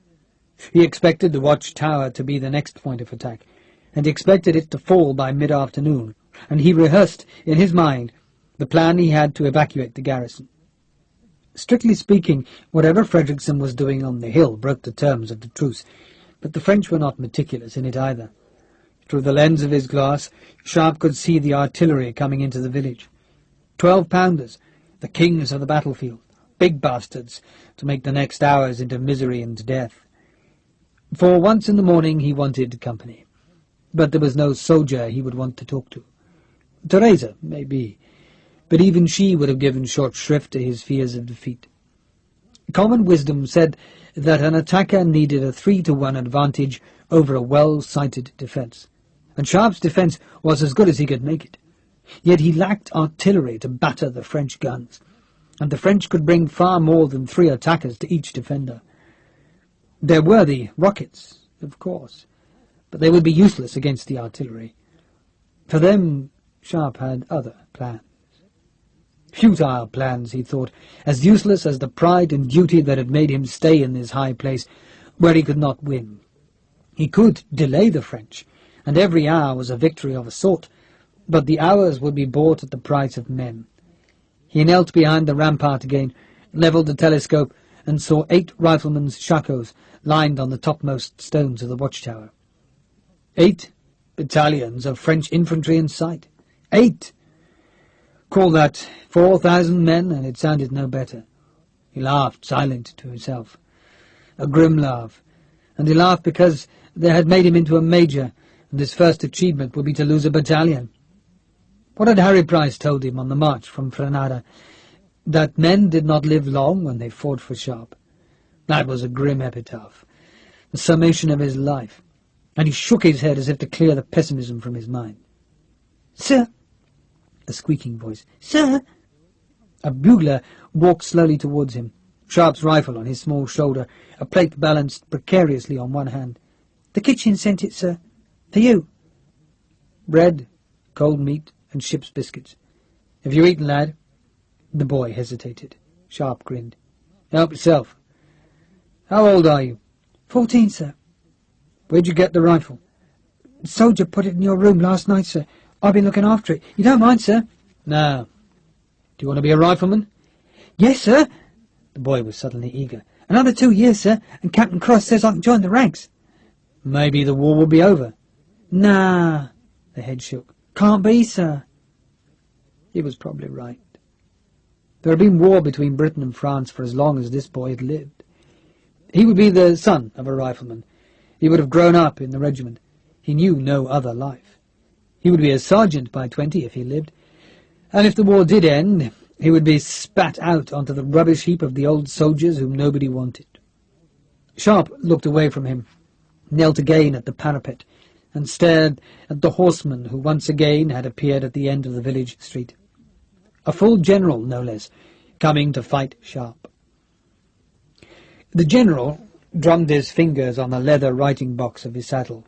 He expected the watch-tower to be the next point of attack, and he expected it to fall by mid-afternoon, and he rehearsed in his mind the plan he had to evacuate the garrison. Strictly speaking, whatever Frederickson was doing on the hill broke the terms of the truce, but the French were not meticulous in it either. Through the lens of his glass, Sharpe could see the artillery coming into the village. 12-pounders, the kings of the battlefield, big bastards, to make the next hours into misery and death. For once in the morning he wanted company, but there was no soldier he would want to talk to. Teresa, maybe, but even she would have given short shrift to his fears of defeat. Common wisdom said that an attacker needed a 3-to-1 advantage over a well-sighted defence, and Sharpe's defence was as good as he could make it. Yet he lacked artillery to batter the French guns, and the French could bring far more than 3 attackers to each defender. There were the rockets, of course, but they would be useless against the artillery. For them, Sharpe had other plans. Futile plans, he thought, as useless as the pride and duty that had made him stay in this high place, where he could not win. He could delay the French, and every hour was a victory of a sort, but the hours would be bought at the price of men. He knelt behind the rampart again, levelled the telescope, and saw 8 riflemen's shakoes lined on the topmost stones of the watchtower. 8 battalions of French infantry in sight. 8! Call that 4,000 men, and it sounded no better. He laughed, silent to himself. A grim laugh. And he laughed because they had made him into a major, and his first achievement would be to lose a battalion. What had Harry Price told him on the march from Granada? That men did not live long when they fought for Sharpe. That was a grim epitaph, the summation of his life, and he shook his head as if to clear the pessimism from his mind. "Sir!" A squeaking voice. "Sir!" A bugler walked slowly towards him, Sharpe's rifle on his small shoulder, a plate balanced precariously on one hand. "The kitchen sent it, sir. For you." "Bread, cold meat, and ship's biscuits. Have you eaten, lad?" The boy hesitated. Sharpe grinned. "Help yourself. How old are you?" 14, sir." "Where'd you get the rifle?" "The soldier put it in your room last night, sir. I've been looking after it. You don't mind, sir?" "No. Do you want to be a rifleman?" "Yes, sir." The boy was suddenly eager. "Another 2 years, sir, and Captain Cross says I can join the ranks." "Maybe the war will be over." "Nah." The head shook. "Can't be, sir." He was probably right. There had been war between Britain and France for as long as this boy had lived. He would be the son of a rifleman. He would have grown up in the regiment. He knew no other life. He would be a sergeant by 20 if he lived, and if the war did end, he would be spat out onto the rubbish heap of the old soldiers whom nobody wanted. Sharpe looked away from him, knelt again at the parapet, and stared at the horseman who once again had appeared at the end of the village street. A full general, no less, coming to fight Sharpe. The general drummed his fingers on the leather writing box of his saddle.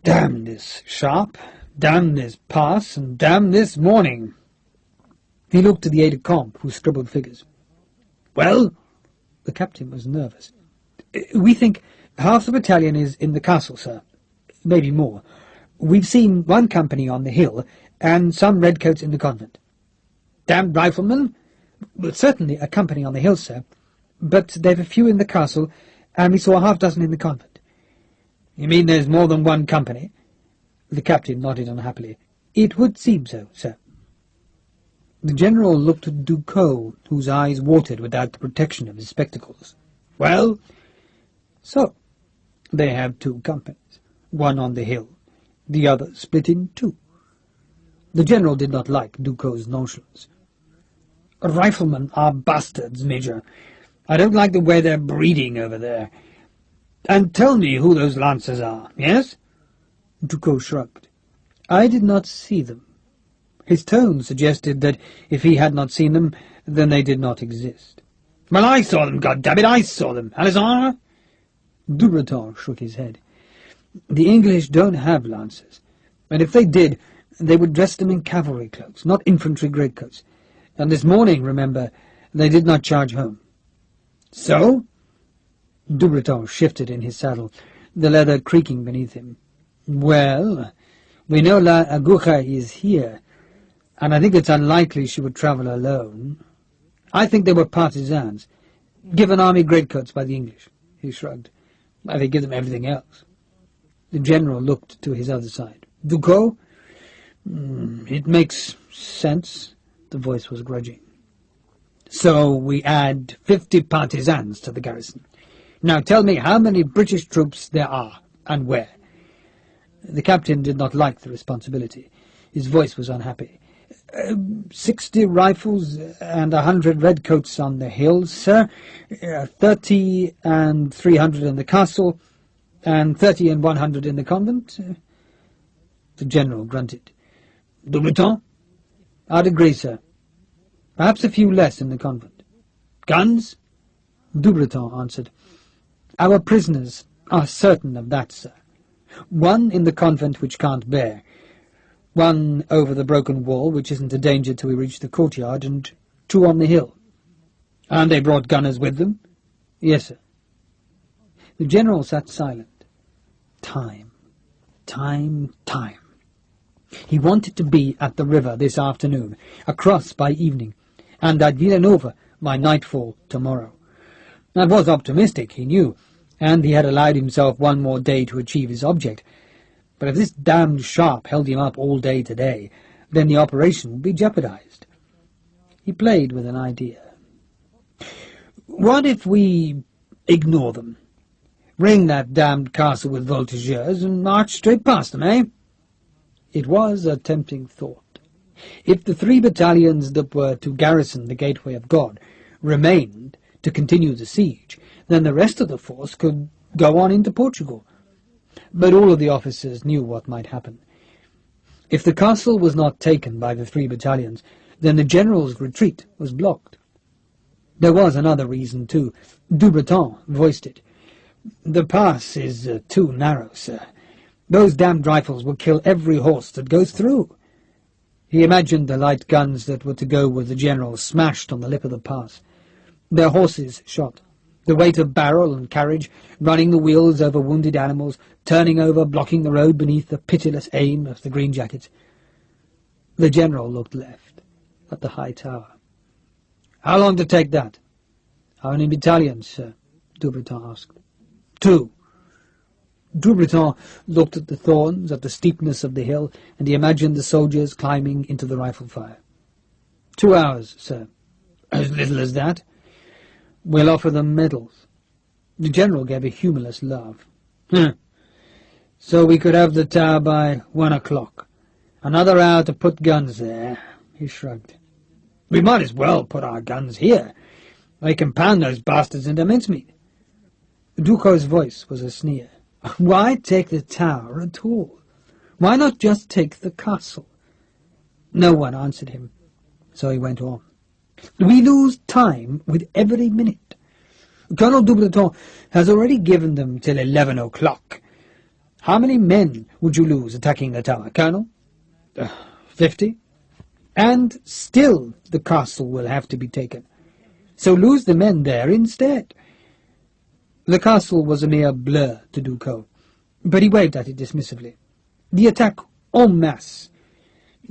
"Damn this Sharpe, damn this pass, and damn this morning." He looked to the aide-de-camp, who scribbled figures. "Well?" The captain was nervous. "We think half the battalion is in the castle, sir. Maybe more. We've seen 1 company on the hill, and some redcoats in the convent." "Damned riflemen?" "Certainly a company on the hill, sir. But they've a few in the castle, and we saw 6 in the convent." "You mean there's more than 1 company?" The captain nodded unhappily. "It would seem so, sir." The general looked at Ducos, whose eyes watered without the protection of his spectacles. "Well?" "So, they have 2 companies, 1 on the hill, the other split in 2. The general did not like Ducos' nonchalance. "Riflemen are bastards, Major. I don't like the way they're breeding over there. And tell me who those lancers are, yes?" Ducos shrugged. "I did not see them." His tone suggested that if he had not seen them, then they did not exist. "Well, I saw them, goddammit, I saw them. Alexandre?" Dubarton shook his head. "The English don't have lancers, and if they did, they would dress them in cavalry cloaks, not infantry greatcoats. And this morning, remember, they did not charge home." "So?" Dubarton shifted in his saddle, the leather creaking beneath him. "Well, we know La Aguja is here, and I think it's unlikely she would travel alone. I think they were partisans, given army greatcoats by the English." He shrugged. "Why, they give them everything else." The general looked to his other side. "Ducos? It makes sense." The voice was grudging. "So we add 50 partisans to the garrison. Now tell me how many British troops there are, and where." The captain did not like the responsibility. His voice was unhappy. 60 rifles and 100 redcoats on the hills, sir. 30 and 300 in the castle, and 30 and 100 in the convent." The general grunted. "Dubarton?" "I'd agree, sir. Perhaps a few less in the convent." "Guns?" Dubarton answered. "Our prisoners are certain of that, sir. 1 in the convent which can't bear. One over the broken wall, which isn't a danger till we reach the courtyard, and 2 on the hill. And they brought gunners with them? Yes, sir. The general sat silent. Time. He wanted to be at the river this afternoon, across by evening, and at Villanova by nightfall tomorrow. That was optimistic, he knew, and he had allowed himself 1 more day to achieve his object. But if this damned Sharpe held him up all day today, then the operation would be jeopardized. He played with an idea. What if we ignore them? Ring that damned castle with voltigeurs and march straight past them, eh? It was a tempting thought. If the 3 battalions that were to garrison the Gateway of God remained to continue the siege, then the rest of the force could go on into Portugal. But all of the officers knew what might happen. If the castle was not taken by the 3 battalions, then the general's retreat was blocked. There was another reason, too. Dubreton voiced it. The pass is too narrow, sir. Those damned rifles will kill every horse that goes through. He imagined the light guns that were to go with the general smashed on the lip of the pass, their horses shot, the weight of barrel and carriage running the wheels over wounded animals, turning over, blocking the road beneath the pitiless aim of the greenjackets. The general looked left, at the high tower. How long to take that? How many battalions, sir? Dubreton asked. 2. Dubreton looked at the thorns, at the steepness of the hill, and he imagined the soldiers climbing into the rifle fire. 2 hours, sir. As little as that? We'll offer them medals. The general gave a humorless laugh. So we could have the tower by 1 o'clock. Another hour to put guns there, he shrugged. We might as well put our guns here. They can pound those bastards into mincemeat. Ducos's voice was a sneer. Why take the tower at all? Why not just take the castle? No one answered him, so he went on. We lose time with every minute. Colonel Dubreton has already given them till 11 o'clock. How many men would you lose attacking the tower, Colonel? 50. And still the castle will have to be taken. So lose the men there instead. The castle was a mere blur to Ducos, but he waved at it dismissively. The attack en masse.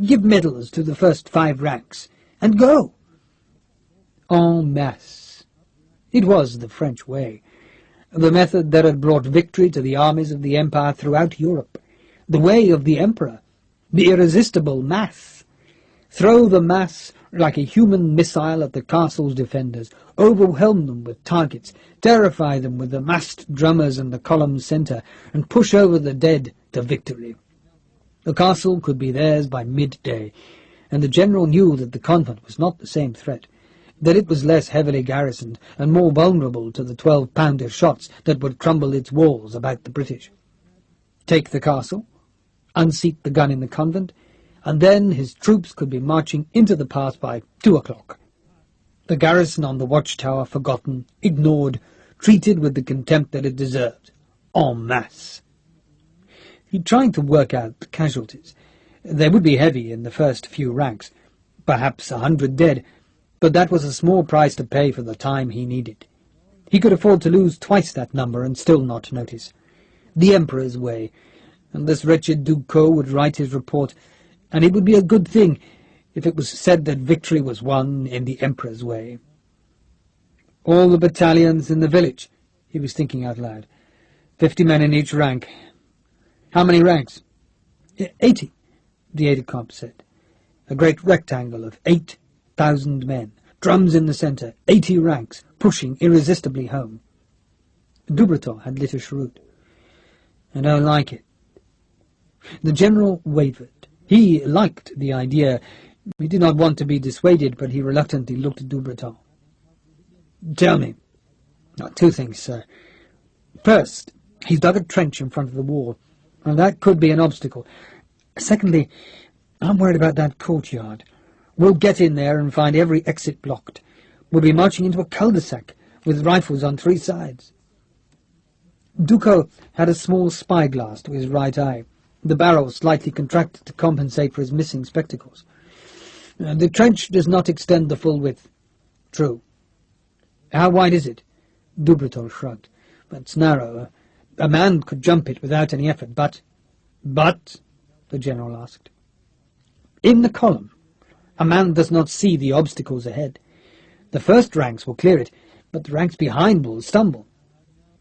Give medals to the first 5 ranks, and go. En masse. It was the French way, the method that had brought victory to the armies of the Empire throughout Europe, the way of the Emperor, the irresistible mass. Throw the mass like a human missile at the castle's defenders, overwhelm them with targets, terrify them with the masked drummers in the column's centre, and push over the dead to victory. The castle could be theirs by midday, and the general knew that the convent was not the same threat, that it was less heavily garrisoned and more vulnerable to the 12-pounder shots that would crumble its walls about the British. Take the castle, unseat the gun in the convent, and then his troops could be marching into the pass by 2 o'clock. The garrison on the watchtower forgotten, ignored, treated with the contempt that it deserved, en masse. He tried to work out the casualties. They would be heavy in the first few ranks, perhaps 100 dead, but that was a small price to pay for the time he needed. He could afford to lose twice that number and still not notice. The Emperor's way, and this wretched Ducos would write his report, and it would be a good thing if it was said that victory was won in the Emperor's way. All the battalions in the village, he was thinking out loud. 50 men in each rank. How many ranks? 80, the aide-de-camp said. A great rectangle of 8,000 men, drums in the centre, 80 ranks, pushing irresistibly home. Dubreton had lit a cheroot. I don't like it. The general wavered. He liked the idea. He did not want to be dissuaded, but he reluctantly looked at Dubreton. Tell me. 2 things, sir. First, he's dug a trench in front of the wall, and that could be an obstacle. Secondly, I'm worried about that courtyard. We'll get in there and find every exit blocked. We'll be marching into a cul-de-sac with rifles on 3 sides. Ducos had a small spyglass to his right eye. The barrel slightly contracted to compensate for his missing spectacles. The trench does not extend the full width. True. How wide is it? Dubreton shrugged. It's narrow. A man could jump it without any effort, but... But? The general asked. In the column, a man does not see the obstacles ahead. The first ranks will clear it, but the ranks behind will stumble.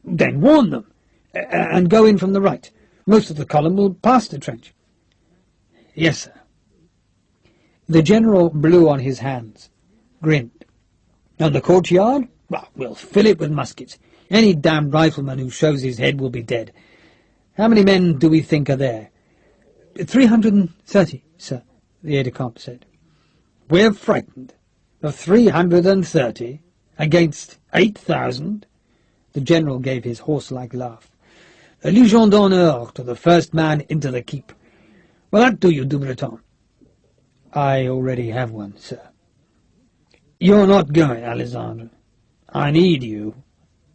Then warn them, and go in from the right. Most of the column will pass the trench. Yes, sir. The general blew on his hands, grinned. And the courtyard? Well, we'll fill it with muskets. Any damned rifleman who shows his head will be dead. How many men do we think are there? 330, sir, the aide-de-camp said. We're frightened. Of 330 against 8,000? The general gave his horse-like laugh. A Légion d'honneur to the first man into the keep. Will that do you, Dubreton? I already have one, sir. You're not going, Alexandre. I need you.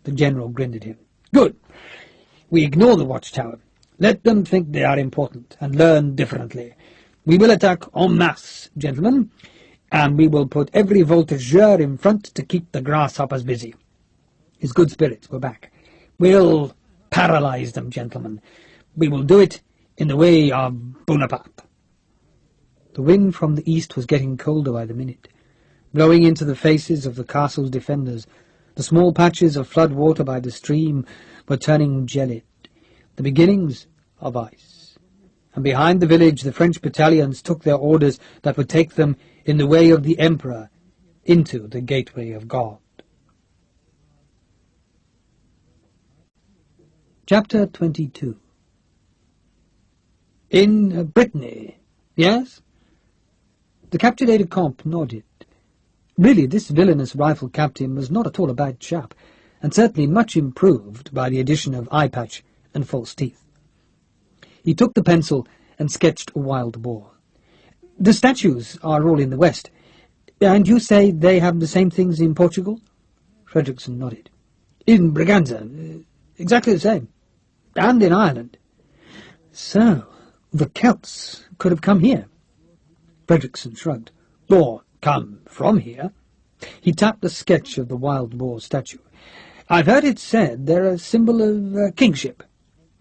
The general grinned at him. Good. We ignore the watchtower. Let them think they are important and learn differently. We will attack en masse, gentlemen, and we will put every voltigeur in front to keep the grasshoppers busy. His good spirits were back. We'll paralyze them, gentlemen. We will do it in the way of Bonaparte. The wind from the east was getting colder by the minute, blowing into the faces of the castle's defenders. The small patches of flood water by the stream were turning gelid, the beginnings of ice. And behind the village the French battalions took their orders that would take them in the way of the Emperor into the gateway of God. Chapter 22. In Brittany, yes? The captured aide-de-camp nodded. Really, this villainous rifle captain was not at all a bad chap, and certainly much improved by the addition of eye-patch and false teeth. He took the pencil and sketched a wild boar. The statues are all in the west, and you say they have the same things in Portugal? Fredrickson nodded. In Braganza, exactly the same. And in Ireland. So, the Celts could have come here. Fredrickson shrugged. Or come from here. He tapped the sketch of the wild boar statue. I've heard it said they're a symbol of kingship.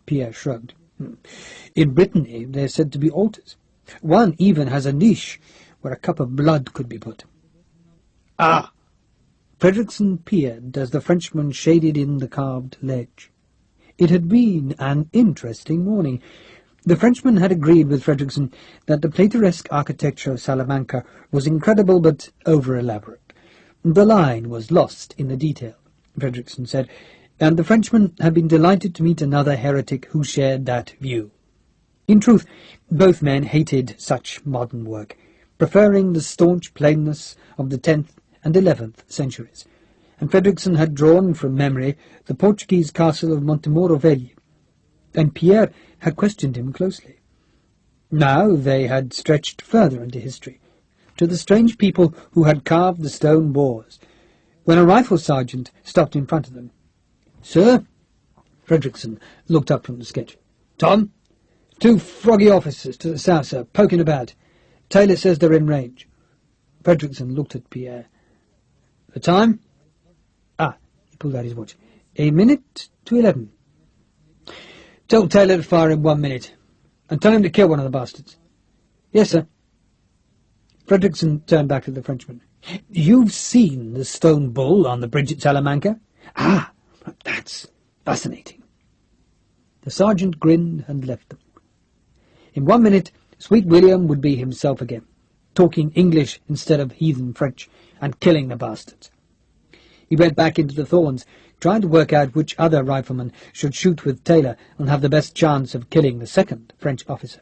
Pierre shrugged. In Brittany they're said to be altars. One even has a niche where a cup of blood could be put. Ah! Fredrickson peered as the Frenchman shaded in the carved ledge. It had been an interesting morning. The Frenchman had agreed with Fredrickson that the Plateresque architecture of Salamanca was incredible but over-elaborate. The line was lost in the detail, Fredrickson said, and the Frenchman had been delighted to meet another heretic who shared that view. In truth, both men hated such modern work, preferring the staunch plainness of the 10th and 11th centuries, and Fredrickson had drawn from memory the Portuguese castle of Montemoro Velho, and Pierre had questioned him closely. Now they had stretched further into history, to the strange people who had carved the stone boars, when a rifle sergeant stopped in front of them. Sir? Fredrickson looked up from the sketch. Tom? 2 froggy officers to the south, sir, poking about. Taylor says they're in range. Fredrickson looked at Pierre. The time? Ah, he pulled out his watch. 1 minute to 11. Tell Taylor to fire in 1 minute, and tell him to kill one of the bastards. Yes, sir. Fredrickson turned back to the Frenchman. You've seen the stone bull on the bridge at Salamanca? Ah, that's fascinating. The sergeant grinned and left them. In 1 minute, Sweet William would be himself again, talking English instead of heathen French, and killing the bastards. He went back into the thorns, trying to work out which other rifleman should shoot with Taylor and have the best chance of killing the second French officer.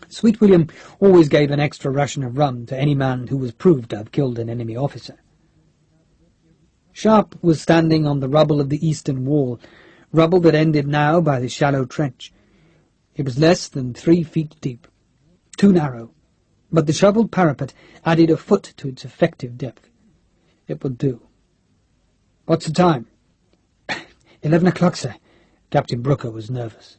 Sweet William always gave an extra ration of rum to any man who was proved to have killed an enemy officer. Sharpe was standing on the rubble of the eastern wall, rubble that ended now by the shallow trench. It was less than 3 feet deep, too narrow, but the shovelled parapet added a foot to its effective depth. It would do. What's the time? 11 o'clock, sir. Captain Brooker was nervous.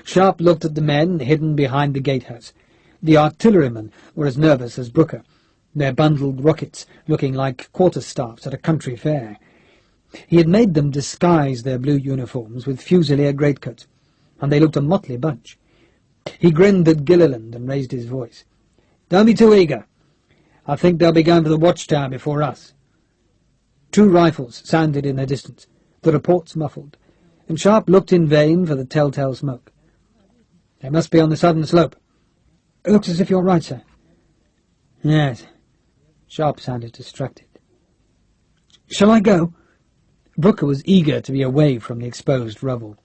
Sharpe looked at the men hidden behind the gatehouse. The artillerymen were as nervous as Brooker, their bundled rockets looking like quarterstaffs at a country fair. He had made them disguise their blue uniforms with fusilier greatcoats, and they looked a motley bunch. He grinned at Gilliland and raised his voice. "Don't be too eager. I think they'll be going for the watchtower before us." 2 rifles sounded in the distance, the reports muffled, and Sharpe looked in vain for the telltale smoke. "They must be on the southern slope." "It looks as if you're right, sir." "Yes." Sharpe sounded distracted. "Shall I go?" Brooker was eager to be away from the exposed rubble.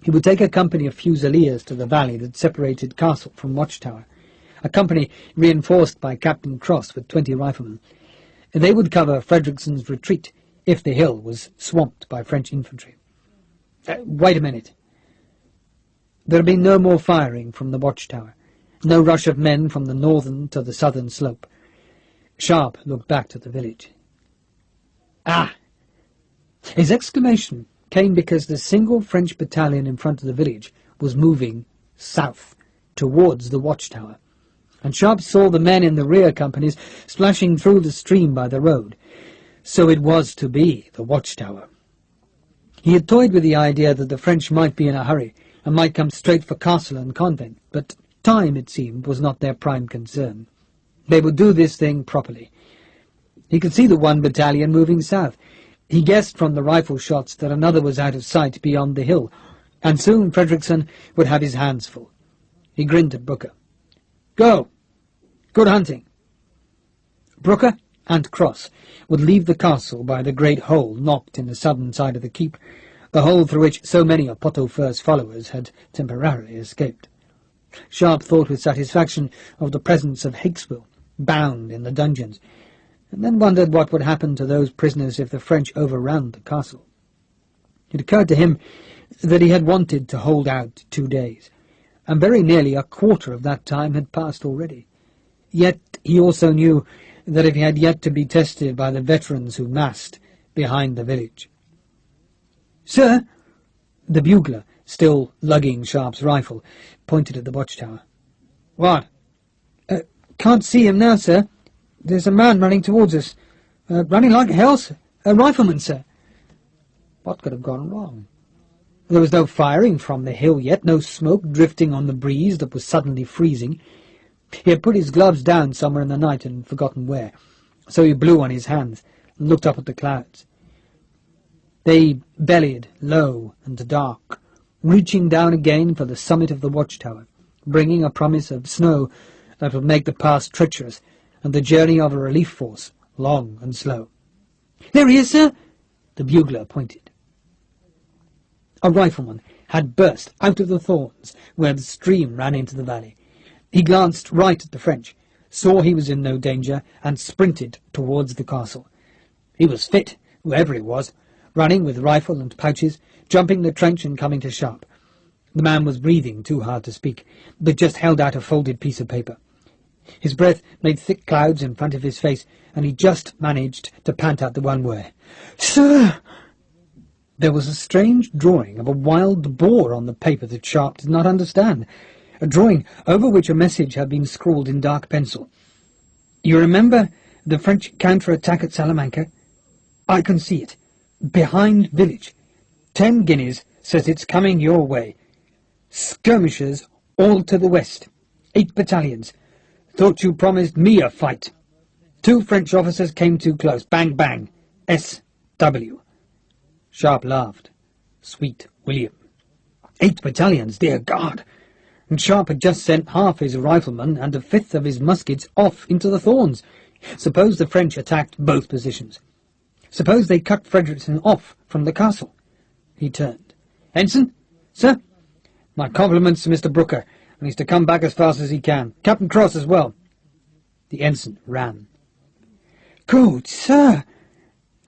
He would take a company of fusiliers to the valley that separated castle from watchtower, a company reinforced by Captain Cross with 20 riflemen. They would cover Frederickson's retreat if the hill was swamped by French infantry. Wait a minute. There had been no more firing from the watchtower, no rush of men from the northern to the southern slope. Sharpe looked back to the village. "Ah!" His exclamation came because the single French battalion in front of the village was moving south, towards the watchtower, and Sharpe saw the men in the rear companies splashing through the stream by the road. So it was to be the watchtower. He had toyed with the idea that the French might be in a hurry, and might come straight for castle and convent, but time, it seemed, was not their prime concern. They would do this thing properly. He could see the 1 battalion moving south. He guessed from the rifle shots that another was out of sight beyond the hill, and soon Frederickson would have his hands full. He grinned at Brooker. "Go! Good hunting!" Brooker and Cross would leave the castle by the great hole knocked in the southern side of the keep, the hole through which so many of Pot-au-Feur's followers had temporarily escaped. Sharpe thought with satisfaction of the presence of Hicksville, bound in the dungeons, and then wondered what would happen to those prisoners if the French overran the castle. It occurred to him that he had wanted to hold out 2 days, and very nearly a quarter of that time had passed already. Yet he also knew that if he had yet to be tested by the veterans who massed behind the village. "Sir!" The bugler, still lugging Sharpe's rifle, pointed at the watchtower. "What?" "Can't see him now, sir. There's a man running towards us. Running like hell, sir. A rifleman, sir." What could have gone wrong? There was no firing from the hill yet, no smoke drifting on the breeze that was suddenly freezing. He had put his gloves down somewhere in the night and forgotten where, so he blew on his hands and looked up at the clouds. They bellied low and dark, reaching down again for the summit of the watchtower, bringing a promise of snow that would make the pass treacherous and the journey of a relief force long and slow. "There he is, sir!" The bugler pointed. A rifleman had burst out of the thorns where the stream ran into the valley. He glanced right at the French, saw he was in no danger, and sprinted towards the castle. He was fit, whoever he was, running with rifle and pouches, jumping the trench and coming to Sharpe. The man was breathing too hard to speak, but just held out a folded piece of paper. His breath made thick clouds in front of his face, and he just managed to pant out the one word. "Sir!" There was a strange drawing of a wild boar on the paper that Sharpe did not understand, a drawing over which a message had been scrawled in dark pencil. "You remember the French counter-attack at Salamanca? I can see it. Behind village. 10 guineas says it's coming your way. Skirmishers all to the west. 8 battalions. Thought you promised me a fight. 2 French officers came too close. Bang, bang. S.W." Sharpe laughed. Sweet William. 8 battalions, dear God! And Sharpe had just sent half his riflemen and a fifth of his muskets off into the thorns. Suppose the French attacked both positions. Suppose they cut Frederickson off from the castle. He turned. "Ensign? Sir? My compliments to Mr. Brooker, and he's to come back as fast as he can. Captain Cross as well." The ensign ran. "Good, sir!"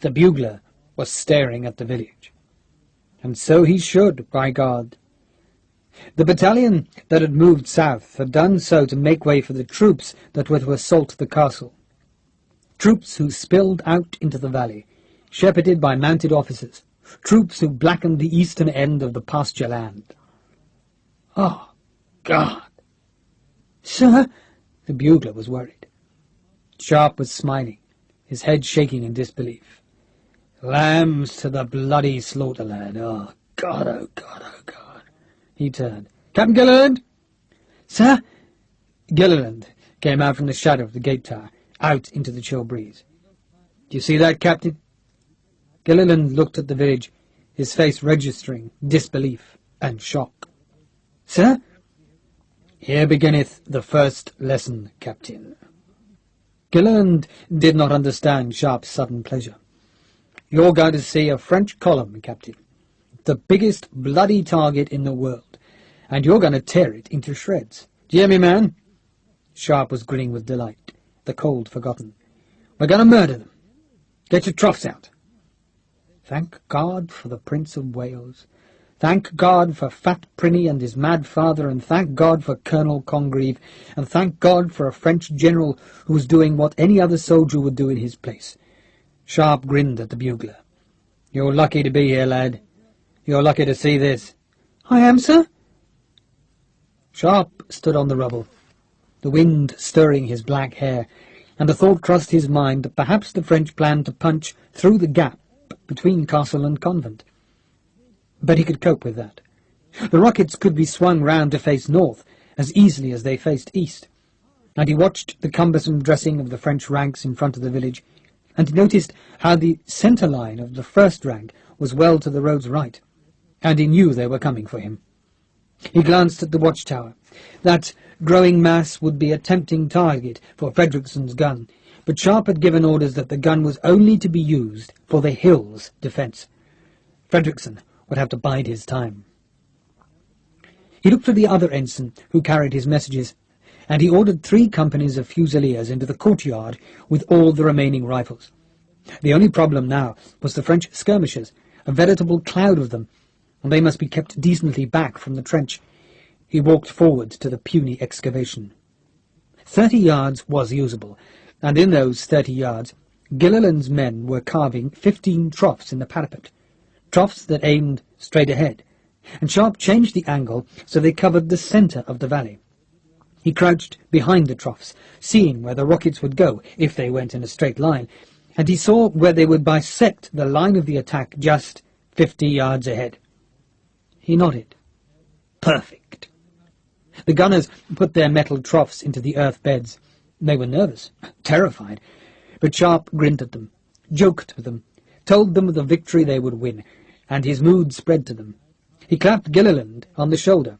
The bugler was staring at the village. And so he should, by God. The battalion that had moved south had done so to make way for the troops that were to assault the castle. Troops who spilled out into the valley, shepherded by mounted officers, troops who blackened the eastern end of the pasture land. Oh, God! Sir? The bugler was worried. Sharpe was smiling, his head shaking in disbelief. Lambs to the bloody slaughter, lad. Oh, God, oh, God, oh, God. He turned. Captain Gilliland! Sir? Gilliland came out from the shadow of the gate tower, out into the chill breeze. Do you see that, Captain? Gilliland looked at the village, his face registering disbelief and shock. Sir? Here beginneth the first lesson, Captain. Gilliland did not understand Sharpe's sudden pleasure. You're going to see a French column, Captain. The biggest bloody target in the world. And you're going to tear it into shreds. Do you hear me, man? Sharpe was grinning with delight, the cold forgotten. We're going to murder them. Get your troughs out. Thank God for the Prince of Wales. Thank God for Fat Prinny and his mad father, and thank God for Colonel Congreve, and thank God for a French general who was doing what any other soldier would do in his place. Sharpe grinned at the bugler. You're lucky to be here, lad. You're lucky to see this. I am, sir. Sharpe stood on the rubble, the wind stirring his black hair, and the thought crossed his mind that perhaps the French planned to punch through the gap between castle and convent. But he could cope with that. The rockets could be swung round to face north as easily as they faced east, and he watched the cumbersome dressing of the French ranks in front of the village, and he noticed how the centre line of the first rank was well to the road's right, and he knew they were coming for him. He glanced at the watchtower. That growing mass would be a tempting target for Frederickson's gun, but Sharpe had given orders that the gun was only to be used for the hill's defence. Frederickson would have to bide his time. He looked for the other ensign who carried his messages, and he ordered 3 companies of fusiliers into the courtyard with all the remaining rifles. The only problem now was the French skirmishers, a veritable cloud of them, and they must be kept decently back from the trench. He walked forward to the puny excavation. 30 yards was usable, and in those 30 yards Gilliland's men were carving 15 troughs in the parapet, troughs that aimed straight ahead, and Sharpe changed the angle so they covered the centre of the valley. He crouched behind the troughs, seeing where the rockets would go if they went in a straight line, and he saw where they would bisect the line of the attack just 50 yards ahead. He nodded. Perfect. The gunners put their metal troughs into the earth beds. They were nervous, terrified, but Sharpe grinned at them, joked with them, told them of the victory they would win, and his mood spread to them. He clapped Gilliland on the shoulder.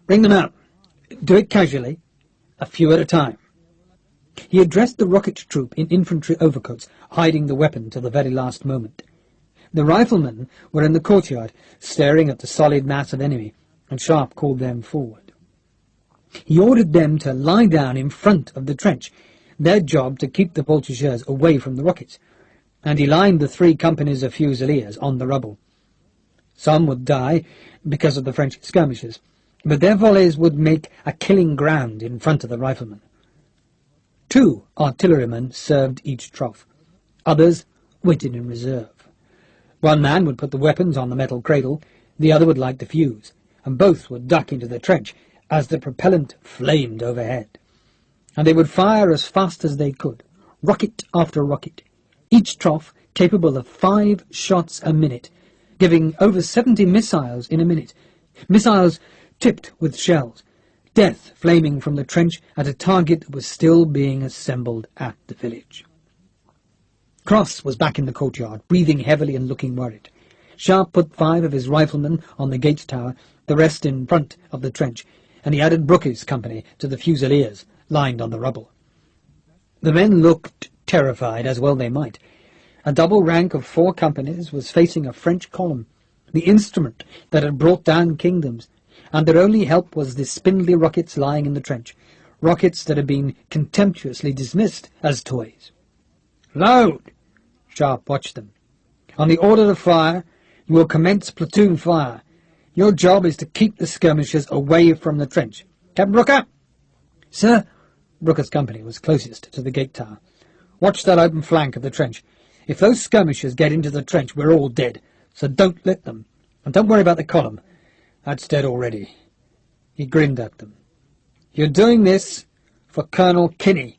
Bring them out. Do it casually, a few at a time. He addressed the rocket troop in infantry overcoats, hiding the weapon till the very last moment. The riflemen were in the courtyard, staring at the solid mass of enemy, and Sharpe called them forward. He ordered them to lie down in front of the trench, their job to keep the voltigeurs away from the rockets, and he lined the 3 companies of fusiliers on the rubble. Some would die because of the French skirmishers, but their volleys would make a killing ground in front of the riflemen. 2 artillerymen served each trough. Others waited in reserve. One man would put the weapons on the metal cradle, the other would light the fuse, and both would duck into the trench as the propellant flamed overhead. And they would fire as fast as they could, rocket after rocket, each trough capable of 5 shots a minute, giving over 70 missiles in a minute, missiles tipped with shells, death flaming from the trench at a target that was still being assembled at the village. Cross was back in the courtyard, breathing heavily and looking worried. Sharpe put 5 of his riflemen on the gate tower, the rest in front of the trench, and he added Brooke's company to the fusiliers lined on the rubble. The men looked terrified, as well they might. A double rank of 4 companies was facing a French column, the instrument that had brought down kingdoms, and their only help was the spindly rockets lying in the trench, rockets that had been contemptuously dismissed as toys. Load! Sharpe watched them. On the order to fire, you will commence platoon fire. Your job is to keep the skirmishers away from the trench. Captain Brooker? Sir? Brooker's company was closest to the gate tower. Watch that open flank of the trench. If those skirmishers get into the trench, we're all dead, so don't let them. And don't worry about the column. That's dead already. He grinned at them. "You're doing this for Colonel Kinney.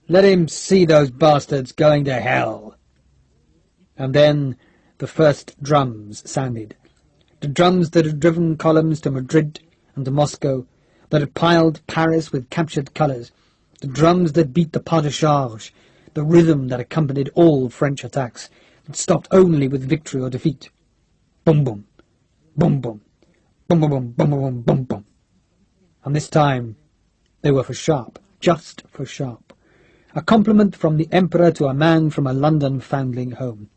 Let him see those bastards going to hell." And then the first drums sounded. The drums that had driven columns to Madrid and to Moscow, that had piled Paris with captured colours, the drums that beat the pas de charge, the rhythm that accompanied all French attacks, that stopped only with victory or defeat. Boom, boom, boom, boom, boom, boom, boom, boom, boom, boom, boom. And this time they were for Sharpe, just for Sharpe. A compliment from the Emperor to a man from a London foundling home.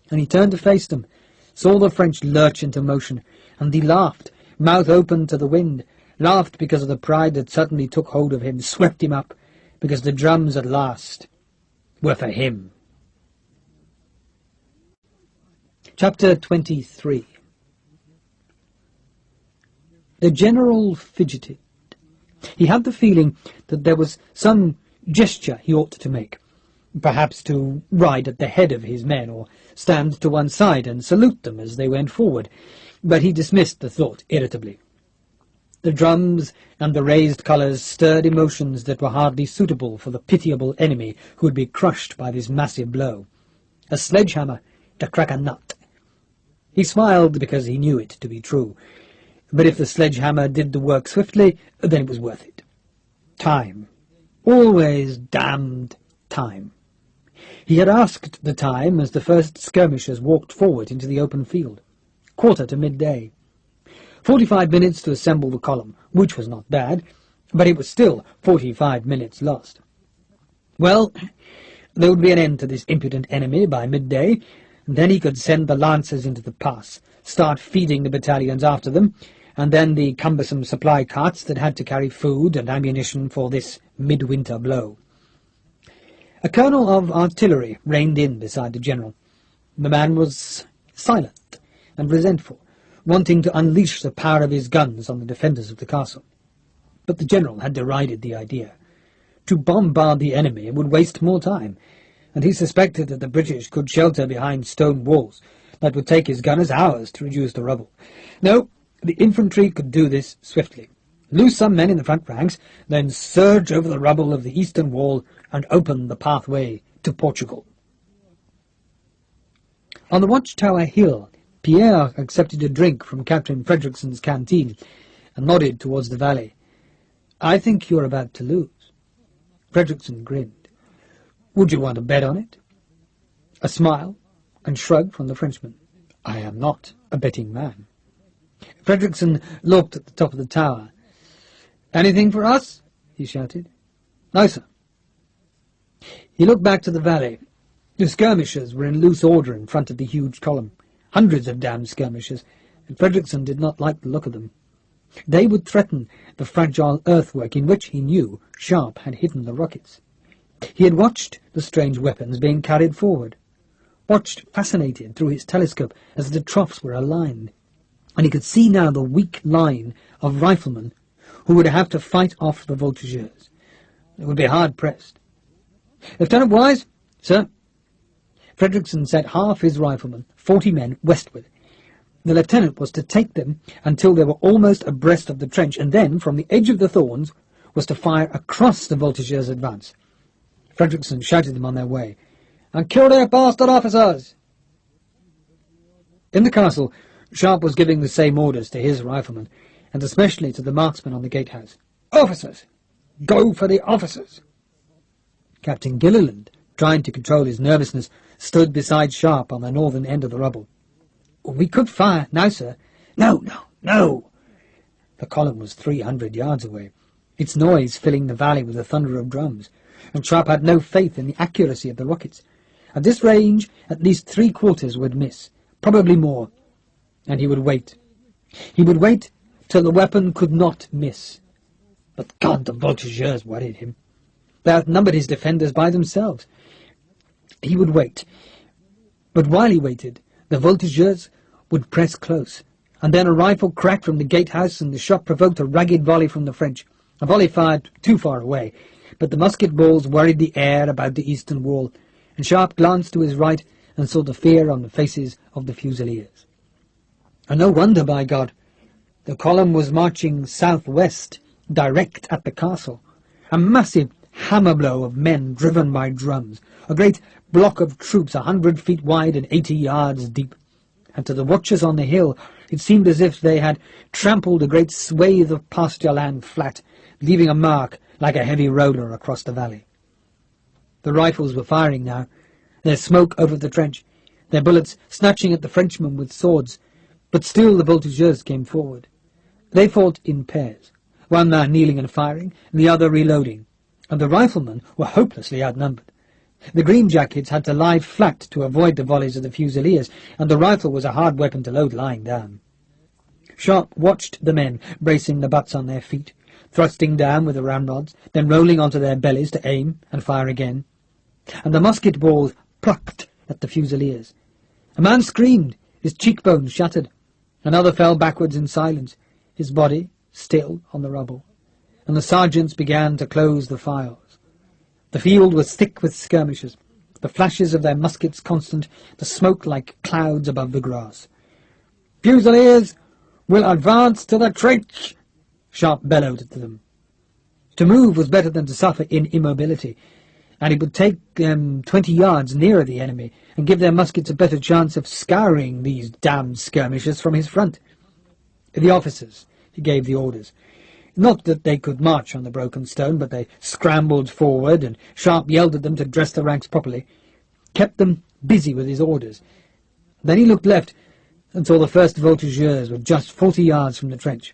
And he turned to face them, saw the French lurch into motion, and he laughed, mouth open to the wind, laughed because of the pride that suddenly took hold of him, swept him up, because the drums at last were for him. Chapter 23. The general fidgeted. He had the feeling that there was some gesture he ought to make, perhaps to ride at the head of his men, or stand to one side and salute them as they went forward, but he dismissed the thought irritably. The drums and the raised colours stirred emotions that were hardly suitable for the pitiable enemy who would be crushed by this massive blow. A sledgehammer to crack a nut. He smiled because he knew it to be true, but if the sledgehammer did the work swiftly, then it was worth it. Time. Always damned time. He had asked the time as the first skirmishers walked forward into the open field. 1:45. 45 minutes to assemble the column, which was not bad, but it was still 45 minutes lost. Well, there would be an end to this impudent enemy by midday, and then he could send the lancers into the pass, start feeding the battalions after them, and then the cumbersome supply carts that had to carry food and ammunition for this midwinter blow. A colonel of artillery reined in beside the general. The man was silent and resentful, wanting to unleash the power of his guns on the defenders of the castle. But the general had derided the idea. To bombard the enemy would waste more time, and he suspected that the British could shelter behind stone walls that would take his gunners hours to reduce the rubble. No, the infantry could do this swiftly. Lose some men in the front ranks, then surge over the rubble of the eastern wall and open the pathway to Portugal. On the watchtower hill, Pierre accepted a drink from Captain Frederickson's canteen and nodded towards the valley. "I think you're about to lose." Frederickson grinned. "Would you want to bet on it?" A smile and shrug from the Frenchman. "I am not a betting man." Frederickson looked at the top of the tower. "Anything for us?" he shouted. "No, sir." He looked back to the valley. The skirmishers were in loose order in front of the huge column. Hundreds of damned skirmishers, and Frederickson did not like the look of them. They would threaten the fragile earthwork in which, he knew, Sharpe had hidden the rockets. He had watched the strange weapons being carried forward, watched fascinated through his telescope as the troughs were aligned, and he could see now the weak line of riflemen who would have to fight off the voltigeurs. They would be hard-pressed. "Lieutenant Wise?" "Sir?" Frederickson sent half his riflemen, 40 men, westward. The lieutenant was to take them until they were almost abreast of the trench, and then, from the edge of the thorns, was to fire across the voltigeurs' advance. Frederickson shouted them on their way. "And kill their bastard officers!" In the castle, Sharpe was giving the same orders to his riflemen, and especially to the marksmen on the gatehouse. "Officers! Go for the officers!" Captain Gilliland, trying to control his nervousness, stood beside Sharpe on the northern end of the rubble. "We could fire now, sir." "No, no, no!" The column was 300 yards away, its noise filling the valley with the thunder of drums, and Sharpe had no faith in the accuracy of the rockets. At this range, at least 3/4 would miss, probably more, and he would wait. He would wait till the weapon could not miss. But God, the voltigeurs worried him. They outnumbered his defenders by themselves. He would wait. But while he waited, the voltigeurs would press close, and then a rifle cracked from the gatehouse, and the shot provoked a ragged volley from the French. A volley fired too far away, but the musket balls worried the air about the eastern wall, and Sharpe glanced to his right and saw the fear on the faces of the Fusiliers. And no wonder, by God! The column was marching southwest, direct at the castle. A massive hammer-blow of men driven by drums, a great block of troops 100 feet wide and 80 yards deep. And to the watchers on the hill it seemed as if they had trampled a great swathe of pasture land flat, leaving a mark like a heavy roller across the valley. The rifles were firing now, their smoke over the trench, their bullets snatching at the Frenchmen with swords, but still the voltigeurs came forward. They fought in pairs, one man kneeling and firing, and the other reloading, and the riflemen were hopelessly outnumbered. The green jackets had to lie flat to avoid the volleys of the fusiliers, and the rifle was a hard weapon to load lying down. Sharpe watched the men bracing the butts on their feet, thrusting down with the ramrods, then rolling onto their bellies to aim and fire again. And the musket balls plucked at the fusiliers. A man screamed, his cheekbones shattered. Another fell backwards in silence, his body still on the rubble. And the sergeants began to close the files. The field was thick with skirmishers, the flashes of their muskets constant, the smoke like clouds above the grass. "Fusiliers will advance to the trench!" Sharpe bellowed to them. To move was better than to suffer in immobility, and it would take them 20 yards nearer the enemy and give their muskets a better chance of scouring these damned skirmishers from his front. The officers, he gave the orders. Not that they could march on the broken stone, but they scrambled forward, and Sharpe yelled at them to dress the ranks properly, kept them busy with his orders. Then he looked left and saw the first voltigeurs were just 40 yards from the trench.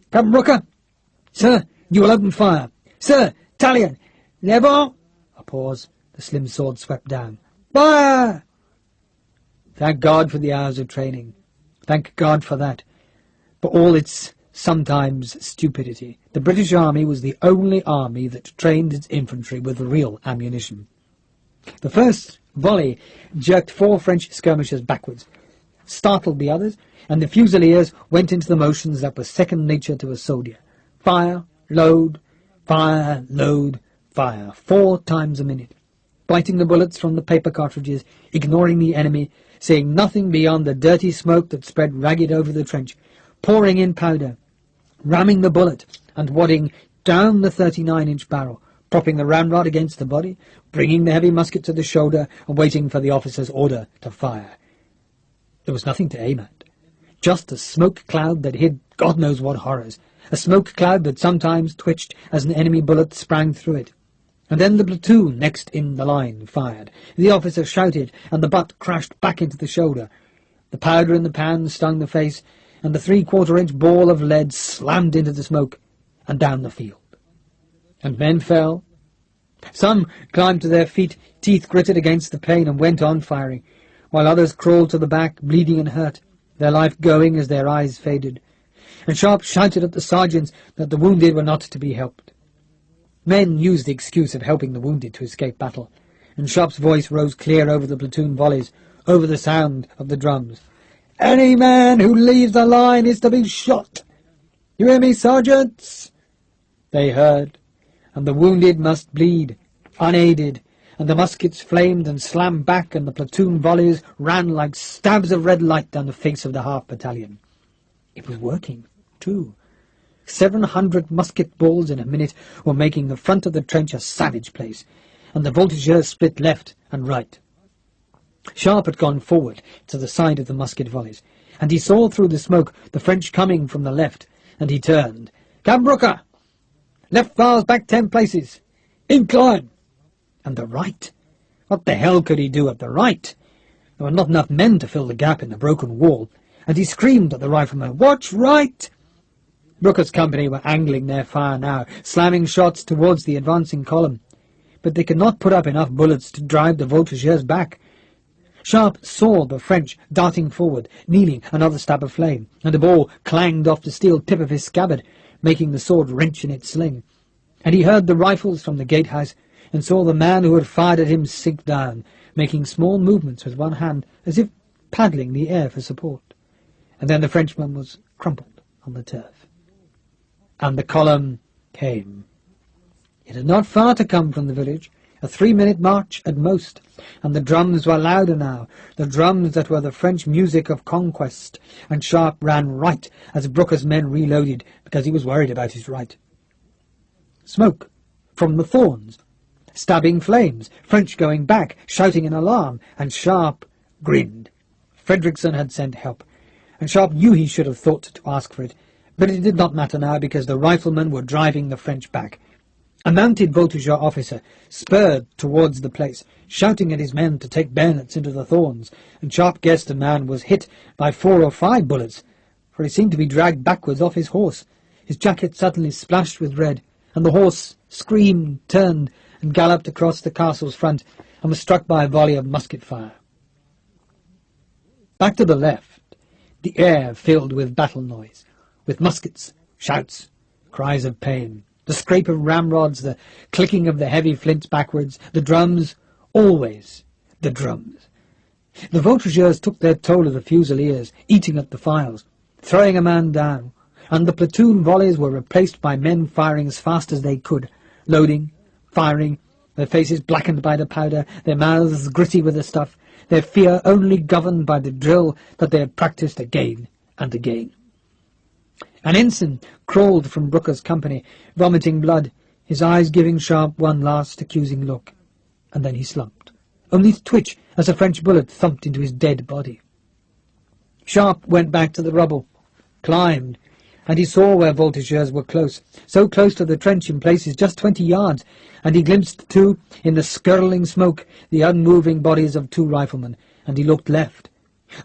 "Captain Brooker!" "Sir, you will open fire." "Sir, Talion!" "Never!" A pause. The slim sword swept down. "Fire!" Thank God for the hours of training. Thank God for that. For all its sometimes stupidity, the British Army was the only army that trained its infantry with real ammunition. The first volley jerked 4 French skirmishers backwards, startled the others, and the fusiliers went into the motions that were second nature to a soldier. Fire, load, fire, load, fire, 4 times a minute, biting the bullets from the paper cartridges, ignoring the enemy, seeing nothing beyond the dirty smoke that spread ragged over the trench, pouring in powder, ramming the bullet and wadding down the 39-inch barrel, propping the ramrod against the body, bringing the heavy musket to the shoulder, and waiting for the officer's order to fire. There was nothing to aim at, just a smoke cloud that hid God knows what horrors, a smoke cloud that sometimes twitched as an enemy bullet sprang through it. And then the platoon next in the line fired. The officer shouted, and the butt crashed back into the shoulder. The powder in the pan stung the face, and the 3/4-inch ball of lead slammed into the smoke and down the field. And men fell. Some climbed to their feet, teeth gritted against the pain, and went on firing, while others crawled to the back, bleeding and hurt, their life going as their eyes faded. And Sharpe shouted at the sergeants that the wounded were not to be helped. Men used the excuse of helping the wounded to escape battle, and Sharpe's voice rose clear over the platoon volleys, over the sound of the drums. "Any man who leaves the line is to be shot. You hear me, sergeants?" They heard, and the wounded must bleed, unaided, and the muskets flamed and slammed back, and the platoon volleys ran like stabs of red light down the face of the half-battalion. It was working, too. 700 musket balls in a minute were making the front of the trench a savage place, and the voltigeurs split left and right. Sharpe had gone forward to the side of the musket volleys, and he saw through the smoke the French coming from the left, and he turned. "Captain Brooker! Left files back 10 places. Incline!" And the right? What the hell could he do at the right? There were not enough men to fill the gap in the broken wall, and he screamed at the riflemen, "Watch right!" Brooker's company were angling their fire now, slamming shots towards the advancing column, but they could not put up enough bullets to drive the voltigeurs back. Sharpe saw the French darting forward, kneeling, another stab of flame, and a ball clanged off the steel tip of his scabbard, making the sword wrench in its sling. And he heard the rifles from the gatehouse, and saw the man who had fired at him sink down, making small movements with one hand, as if paddling the air for support. And then the Frenchman was crumpled on the turf. And the column came. It had not far to come from the village, A 3-minute march at most, and the drums were louder now, the drums that were the French music of conquest, and Sharpe ran right as Brooker's men reloaded, because he was worried about his right. Smoke from the thorns, stabbing flames, French going back, shouting in alarm, and Sharpe grinned. Frederickson had sent help, and Sharpe knew he should have thought to ask for it, but it did not matter now because the riflemen were driving the French back. A mounted voltigeur officer spurred towards the place, shouting at his men to take bayonets into the thorns, and Sharpe guessed the man was hit by 4 or 5 bullets, for he seemed to be dragged backwards off his horse. His jacket suddenly splashed with red, and the horse screamed, turned, and galloped across the castle's front, and was struck by a volley of musket fire. Back to the left, the air filled with battle noise, with muskets, shouts, cries of pain, the scrape of ramrods, the clicking of the heavy flints backwards, the drums, always the drums. The voltigeurs took their toll of the fusiliers, eating at the files, throwing a man down, and the platoon volleys were replaced by men firing as fast as they could, loading, firing, their faces blackened by the powder, their mouths gritty with the stuff, their fear only governed by the drill that they had practised again and again. An ensign crawled from Brooker's company, vomiting blood, his eyes giving Sharpe one last accusing look, and then he slumped, only to twitch as a French bullet thumped into his dead body. Sharpe went back to the rubble, climbed, and he saw where voltigeurs were close, so close to the trench in places just 20 yards, and he glimpsed, too, in the skirling smoke, the unmoving bodies of 2 riflemen, and he looked left.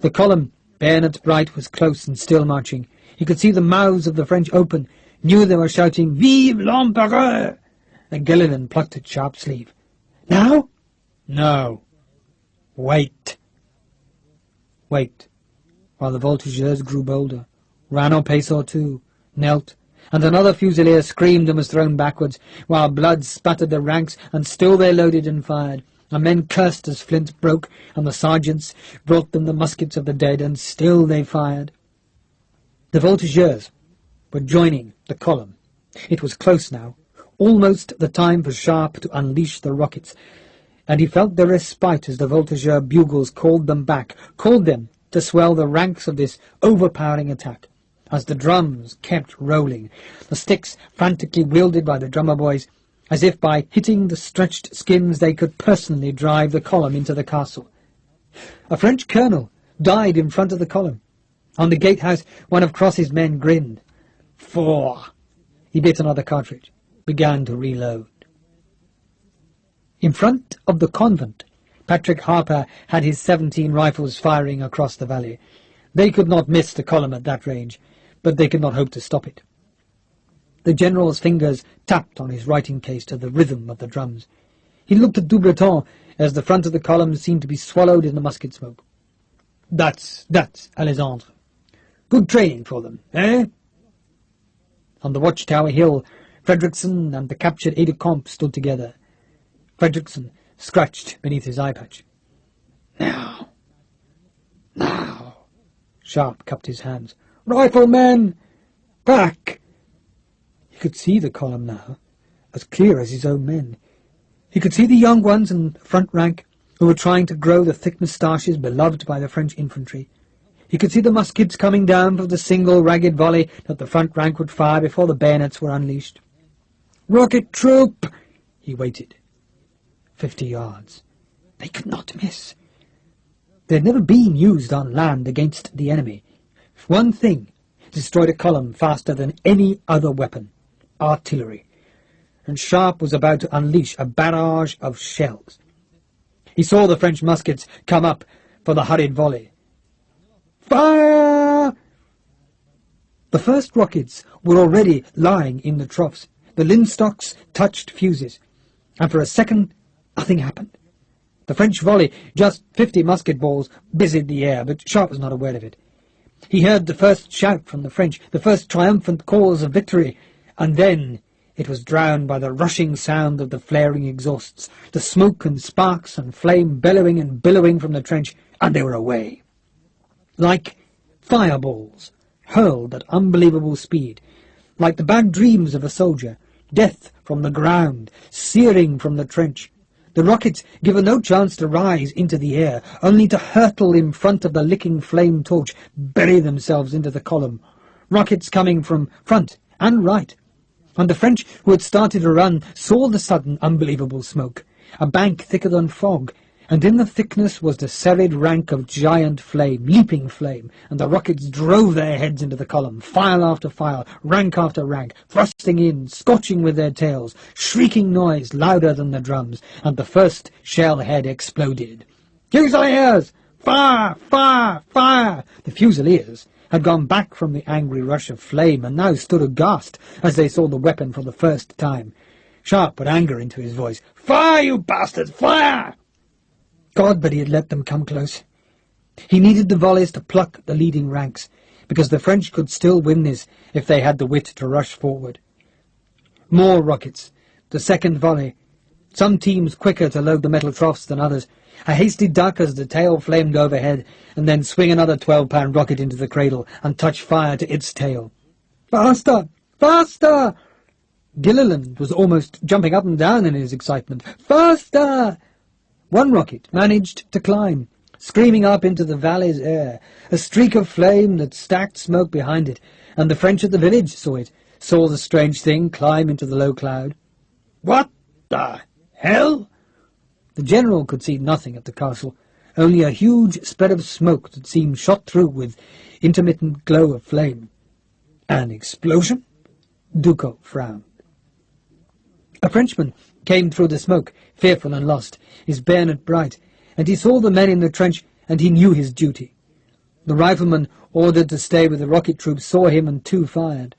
The column, bayonet bright, was close and still marching. He could see the mouths of the French open, knew they were shouting, "Vive l'Empereur!" And Gillilan plucked at Sharpe's sleeve. "Now?" "No. Wait." Wait, while the voltigeurs grew bolder, ran a pace or 2, knelt, and another fusilier screamed and was thrown backwards, while blood spattered the ranks, and still they loaded and fired, and men cursed as flints broke, and the sergeants brought them the muskets of the dead, and still they fired. The voltigeurs were joining the column. It was close now, almost the time for Sharpe to unleash the rockets, and he felt the respite as the voltigeur bugles called them back, called them to swell the ranks of this overpowering attack. As the drums kept rolling, the sticks frantically wielded by the drummer boys, as if by hitting the stretched skins they could personally drive the column into the castle. A French colonel died in front of the column. On the gatehouse, one of Cross's men grinned. 4. He bit another cartridge, began to reload. In front of the convent, Patrick Harper had his 17 rifles firing across the valley. They could not miss the column at that range, but they could not hope to stop it. The general's fingers tapped on his writing case to the rhythm of the drums. He looked at Doubleton as the front of the column seemed to be swallowed in the musket smoke. That's Alexandre. Good training for them, eh? On the watchtower hill, Frederickson and the captured aide-de-camp stood together. Frederickson scratched beneath his eye patch. Now! Sharpe cupped his hands. Riflemen! Back! He could see the column now, as clear as his own men. He could see the young ones in the front rank, who were trying to grow the thick moustaches beloved by the French infantry. He could see the muskets coming down for the single ragged volley that the front rank would fire before the bayonets were unleashed. Rocket troop! He waited. 50 yards. They could not miss. They had never been used on land against the enemy. One thing destroyed a column faster than any other weapon: artillery. And Sharpe was about to unleash a barrage of shells. He saw the French muskets come up for the hurried volley. Fire! The first rockets were already lying in the troughs. The linstocks touched fuses, and for a second nothing happened. The French volley, just 50 musket balls, busied the air, but Sharpe was not aware of it. He heard the first shout from the French, the first triumphant calls of victory, and then it was drowned by the rushing sound of the flaring exhausts, the smoke and sparks and flame bellowing and billowing from the trench, and they were away. Like fireballs, hurled at unbelievable speed, like the bad dreams of a soldier, death from the ground, searing from the trench. The rockets, given no chance to rise into the air, only to hurtle in front of the licking flame torch, bury themselves into the column. Rockets coming from front and right. And the French, who had started to run, saw the sudden unbelievable smoke, a bank thicker than fog, and in the thickness was the serried rank of giant flame, leaping flame, and the rockets drove their heads into the column, file after file, rank after rank, thrusting in, scorching with their tails, shrieking noise louder than the drums, and the first shell head exploded. "Fusiliers! Fire! Fire! Fire!" The Fusiliers had gone back from the angry rush of flame, and now stood aghast as they saw the weapon for the first time. Sharpe put anger into his voice. "Fire, you bastards! Fire!" God, but he had let them come close. He needed the volleys to pluck the leading ranks, because the French could still win this if they had the wit to rush forward. More rockets. The second volley. Some teams quicker to load the metal troughs than others. A hasty duck as the tail flamed overhead, and then swing another 12-pound rocket into the cradle and touch fire to its tail. "Faster! Faster!" Gilliland was almost jumping up and down in his excitement. "Faster!" One rocket managed to climb, screaming up into the valley's air, a streak of flame that stacked smoke behind it, and the French at the village saw it, saw the strange thing climb into the low cloud. "What the hell?" The general could see nothing at the castle, only a huge spread of smoke that seemed shot through with intermittent glow of flame. An explosion? Duco frowned. A Frenchman came through the smoke, fearful and lost, his bayonet bright, and he saw the men in the trench, and he knew his duty. The rifleman ordered to stay with the rocket troops saw him, and two fired.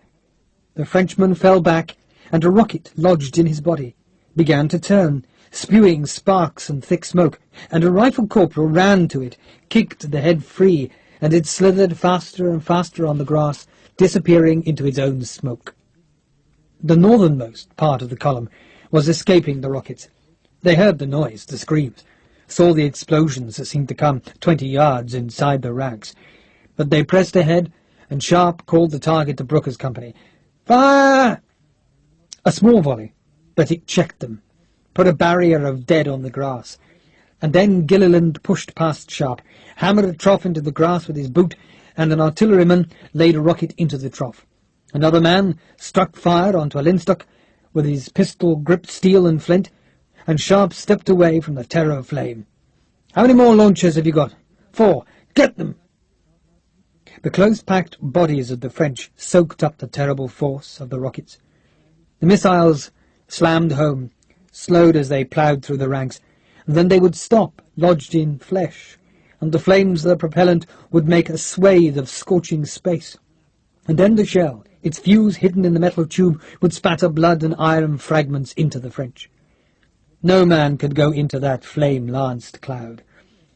The Frenchman fell back, and a rocket lodged in his body, began to turn, spewing sparks and thick smoke, and a rifle corporal ran to it, kicked the head free, and it slithered faster and faster on the grass, disappearing into its own smoke. The northernmost part of the column was escaping the rockets. They heard the noise, the screams, saw the explosions that seemed to come 20 yards inside the ranks. But they pressed ahead, and Sharpe called the target to Brooker's company. "Fire!" A small volley, but it checked them, put a barrier of dead on the grass. And then Gilliland pushed past Sharpe, hammered a trough into the grass with his boot, and an artilleryman laid a rocket into the trough. Another man struck fire onto a linstock with his pistol gripped steel and flint, and Sharpe stepped away from the terror of flame. "How many more launchers have you got?" "4. Get them!" The close-packed bodies of the French soaked up the terrible force of the rockets. The missiles slammed home, slowed as they ploughed through the ranks, and then they would stop, lodged in flesh, and the flames of the propellant would make a swathe of scorching space. And then the shell, its fuse hidden in the metal tube, would spatter blood and iron fragments into the French. No man could go into that flame-lanced cloud.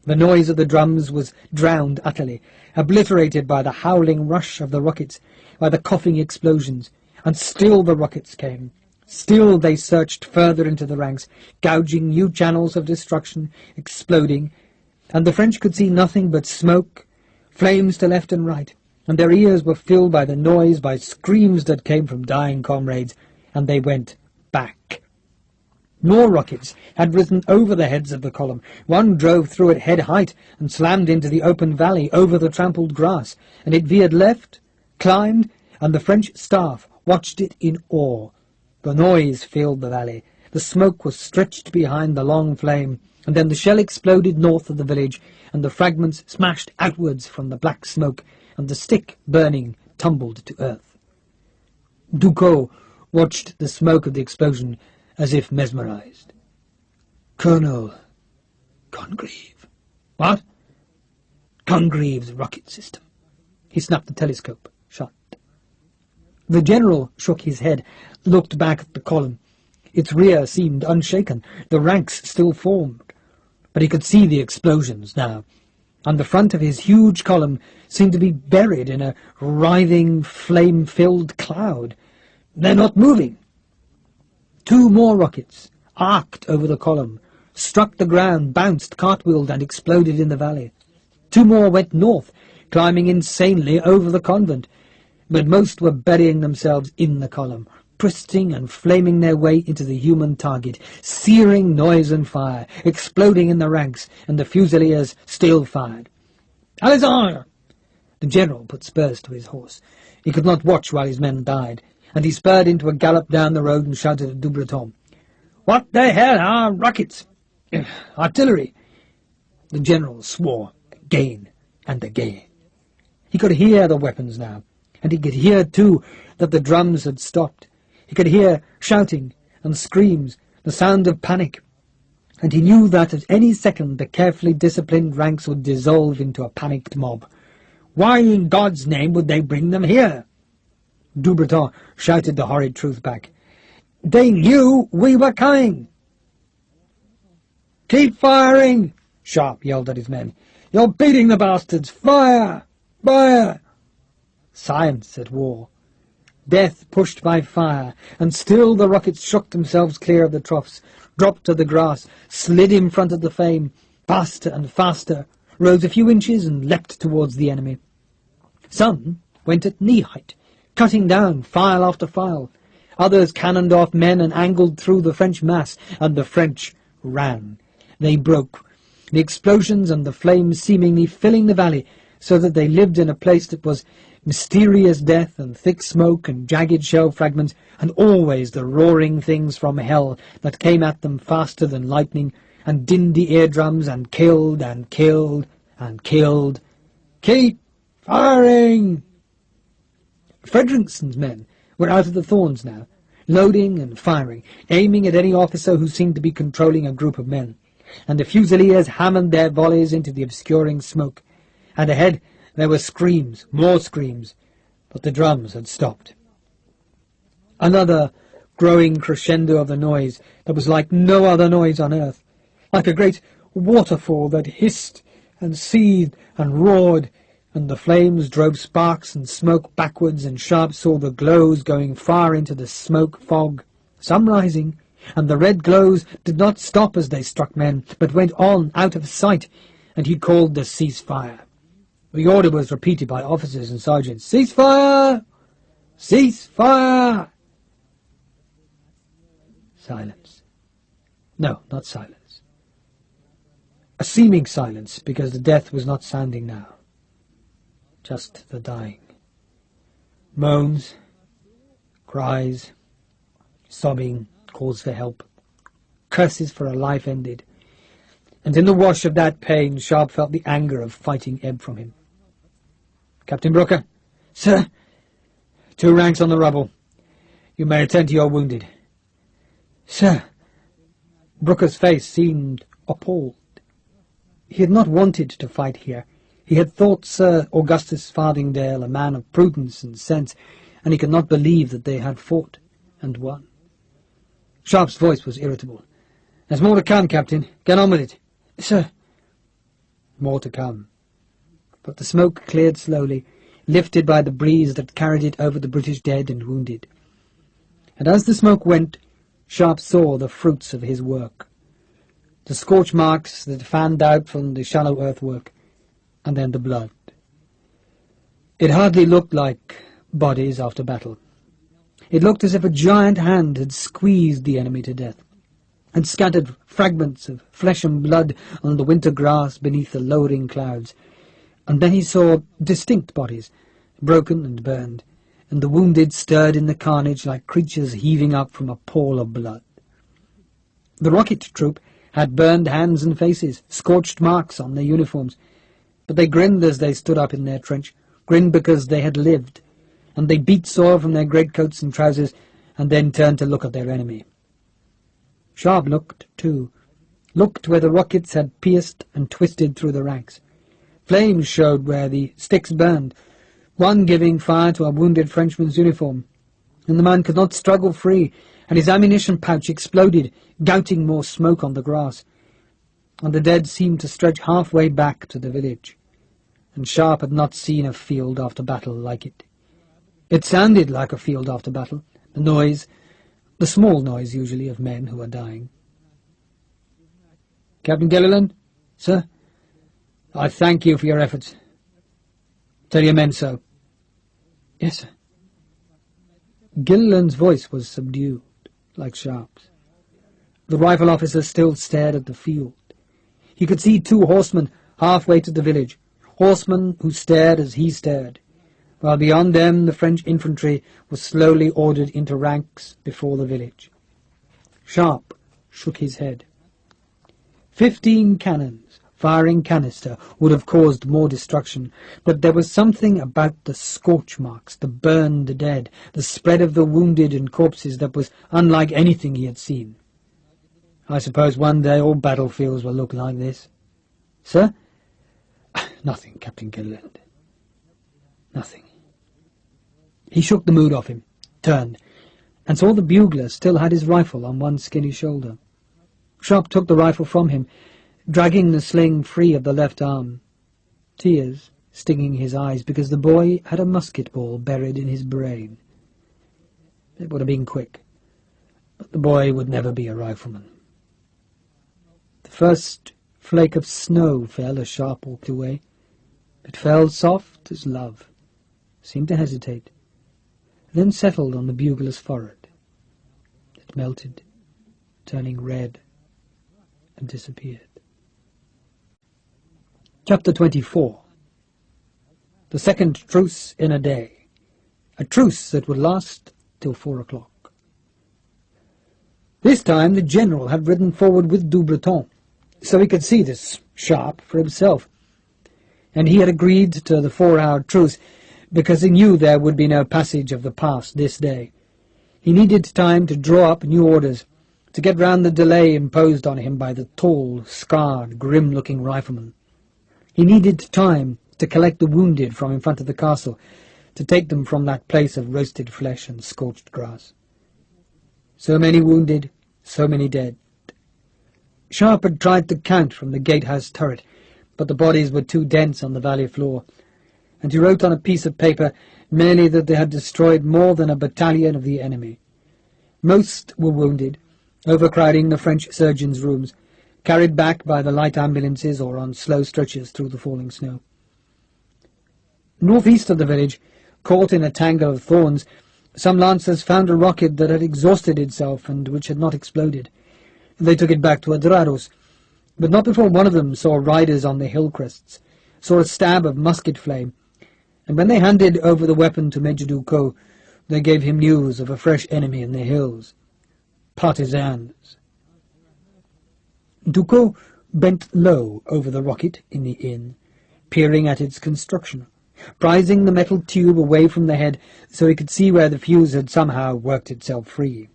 The noise of the drums was drowned utterly, obliterated by the howling rush of the rockets, by the coughing explosions, and still the rockets came. Still they searched further into the ranks, gouging new channels of destruction, exploding, and the French could see nothing but smoke, flames to left and right, and their ears were filled by the noise, by screams that came from dying comrades, and they went back. More rockets had risen over the heads of the column. One drove through it head height and slammed into the open valley over the trampled grass, and it veered left, climbed, and the French staff watched it in awe. The noise filled the valley. The smoke was stretched behind the long flame, and then the shell exploded north of the village, and the fragments smashed outwards from the black smoke, and the stick, burning, tumbled to earth. Ducos watched the smoke of the explosion as if mesmerized. "Colonel Congreve." "What?" "Congreve's rocket system." He snapped the telescope shut. The general shook his head, looked back at the column. Its rear seemed unshaken, the ranks still formed, but he could see the explosions now, and the front of his huge column seemed to be buried in a writhing, flame-filled cloud. "They're not moving." Two more rockets arced over the column, struck the ground, bounced, cartwheeled, and exploded in the valley. Two more went north, climbing insanely over the convent, but most were burying themselves in the column. twisting and flaming their way into the human target, searing noise and fire, exploding in the ranks, and the fusiliers still fired. "Alexandre!" The general put spurs to his horse. He could not watch while his men died, and he spurred into a gallop down the road and shouted at Dubreton, "What the hell are rockets? Artillery!" The general swore again and again. He could hear the weapons now, and he could hear, too, that the drums had stopped. He could hear shouting and screams, the sound of panic, and he knew that at any second the carefully disciplined ranks would dissolve into a panicked mob. Why in God's name would they bring them here? Dubreton shouted the horrid truth back. "They knew we were coming." "Keep firing!" Sharpe yelled at his men. "You're beating the bastards! Fire! Fire!" Science at war. Death pushed by fire, and still the rockets shook themselves clear of the troughs, dropped to the grass, slid in front of the flame, faster and faster, rose a few inches and leapt towards the enemy. Some went at knee-height, cutting down file after file. Others cannoned off men and angled through the French mass, and the French ran. They broke, the explosions and the flames seemingly filling the valley, so that they lived in a place that was mysterious death and thick smoke and jagged shell fragments, and always the roaring things from hell that came at them faster than lightning, and dinned the eardrums, and killed and killed and killed. "Keep firing!" Frederickson's men were out of the thorns now, loading and firing, aiming at any officer who seemed to be controlling a group of men, and the fusiliers hammered their volleys into the obscuring smoke. And ahead there were screams, more screams, but the drums had stopped. Another growing crescendo of the noise that was like no other noise on earth, like a great waterfall that hissed and seethed and roared, and the flames drove sparks and smoke backwards, and Sharpe saw the glows going far into the smoke fog, some rising, and the red glows did not stop as they struck men, but went on out of sight, and he called the ceasefire. The order was repeated by officers and sergeants. "Cease fire! Cease fire!" Silence. No, not silence. A seeming silence, because the death was not sounding now. Just the dying. Moans, cries, sobbing, calls for help, curses for a life ended. And in the wash of that pain, Sharpe felt the anger of fighting ebb from him. "Captain Brooker." "Sir." "2 ranks on the rubble. You may attend to your wounded." "Sir." Brooker's face seemed appalled. He had not wanted to fight here. He had thought Sir Augustus Farthingdale a man of prudence and sense, and he could not believe that they had fought and won. Sharpe's voice was irritable. "There's more to come, Captain. Get on with it." "Sir." More to come. But the smoke cleared slowly, lifted by the breeze that carried it over the British dead and wounded. And as the smoke went, Sharpe saw the fruits of his work. The scorch marks that fanned out from the shallow earthwork, and then the blood. It hardly looked like bodies after battle. It looked as if a giant hand had squeezed the enemy to death, and scattered fragments of flesh and blood on the winter grass beneath the lowering clouds. And then he saw distinct bodies, broken and burned, and the wounded stirred in the carnage like creatures heaving up from a pall of blood. The rocket troop had burned hands and faces, scorched marks on their uniforms, but they grinned as they stood up in their trench, grinned because they had lived, and they beat soil from their greatcoats and trousers, and then turned to look at their enemy. Sharpe looked, too, looked where the rockets had pierced and twisted through the ranks. Flames showed where the sticks burned, one giving fire to a wounded Frenchman's uniform, and the man could not struggle free, and his ammunition pouch exploded, gouting more smoke on the grass. And the dead seemed to stretch halfway back to the village, and Sharpe had not seen a field after battle like it. It sounded like a field after battle, the noise, the small noise usually of men who are dying. "Captain Gilliland?" "Sir?" "I thank you for your efforts. Tell your men so." "Yes, sir." Gilliland's voice was subdued, like Sharpe's. The rifle officer still stared at the field. He could see 2 horsemen halfway to the village, horsemen who stared as he stared, while beyond them the French infantry was slowly ordered into ranks before the village. Sharpe shook his head. 15 cannons, firing canister, would have caused more destruction, but there was something about the scorch marks, the burned dead, the spread of the wounded and corpses that was unlike anything he had seen. I suppose one day all battlefields will look like this. Sir? Nothing, Captain Gilliland. Nothing. He shook the mood off him, turned, and saw the bugler still had his rifle on one skinny shoulder. Sharpe took the rifle from him, dragging the sling free of the left arm, tears stinging his eyes because the boy had a musket ball buried in his brain. It would have been quick, but the boy would never be a rifleman. The first flake of snow fell as Sharpe walked away. It fell soft as love, seemed to hesitate, then settled on the bugler's forehead. It melted, turning red, and disappeared. Chapter 24. The second truce in a day. A truce that would last till 4 o'clock. This time the general had ridden forward with Du Breton, so he could see this Sharpe for himself, and he had agreed to the 4-hour truce because he knew there would be no passage of the pass this day. He needed time to draw up new orders, to get round the delay imposed on him by the tall, scarred, grim-looking rifleman. He needed time to collect the wounded from in front of the castle, to take them from that place of roasted flesh and scorched grass. So many wounded, so many dead. Sharpe had tried to count from the gatehouse turret, but the bodies were too dense on the valley floor, and he wrote on a piece of paper merely that they had destroyed more than a battalion of the enemy. Most were wounded, overcrowding the French surgeons' rooms, carried back by the light ambulances or on slow stretchers through the falling snow. Northeast of the village, caught in a tangle of thorns, some lancers found a rocket that had exhausted itself and which had not exploded. They took it back to Adraros, but not before one of them saw riders on the hill crests, saw a stab of musket flame, and when they handed over the weapon to Major Ducos, they gave him news of a fresh enemy in the hills. Partisans. Ducos bent low over the rocket in the inn, peering at its construction, prizing the metal tube away from the head so he could see where the fuse had somehow worked itself free.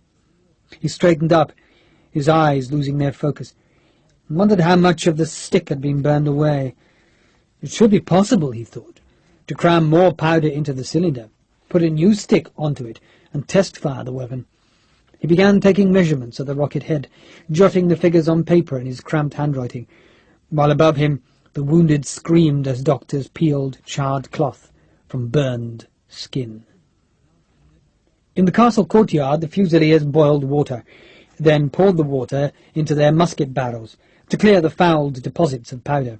He straightened up, his eyes losing their focus, and wondered how much of the stick had been burned away. It should be possible, he thought, to cram more powder into the cylinder, put a new stick onto it, and test-fire the weapon. He began taking measurements of the rocket head, jotting the figures on paper in his cramped handwriting, while above him the wounded screamed as doctors peeled charred cloth from burned skin. In the castle courtyard the Fusiliers boiled water, then poured the water into their musket barrels to clear the fouled deposits of powder.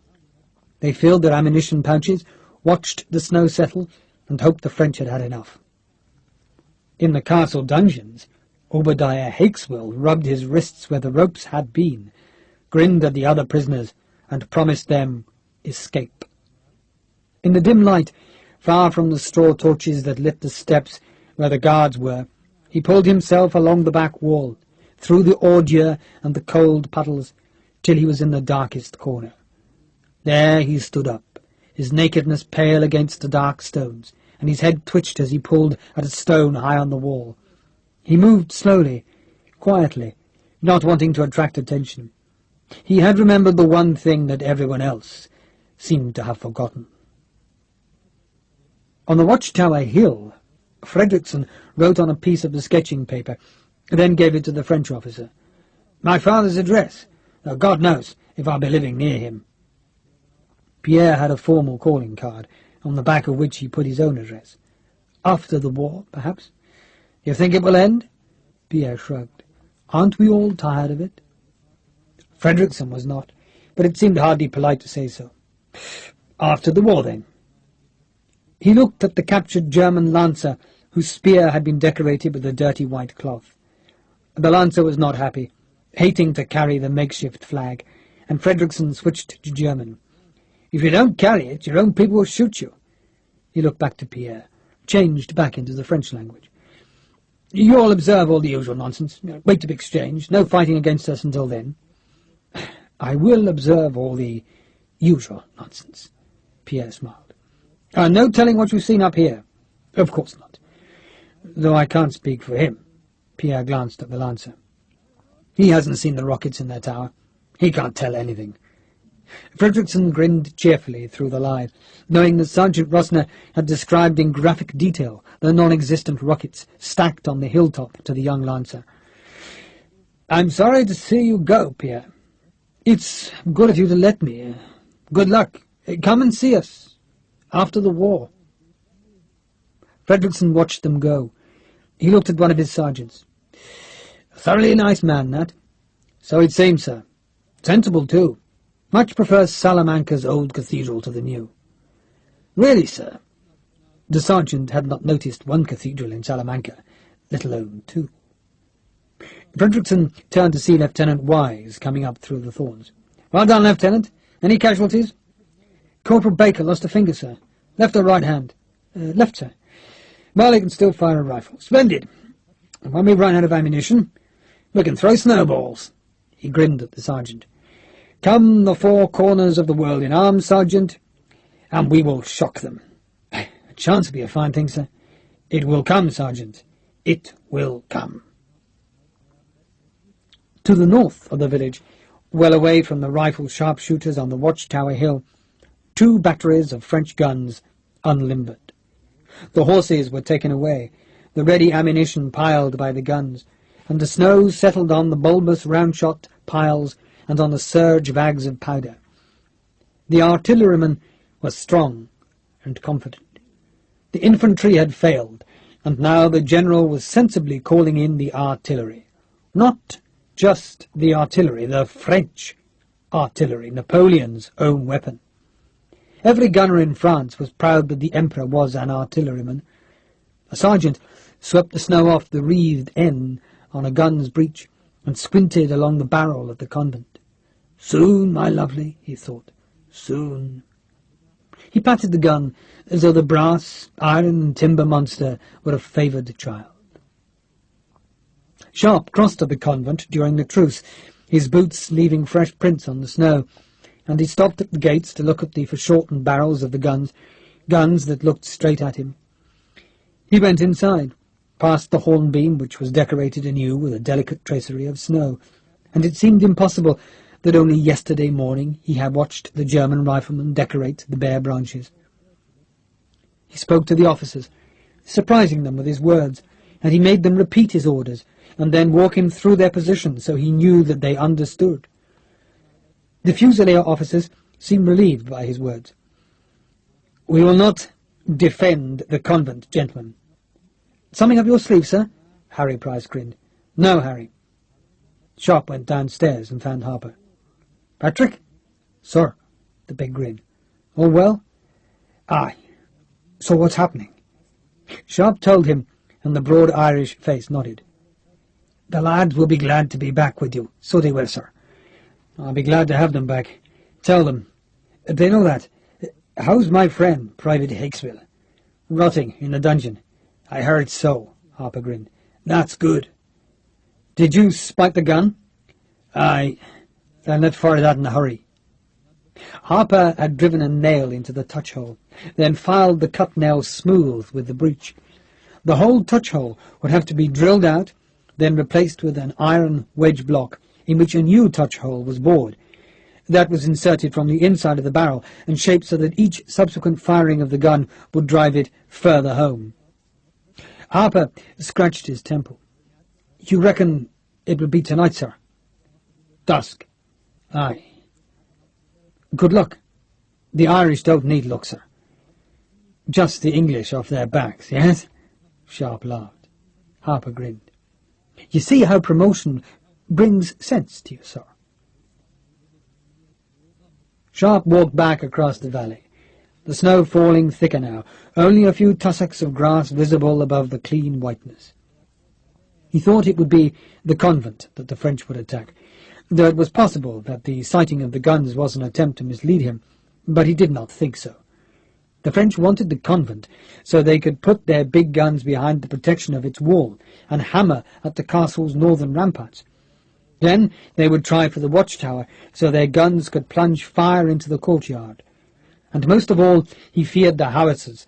They filled their ammunition pouches, watched the snow settle, and hoped the French had had enough. In the castle dungeons, Obadiah Hakeswill rubbed his wrists where the ropes had been, grinned at the other prisoners, and promised them escape. In the dim light, far from the straw torches that lit the steps where the guards were, he pulled himself along the back wall, through the ordure and the cold puddles, till he was in the darkest corner. There he stood up, his nakedness pale against the dark stones, and his head twitched as he pulled at a stone high on the wall. He moved slowly, quietly, not wanting to attract attention. He had remembered the one thing that everyone else seemed to have forgotten. On the watchtower hill, Fredrickson wrote on a piece of the sketching paper, then gave it to the French officer. "My father's address. God knows if I'll be living near him." Pierre had a formal calling card, on the back of which he put his own address. "After the war, perhaps?" "You think it will end?" Pierre shrugged. "Aren't we all tired of it?" Fredrickson was not, but it seemed hardly polite to say so. "After the war, then." He looked at the captured German lancer whose spear had been decorated with a dirty white cloth. The lancer was not happy, hating to carry the makeshift flag, and Fredrickson switched to German. "If you don't carry it, your own people will shoot you." He looked back to Pierre, changed back into the French language. "You all observe all the usual nonsense. Wait to be exchanged. No fighting against us until then." "I will observe all the usual nonsense," Pierre smiled. "No telling what you've seen up here." "Of course not. Though I can't speak for him." Pierre glanced at the lancer. "He hasn't seen the rockets in their tower. He can't tell anything." Fredrickson grinned cheerfully through the lie, knowing that Sergeant Rosner had described in graphic detail the non-existent rockets stacked on the hilltop to the young lancer. "I'm sorry to see you go, Pierre. It's good of you to let me. Good luck. Come and see us after the war." Fredrickson watched them go. He looked at one of his sergeants. "A thoroughly nice man, that." "So it seems, sir. Sensible, too. Much prefers Salamanca's old cathedral to the new." "Really, sir?" The sergeant had not noticed one cathedral in Salamanca, let alone two. Fredrickson turned to see Lieutenant Wise coming up through the thorns. "Well done, Lieutenant. Any casualties?" "Corporal Baker lost a finger, sir. Left or right hand?" Left, sir." "Well, he can still fire a rifle." "Splendid. And when we run out of ammunition, we can throw snowballs." He grinned at the sergeant. "Come the four corners of the world in arms, Sergeant, and we will shock them." "A chance will be a fine thing, sir." "It will come, Sergeant. It will come." To the north of the village, well away from the rifle sharpshooters on the watchtower hill, two batteries of French guns unlimbered. The horses were taken away, the ready ammunition piled by the guns, and the snow settled on the bulbous round-shot piles and on the surge bags of powder. The artilleryman was strong and confident. The infantry had failed, and now the general was sensibly calling in the artillery. Not just the artillery, the French artillery, Napoleon's own weapon. Every gunner in France was proud that the Emperor was an artilleryman. A sergeant swept the snow off the wreathed end on a gun's breech and squinted along the barrel of the convent. "Soon, my lovely," he thought, "soon." He patted the gun as though the brass, iron and timber monster were a favoured child. Sharpe crossed to the convent during the truce, his boots leaving fresh prints on the snow, and he stopped at the gates to look at the foreshortened barrels of the guns that looked straight at him. He went inside, past the hornbeam, which was decorated anew with a delicate tracery of snow, and it seemed impossible that only yesterday morning he had watched the German riflemen decorate the bare branches. He spoke to the officers, surprising them with his words, and he made them repeat his orders, and then walk him through their positions so he knew that they understood. The Fusilier officers seemed relieved by his words. "We will not defend the convent, gentlemen." "Something up your sleeve, sir?" Harry Price grinned. "No, Harry." Sharpe went downstairs and found Harper. "Patrick?" "Sir." The big grin. "All well?" "Aye. So what's happening?" Sharpe told him, and the broad Irish face nodded. "The lads will be glad to be back with you. So they will, sir." "I'll be glad to have them back. Tell them. They know that. How's my friend, Private Hicksville?" "Rotting in the dungeon." "I heard so," Harper grinned. "That's good." "Did you spike the gun?" "Aye. Then let's fire that in a hurry." Harper had driven a nail into the touch-hole, then filed the cut nail smooth with the breech. The whole touch-hole would have to be drilled out, then replaced with an iron wedge block in which a new touch-hole was bored. That was inserted from the inside of the barrel and shaped so that each subsequent firing of the gun would drive it further home. Harper scratched his temple. "You reckon it will be tonight, sir?" "Dusk." "Aye." "Good luck." "The Irish don't need luck, sir." "Just the English off their backs, yes?" Sharpe laughed. Harper grinned. "You see how promotion brings sense to you, sir." Sharpe walked back across the valley. the snow falling thicker now, only a few tussocks of grass visible above the clean whiteness. He thought it would be the convent that the French would attack, though it was possible that the sighting of the guns was an attempt to mislead him, but he did not think so. The French wanted the convent so they could put their big guns behind the protection of its wall and hammer at the castle's northern ramparts. Then they would try for the watchtower so their guns could plunge fire into the courtyard. And most of all he feared the howitzers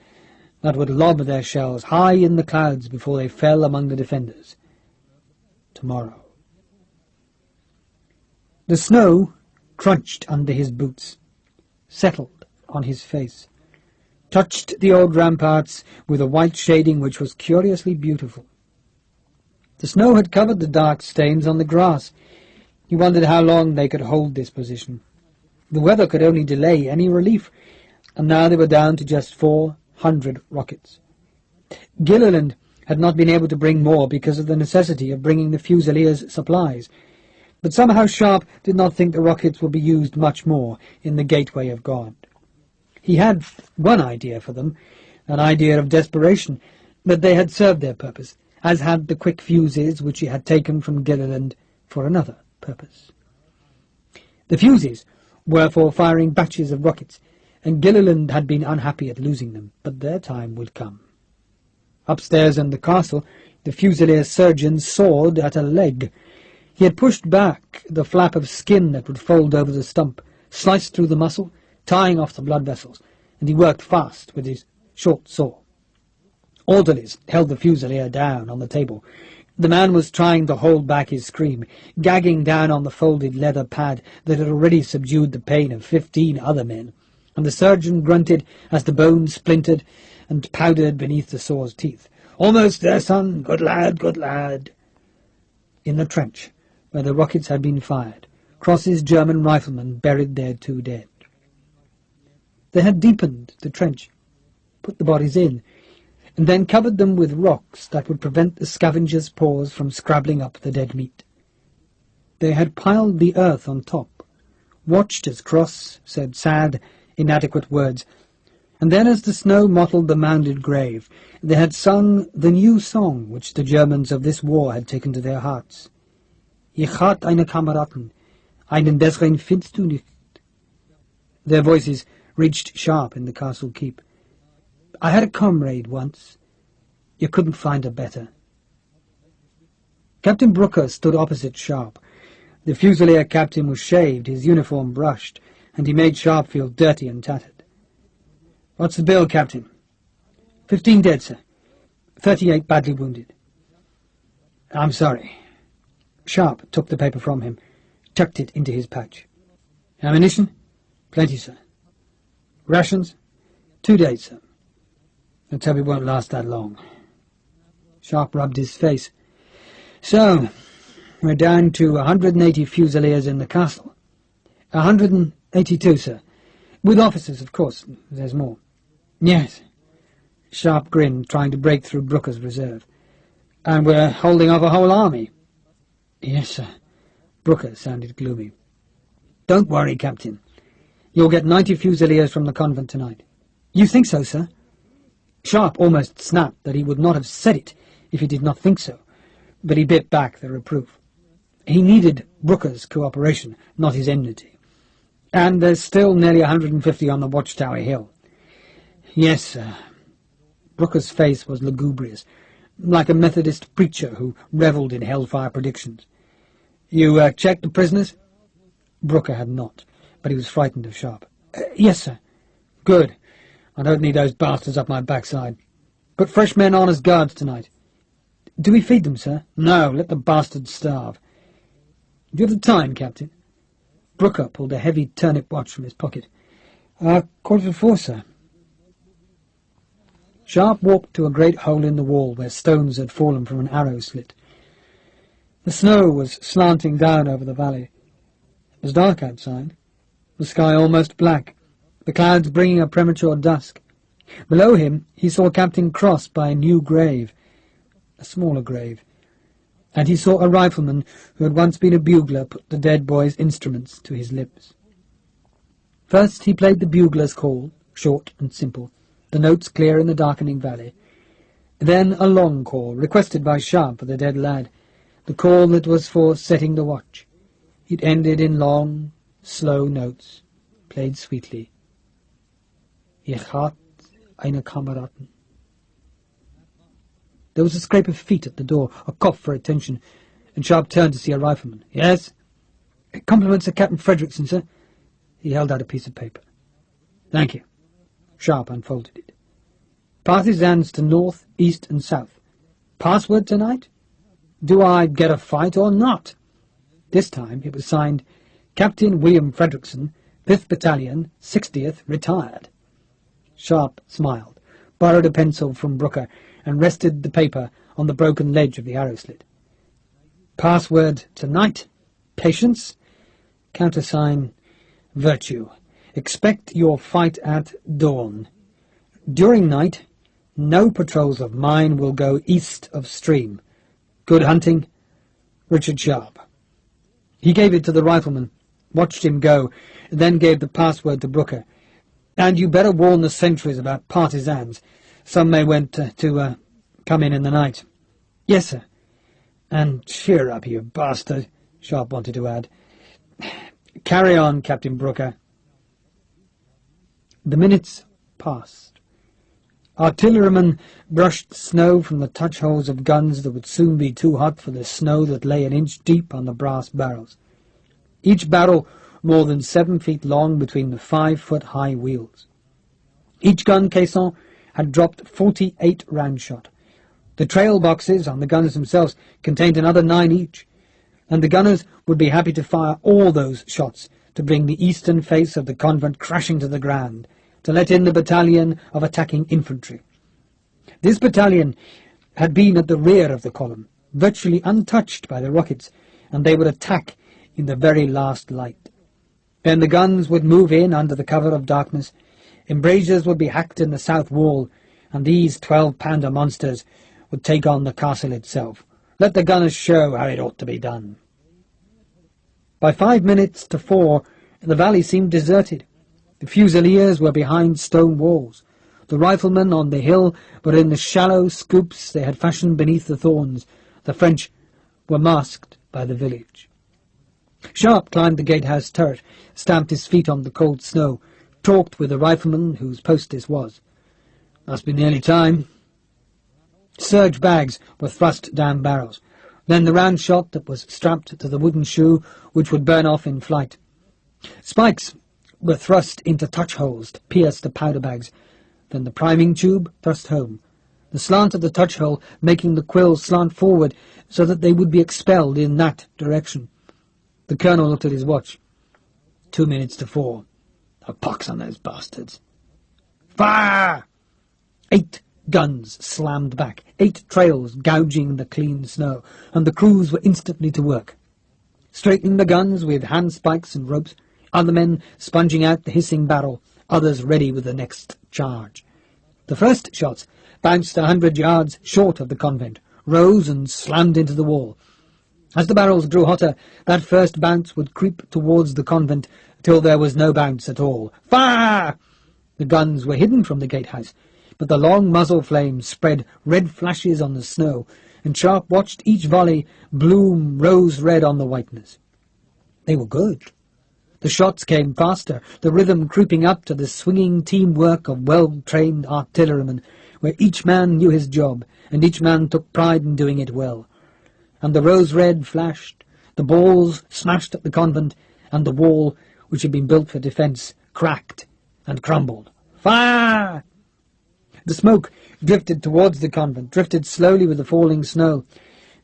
that would lob their shells high in the clouds before they fell among the defenders. Tomorrow. The snow crunched under his boots, settled on his face, touched the old ramparts with a white shading which was curiously beautiful. The snow had covered the dark stains on the grass. He wondered how long they could hold this position. The weather could only delay any relief, and now they were down to just 400 rockets. Gilliland had not been able to bring more because of the necessity of bringing the Fusiliers' supplies, but somehow Sharpe did not think the rockets would be used much more in the Gateway of God. He had one idea for them, an idea of desperation, but they had served their purpose, as had the quick fuses which he had taken from Gilliland for another purpose. The fuses were for firing batches of rockets, and Gilliland had been unhappy at losing them, but their time would come. Upstairs in the castle, the Fusilier surgeon sawed at a leg. He had pushed back the flap of skin that would fold over the stump, sliced through the muscle, tying off the blood vessels, and he worked fast with his short saw. Orderlies held the Fusilier down on the table. The man was trying to hold back his scream, gagging down on the folded leather pad that had already subdued the pain of 15 other men, and the surgeon grunted as the bone splintered and powdered beneath the saw's teeth. "Almost there, son. Good lad, good lad." In the trench, where the rockets had been fired, Cross's German riflemen buried their 2 dead. They had deepened the trench, put the bodies in, and then covered them with rocks that would prevent the scavengers' paws from scrabbling up the dead meat. They had piled the earth on top, watched as Cross said sad, inadequate words, and then as the snow mottled the mounded grave, they had sung the new song which the Germans of this war had taken to their hearts. Ich hat eine Kameraden, einen besseren findest du nicht. Their voices reached Sharpe in the castle keep. "I had a comrade once. You couldn't find a better." Captain Brooker stood opposite Sharpe. The Fusilier captain was shaved, his uniform brushed, and he made Sharpe feel dirty and tattered. "What's the bill, Captain?" 15 dead, sir. 38 badly wounded." "I'm sorry." Sharpe took the paper from him, tucked it into his pouch. "Ammunition?" "Plenty, sir." "Rations?" 2 days, sir. "Let's hope it won't last that long." Sharpe rubbed his face. "So, we're down to 180 Fusiliers in the castle." 182, sir. "With officers, of course. There's more." "Yes." Sharpe grinned, trying to break through Brooker's reserve. "And we're holding off a whole army." "Yes, sir." Brooker sounded gloomy. "Don't worry, Captain. You'll get 90 Fusiliers from the convent tonight." "You think so, sir?" Sharpe almost snapped that he would not have said it if he did not think so, but he bit back the reproof. He needed Brooker's cooperation, not his enmity. "And there's still nearly 150 on the Watchtower Hill." "Yes, sir." Brooker's face was lugubrious, like a Methodist preacher who revelled in hellfire predictions. "You checked the prisoners?" Brooker had not, but he was frightened of Sharpe. "Yes, sir." "Good. I don't need those bastards up my backside. Put fresh men on as guards tonight." "Do we feed them, sir?" "No, let the bastards starve." "Do you have the time, Captain?" Brooker pulled a heavy turnip watch from his pocket. 4:15, sir." Sharpe walked to a great hole in the wall where stones had fallen from an arrow slit. The snow was slanting down over the valley. It was dark outside, the sky almost black, the clouds bringing a premature dusk. Below him he saw Captain Cross by a new grave, a smaller grave, and he saw a rifleman who had once been a bugler put the dead boy's instruments to his lips. First he played the bugler's call, short and simple, the notes clear in the darkening valley. Then a long call, requested by Sharpe for the dead lad, the call that was for setting the watch. It ended in long, slow notes, played sweetly. Ich hat eine Kameraden. There was a scrape of feet at the door, a cough for attention, and Sharpe turned to see a rifleman. "Yes?" "Compliments of Captain Frederickson, sir." He held out a piece of paper. "Thank you." Sharpe unfolded it. "Partisans to north, east, and south. Password tonight? Do I get a fight or not?" This time it was signed Captain William Frederickson, 5th Battalion, 60th, retired. Sharpe smiled, borrowed a pencil from Brooker, and rested the paper on the broken ledge of the arrow slit. "Password tonight, patience, countersign, virtue. Expect your fight at dawn. During night, no patrols of mine will go east of stream. Good hunting, Richard Sharpe." He gave it to the rifleman, watched him go, and then gave the password to Brooker. "And you better warn the sentries about partisans. Some may want to come in the night." "Yes, sir." "And cheer up, you bastard," Sharpe wanted to add. "Carry on, Captain Brooker." The minutes passed. Artillerymen brushed snow from the touch-holes of guns that would soon be too hot for the snow that lay an inch deep on the brass barrels. Each barrel more than 7 feet long between the 5-foot-high wheels. Each gun caisson had dropped 48 round shot. The trail boxes on the guns themselves contained another 9 each, and the gunners would be happy to fire all those shots to bring the eastern face of the convent crashing to the ground, to let in the battalion of attacking infantry. This battalion had been at the rear of the column, virtually untouched by the rockets, and they would attack in the very last light. Then the guns would move in under the cover of darkness, embrasures would be hacked in the south wall, and these 12-pounder monsters would take on the castle itself. Let the gunners show how it ought to be done. By 5 minutes to 4, the valley seemed deserted. The Fusiliers were behind stone walls. The riflemen on the hill were in the shallow scoops they had fashioned beneath the thorns. The French were masked by the village. Sharpe climbed the gatehouse turret, stamped his feet on the cold snow, talked with the rifleman whose post this was. "Must be nearly time." Surge bags were thrust down barrels. Then the round shot that was strapped to the wooden shoe, which would burn off in flight. Spikes were thrust into touch-holes to pierce the powder bags. Then the priming tube thrust home, the slant of the touch-hole making the quills slant forward so that they would be expelled in that direction. The colonel looked at his watch. 2 minutes to 4. A pox on those bastards. "Fire!" 8 guns slammed back, 8 trails gouging the clean snow, and the crews were instantly to work, straightening the guns with handspikes and ropes, other men sponging out the hissing barrel, others ready with the next charge. The first shots bounced 100 yards short of the convent, rose and slammed into the wall. As the barrels grew hotter, that first bounce would creep towards the convent till there was no bounce at all. "Fire!" The guns were hidden from the gatehouse, but the long muzzle flames spread red flashes on the snow, and Sharpe watched each volley bloom rose-red on the whiteness. They were good. The shots came faster, the rhythm creeping up to the swinging teamwork of well-trained artillerymen, where each man knew his job, and each man took pride in doing it well. And the rose-red flashed, the balls smashed at the convent, and the wall, which had been built for defence, cracked and crumbled. "Fire!" The smoke drifted towards the convent, drifted slowly with the falling snow.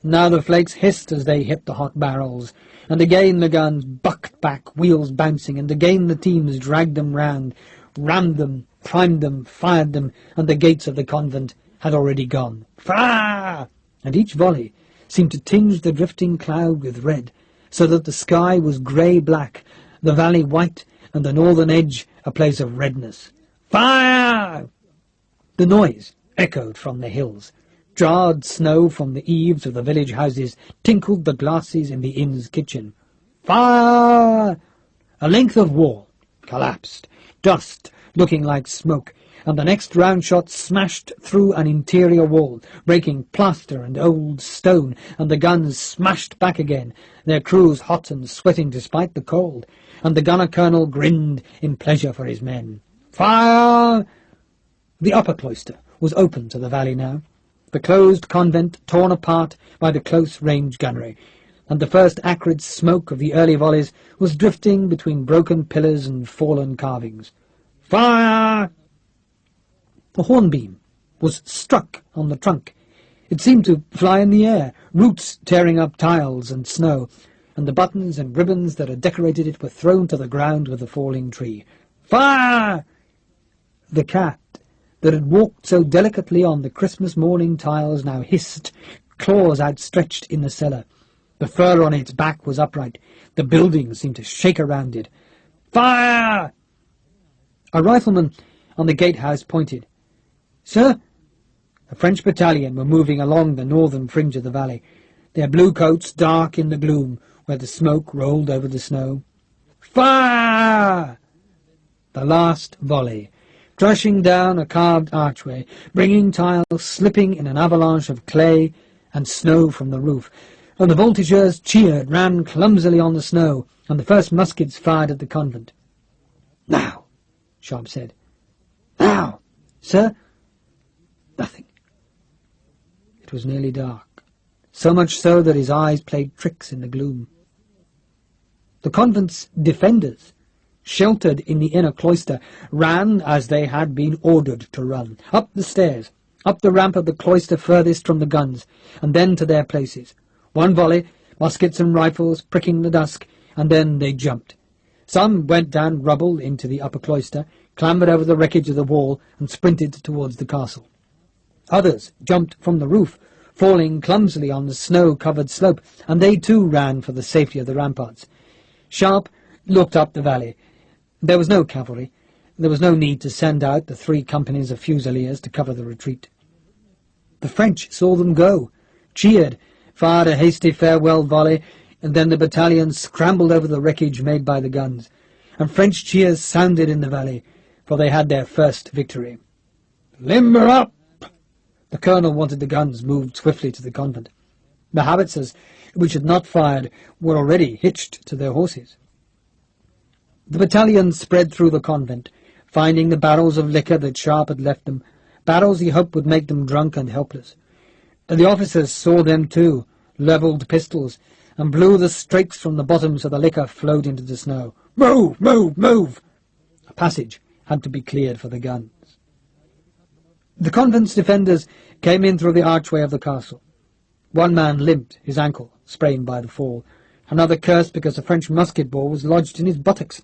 Now the flakes hissed as they hit the hot barrels, and again the guns bucked back, wheels bouncing, and again the teams dragged them round, rammed them, primed them, fired them, and the gates of the convent had already gone. "Fire!" And each volley seemed to tinge the drifting cloud with red, so that the sky was grey-black, the valley white, and the northern edge a place of redness. "Fire!" The noise echoed from the hills. Jarred snow from the eaves of the village houses tinkled the glasses in the inn's kitchen. "Fire!" A length of wall, collapsed, dust looking like smoke, and the next round shot smashed through an interior wall, breaking plaster and old stone, and the guns smashed back again, their crews hot and sweating despite the cold, and the gunner-colonel grinned in pleasure for his men. Fire! The upper cloister was open to the valley now, the closed convent torn apart by the close-range gunnery, and the first acrid smoke of the early volleys was drifting between broken pillars and fallen carvings. Fire! A hornbeam was struck on the trunk. It seemed to fly in the air, roots tearing up tiles and snow, and the buttons and ribbons that had decorated it were thrown to the ground with the falling tree. Fire! The cat that had walked so delicately on the Christmas morning tiles now hissed, claws outstretched in the cellar. The fur on its back was upright. The building seemed to shake around it. Fire! A rifleman on the gatehouse pointed. Sir? A French battalion were moving along the northern fringe of the valley, their blue coats dark in the gloom where the smoke rolled over the snow. Fire! The last volley, crashing down a carved archway, bringing tiles slipping in an avalanche of clay and snow from the roof, and the voltigeurs cheered, ran clumsily on the snow, and the first muskets fired at the convent. Now, Sharpe said. Now, sir? Nothing. It was nearly dark, so much so that his eyes played tricks in the gloom. The convent's defenders, sheltered in the inner cloister, ran as they had been ordered to run, up the stairs, up the ramp of the cloister furthest from the guns, and then to their places. One volley, muskets and rifles pricking the dusk, and then they jumped. Some went down rubble into the upper cloister, clambered over the wreckage of the wall, and sprinted towards the castle. Others jumped from the roof, falling clumsily on the snow-covered slope, and they too ran for the safety of the ramparts. Sharpe looked up the valley. There was no cavalry. There was no need to send out the 3 companies of fusiliers to cover the retreat. The French saw them go, cheered, fired a hasty farewell volley, and then the battalion scrambled over the wreckage made by the guns, and French cheers sounded in the valley, for they had their first victory. Limber up! The colonel wanted the guns moved swiftly to the convent. The howitzers, which had not fired, were already hitched to their horses. The battalion spread through the convent, finding the barrels of liquor that Sharpe had left them, barrels he hoped would make them drunk and helpless. And the officers saw them too, levelled pistols, and blew the strakes from the bottom so the liquor flowed into the snow. Move! Move! Move! A passage had to be cleared for the guns. The convent's defenders came in through the archway of the castle. One man limped, his ankle sprained by the fall. Another cursed because a French musket ball was lodged in his buttocks.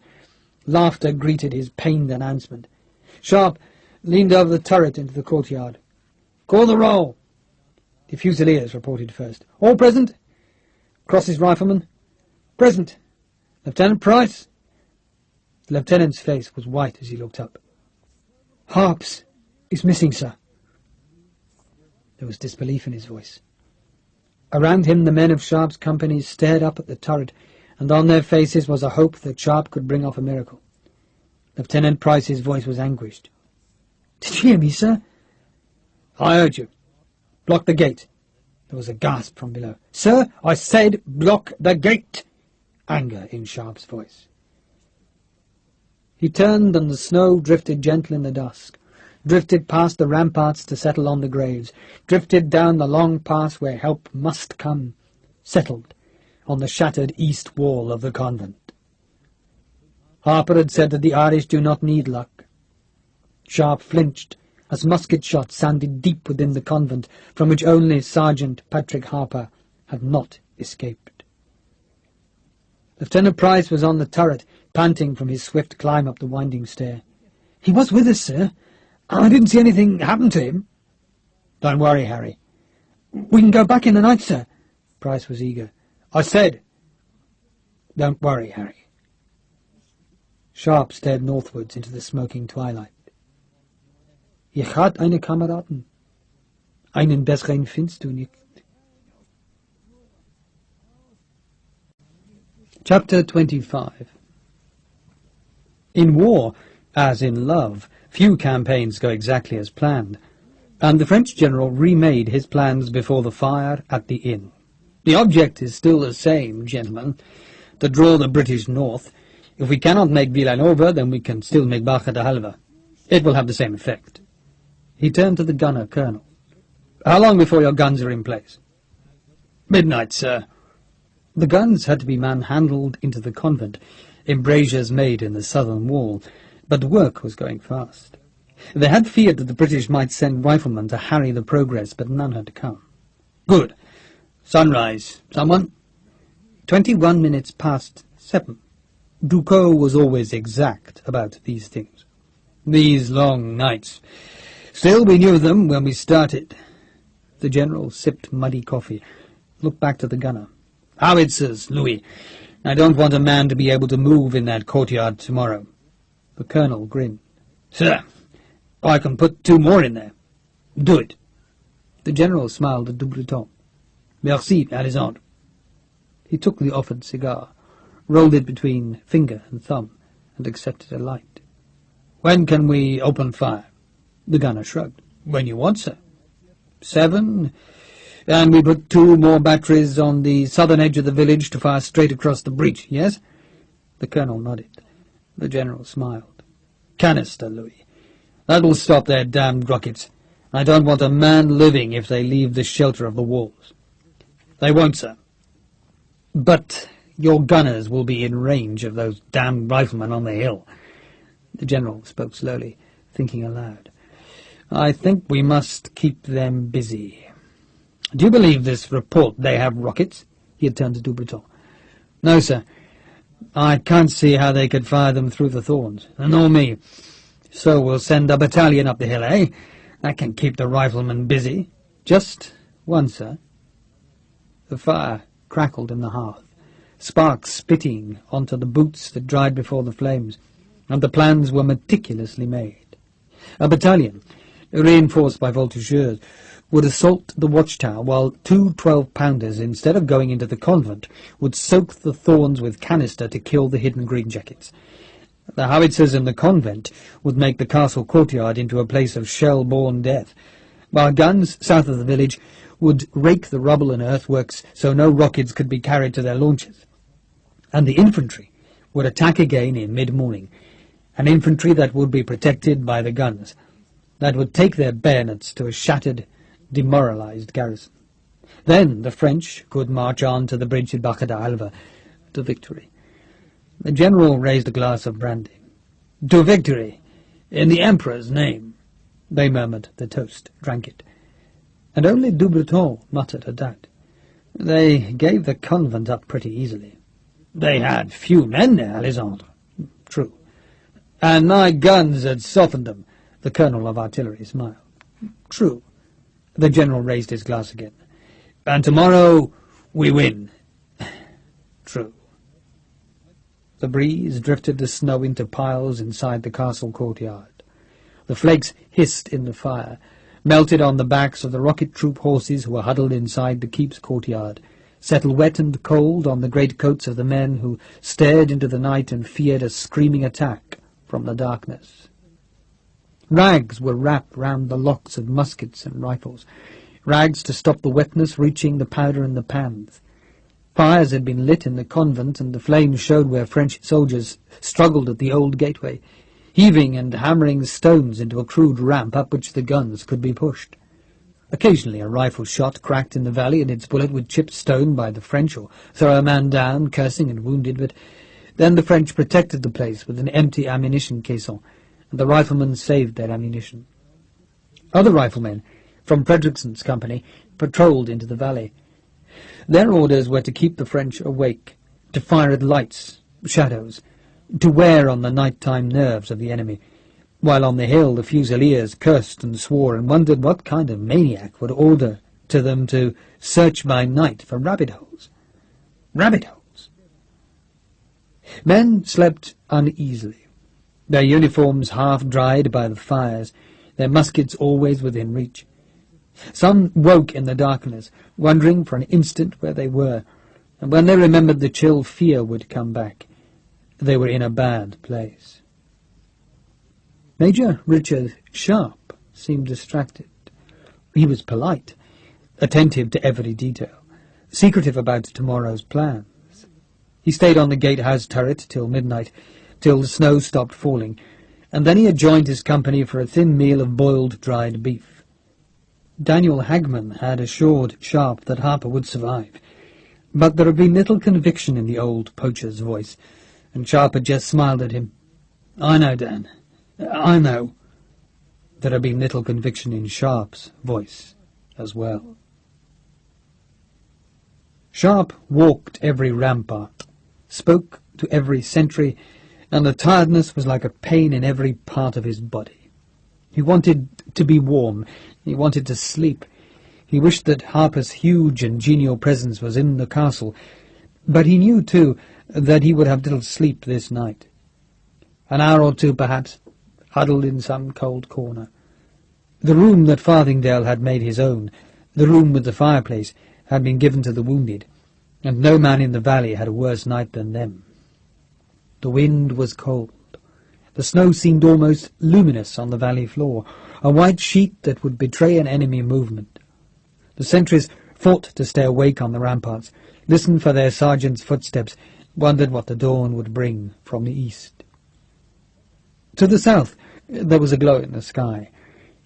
Laughter greeted his pained announcement. Sharpe leaned over the turret into the courtyard. Call the roll! The fusiliers reported first. All present? Cross's rifleman? Present. Lieutenant Price? The lieutenant's face was white as he looked up. Harps is missing, sir. There was disbelief in his voice. Around him the men of Sharpe's company stared up at the turret, and on their faces was a hope that Sharpe could bring off a miracle. Lieutenant Price's voice was anguished. Did you hear me, sir? I heard you. Block the gate. There was a gasp from below. Sir, I said block the gate! Anger in Sharpe's voice. He turned, and the snow drifted gentle in the dusk, drifted past the ramparts to settle on the graves, drifted down the long pass where help must come, settled on the shattered east wall of the convent. Harper had said that the Irish do not need luck. Sharpe flinched as musket shots sounded deep within the convent, from which only Sergeant Patrick Harper had not escaped. Lieutenant Price was on the turret, panting from his swift climb up the winding stair. He was with us, sir. I didn't see anything happen to him. Don't worry, Harry. We can go back in the night, sir. Price was eager. I said, don't worry, Harry. Sharpe stared northwards into the smoking twilight. Ich hat eine Kameraden. Einen besseren findest du nicht. Chapter 25. In war, as in love, few campaigns go exactly as planned, and the French general remade his plans before the fire at the inn. The object is still the same, gentlemen, to draw the British north. If we cannot make Villanova, then we can still make Baja de Halva. It will have the same effect. He turned to the gunner colonel. How long before your guns are in place? Midnight, sir. The guns had to be manhandled into the convent, embrasures made in the southern wall, but the work was going fast. They had feared that the British might send riflemen to harry the progress, but none had come. Good. Sunrise. Someone? 21 minutes past 7. Ducos was always exact about these things. These long nights. Still, we knew them when we started. The general sipped muddy coffee, looked back to the gunner. Howitzers, Louis. I don't want a man to be able to move in that courtyard tomorrow. The colonel grinned. Sir, I can put 2 more in there. Do it. The general smiled at Dubreton. Merci, Alexandre. He took the offered cigar, rolled it between finger and thumb, and accepted a light. When can we open fire? The gunner shrugged. When you want, sir. 7, and we put 2 more batteries on the southern edge of the village to fire straight across the breach, yes? The colonel nodded. The general smiled. Canister, Louis. That will stop their damned rockets. I don't want a man living if they leave the shelter of the walls. They won't, sir. But your gunners will be in range of those damned riflemen on the hill. The general spoke slowly, thinking aloud. I think we must keep them busy. Do you believe this report they have rockets? He had turned to Dubreton. No, sir. I can't see how they could fire them through the thorns. Nor me. So we'll send a battalion up the hill, eh? That can keep the riflemen busy. Just one, sir. The fire crackled in the hearth, sparks spitting onto the boots that dried before the flames, and the plans were meticulously made. A battalion, reinforced by voltigeurs, would assault the watchtower, while 2 12-pounders, instead of going into the convent, would soak the thorns with canister to kill the hidden greenjackets. The howitzers in the convent would make the castle courtyard into a place of shell-borne death, while guns south of the village would rake the rubble and earthworks so no rockets could be carried to their launches. And the infantry would attack again in mid-morning, an infantry that would be protected by the guns, that would take their bayonets to a shattered, demoralized garrison. Then the French could march on to the bridge at Baja de Halva, to victory. The general raised a glass of brandy. To victory, in the Emperor's name. They murmured the toast, drank it. And only Dubreton muttered a doubt. They gave the convent up pretty easily. They had few men there, Alexandre. True. And my guns had softened them. The colonel of artillery smiled. True. The general raised his glass again. And tomorrow we win. True. The breeze drifted the snow into piles inside the castle courtyard. The flakes hissed in the fire, melted on the backs of the rocket troop horses who were huddled inside the keep's courtyard, settled wet and cold on the great coats of the men who stared into the night and feared a screaming attack from the darkness. Rags were wrapped round the locks of muskets and rifles, rags to stop the wetness reaching the powder in the pans. Fires had been lit in the convent, and the flames showed where French soldiers struggled at the old gateway, heaving and hammering stones into a crude ramp up which the guns could be pushed. Occasionally a rifle shot cracked in the valley, and its bullet would chip stone by the French or throw a man down, cursing and wounded, but then the French protected the place with an empty ammunition caisson, and the riflemen saved their ammunition. Other riflemen, from Frederickson's company, patrolled into the valley. Their orders were to keep the French awake, to fire at lights, shadows, to wear on the night-time nerves of the enemy, while on the hill the Fusiliers cursed and swore and wondered what kind of maniac would order to them to search by night for rabbit holes. Rabbit holes! Men slept uneasily, their uniforms half-dried by the fires, their muskets always within reach. Some woke in the darkness, wondering for an instant where they were, and when they remembered the chill fear would come back. They were in a bad place. Major Richard Sharpe seemed distracted. He was polite, attentive to every detail, secretive about tomorrow's plans. He stayed on the gatehouse turret till midnight, till the snow stopped falling, and then he had joined his company for a thin meal of boiled dried beef. Daniel Hagman had assured Sharpe that Harper would survive, but there had been little conviction in the old poacher's voice, and Sharpe had just smiled at him. "I know, Dan. I know." There had been little conviction in Sharpe's voice as well. Sharpe walked every rampart, spoke to every sentry, and the tiredness was like a pain in every part of his body. He wanted to be warm. He wanted to sleep. He wished that Harper's huge and genial presence was in the castle, but he knew, too, that he would have little sleep this night. An hour or two, perhaps, huddled in some cold corner. The room that Farthingdale had made his own, the room with the fireplace, had been given to the wounded, and no man in the valley had a worse night than them. The wind was cold. The snow seemed almost luminous on the valley floor, a white sheet that would betray an enemy movement. The sentries fought to stay awake on the ramparts, listened for their sergeant's footsteps, wondered what the dawn would bring from the east. To the south there was a glow in the sky,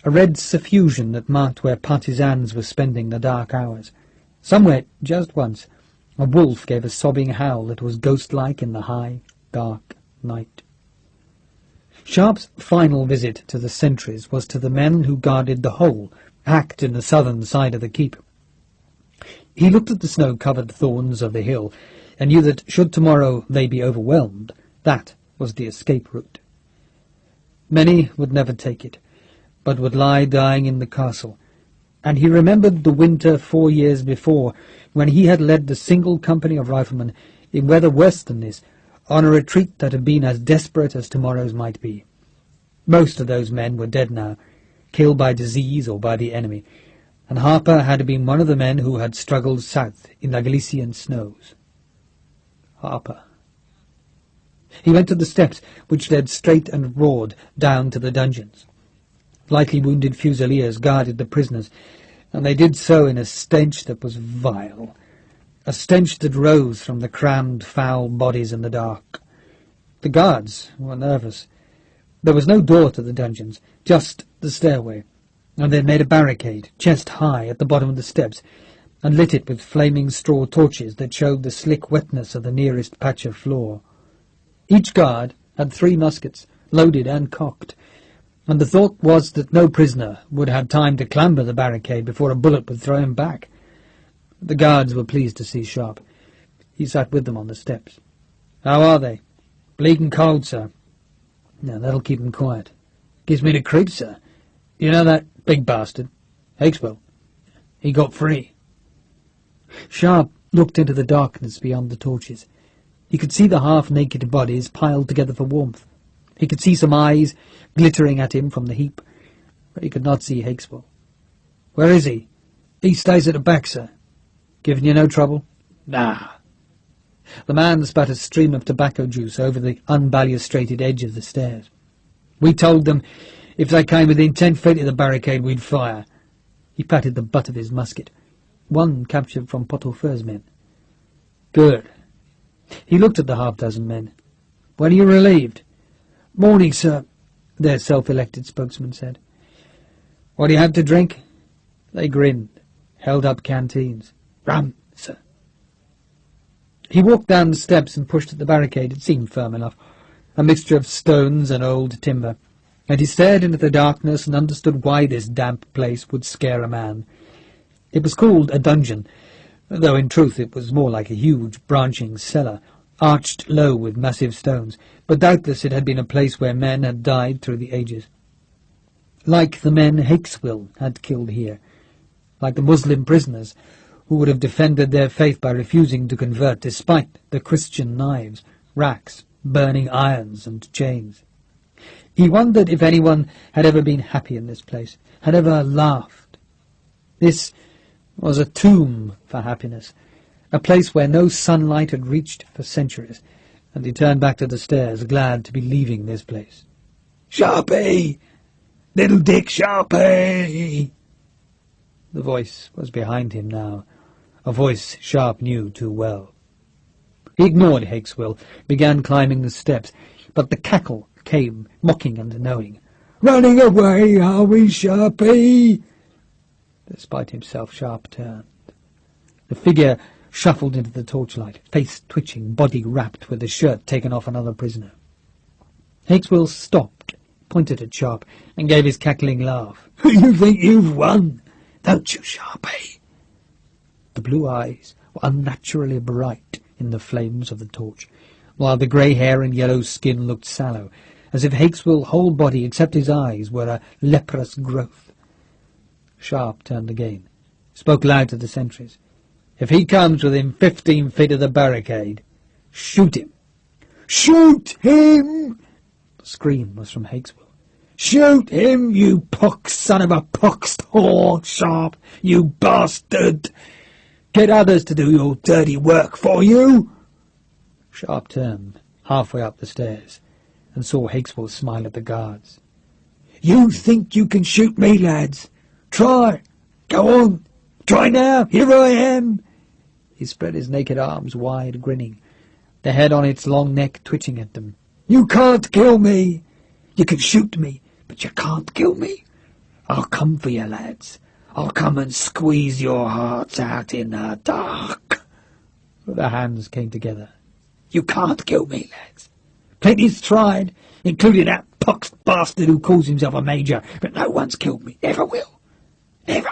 a red suffusion that marked where partisans were spending the dark hours. Somewhere, just once, a wolf gave a sobbing howl that was ghost-like in the high, dark night. Sharpe's final visit to the sentries was to the men who guarded the hole, hacked in the southern side of the keep. He looked at the snow-covered thorns of the hill, and knew that, should tomorrow they be overwhelmed, that was the escape route. Many would never take it, but would lie dying in the castle, and he remembered the winter 4 years before, when he had led the single company of riflemen, in weather worse than this, on a retreat that had been as desperate as tomorrow's might be. Most of those men were dead now, killed by disease or by the enemy, and Harper had been one of the men who had struggled south in the Galician snows. Harper. He went to the steps which led straight and broad down to the dungeons. Lightly wounded fusiliers guarded the prisoners, and they did so in a stench that was vile, a stench that rose from the crammed, foul bodies in the dark. The guards were nervous. There was no door to the dungeons, just the stairway, and they made a barricade, chest high, at the bottom of the steps, and lit it with flaming straw torches that showed the slick wetness of the nearest patch of floor. Each guard had 3 muskets, loaded and cocked, and the thought was that no prisoner would have time to clamber the barricade before a bullet would throw him back. The guards were pleased to see Sharpe. He sat with them on the steps. "How are they?" "Bleak and cold, sir." "Now, that'll keep them quiet." "Gives me the creeps, sir. You know that big bastard, Hakeswell? He got free." Sharpe looked into the darkness beyond the torches. He could see the half-naked bodies piled together for warmth. He could see some eyes glittering at him from the heap, but he could not see Hakeswell. "Where is he?" "He stays at the back, sir." "Giving you no trouble?" "Nah." The man spat a stream of tobacco juice over the unbalustrated edge of the stairs. "We told them if they came within 10 feet of the barricade we'd fire." He patted the butt of his musket, one captured from Pot-au-Feur's men. "Good." He looked at the half-dozen men. "When are you relieved?" "Morning, sir," their self-elected spokesman said. "What do you have to drink?" They grinned, held up canteens. "Rum, sir." He walked down the steps and pushed at the barricade. It seemed firm enough, a mixture of stones and old timber, and he stared into the darkness and understood why this damp place would scare a man. It was called a dungeon, though in truth it was more like a huge branching cellar, arched low with massive stones, but doubtless it had been a place where men had died through the ages. Like the men Hakeswell had killed here, like the Muslim prisoners who would have defended their faith by refusing to convert despite the Christian knives, racks, burning irons and chains. He wondered if anyone had ever been happy in this place, had ever laughed. This was a tomb for happiness, a place where no sunlight had reached for centuries, and he turned back to the stairs, glad to be leaving this place. Sharpe! Little Dick Sharpe! The voice was behind him now, a voice Sharpe knew too well. He ignored Hakeswill, began climbing the steps, but the cackle came, mocking and knowing. "Running away, are we, Sharpe?" Despite himself, Sharpe turned. The figure shuffled into the torchlight, face twitching, body wrapped, with the shirt taken off another prisoner. Hakeswill stopped, pointed at Sharpe, and gave his cackling laugh. "You think you've won, don't you, Sharpe?" The blue eyes were unnaturally bright in the flames of the torch, while the grey hair and yellow skin looked sallow, as if Hakeswill's whole body, except his eyes, were a leprous growth. Sharpe turned again, spoke loud to the sentries. "If he comes within 15 feet of the barricade, shoot him." "Shoot him!" The scream was from Hakeswill. "Shoot him, you pox son of a poxed whore, Sharpe, you bastard! Get others to do your dirty work for you!" Sharpe turned, halfway up the stairs, and saw Hakeswill smile at the guards. "You think you can shoot me, lads? Try! Go on! Try now! Here I am!" He spread his naked arms wide, grinning, the head on its long neck twitching at them. "You can't kill me! You can shoot me, but you can't kill me. I'll come for you, lads. I'll come and squeeze your hearts out in the dark." The hands came together. "You can't kill me, lads. Plenty's tried, including that poxed bastard who calls himself a major, but no one's killed me. Never will. Never."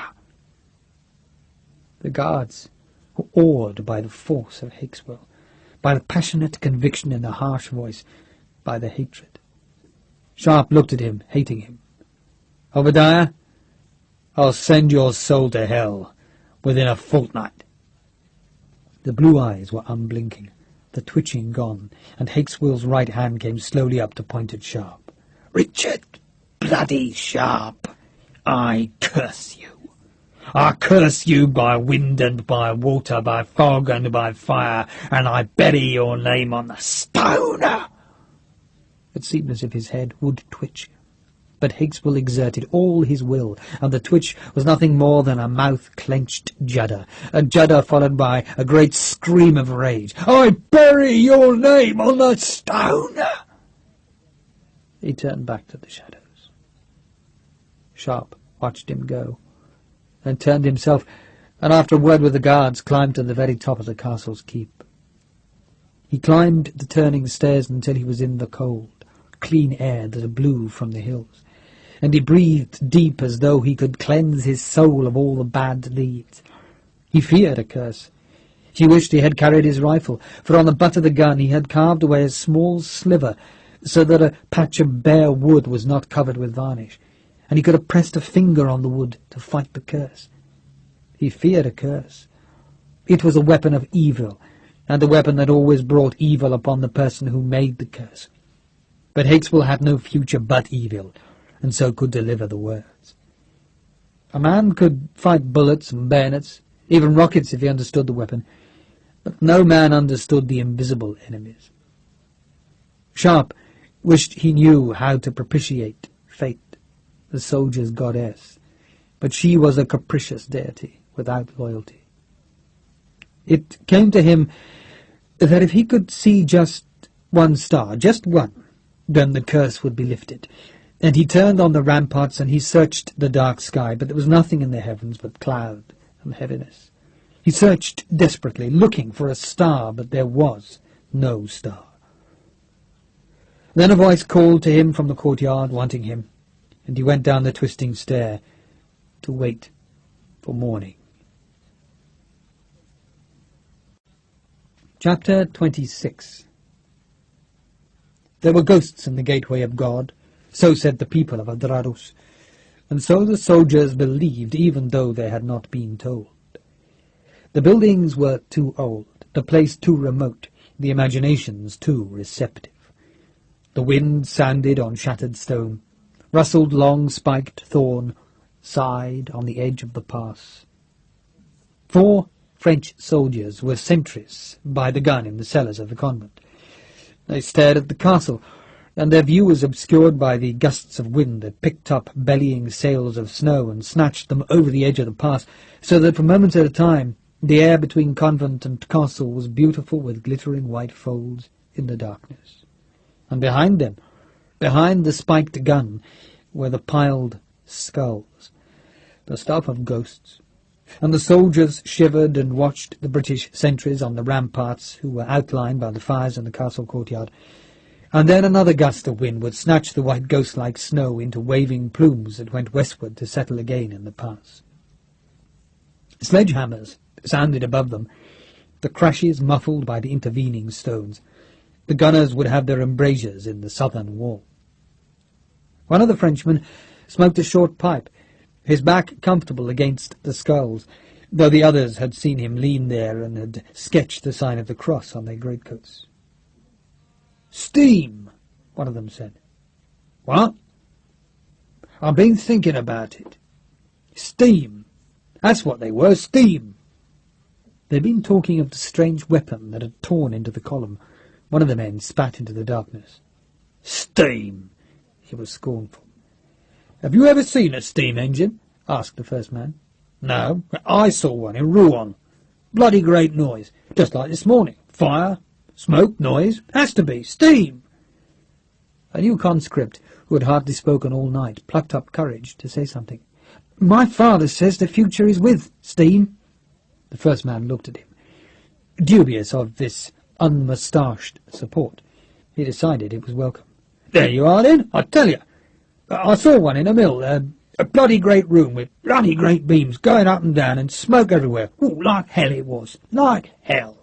The guards were awed by the force of Hakeswill, by the passionate conviction in the harsh voice, by the hatred. Sharpe looked at him, hating him. "Obadiah, I'll send your soul to hell within a fortnight." The blue eyes were unblinking, the twitching gone, and Hakeswill's right hand came slowly up to point at Sharpe. "Richard bloody Sharpe, I curse you. I curse you by wind and by water, by fog and by fire, and I bury your name on the stone." It seemed as if his head would twitch, but Hakeswill exerted all his will, and the twitch was nothing more than a mouth-clenched judder, a judder followed by a great scream of rage. "I bury your name on the stone!" He turned back to the shadows. Sharpe watched him go, then turned himself, and after a word with the guards, climbed to the very top of the castle's keep. He climbed the turning stairs until he was in the cold, clean air that blew from the hills, and he breathed deep as though he could cleanse his soul of all the bad deeds. He feared a curse. He wished he had carried his rifle, for on the butt of the gun he had carved away a small sliver, so that a patch of bare wood was not covered with varnish, and he could have pressed a finger on the wood to fight the curse. He feared a curse. It was a weapon of evil, and a weapon that always brought evil upon the person who made the curse. But Hakeswill had no future but evil, and so could deliver the words. A man could fight bullets and bayonets, even rockets if he understood the weapon, but no man understood the invisible enemies. Sharpe wished he knew how to propitiate fate, the soldier's goddess, but she was a capricious deity without loyalty. It came to him that if he could see just one star, just one, then the curse would be lifted. And he turned on the ramparts and he searched the dark sky, but there was nothing in the heavens but cloud and heaviness. He searched desperately, looking for a star, but there was no star. Then a voice called to him from the courtyard, wanting him, and he went down the twisting stair to wait for morning. Chapter 26. There were ghosts in the gateway of God, so said the people of Adrarus, and so the soldiers believed, even though they had not been told. The buildings were too old, the place too remote, the imaginations too receptive. The wind sounded on shattered stone, rustled long-spiked thorn, sighed on the edge of the pass. 4 French soldiers were sentries by the gun in the cellars of the convent. They stared at the castle, and their view was obscured by the gusts of wind that picked up bellying sails of snow and snatched them over the edge of the pass, so that for moments at a time the air between convent and castle was beautiful with glittering white folds in the darkness. And behind them, behind the spiked gun, were the piled skulls, the stuff of ghosts, and the soldiers shivered and watched the British sentries on the ramparts who were outlined by the fires in the castle courtyard. And then another gust of wind would snatch the white ghost-like snow into waving plumes that went westward to settle again in the pass. Sledgehammers sounded above them, the crashes muffled by the intervening stones. The gunners would have their embrasures in the southern wall. One of the Frenchmen smoked a short pipe, his back comfortable against the skulls, though the others had seen him lean there and had sketched the sign of the cross on their greatcoats. "Steam," one of them said. "What?" "I've been thinking about it. Steam. That's what they were, steam." They'd been talking of the strange weapon that had torn into the column. One of the men spat into the darkness. "Steam!" He was scornful. "Have you ever seen a steam engine?" asked the first man. "No, I saw one in Rouen. Bloody great noise, just like this morning. Fire, smoke, noise. Has to be. Steam!" A new conscript, who had hardly spoken all night, plucked up courage to say something. "My father says the future is with steam." The first man looked at him. Dubious of this unmoustached support, he decided it was welcome. "There you are, then, I tell you. I saw one in a mill, a bloody great room with bloody great beams going up and down and smoke everywhere. Ooh, like hell it was, like hell."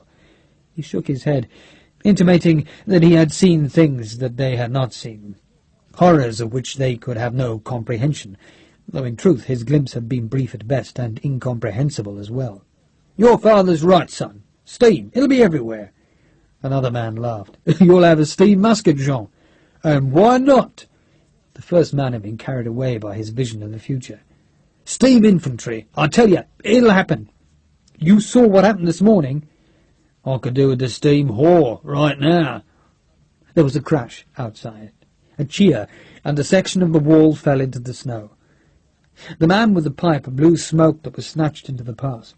He shook his head, intimating that he had seen things that they had not seen, horrors of which they could have no comprehension, though in truth his glimpse had been brief at best and incomprehensible as well. "Your father's right, son. Steam, it'll be everywhere." Another man laughed. "You'll have a steam musket, Jean. And why not?" The first man had been carried away by his vision of the future. "Steam infantry, I tell you, it'll happen. You saw what happened this morning. I could do with the steam whore right now." There was a crash outside, a cheer, and a section of the wall fell into the snow. The man with the pipe blew smoke that was snatched into the pass.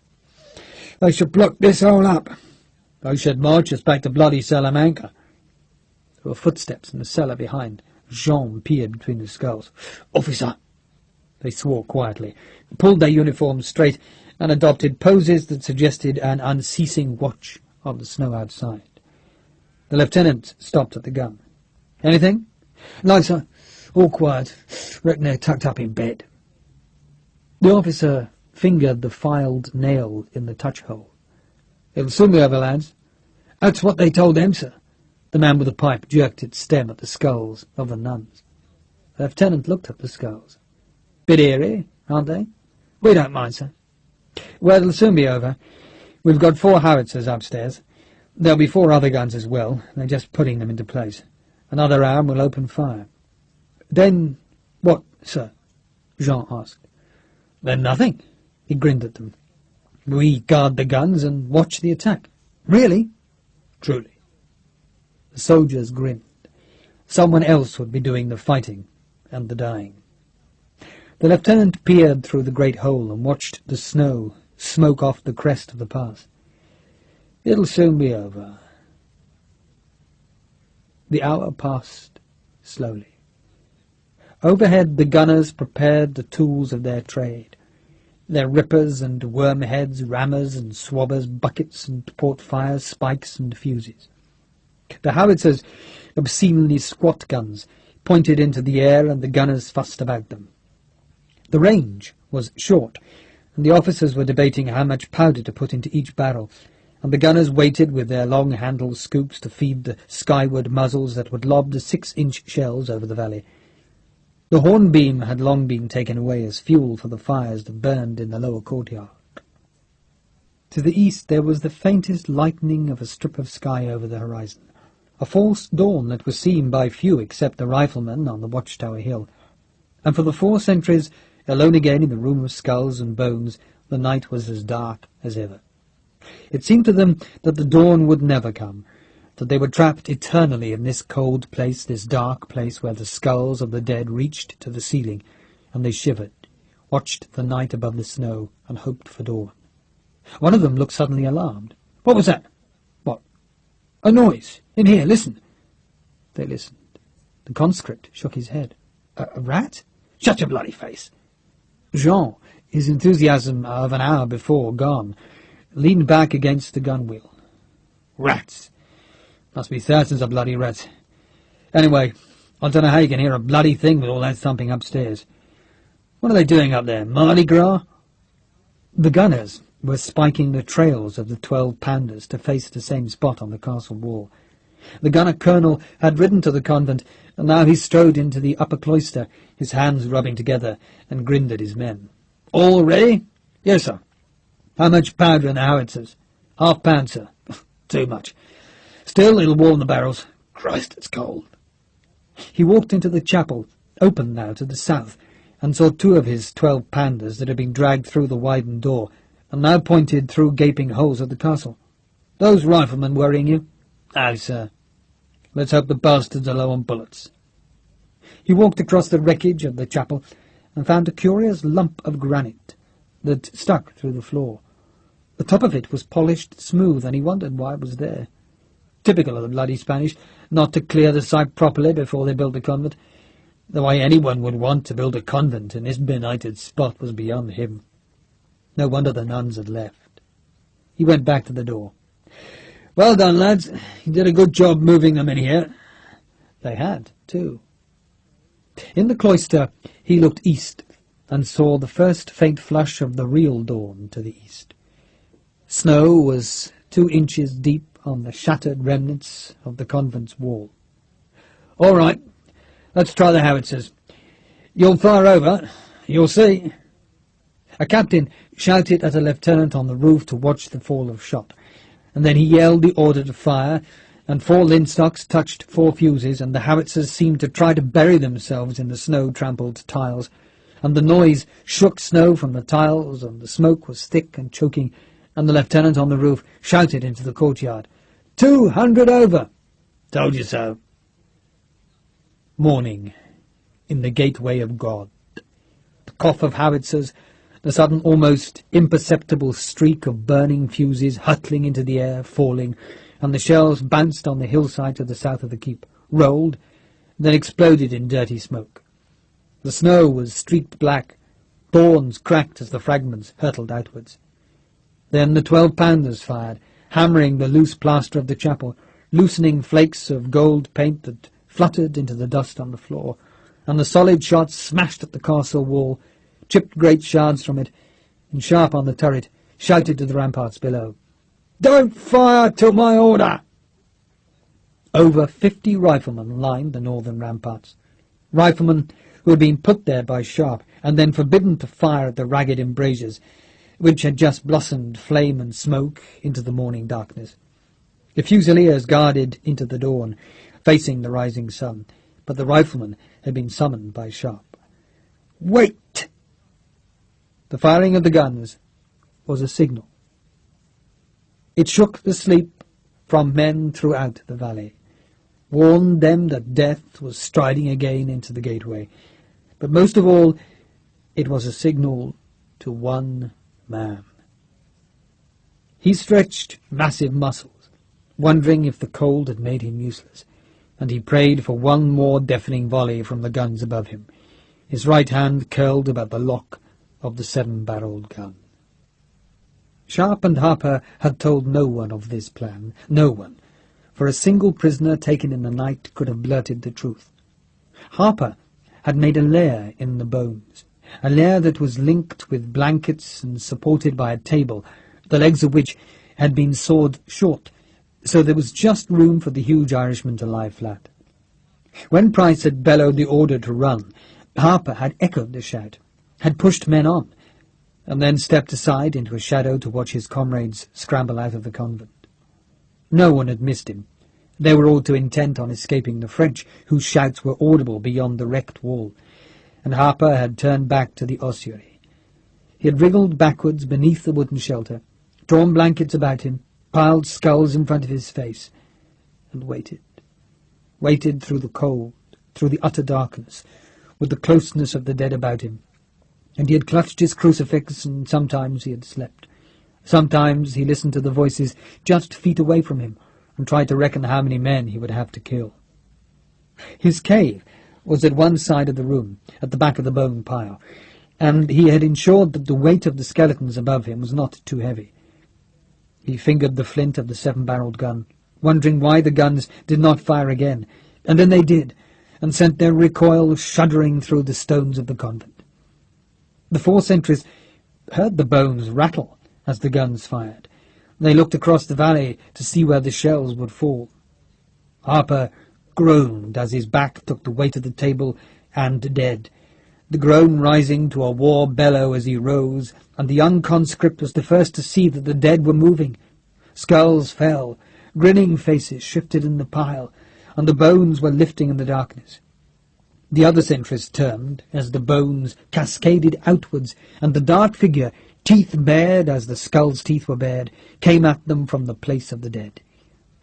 "They should block this hole up. They should march us back to bloody Salamanca." There were footsteps in the cellar behind. Jean peered between the skulls. "Officer!" They swore quietly, pulled their uniforms straight, and adopted poses that suggested an unceasing watch of the snow outside. The lieutenant stopped at the gun. "Anything?" "No, sir. All quiet. Reckon they're tucked up in bed." The officer fingered the filed nail in the touch-hole. "It'll soon be over, lads." "That's what they told them, sir." The man with the pipe jerked its stem at the skulls of the nuns. The lieutenant looked at the skulls. "Bit eerie, aren't they?" "We don't mind, sir." "Well, it'll soon be over. We've got 4 howitzers upstairs. There'll be 4 other guns as well. They're just putting them into place. Another hour and we'll open fire." "Then what, sir?" Jean asked. "Then nothing." He grinned at them. "We guard the guns and watch the attack." "Really?" "Truly." The soldiers grinned. Someone else would be doing the fighting and the dying. The lieutenant peered through the great hole and watched the snow smoke off the crest of the pass. "It'll soon be over." The hour passed slowly. Overhead the gunners prepared the tools of their trade. Their rippers and wormheads, rammers and swabbers, buckets and port-fires, spikes and fuses. The howitzers, obscenely squat guns, pointed into the air, and the gunners fussed about them. The range was short, and the officers were debating how much powder to put into each barrel, and the gunners waited with their long-handled scoops to feed the skyward muzzles that would lob the 6-inch shells over the valley. The hornbeam had long been taken away as fuel for the fires that burned in the lower courtyard. To the east there was the faintest lightening of a strip of sky over the horizon, a false dawn that was seen by few except the riflemen on the watchtower hill, and for the 4 sentries, alone again in the room of skulls and bones, the night was as dark as ever. It seemed to them that the dawn would never come, that they were trapped eternally in this cold place, this dark place where the skulls of the dead reached to the ceiling, and they shivered, watched the night above the snow, and hoped for dawn. One of them looked suddenly alarmed. "What was that?" "What?" "A noise. In here. Listen." They listened. The conscript shook his head. A rat?" "Shut your bloody face." Jean, his enthusiasm of an hour before gone, leaned back against the gun-wheel. "Rats. Must be thousands of bloody rats. Anyway, I don't know how you can hear a bloody thing with all that thumping upstairs. What are they doing up there? Mardi Gras?" The gunners were spiking the trails of the 12 pounders to face the same spot on the castle wall. The gunner colonel had ridden to the convent, and now he strode into the upper cloister, his hands rubbing together, and grinned at his men. "All ready?" "Yes, sir." "How much powder in the howitzers?" "£half, sir." "Too much. Still, it'll warm the barrels. Christ, it's cold." He walked into the chapel, open now to the south, and saw 2 of his 12 pounders that had been dragged through the widened door, and now pointed through gaping holes at the castle. "Those riflemen worrying you?" "Aye, sir." "Let's hope the bastards are low on bullets." He walked across the wreckage of the chapel and found a curious lump of granite that stuck through the floor. The top of it was polished smooth, and he wondered why it was there. Typical of the bloody Spanish, not to clear the site properly before they built the convent. The way anyone would want to build a convent in this benighted spot was beyond him. No wonder the nuns had left. He went back to the door. "Well done, lads. You did a good job moving them in here." They had, too. In the cloister he looked east and saw the first faint flush of the real dawn to the east. Snow was 2 inches deep on the shattered remnants of the convent's wall. "All right, let's try the howitzers. You'll fire over. You'll see." A captain shouted at a lieutenant on the roof to watch the fall of shot, and then he yelled the order to fire, and 4 linstocks touched 4 fuses, and the howitzers seemed to try to bury themselves in the snow-trampled tiles, and the noise shook snow from the tiles, and the smoke was thick and choking, and the lieutenant on the roof shouted into the courtyard, 200 over! "Told you so." Morning, in the gateway of God. The cough of howitzers, the sudden almost imperceptible streak of burning fuses hurtling into the air, falling, and the shells bounced on the hillside to the south of the keep, rolled, then exploded in dirty smoke. The snow was streaked black, thorns cracked as the fragments hurtled outwards. Then the 12 pounders fired, hammering the loose plaster of the chapel, loosening flakes of gold paint that fluttered into the dust on the floor, and the solid shots smashed at the castle wall, chipped great shards from it, and Sharpe on the turret shouted to the ramparts below, "Don't fire till my order!" Over 50 riflemen lined the northern ramparts, riflemen who had been put there by Sharpe and then forbidden to fire at the ragged embrasures, which had just blossomed flame and smoke into the morning darkness. The fusiliers guarded into the dawn, facing the rising sun, but the riflemen had been summoned by Sharpe. "Wait!" The firing of the guns was a signal. It shook the sleep from men throughout the valley, warned them that death was striding again into the gateway, but most of all it was a signal to one man. He stretched massive muscles, wondering if the cold had made him useless, and he prayed for one more deafening volley from the guns above him, his right hand curled about the lock of the 7-barreled gun. Sharpe and Harper had told no one of this plan, no one, for a single prisoner taken in the night could have blurted the truth. Harper had made a lair in the bones, a lair that was linked with blankets and supported by a table, the legs of which had been sawed short, so there was just room for the huge Irishman to lie flat. When Price had bellowed the order to run, Harper had echoed the shout, had pushed men on, and then stepped aside into a shadow to watch his comrades scramble out of the convent. No one had missed him. They were all too intent on escaping the French, whose shouts were audible beyond the wrecked wall, and Harper had turned back to the ossuary. He had wriggled backwards beneath the wooden shelter, drawn blankets about him, piled skulls in front of his face, and waited. Waited through the cold, through the utter darkness, with the closeness of the dead about him. And he had clutched his crucifix, and sometimes he had slept. Sometimes he listened to the voices just feet away from him, and tried to reckon how many men he would have to kill. His cave was at one side of the room, at the back of the bone pile, and he had ensured that the weight of the skeletons above him was not too heavy. He fingered the flint of the 7-barreled gun, wondering why the guns did not fire again, and then they did, and sent their recoil shuddering through the stones of the convent. The 4 sentries heard the bones rattle as the guns fired. They looked across the valley to see where the shells would fall. Harper groaned as his back took the weight of the table and dead, the groan rising to a war bellow as he rose, and the young conscript was the first to see that the dead were moving. Skulls fell, grinning faces shifted in the pile, and the bones were lifting in the darkness. The other sentries turned as the bones cascaded outwards, and the dark figure, teeth bared as the skull's teeth were bared, came at them from the place of the dead.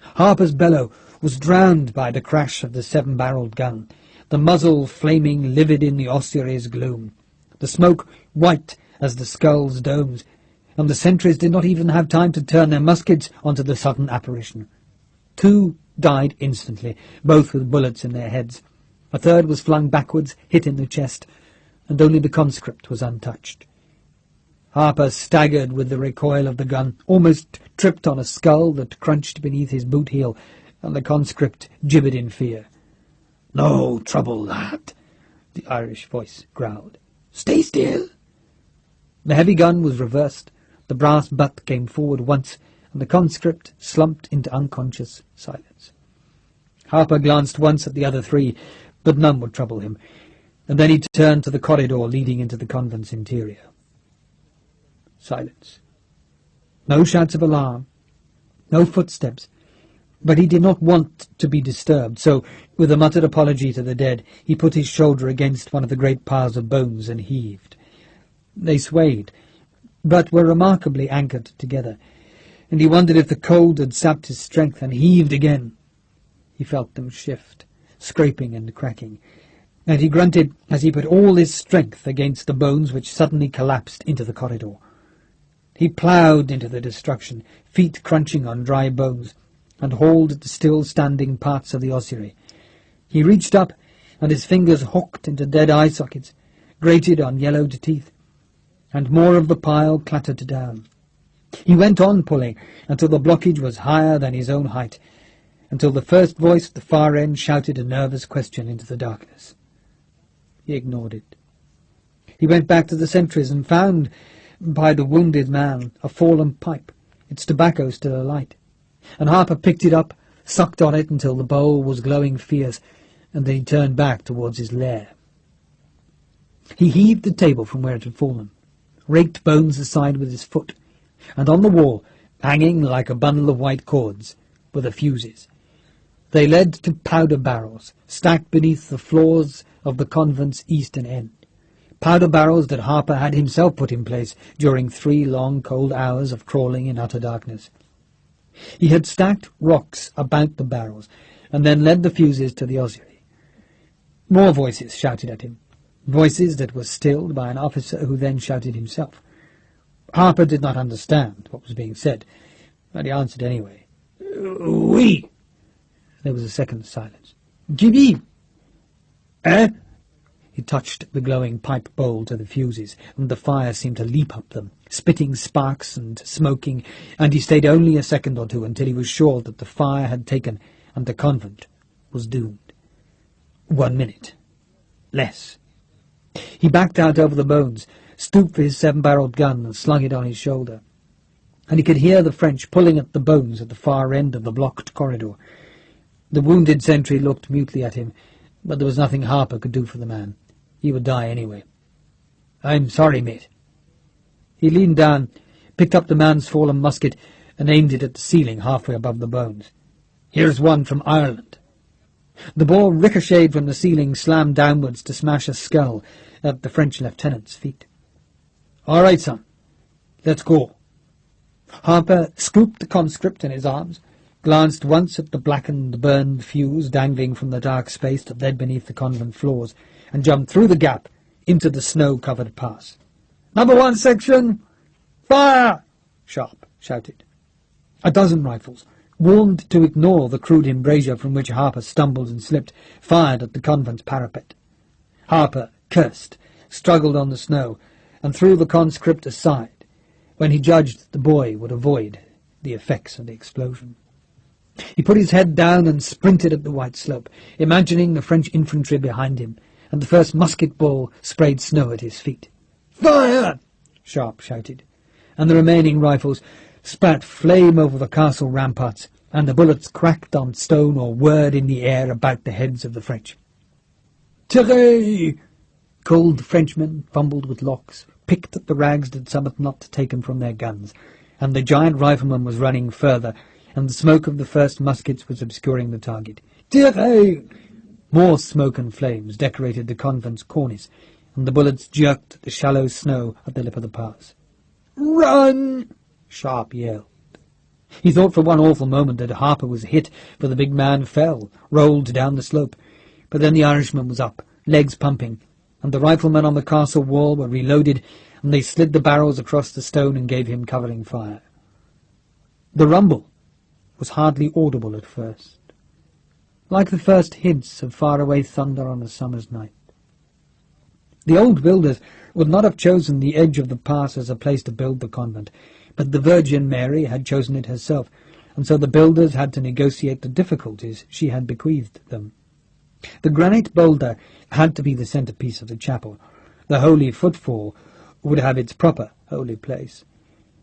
Harper's bellow was drowned by the crash of the 7-barreled gun, the muzzle flaming livid in the ossuary's gloom, the smoke white as the skull's domes, and the sentries did not even have time to turn their muskets onto the sudden apparition. 2 died instantly, both with bullets in their heads. A third was flung backwards, hit in the chest, and only the conscript was untouched. Harper staggered with the recoil of the gun, almost tripped on a skull that crunched beneath his boot heel, and the conscript gibbered in fear. "No trouble, lad," the Irish voice growled. "Stay still." The heavy gun was reversed, the brass butt came forward once, and the conscript slumped into unconscious silence. Harper glanced once at the other 3, but none would trouble him, and then he turned to the corridor leading into the convent's interior. Silence. No shouts of alarm, no footsteps, but he did not want to be disturbed, so, with a muttered apology to the dead, he put his shoulder against one of the great piles of bones and heaved. They swayed, but were remarkably anchored together, and he wondered if the cold had sapped his strength, and heaved again. He felt them shift, scraping and cracking, and he grunted as he put all his strength against the bones which suddenly collapsed into the corridor. He ploughed into the destruction, feet crunching on dry bones, and hauled at the still-standing parts of the ossuary. He reached up, and his fingers hooked into dead eye sockets, grated on yellowed teeth, and more of the pile clattered down. He went on pulling until the blockage was higher than his own height, until the first voice at the far end shouted a nervous question into the darkness. He ignored it. He went back to the sentries and found, by the wounded man, a fallen pipe, its tobacco still alight, and Harper picked it up, sucked on it until the bowl was glowing fierce, and then he turned back towards his lair. He heaved the table from where it had fallen, raked bones aside with his foot, and on the wall, hanging like a bundle of white cords, were the fuses. They led to powder barrels, stacked beneath the floors of the convent's eastern end. Powder barrels that Harper had himself put in place during 3 long cold hours of crawling in utter darkness. He had stacked rocks about the barrels, and then led the fuses to the ossuary. More voices shouted at him, voices that were stilled by an officer who then shouted himself. Harper did not understand what was being said, but he answered anyway. "Oui." There was a second silence. "Gibi." "Eh?" He touched the glowing pipe bowl to the fuses, and the fire seemed to leap up them, spitting sparks and smoking, and he stayed only a second or 2 until he was sure that the fire had taken and the convent was doomed. 1 minute. Less. He backed out over the bones, stooped for his 7-barreled gun and slung it on his shoulder, and he could hear the French pulling at the bones at the far end of the blocked corridor. The wounded sentry looked mutely at him, but there was nothing Harper could do for the man. He would die anyway. "I'm sorry, mate." He leaned down, picked up the man's fallen musket, and aimed it at the ceiling halfway above the bones. "Here's one from Ireland." The ball ricocheted from the ceiling, slammed downwards to smash a skull at the French lieutenant's feet. "All right, son. Let's go." Harper scooped the conscript in his arms, glanced once at the blackened, burned fuse dangling from the dark space that led beneath the convent floors, and jumped through the gap into the snow-covered pass. "Number 1 section, fire!" Sharpe shouted. A dozen rifles, warned to ignore the crude embrasure from which Harper stumbled and slipped, fired at the convent's parapet. Harper cursed, struggled on the snow, and threw the conscript aside, when he judged that the boy would avoid the effects of the explosion. He put his head down and sprinted up the white slope, imagining the French infantry behind him, and the first musket ball sprayed snow at his feet. "Fire!" Sharpe shouted, and the remaining rifles spat flame over the castle ramparts, and the bullets cracked on stone or whirred in the air about the heads of the French. "Tirez!" Cold Frenchmen fumbled with locks, picked at the rags that some had not taken from their guns, and the giant rifleman was running further, and the smoke of the first muskets was obscuring the target. "Tirez!" More smoke and flames decorated the convent's cornice, and the bullets jerked at the shallow snow at the lip of the pass. "Run!" Sharpe yelled. He thought for one awful moment that Harper was hit, for the big man fell, rolled down the slope. But then the Irishman was up, legs pumping, and the riflemen on the castle wall were reloaded, and they slid the barrels across the stone and gave him covering fire. The rumble was hardly audible at first, like the first hints of faraway thunder on a summer's night. The old builders would not have chosen the edge of the pass as a place to build the convent, but the Virgin Mary had chosen it herself, and so the builders had to negotiate the difficulties she had bequeathed them. The granite boulder had to be the centrepiece of the chapel. The holy footfall would have its proper holy place.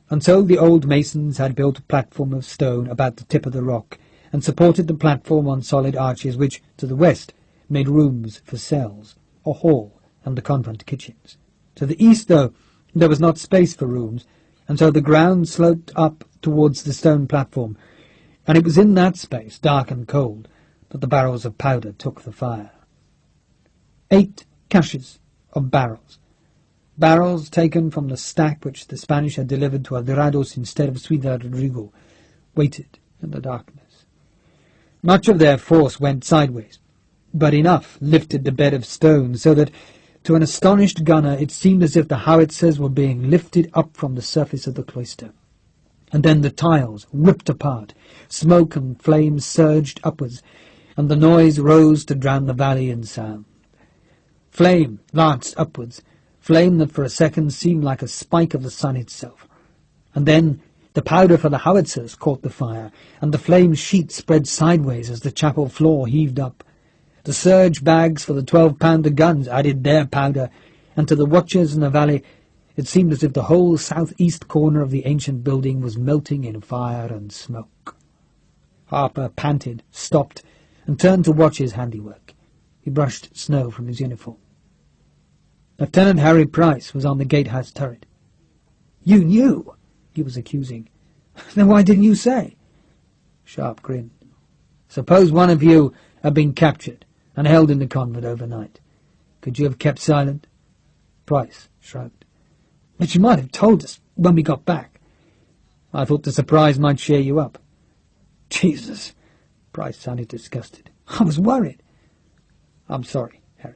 And so the old masons had built a platform of stone about the tip of the rock, and supported the platform on solid arches which, to the west, made rooms for cells, a hall, and the convent kitchens. To the east, though, there was not space for rooms, and so the ground sloped up towards the stone platform, and it was in that space, dark and cold, that the barrels of powder took the fire. 8 caches of barrels. Barrels taken from the stack which the Spanish had delivered to Adorados instead of Ciudad Rodrigo, waited in the darkness. Much of their force went sideways, but enough lifted the bed of stone so that, to an astonished gunner, it seemed as if the howitzers were being lifted up from the surface of the cloister. And then the tiles ripped apart, smoke and flame surged upwards, and the noise rose to drown the valley in sound. Flame lanced upwards, flame that for a second seemed like a spike of the sun itself. And then the powder for the howitzers caught the fire, and the flame sheet spread sideways as the chapel floor heaved up. The surge bags for the 12-pounder guns added their powder, and to the watchers in the valley it seemed as if the whole southeast corner of the ancient building was melting in fire and smoke. Harper panted, stopped, and turned to watch his handiwork. He brushed snow from his uniform. Lieutenant Harry Price was on the gatehouse turret. "You knew," he was accusing. "Then why didn't you say?" Sharpe grinned. "Suppose one of you had been captured and held in the convent overnight. Could you have kept silent?" Price shrugged. "But you might have told us when we got back." "I thought the surprise might cheer you up." "Jesus!" Price sounded disgusted. "I was worried." "I'm sorry, Harry."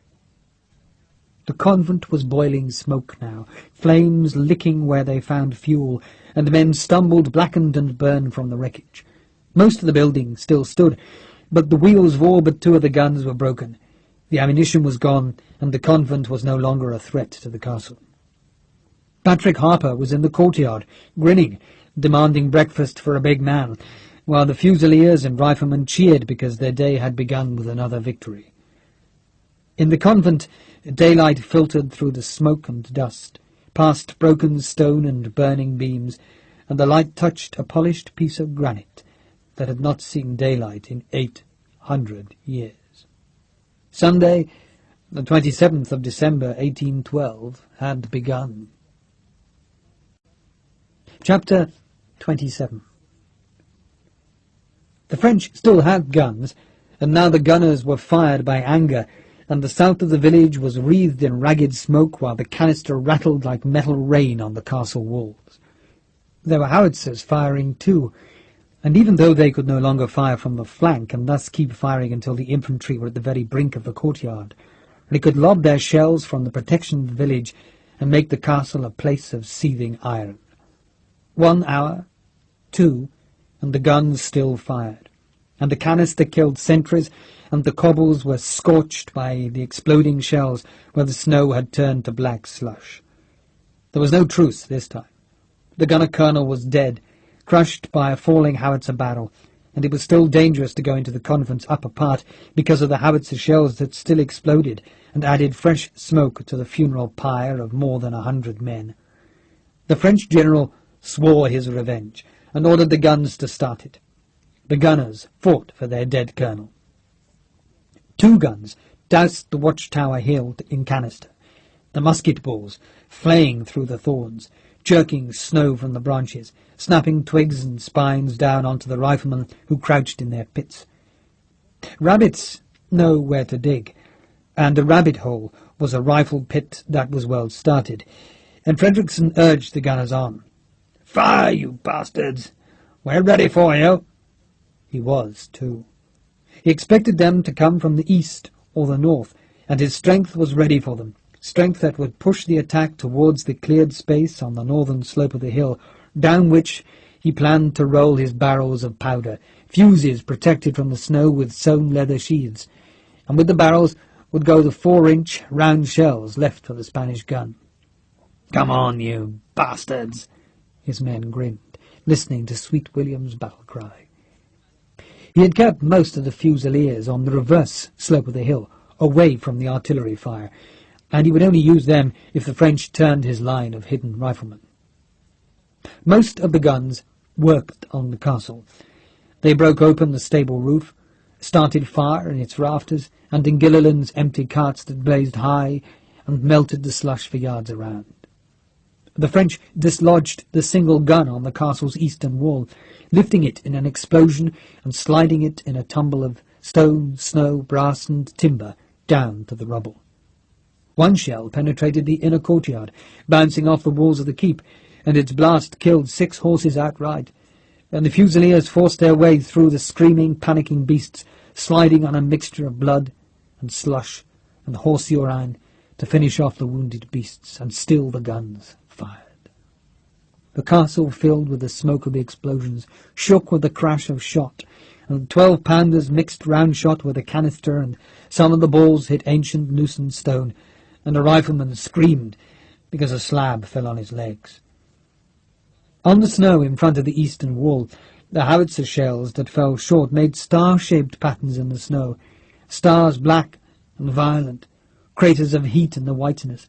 The convent was boiling smoke now, flames licking where they found fuel, and men stumbled blackened and burned from the wreckage. Most of the building still stood, but the wheels of all but 2 of the guns were broken. The ammunition was gone, and the convent was no longer a threat to the castle. Patrick Harper was in the courtyard, grinning, demanding breakfast for a big man, while the fusiliers and riflemen cheered because their day had begun with another victory. In the convent, daylight filtered through the smoke and dust, past broken stone and burning beams, and the light touched a polished piece of granite that had not seen daylight in 800 years. Sunday, the 27th of December, 1812, had begun. Chapter 27. The French still had guns, and now the gunners were fired by anger, and the south of the village was wreathed in ragged smoke while the canister rattled like metal rain on the castle walls. There were howitzers firing too, And even though they could no longer fire from the flank, and thus keep firing until the infantry were at the very brink of the courtyard, they could lob their shells from the protection of the village and make the castle a place of seething iron. 1 hour, 2, and the guns still fired, and the canister killed sentries, and the cobbles were scorched by the exploding shells where the snow had turned to black slush. There was no truce this time. The gunner colonel was dead, crushed by a falling howitzer barrel, and it was still dangerous to go into the convent's upper part because of the howitzer shells that still exploded and added fresh smoke to the funeral pyre of more than 100 men. The French general swore his revenge and ordered the guns to start it. The gunners fought for their dead colonel. 2 guns doused the watchtower hill in canister, the musket balls flaying through the thorns, jerking snow from the branches, snapping twigs and spines down onto the riflemen who crouched in their pits. Rabbits know where to dig, and a rabbit hole was a rifle pit that was well started, and Frederickson urged the gunners on. "Fire, you bastards! We're ready for you!" He was, too. He expected them to come from the east or the north, and his strength was ready for them, strength that would push the attack towards the cleared space on the northern slope of the hill, down which he planned to roll his barrels of powder, fuses protected from the snow with sewn leather sheaths, and with the barrels would go the 4-inch round shells left for the Spanish gun. "Come on, you bastards!" His men grinned, listening to Sweet William's battle cry. He had kept most of the Fusiliers on the reverse slope of the hill, away from the artillery fire, and he would only use them if the French turned his line of hidden riflemen. Most of the guns worked on the castle. They broke open the stable roof, started fire in its rafters, and in Gilliland's empty carts that blazed high, and melted the slush for yards around. The French dislodged the single gun on the castle's eastern wall, lifting it in an explosion and sliding it in a tumble of stone, snow, brass, and timber down to the rubble. 1 shell penetrated the inner courtyard, bouncing off the walls of the keep, and its blast killed 6 horses outright, and the Fusiliers forced their way through the screaming, panicking beasts, sliding on a mixture of blood and slush and horse urine to finish off the wounded beasts, and still the guns fired. The castle, filled with the smoke of the explosions, shook with the crash of shot, and the 12-pounders mixed round shot with a canister, and some of the balls hit ancient loosened stone, and a rifleman screamed because a slab fell on his legs. On the snow in front of the eastern wall, the howitzer shells that fell short made star-shaped patterns in the snow, stars black and violent, craters of heat in the whiteness,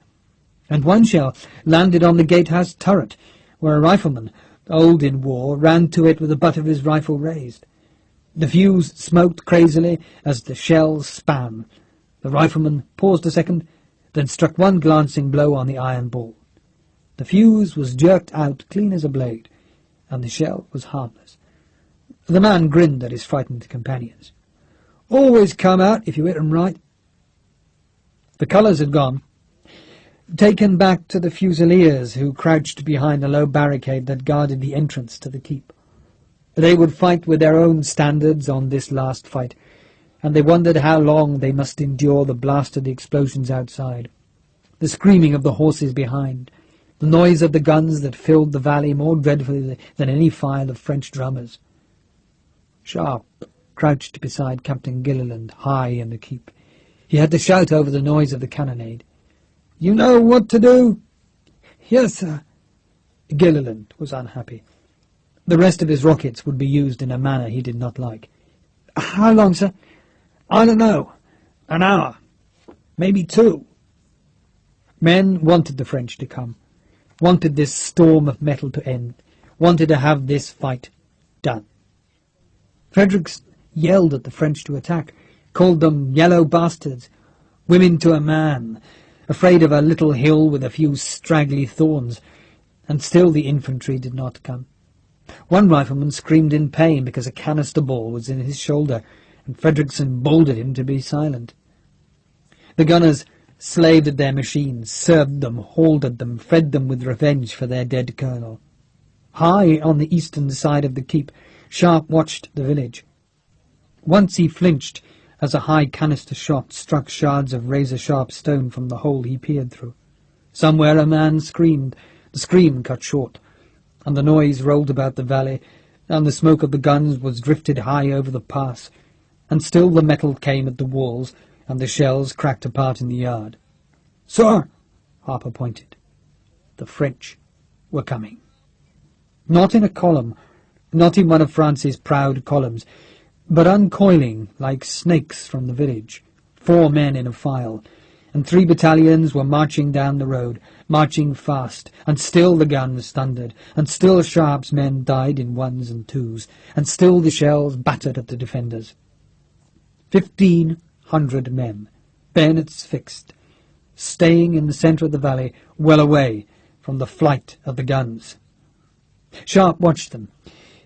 and 1 shell landed on the gatehouse turret, where a rifleman, old in war, ran to it with the butt of his rifle raised. The fuse smoked crazily as the shells span. The rifleman paused a second, then struck 1 glancing blow on the iron ball. The fuse was jerked out clean as a blade, and the shell was harmless. The man grinned at his frightened companions. "Always come out if you hit 'em right." The colours had gone, taken back to the Fusiliers, who crouched behind a low barricade that guarded the entrance to the keep. They would fight with their own standards on this last fight, and they wondered how long they must endure the blast of the explosions outside, the screaming of the horses behind, the noise of the guns that filled the valley more dreadfully than any file of French drummers. Sharpe crouched beside Captain Gilliland, high in the keep. He had to shout over the noise of the cannonade. "You know what to do?" "Yes, sir." Gilliland was unhappy. The rest of his rockets would be used in a manner he did not like. "How long, sir?" "I don't know. An hour. Maybe 2. Men wanted the French to come, wanted this storm of metal to end, wanted to have this fight done. Fredericks yelled at the French to attack, called them yellow bastards, women to a man, afraid of a little hill with a few straggly thorns, and still the infantry did not come. 1 rifleman screamed in pain because a canister ball was in his shoulder, and Frederickson bawled at him to be silent. The gunners slaved at their machines, served them, hauled at them, fed them with revenge for their dead colonel. High on the eastern side of the keep, Sharpe watched the village. Once he flinched as a high canister shot struck shards of razor-sharp stone from the hole he peered through. Somewhere a man screamed. The scream cut short, and the noise rolled about the valley, and the smoke of the guns was drifted high over the pass, and still the metal came at the walls, and the shells cracked apart in the yard. "Sir!" Harper pointed. The French were coming. Not in a column, not in one of France's proud columns, but uncoiling like snakes from the village, 4 men in a file, and 3 battalions were marching down the road, marching fast, and still the guns thundered, and still Sharpe's men died in 1s and 2s, and still the shells battered at the defenders. 1,500 men, bayonets fixed, staying in the centre of the valley, well away from the flight of the guns. Sharpe watched them.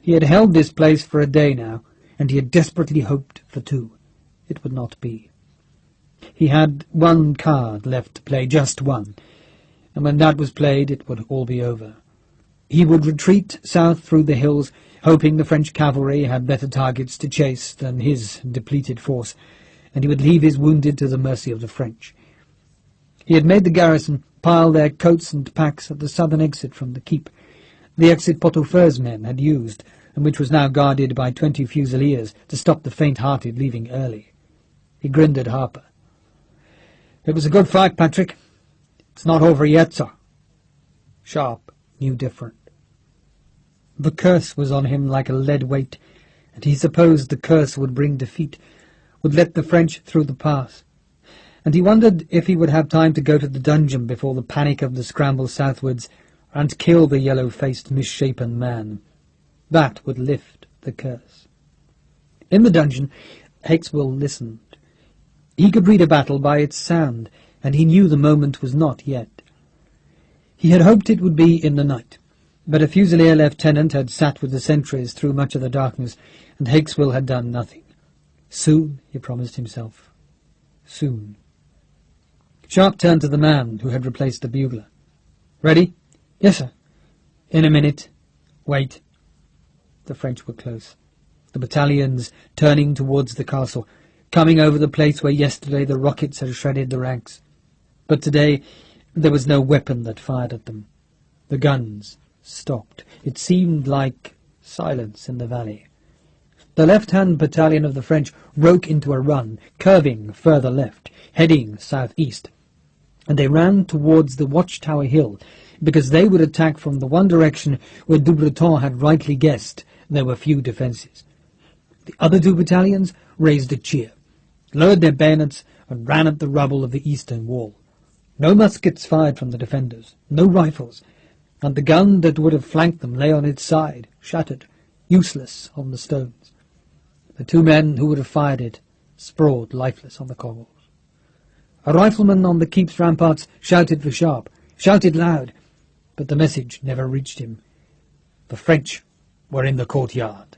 He had held this place for a day now, and he had desperately hoped for 2. It would not be. He had 1 card left to play, just 1, and when that was played it would all be over. He would retreat south through the hills, hoping the French cavalry had better targets to chase than his depleted force, and he would leave his wounded to the mercy of the French. He had made the garrison pile their coats and packs at the southern exit from the keep, the exit Pot-au-Feur's men had used, and which was now guarded by 20 Fusiliers to stop the faint-hearted leaving early. He grinned at Harper. "It was a good fight, Patrick. It's not over yet, sir." Sharpe knew different. The curse was on him like a lead weight, and he supposed the curse would bring defeat, would let the French through the pass. And he wondered if he would have time to go to the dungeon before the panic of the scramble southwards, and kill the yellow-faced, misshapen man. That would lift the curse. In the dungeon, Hickswell listened. He could read a battle by its sound, and he knew the moment was not yet. He had hoped it would be in the night, but a Fusilier lieutenant had sat with the sentries through much of the darkness, and Hickswell had done nothing. Soon, he promised himself. Soon. Sharpe turned to the man who had replaced the bugler. "Ready?" "Yes, sir." "In a minute. Wait." The French were close. The battalions turning towards the castle, coming over the place where yesterday the rockets had shredded the ranks. But today there was no weapon that fired at them. The guns stopped. It seemed like silence in the valley. The left-hand battalion of the French broke into a run, curving further left, heading southeast, and they ran towards the watchtower hill, because they would attack from the one direction where Dubreton had rightly guessed there were few defences. The other 2 battalions raised a cheer, lowered their bayonets, and ran at the rubble of the eastern wall. No muskets fired from the defenders, no rifles, and the gun that would have flanked them lay on its side, shattered, useless on the stones. The 2 men who would have fired it sprawled lifeless on the cobbles. A rifleman on the keep's ramparts shouted for Sharpe, shouted loud, but the message never reached him. The French were in the courtyard.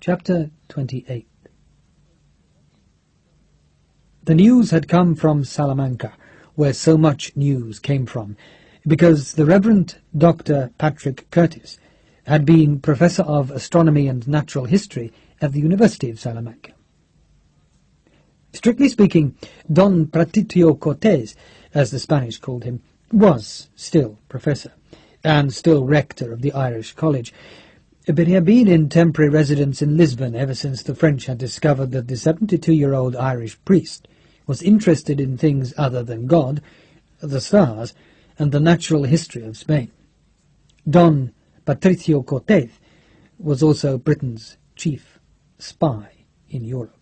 Chapter 28. The news had come from Salamanca, where so much news came from, because the Reverend Dr. Patrick Curtis had been Professor of Astronomy and Natural History at the University of Salamanca. Strictly speaking, Don Patricio Cortés, as the Spanish called him, was still professor, and still rector of the Irish College, but he had been in temporary residence in Lisbon ever since the French had discovered that the 72-year-old Irish priest was interested in things other than God, the stars, and the natural history of Spain. Don Patricio Cortés was also Britain's chief spy in Europe.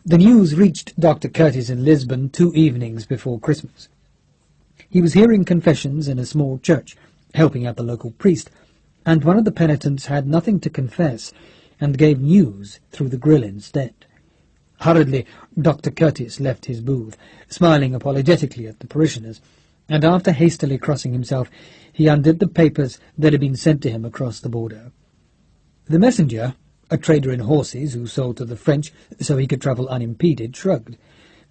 The news reached Dr. Curtis in Lisbon 2 evenings before Christmas. He was hearing confessions in a small church, helping out the local priest, and one of the penitents had nothing to confess and gave news through the grill instead. Hurriedly, Dr. Curtis left his booth, smiling apologetically at the parishioners, and after hastily crossing himself, he undid the papers that had been sent to him across the border. The messenger, a trader in horses who sold to the French so he could travel unimpeded, shrugged.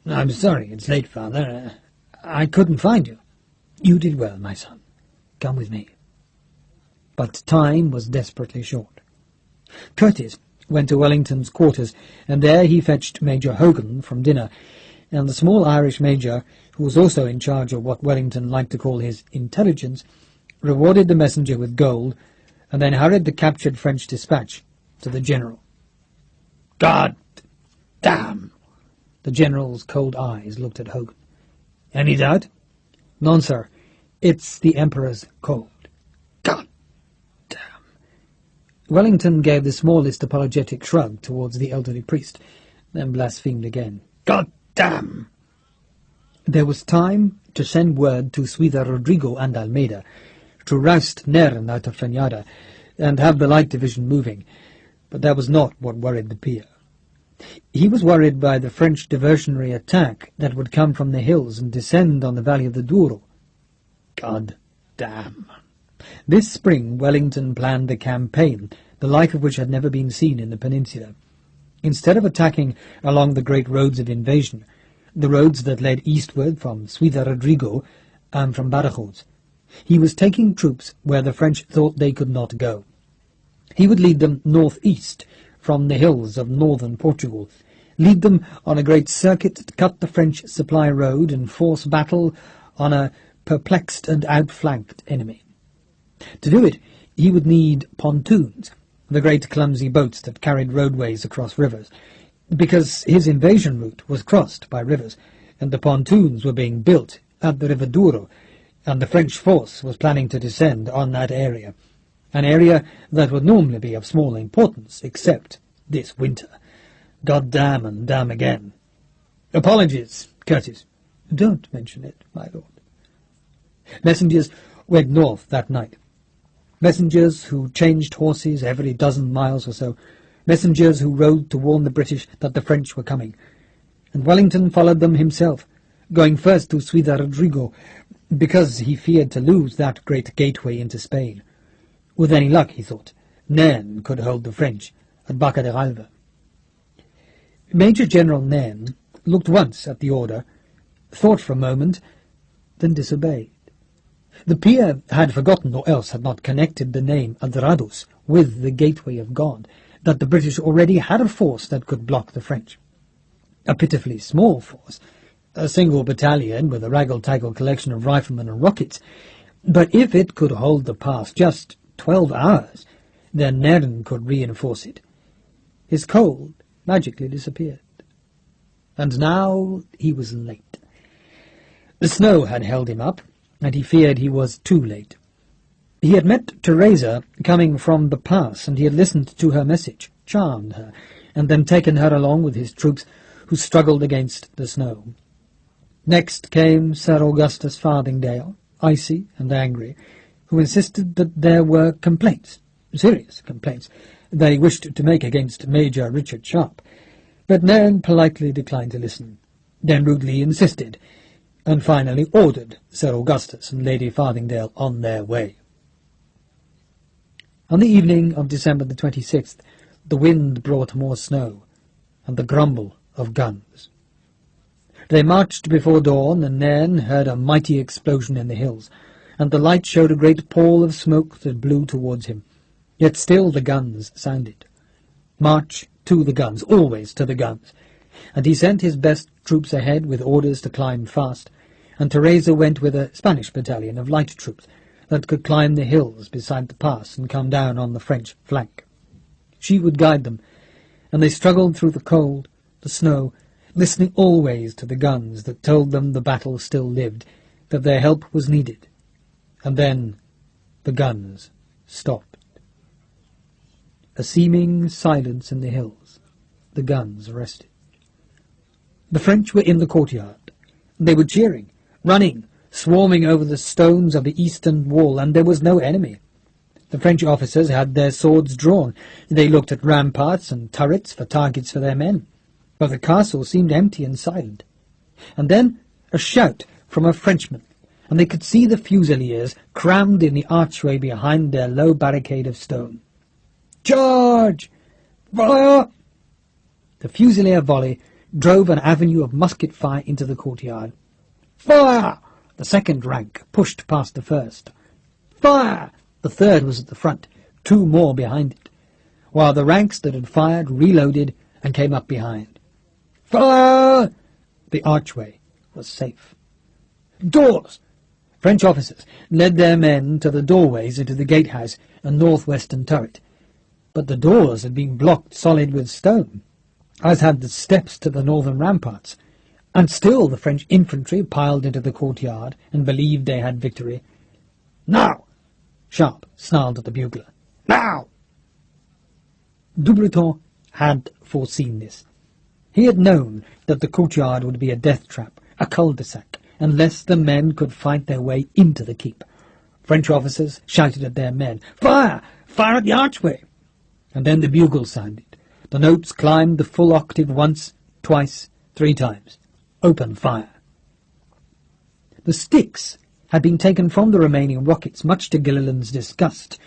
"I'm sorry it's late, Father. I couldn't find you." "You did well, my son. Come with me." But time was desperately short. Curtis went to Wellington's quarters, and there he fetched Major Hogan from dinner, and the small Irish major, who was also in charge of what Wellington liked to call his intelligence, rewarded the messenger with gold, and then hurried the captured French dispatch to the general. God damn! The general's cold eyes looked at Hogan. Any doubt? None, sir. It's the Emperor's code. God damn! Wellington gave the smallest apologetic shrug towards the elderly priest, then blasphemed again. God damn! There was time to send word to Suida Rodrigo and Almeida, to roust Nern out of Frenada, and have the light division moving, but that was not what worried the peer. He was worried by the French diversionary attack that would come from the hills and descend on the valley of the Douro. God damn! This spring Wellington planned a campaign, the like of which had never been seen in the peninsula. Instead of attacking along the great roads of invasion, the roads that led eastward from Suida Rodrigo and from Badajoz, he was taking troops where the French thought they could not go. He would lead them northeast from the hills of northern Portugal, lead them on a great circuit to cut the French supply road and force battle on a perplexed and outflanked enemy. To do it, he would need pontoons, the great clumsy boats that carried roadways across rivers, because his invasion route was crossed by rivers, and the pontoons were being built at the River Douro, and the French force was planning to descend on that area, an area that would normally be of small importance, except this winter. God damn and damn again. Apologies, Curtis. Don't mention it, my lord. Messengers went north that night. Messengers who changed horses every dozen miles or so. Messengers who rode to warn the British that the French were coming. And Wellington followed them himself, going first to Suida Rodrigo, because he feared to lose that great gateway into Spain. With any luck, he thought, Nairn could hold the French at Baca de Galva. Major General Nairn looked once at the order, thought for a moment, then disobeyed. The peer had forgotten, or else had not connected the name Adrados with the gateway of God, that the British already had a force that could block the French. A pitifully small force, a single battalion with a raggle-taggle collection of riflemen and rockets, but if it could hold the pass just 12 hours, then Nairn could reinforce it. His cold magically disappeared. And now he was late. The snow had held him up, and he feared he was too late. He had met Teresa coming from the pass, and he had listened to her message, charmed her, and then taken her along with his troops, who struggled against the snow. Next came Sir Augustus Farthingdale, icy and angry, who insisted that there were complaints, serious complaints, that he wished to make against Major Richard Sharpe, but Nairn politely declined to listen, then rudely insisted, and finally ordered Sir Augustus and Lady Farthingdale on their way. On the evening of December the 26th, the wind brought more snow, and the grumble of guns. They marched before dawn, and Nairn heard a mighty explosion in the hills, and the light showed a great pall of smoke that blew towards him. Yet still the guns sounded. March to the guns, always to the guns. And he sent his best troops ahead with orders to climb fast, and Teresa went with a Spanish battalion of light troops that could climb the hills beside the pass and come down on the French flank. She would guide them, and they struggled through the cold, the snow, listening always to the guns that told them the battle still lived, that their help was needed. And then the guns stopped. A seeming silence in the hills. The guns rested. The French were in the courtyard. They were cheering, running, swarming over the stones of the eastern wall, and there was no enemy. The French officers had their swords drawn. They looked at ramparts and turrets for targets for their men. But the castle seemed empty and silent. And then a shout from a Frenchman, and they could see the Fusiliers crammed in the archway behind their low barricade of stone. "Charge! Fire!" The Fusilier volley drove an avenue of musket fire into the courtyard. "Fire!" The second rank pushed past the first. "Fire!" The third was at the front, 2 more behind it, while the ranks that had fired reloaded and came up behind. Fire! The archway was safe. Doors! French officers led their men to the doorways into the gatehouse and northwestern turret, but the doors had been blocked solid with stone, as had the steps to the northern ramparts, and still the French infantry piled into the courtyard and believed they had victory. Now! Sharpe snarled at the bugler. Now! Dubreton had foreseen this. He had known that the courtyard would be a death trap, a cul-de-sac, unless the men could fight their way into the keep. French officers shouted at their men, Fire! Fire at the archway! And then the bugle sounded. The notes climbed the full octave once, twice, 3 times. Open fire. The sticks had been taken from the remaining rockets, much to Gilliland's disgust,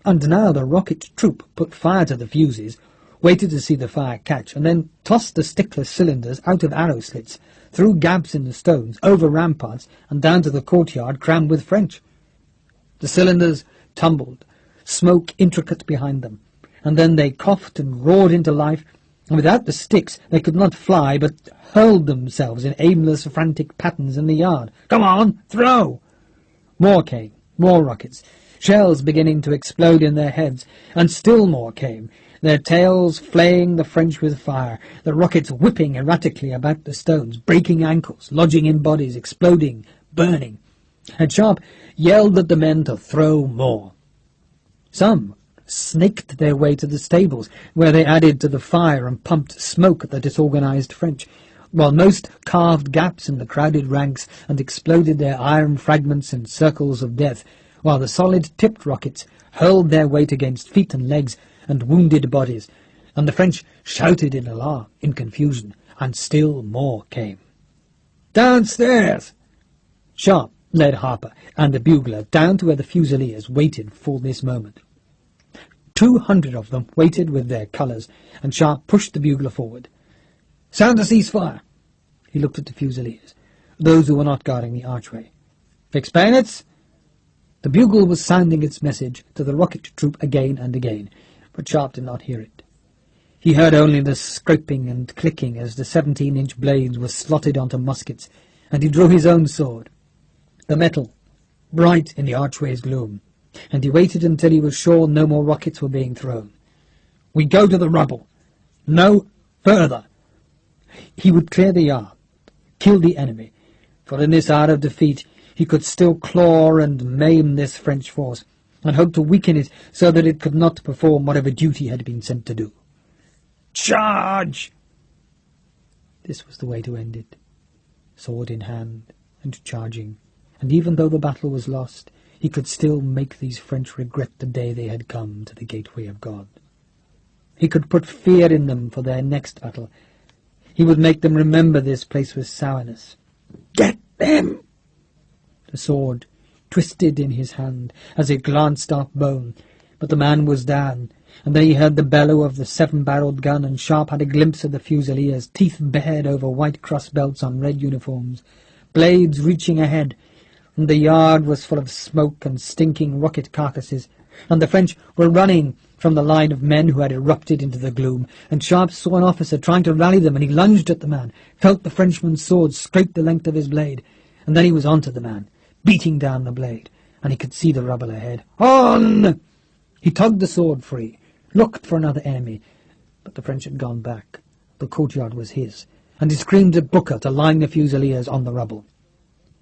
and now the rocket troop put fire to the fuses, waited to see the fire catch, and then tossed the stickless cylinders out of arrow slits, through gaps in the stones, over ramparts, and down to the courtyard crammed with French. The cylinders tumbled, smoke intricate behind them, and then they coughed and roared into life, and without the sticks they could not fly, but hurled themselves in aimless, frantic patterns in the yard. Come on, throw! More came, more rockets, shells beginning to explode in their heads, and still more came, their tails flaying the French with fire, the rockets whipping erratically about the stones, breaking ankles, lodging in bodies, exploding, burning. And Sharpe yelled at the men to throw more. Some snaked their way to the stables, where they added to the fire and pumped smoke at the disorganized French, while most carved gaps in the crowded ranks and exploded their iron fragments in circles of death, while the solid-tipped rockets hurled their weight against feet and legs and wounded bodies, and the French shouted in alarm, in confusion, and still more came. Downstairs! Sharpe led Harper and the bugler down to where the fusiliers waited for this moment. 200 of them waited with their colours, and Sharpe pushed the bugler forward. Sound a ceasefire! He looked at the fusiliers, those who were not guarding the archway. Fix bayonets! The bugle was sounding its message to the rocket troop again and again, but Sharpe did not hear it. He heard only the scraping and clicking as the 17-inch blades were slotted onto muskets, and he drew his own sword. The metal, bright in the archway's gloom, and he waited until he was sure no more rockets were being thrown. We go to the rubble. No further. He would clear the yard, kill the enemy, for in this hour of defeat he could still claw and maim this French force, and hope to weaken it so that it could not perform whatever duty had been sent to do. Charge! This was the way to end it, sword in hand and charging, and even though the battle was lost, he could still make these French regret the day they had come to the gateway of God. He could put fear in them for their next battle. He would make them remember this place with sourness. Get them! The sword twisted in his hand as it glanced off bone, but the man was down, and then he heard the bellow of the 7-barreled gun, and Sharpe had a glimpse of the fusiliers, teeth bared over white cross belts on red uniforms, blades reaching ahead, and the yard was full of smoke and stinking rocket carcasses, and the French were running from the line of men who had erupted into the gloom, and Sharpe saw an officer trying to rally them, and he lunged at the man, felt the Frenchman's sword scrape the length of his blade, and then he was onto the man, beating down the blade, and he could see the rubble ahead. On! He tugged the sword free, looked for another enemy, but the French had gone back. The courtyard was his, and he screamed at Booker to line the fusiliers on the rubble.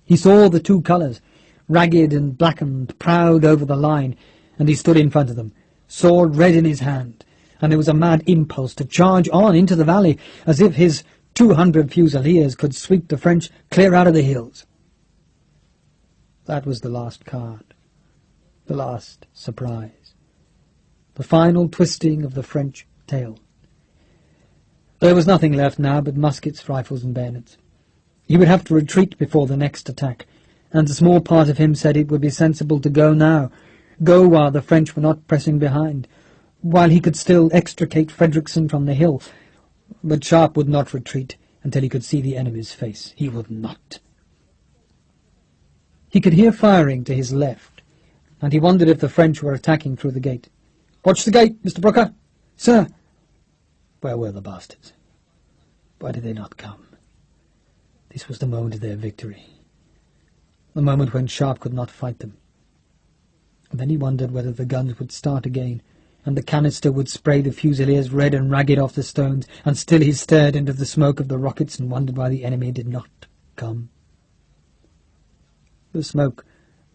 He saw the 2 colours, ragged and blackened, proud over the line, and he stood in front of them, sword red in his hand, and there was a mad impulse to charge on into the valley, as if his 200 fusiliers could sweep the French clear out of the hills. That was the last card, the last surprise, the final twisting of the French tail. There was nothing left now but muskets, rifles, and bayonets. He would have to retreat before the next attack, and a small part of him said it would be sensible to go now, go while the French were not pressing behind, while he could still extricate Frederickson from the hill. But Sharpe would not retreat until he could see the enemy's face. He would not. He could hear firing to his left, and he wondered if the French were attacking through the gate. "Watch the gate, Mr. Brooker." "Sir." Where were the bastards? Why did they not come? This was the moment of their victory, the moment when Sharpe could not fight them. And then he wondered whether the guns would start again, and the canister would spray the Fusiliers red and ragged off the stones, and still he stared into the smoke of the rockets and wondered why the enemy did not come. The smoke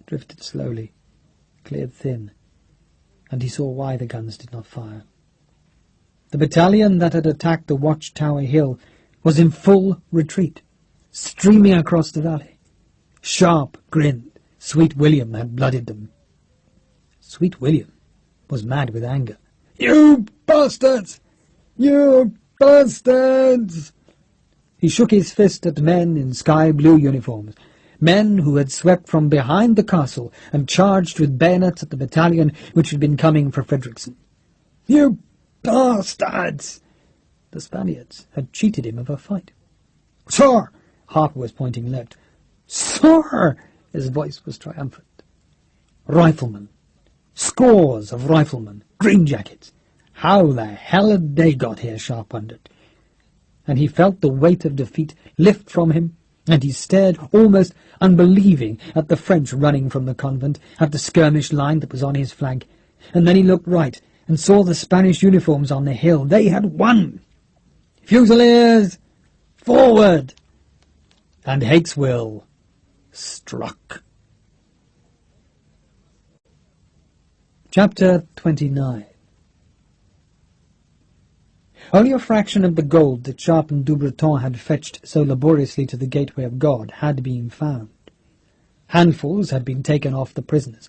drifted slowly, cleared thin, and he saw why the guns did not fire. The battalion that had attacked the watchtower hill was in full retreat, streaming across the valley. Sharpe grinned. Sweet William had blooded them. Sweet William was mad with anger. "You bastards! You bastards!" He shook his fist at men in sky-blue uniforms, men who had swept from behind the castle and charged with bayonets at the battalion which had been coming for Frederickson. "You bastards!" The Spaniards had cheated him of a fight. "Sir!" Harper was pointing left. "Sir!" His voice was triumphant. Riflemen. Scores of riflemen. Green jackets. How the hell had they got here, Sharpe wondered. And he felt the weight of defeat lift from him, and he stared almost unbelieving at the French running from the convent, at the skirmish line that was on his flank. And then he looked right and saw the Spanish uniforms on the hill. They had won! Fusiliers, forward! And Hakeswill struck. Chapter 29. Only a fraction of the gold that Sharpe and Dubreton had fetched so laboriously to the gateway of God had been found. Handfuls had been taken off the prisoners,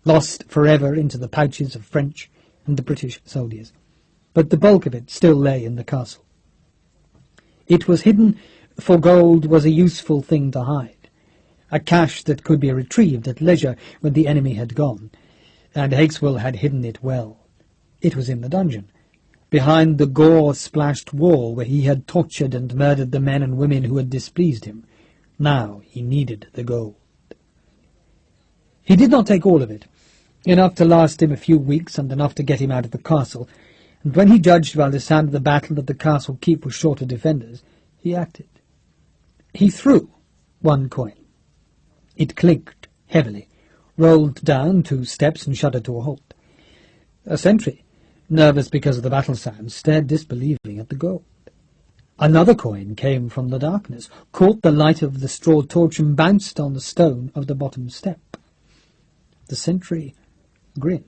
lost forever into the pouches of French and the British soldiers, but the bulk of it still lay in the castle. It was hidden, for gold was a useful thing to hide, a cache that could be retrieved at leisure when the enemy had gone, and Hakeswill had hidden it well. It was in the dungeon, behind the gore-splashed wall where he had tortured and murdered the men and women who had displeased him. Now he needed the gold. He did not take all of it, enough to last him a few weeks and enough to get him out of the castle, and when he judged by the sound of the battle that the castle keep was short of defenders, he acted. He threw one coin. It clinked heavily, rolled down 2 steps and shuddered to a halt. A sentry, nervous because of the battle sound, stared disbelievingly at the gold. Another coin came from the darkness, caught the light of the straw torch and bounced on the stone of the bottom step. The sentry grinned,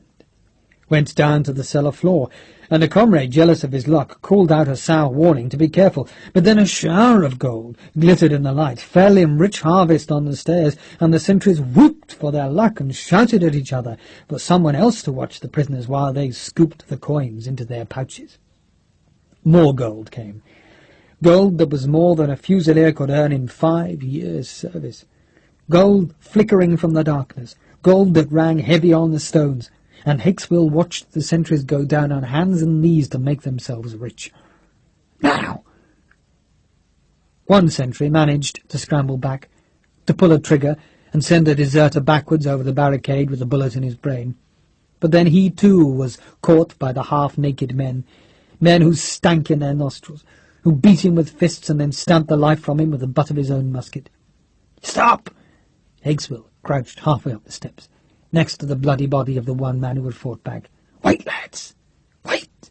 went down to the cellar floor, and a comrade, jealous of his luck, called out a sour warning to be careful. But then a shower of gold glittered in the light, fell in rich harvest on the stairs, and the sentries whooped for their luck and shouted at each other for someone else to watch the prisoners while they scooped the coins into their pouches. More gold came, gold that was more than a Fusilier could earn in 5 years' service, gold flickering from the darkness, gold that rang heavy on the stones, and Hakeswill watched the sentries go down on hands and knees to make themselves rich. Now! One sentry managed to scramble back, to pull a trigger and send a deserter backwards over the barricade with a bullet in his brain. But then he too was caught by the half-naked men who stank in their nostrils, who beat him with fists and then stamped the life from him with the butt of his own musket. "Stop!" Hakeswill crouched halfway up the steps, next to the bloody body of the one man who had fought back. "Wait, lads! Wait!"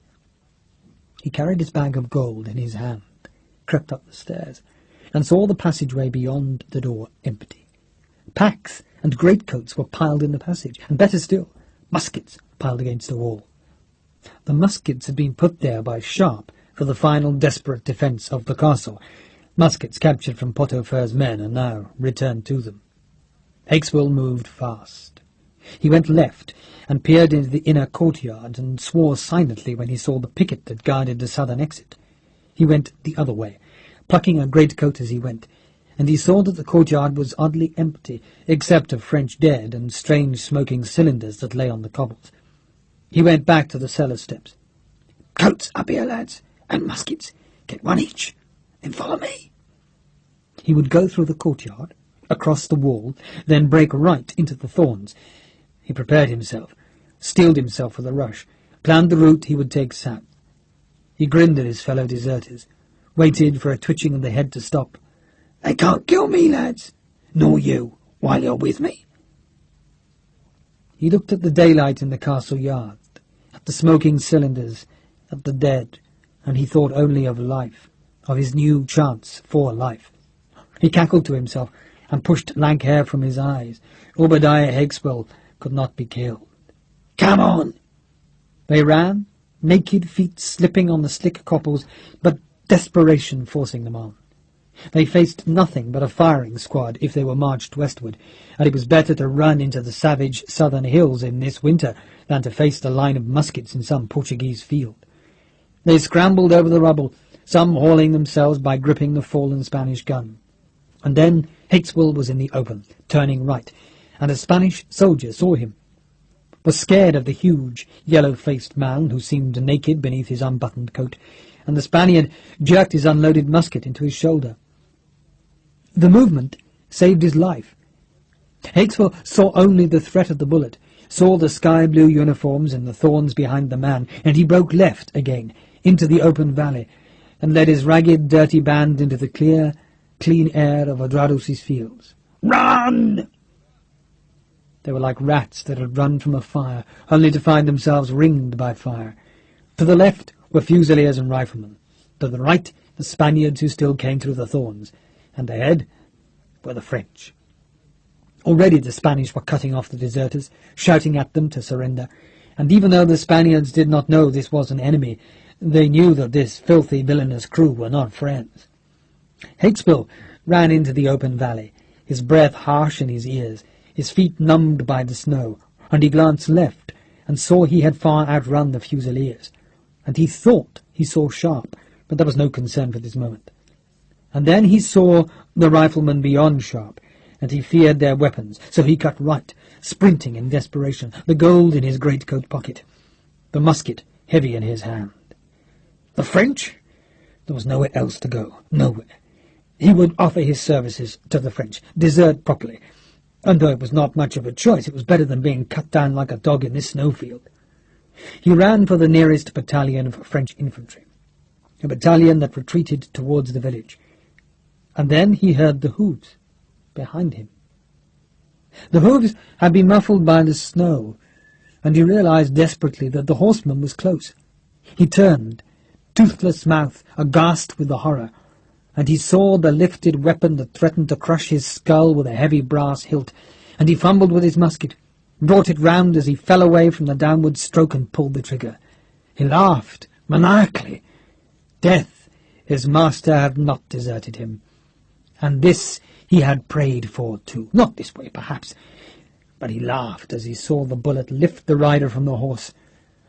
He carried his bag of gold in his hand, crept up the stairs, and saw the passageway beyond the door empty. Packs and greatcoats were piled in the passage, and better still, muskets piled against the wall. The muskets had been put there by Sharpe for the final desperate defence of the castle. Muskets captured from Pot-au-Feur's men and now returned to them. Hakeswill moved fast. He went left and peered into the inner courtyard and swore silently when he saw the picket that guarded the southern exit. He went the other way, plucking a greatcoat as he went, and he saw that the courtyard was oddly empty, except of French dead and strange smoking cylinders that lay on the cobbles. He went back to the cellar steps. "Coats up here, lads, and muskets. Get one each, then follow me." He would go through the courtyard, across the wall, then break right into the thorns. He prepared himself, steeled himself for the rush, planned the route he would take south. He grinned at his fellow deserters, waited for a twitching of the head to stop. "They can't kill me, lads, nor you, while you're with me." He looked at the daylight in the castle yard, at the smoking cylinders, at the dead, and he thought only of life, of his new chance for life. He cackled to himself and pushed lank hair from his eyes. Obadiah Higgswell could not be killed. "Come on!" They ran, naked feet slipping on the slick cobbles, but desperation forcing them on. They faced nothing but a firing squad if they were marched westward, and it was better to run into the savage southern hills in this winter than to face the line of muskets in some Portuguese field. They scrambled over the rubble, some hauling themselves by gripping the fallen Spanish gun. And then Higgswell was in the open, turning right, and a Spanish soldier saw him, was scared of the huge, yellow-faced man who seemed naked beneath his unbuttoned coat, and the Spaniard jerked his unloaded musket into his shoulder. The movement saved his life. Higgswell saw only the threat of the bullet, saw the sky-blue uniforms and the thorns behind the man, and he broke left again, into the open valley, and led his ragged, dirty band into the clear, clean air of Adrados' fields. "Run!" They were like rats that had run from a fire, only to find themselves ringed by fire. To the left were Fusiliers and riflemen. To the right, the Spaniards who still came through the thorns. And ahead were the French. Already the Spanish were cutting off the deserters, shouting at them to surrender, and even though the Spaniards did not know this was an enemy, they knew that this filthy, villainous crew were not friends. Higgswell ran into the open valley, his breath harsh in his ears, his feet numbed by the snow, and he glanced left and saw he had far outrun the Fusiliers, and he thought he saw Sharpe, but that was no concern for this moment. And then he saw the riflemen beyond Sharpe, and he feared their weapons, so he cut right, sprinting in desperation, the gold in his greatcoat pocket, the musket heavy in his hand. The French? There was nowhere else to go, nowhere. He would offer his services to the French, desert properly, and though it was not much of a choice, it was better than being cut down like a dog in this snowfield. He ran for the nearest battalion of French infantry, a battalion that retreated towards the village. And then he heard the hooves behind him. The hooves had been muffled by the snow, and he realized desperately that the horseman was close. He turned, toothless mouth aghast with the horror, and he saw the lifted weapon that threatened to crush his skull with a heavy brass hilt, and he fumbled with his musket, brought it round as he fell away from the downward stroke and pulled the trigger. He laughed maniacally. Death, his master, had not deserted him. And this he had prayed for too. Not this way, perhaps, but he laughed as he saw the bullet lift the rider from the horse,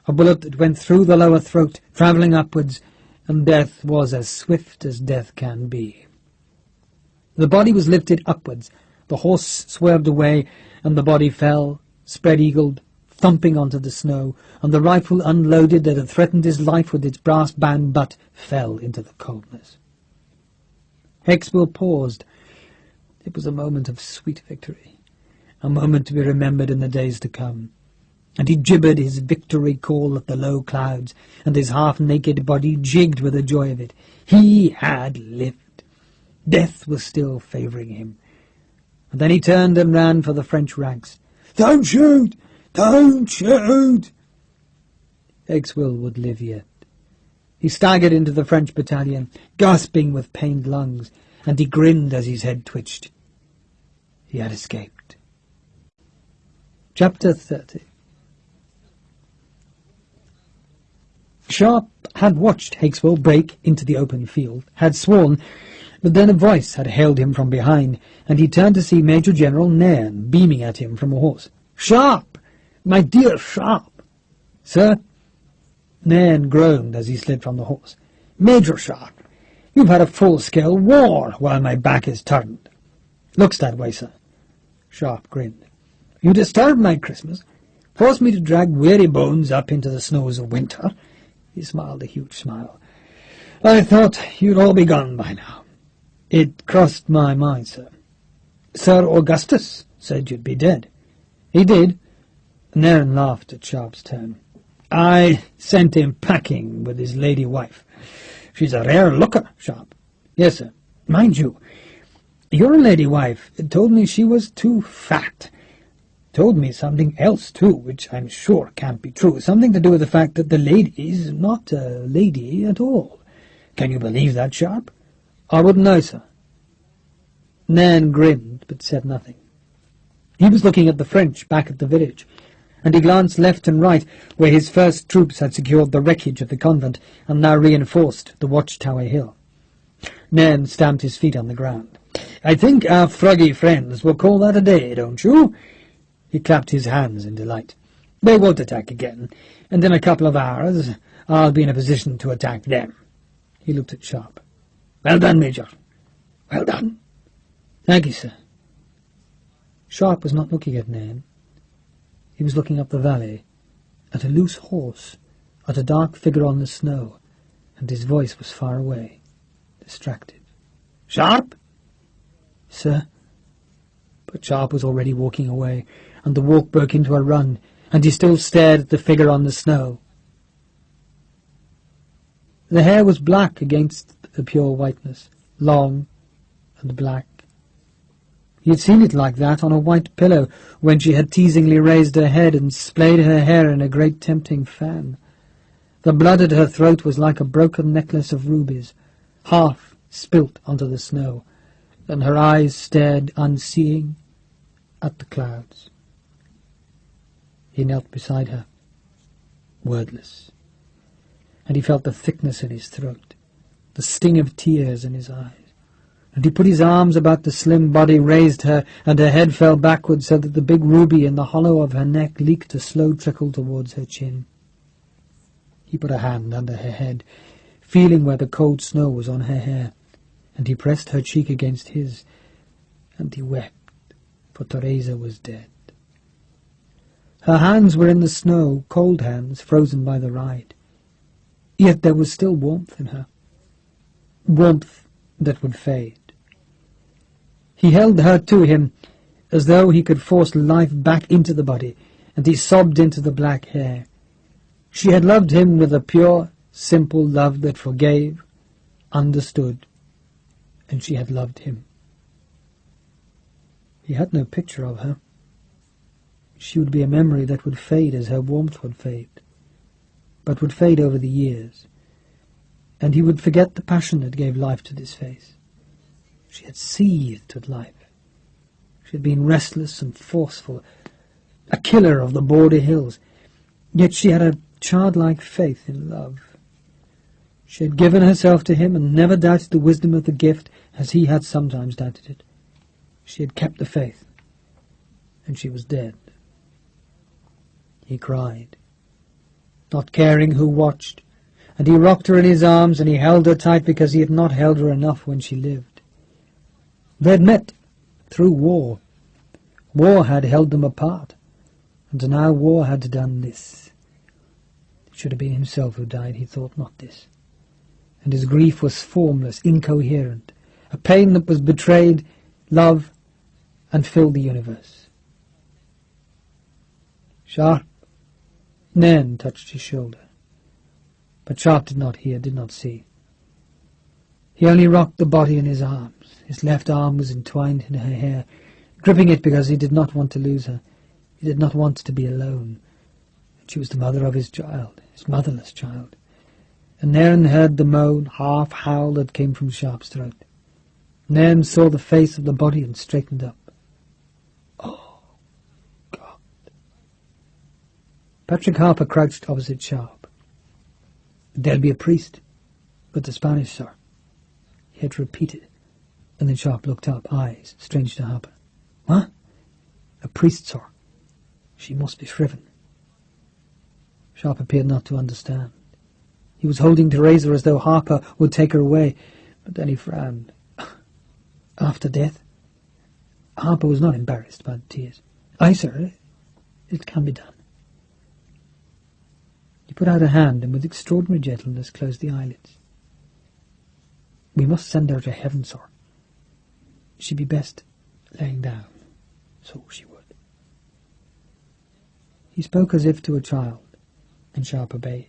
a bullet that went through the lower throat, travelling upwards, and death was as swift as death can be. The body was lifted upwards, the horse swerved away, and the body fell, spread-eagled, thumping onto the snow, and the rifle unloaded that had threatened his life with its brass-bound butt fell into the coldness. Higgswell paused. It was a moment of sweet victory, a moment to be remembered in the days to come, and he gibbered his victory call at the low clouds, and his half-naked body jigged with the joy of it. He had lived. Death was still favouring him. And then he turned and ran for the French ranks. "Don't shoot! Don't shoot!" Higgswell would live yet. He staggered into the French battalion, gasping with pained lungs, and he grinned as his head twitched. He had escaped. Chapter 30. Sharpe had watched Higgswell break into the open field, had sworn, but then a voice had hailed him from behind, and he turned to see Major General Nairn beaming at him from a horse. "Sharpe! My dear Sharpe!" "Sir?" Nairn groaned as he slid from the horse. "Major Sharpe, you've had a full-scale war while my back is turned." "Looks that way, sir." Sharpe grinned. "You disturb my Christmas, force me to drag weary bones up into the snows of winter." He smiled a huge smile. "I thought you'd all be gone by now." "It crossed my mind, sir." "Sir Augustus said you'd be dead." "He did, Nairn laughed at Sharpe's tone. "I sent him packing with his lady wife. She's a rare looker, Sharpe." "Yes, sir. Mind you, your lady wife told me she was too fat. Told me something else, too, which I'm sure can't be true. Something to do with the fact that the lady's not a lady at all. Can you believe that, Sharpe?" "I wouldn't know, sir." Nairn grinned, but said nothing. He was looking at the French back at the village, and he glanced left and right where his first troops had secured the wreckage of the convent and now reinforced the watchtower hill. Nairn stamped his feet on the ground. "I think our froggy friends will call that a day, don't you?" He clapped his hands in delight. "They won't attack again, and in a couple of hours I'll be in a position to attack them." He looked at Sharpe. "Well done, Major. Well done." "Thank you, sir." Sharpe was not looking at Nairn. He was looking up the valley, at a loose horse, at a dark figure on the snow, and his voice was far away, distracted. "Sharpe?" "Sir?" But Sharpe was already walking away, and the walk broke into a run, and he still stared at the figure on the snow. The hair was black against the pure whiteness, long and black. He had seen it like that on a white pillow when she had teasingly raised her head and splayed her hair in a great tempting fan. The blood at her throat was like a broken necklace of rubies, half spilt onto the snow, and her eyes stared unseeing at the clouds. He knelt beside her, wordless, and he felt the thickness in his throat, the sting of tears in his eyes. And he put his arms about the slim body, raised her, and her head fell backward so that the big ruby in the hollow of her neck leaked a slow trickle towards her chin. He put a hand under her head, feeling where the cold snow was on her hair, and he pressed her cheek against his, and he wept, for Teresa was dead. Her hands were in the snow, cold hands, frozen by the ride. Yet there was still warmth in her, warmth that would fade. He held her to him as though he could force life back into the body, and he sobbed into the black hair. She had loved him with a pure, simple love that forgave, understood, and she had loved him. He had no picture of her. She would be a memory that would fade as her warmth would fade, but would fade over the years, and he would forget the passion that gave life to this face. She had seethed with life. She had been restless and forceful, a killer of the border hills, yet she had a childlike faith in love. She had given herself to him and never doubted the wisdom of the gift as he had sometimes doubted it. She had kept the faith, and she was dead. He cried, not caring who watched, and he rocked her in his arms, and he held her tight because he had not held her enough when she lived. They had met through war. War had held them apart, and now war had done this. It should have been himself who died, he thought, not this. And his grief was formless, incoherent, a pain that was betrayed love and filled the universe. Sharpe. Nairn touched his shoulder, but Sharpe did not hear, did not see. He only rocked the body in his arms. His left arm was entwined in her hair, gripping it because he did not want to lose her. He did not want to be alone. She was the mother of his child, his motherless child. And Nairn heard the moan, half howl that came from Sharpe's throat. Nairn saw the face of the body and straightened up. Oh, God. Patrick Harper crouched opposite Sharpe. "There'll be a priest, but the Spanish, sir," he had repeated, and then Sharpe looked up, eyes strange to Harper. "What?" "A priest, sir. She must be shriven." Sharpe appeared not to understand. He was holding Teresa as though Harper would take her away, but then he frowned. "After death?" Harper was not embarrassed by the tears. "Aye, sir, it can be done." He put out a hand and with extraordinary gentleness closed the eyelids. "We must send her to heaven, sir. She'd be best laying down, so she would." He spoke as if to a child, and Sharpe obeyed.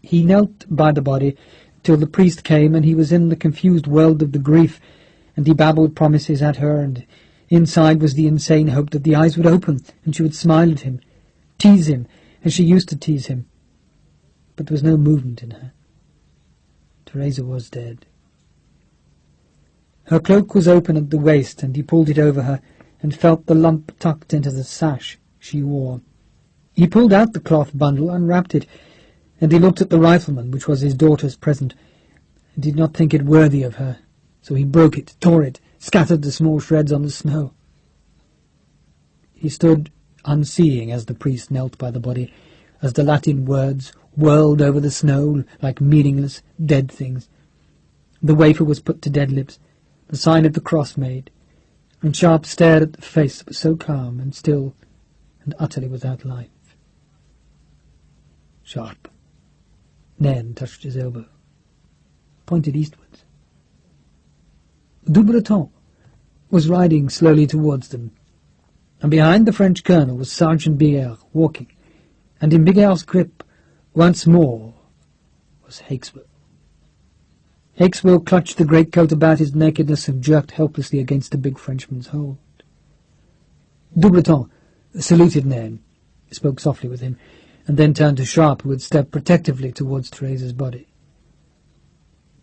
He knelt by the body till the priest came, and he was in the confused world of the grief, and he babbled promises at her, and inside was the insane hope that the eyes would open, and she would smile at him, tease him, as she used to tease him. But there was no movement in her. Teresa was dead. Her cloak was open at the waist, and he pulled it over her, and felt the lump tucked into the sash she wore. He pulled out the cloth bundle, unwrapped it, and he looked at the rifleman, which was his daughter's present, and did not think it worthy of her, so he broke it, tore it, scattered the small shreds on the snow. He stood unseeing as the priest knelt by the body, as the Latin words whirled over the snow like meaningless, dead things. The wafer was put to dead lips, the sign of the cross made, and Sharpe stared at the face that was so calm and still and utterly without life. Sharpe. Nairn touched his elbow, pointed eastwards. Dubreton was riding slowly towards them, and behind the French colonel was Sergeant Bigard walking, and in Bigard's grip once more was Hakeswill. Hakeswill clutched the greatcoat about his nakedness and jerked helplessly against the big Frenchman's hold. Dubreton saluted Nairn, spoke softly with him, and then turned to Sharpe, who had stepped protectively towards Teresa's body.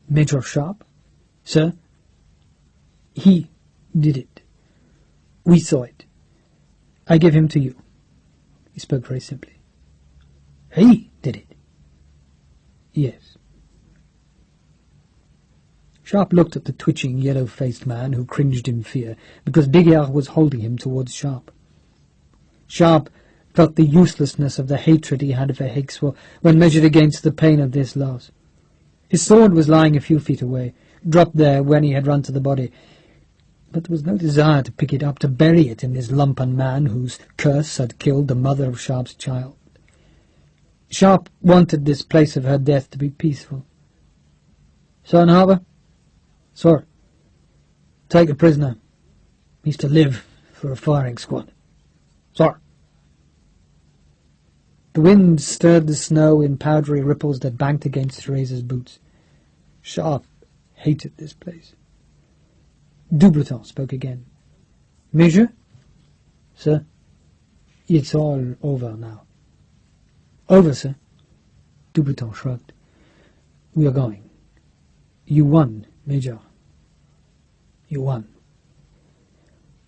"Major Sharpe? Sir? He did it. We saw it. I give him to you." He spoke very simply. "He did it?" "Yes." Sharpe looked at the twitching, yellow-faced man, who cringed in fear, because Bigard was holding him towards Sharpe. Sharpe felt the uselessness of the hatred he had for Hakeswill when measured against the pain of this loss. His sword was lying a few feet away, dropped there when he had run to the body, but there was no desire to pick it up, to bury it in this lumpen man whose curse had killed the mother of Sharpe's child. Sharpe wanted this place of her death to be peaceful. "Son Harbour?" "Sir." "Take a prisoner. He's to live for a firing squad." "Sir." The wind stirred the snow in powdery ripples that banked against Teresa's boots. Sharpe hated this place. Dubreton spoke again. "Major?" "Sir?" "It's all over now." "Over, sir?" Dubreton shrugged. "We are going. You won, Major. You won."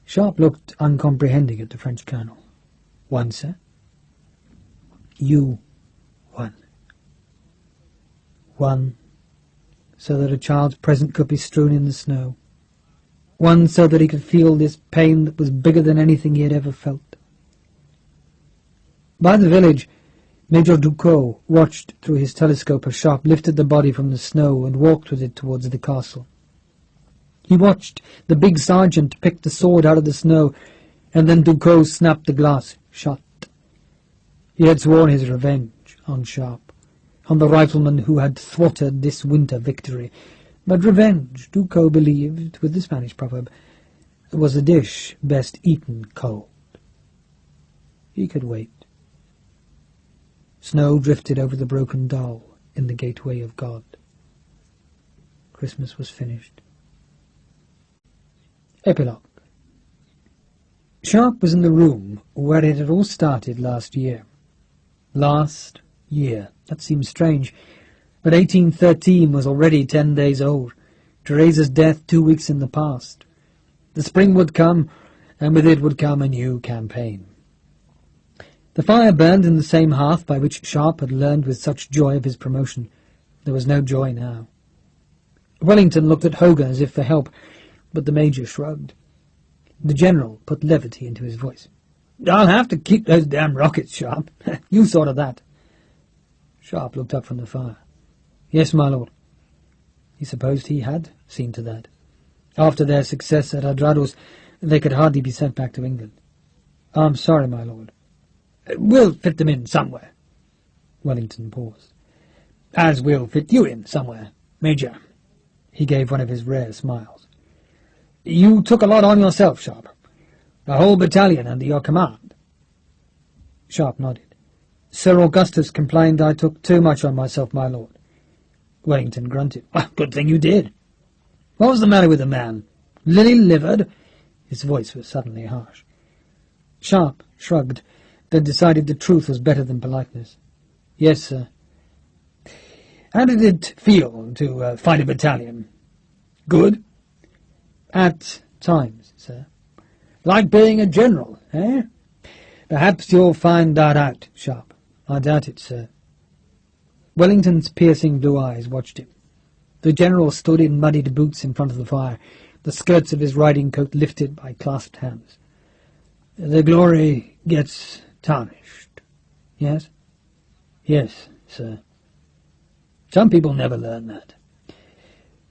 Sharpe looked uncomprehending at the French colonel. "Won, sir?" "You won. Won so that a child's present could be strewn in the snow. Won so that he could feel this pain that was bigger than anything he had ever felt. By the village, Major Ducos watched through his telescope as Sharpe lifted the body from the snow and walked with it towards the castle. He watched the big sergeant pick the sword out of the snow, and then Ducos snapped the glass shut. He had sworn his revenge on Sharpe, on the rifleman who had thwarted this winter victory. But revenge, Ducos believed, with the Spanish proverb, was a dish best eaten cold. He could wait. Snow drifted over the broken doll in the gateway of God. Christmas was finished. Epilogue. Sharpe was in the room where it had all started last year. Last year. That seems strange, but 1813 was already 10 days old, Teresa's death 2 weeks in the past. The spring would come, and with it would come a new campaign. The fire burned in the same hearth by which Sharpe had learned with such joy of his promotion. There was no joy now. Wellington looked at Hogan as if for help, but the Major shrugged. The General put levity into his voice. "I'll have to keep those damn rockets, Sharpe. You thought of that." Sharpe looked up from the fire. "Yes, my lord." He supposed he had seen to that. After their success at Adrados, they could hardly be sent back to England. "I'm sorry, my lord." "We'll fit them in somewhere." Wellington paused. "As we'll fit you in somewhere, Major." He gave one of his rare smiles. "You took a lot on yourself, Sharpe. A whole battalion under your command. Sharpe nodded. Sir Augustus complained I took too much on myself, my lord. Wellington grunted. Well, good thing you did. What was the matter with the man? Lily-livered? His voice was suddenly harsh. Sharpe shrugged, then decided the truth was better than politeness. Yes, sir. How did it feel to fight a battalion? Good? At times, sir. Like being a general, eh? Perhaps you'll find that out, Sharpe. I doubt it, sir. Wellington's piercing blue eyes watched him. The general stood in muddied boots in front of the fire, the skirts of his riding coat lifted by clasped hands. The glory gets tarnished. Yes? Yes, sir. Some people never learn that.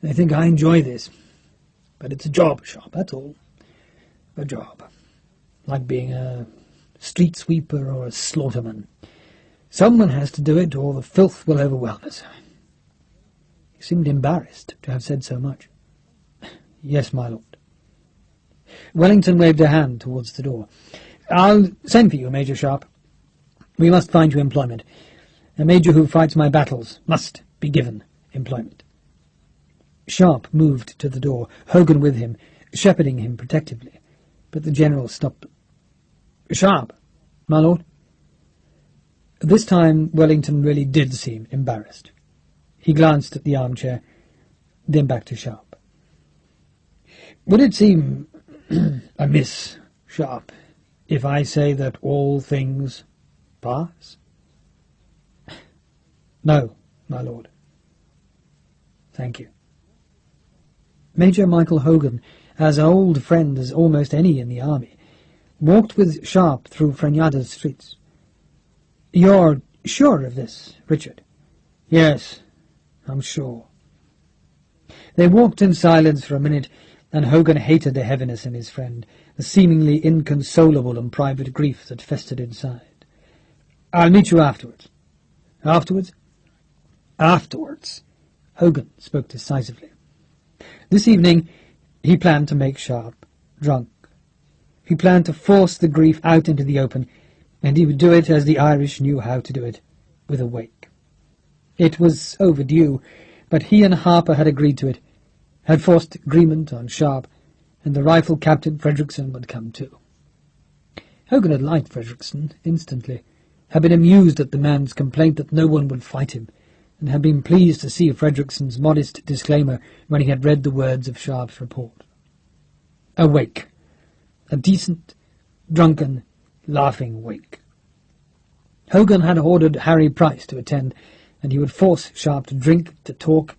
They think I enjoy this. But it's a job, Sharpe, that's all. A job. Like being a street sweeper or a slaughterman. Someone has to do it, or the filth will overwhelm us. He seemed embarrassed to have said so much. Yes, my lord. Wellington waved a hand towards the door. I'll send for you, Major Sharpe. We must find you employment. A major who fights my battles must be given employment. Sharpe moved to the door, Hogan with him, shepherding him protectively. But the general stopped. Sharpe, my lord. This time Wellington really did seem embarrassed. He glanced at the armchair, then back to Sharpe. Would it seem amiss, Sharpe, if I say that all things pass? No, my lord. Thank you. Major Michael Hogan, as old friend as almost any in the army, walked with Sharpe through Frenada's streets. You're sure of this, Richard? Yes, I'm sure. They walked in silence for a minute, and Hogan hated the heaviness in his friend, the seemingly inconsolable and private grief that festered inside. I'll meet you afterwards. Afterwards? Afterwards. Hogan spoke decisively. This evening he planned to make Sharpe drunk. He planned to force the grief out into the open, and he would do it as the Irish knew how to do it, with a wake. It was overdue, but he and Harper had agreed to it, had forced agreement on Sharpe, and the rifle captain Frederickson would come too. Hogan had liked Frederickson instantly, had been amused at the man's complaint that no one would fight him, and had been pleased to see Frederickson's modest disclaimer when he had read the words of Sharpe's report. A wake. A decent, drunken, laughing wake. Hogan had ordered Harry Price to attend, and he would force Sharpe to drink, to talk,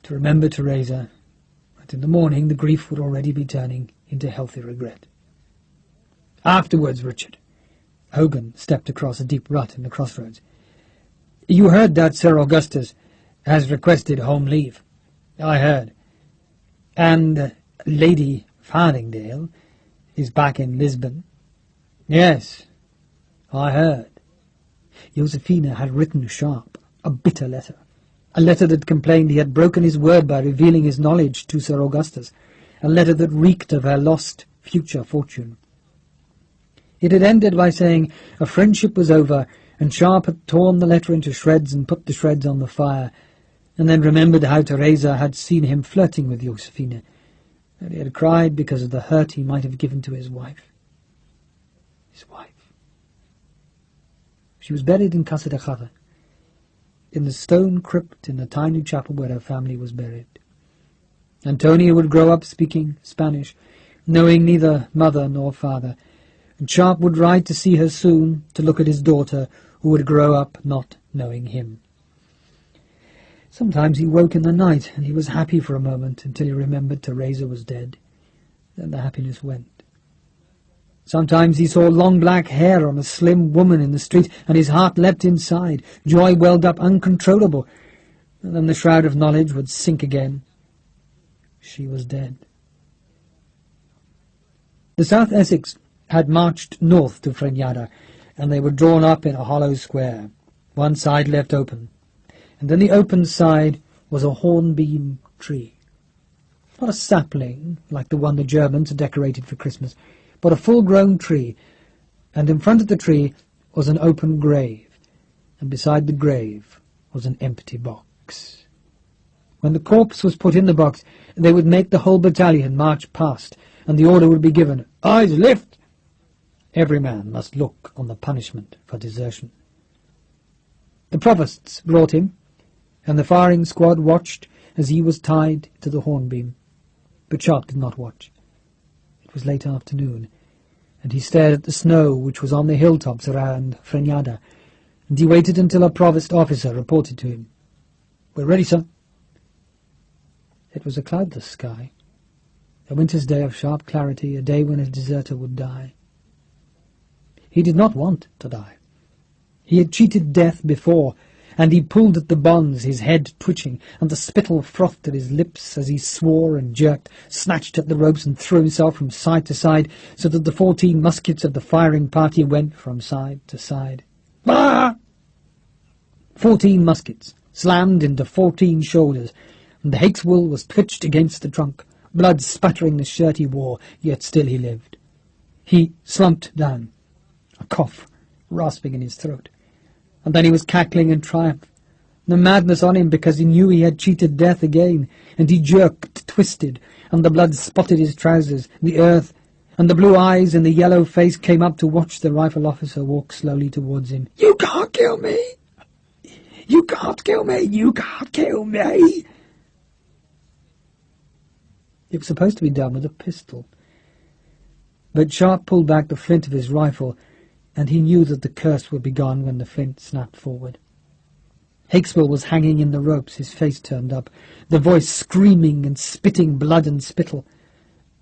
to remember Teresa, but in the morning the grief would already be turning into healthy regret. Afterwards, Richard. Hogan stepped across a deep rut in the crossroads. You heard that Sir Augustus has requested home leave? I heard. And Lady Farthingdale is back in Lisbon? Yes, I heard. Josephina had written Sharpe a bitter letter, a letter that complained he had broken his word by revealing his knowledge to Sir Augustus, a letter that reeked of her lost future fortune. It had ended by saying a friendship was over, and Sharpe had torn the letter into shreds and put the shreds on the fire, and then remembered how Teresa had seen him flirting with Josephina, and he had cried because of the hurt he might have given to his wife. His wife. She was buried in Casa de Jara, in the stone crypt in the tiny chapel where her family was buried. Antonia would grow up speaking Spanish, knowing neither mother nor father, and Sharpe would ride to see her soon, to look at his daughter, who would grow up not knowing him. Sometimes he woke in the night, and he was happy for a moment until he remembered Teresa was dead. Then the happiness went. Sometimes he saw long black hair on a slim woman in the street, and his heart leapt inside. Joy welled up uncontrollable, and then the shroud of knowledge would sink again. She was dead. The South Essex had marched north to Frenada, and they were drawn up in a hollow square, one side left open, and in the open side was a hornbeam tree. Not a sapling, like the one the Germans had decorated for Christmas, but a full-grown tree, and in front of the tree was an open grave, and beside the grave was an empty box. When the corpse was put in the box, they would make the whole battalion march past, and the order would be given, "Eyes lift!" Every man must look on the punishment for desertion. The provosts brought him, and the firing squad watched as he was tied to the hornbeam. But Sharpe did not watch. It was late afternoon, and he stared at the snow which was on the hilltops around Fregnada, and he waited until a provost officer reported to him. "We're ready, sir." It was a cloudless sky, a winter's day of sharp clarity, a day when a deserter would die. He did not want to die. He had cheated death before, and he pulled at the bonds, his head twitching, and the spittle frothed at his lips as he swore and jerked, snatched at the ropes and threw himself from side to side, so that the 14 muskets of the firing party went from side to side. Bah! 14 muskets slammed into 14 shoulders, and the hake's-wool was twitched against the trunk, blood spattering the shirt he wore, yet still he lived. He slumped down, a cough rasping in his throat, and then he was cackling in triumph, the madness on him because he knew he had cheated death again, and he jerked, twisted, and the blood spotted his trousers, the earth, and the blue eyes and the yellow face came up to watch the rifle officer walk slowly towards him. "You can't kill me! You can't kill me! You can't kill me!" It was supposed to be done with a pistol, but Sharpe pulled back the flint of his rifle, and he knew that the curse would be gone when the flint snapped forward. Hakeswill was hanging in the ropes, his face turned up, the voice screaming and spitting blood and spittle.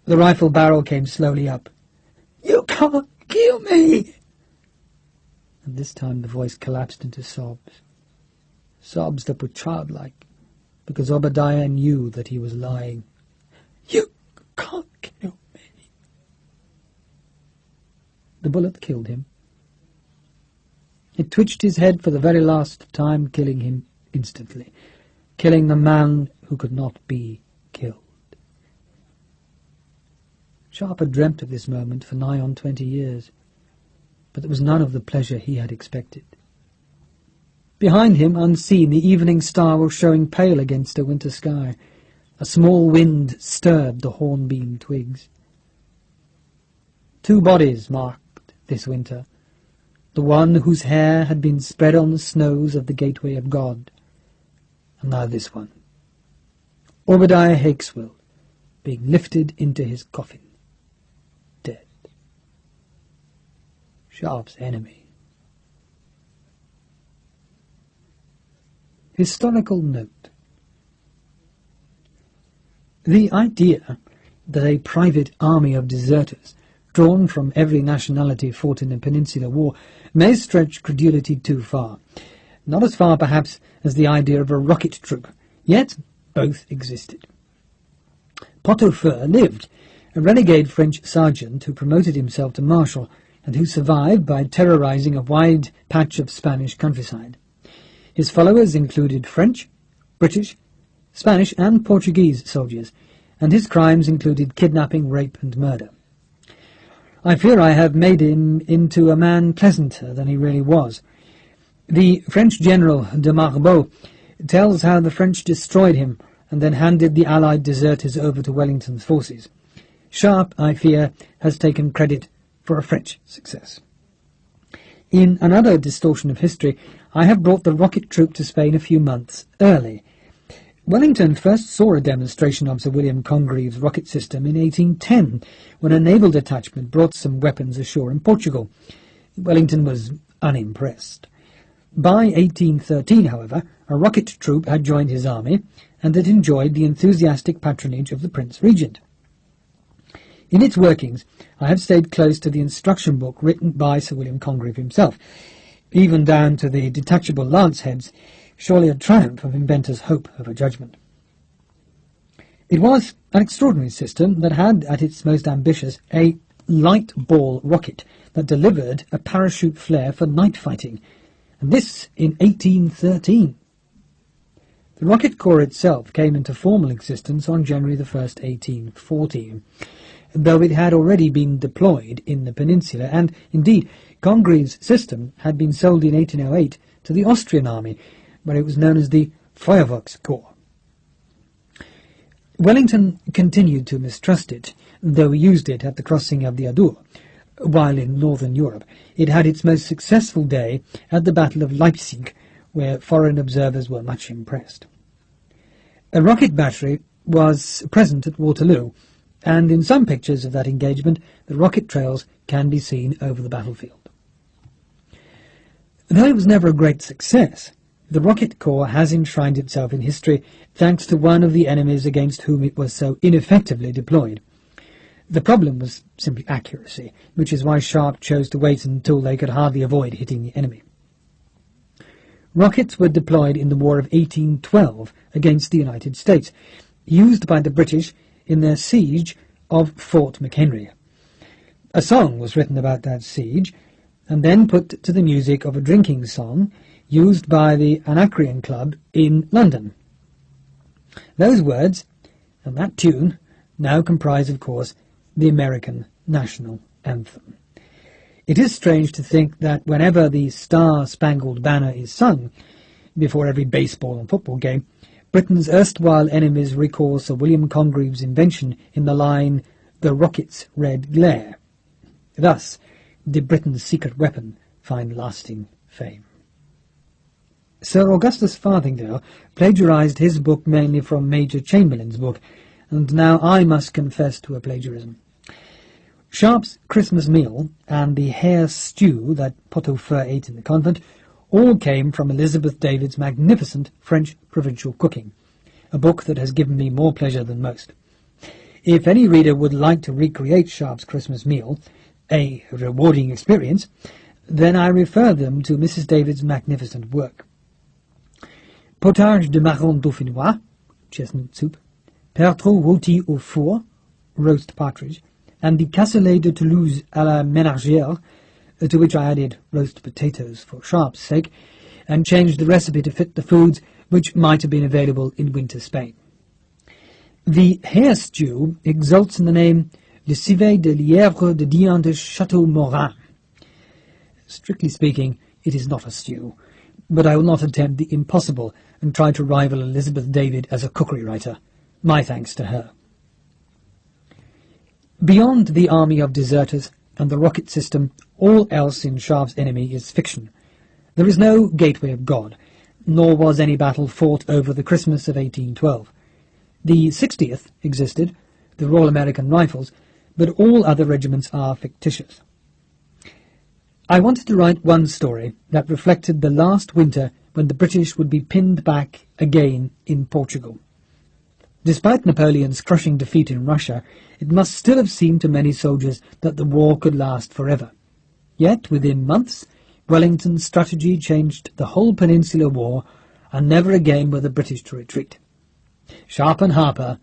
The rifle barrel came slowly up. "You can't kill me!" And this time the voice collapsed into sobs, sobs that were childlike, because Obadiah knew that he was lying. "You can't kill me." The bullet killed him. It twitched his head for the very last time, killing him instantly, killing the man who could not be killed. Sharpe had dreamt of this moment for nigh on 20 years, but it was none of the pleasure he had expected. Behind him, unseen, the evening star was showing pale against a winter sky. A small wind stirred the hornbeam twigs. 2 bodies marked this winter, the one whose hair had been spread on the snows of the gateway of God, and now this one, Obadiah Hakeswill, being lifted into his coffin, dead. Sharpe's enemy. Historical note. The idea that a private army of deserters, drawn from every nationality, fought in the Peninsular War may stretch credulity too far. Not as far, perhaps, as the idea of a rocket troop, yet both existed. Pot-au-Feu lived, a renegade French sergeant who promoted himself to marshal, and who survived by terrorizing a wide patch of Spanish countryside. His followers included French, British, Spanish and Portuguese soldiers, and his crimes included kidnapping, rape and murder. I fear I have made him into a man pleasanter than he really was. The French general de Marbeau tells how the French destroyed him and then handed the Allied deserters over to Wellington's forces. Sharpe, I fear, has taken credit for a French success. In another distortion of history, I have brought the rocket troop to Spain a few months early. Wellington first saw a demonstration of Sir William Congreve's rocket system in 1810, when a naval detachment brought some weapons ashore in Portugal. Wellington was unimpressed. By 1813, however, a rocket troop had joined his army, and had enjoyed the enthusiastic patronage of the Prince Regent. In its workings, I have stayed close to the instruction book written by Sir William Congreve himself, even down to the detachable lance heads, surely a triumph of inventor's hope over judgment. It was an extraordinary system that had, at its most ambitious, a light ball rocket that delivered a parachute flare for night fighting, and this in 1813. The rocket corps itself came into formal existence on January the 1st, 1814, though it had already been deployed in the peninsula, and, indeed, Congreve's system had been sold in 1808 to the Austrian army, where it was known as the Feuerwerkskorps. Wellington continued to mistrust it, though he used it at the crossing of the Adour. While in northern Europe, it had its most successful day at the Battle of Leipzig, where foreign observers were much impressed. A rocket battery was present at Waterloo, and in some pictures of that engagement the rocket trails can be seen over the battlefield. Though it was never a great success, the Rocket Corps has enshrined itself in history thanks to one of the enemies against whom it was so ineffectively deployed. The problem was simply accuracy, which is why Sharpe chose to wait until they could hardly avoid hitting the enemy. Rockets were deployed in the War of 1812 against the United States, used by the British in their siege of Fort McHenry. A song was written about that siege, and then put to the music of a drinking song used by the Anacreon Club in London. Those words and that tune now comprise, of course, the American national anthem. It is strange to think that whenever the Star-Spangled Banner is sung, before every baseball and football game, Britain's erstwhile enemies recall Sir William Congreve's invention in the line, "The rocket's red glare." Thus did Britain's secret weapon find lasting fame. Sir Augustus Farthingale plagiarized his book mainly from Major Chamberlain's book, and now I must confess to a plagiarism. Sharpe's Christmas meal and the hare stew that Pot-au-Feu ate in the convent all came from Elizabeth David's magnificent French provincial cooking, a book that has given me more pleasure than most. If any reader would like to recreate Sharpe's Christmas meal, a rewarding experience, then I refer them to Mrs. David's magnificent work. Potage de marron dauphinois, chestnut soup, pertraux rôti au four, roast partridge, and the cassoulet de Toulouse à la ménagère, to which I added roast potatoes for Sharpe's sake, and changed the recipe to fit the foods which might have been available in winter Spain. The hare stew exults in the name Le Civet de Lièvre de Dian de Château-Morin. Strictly speaking, it is not a stew, but I will not attempt the impossible and try to rival Elizabeth David as a cookery writer. My thanks to her. Beyond the army of deserters and the rocket system, all else in Sharpe's enemy is fiction. There is no gateway of God, nor was any battle fought over the Christmas of 1812. The 60th existed, the Royal American Rifles, but all other regiments are fictitious. I wanted to write one story that reflected the last winter when the British would be pinned back again in Portugal. Despite Napoleon's crushing defeat in Russia, it must still have seemed to many soldiers that the war could last forever. Yet, within months, Wellington's strategy changed the whole Peninsular War, and never again were the British to retreat. Sharpe and Harper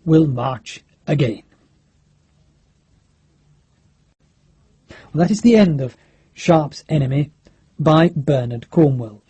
will march again. Well, that is the end of Sharpe's Enemy by Bernard Cornwell.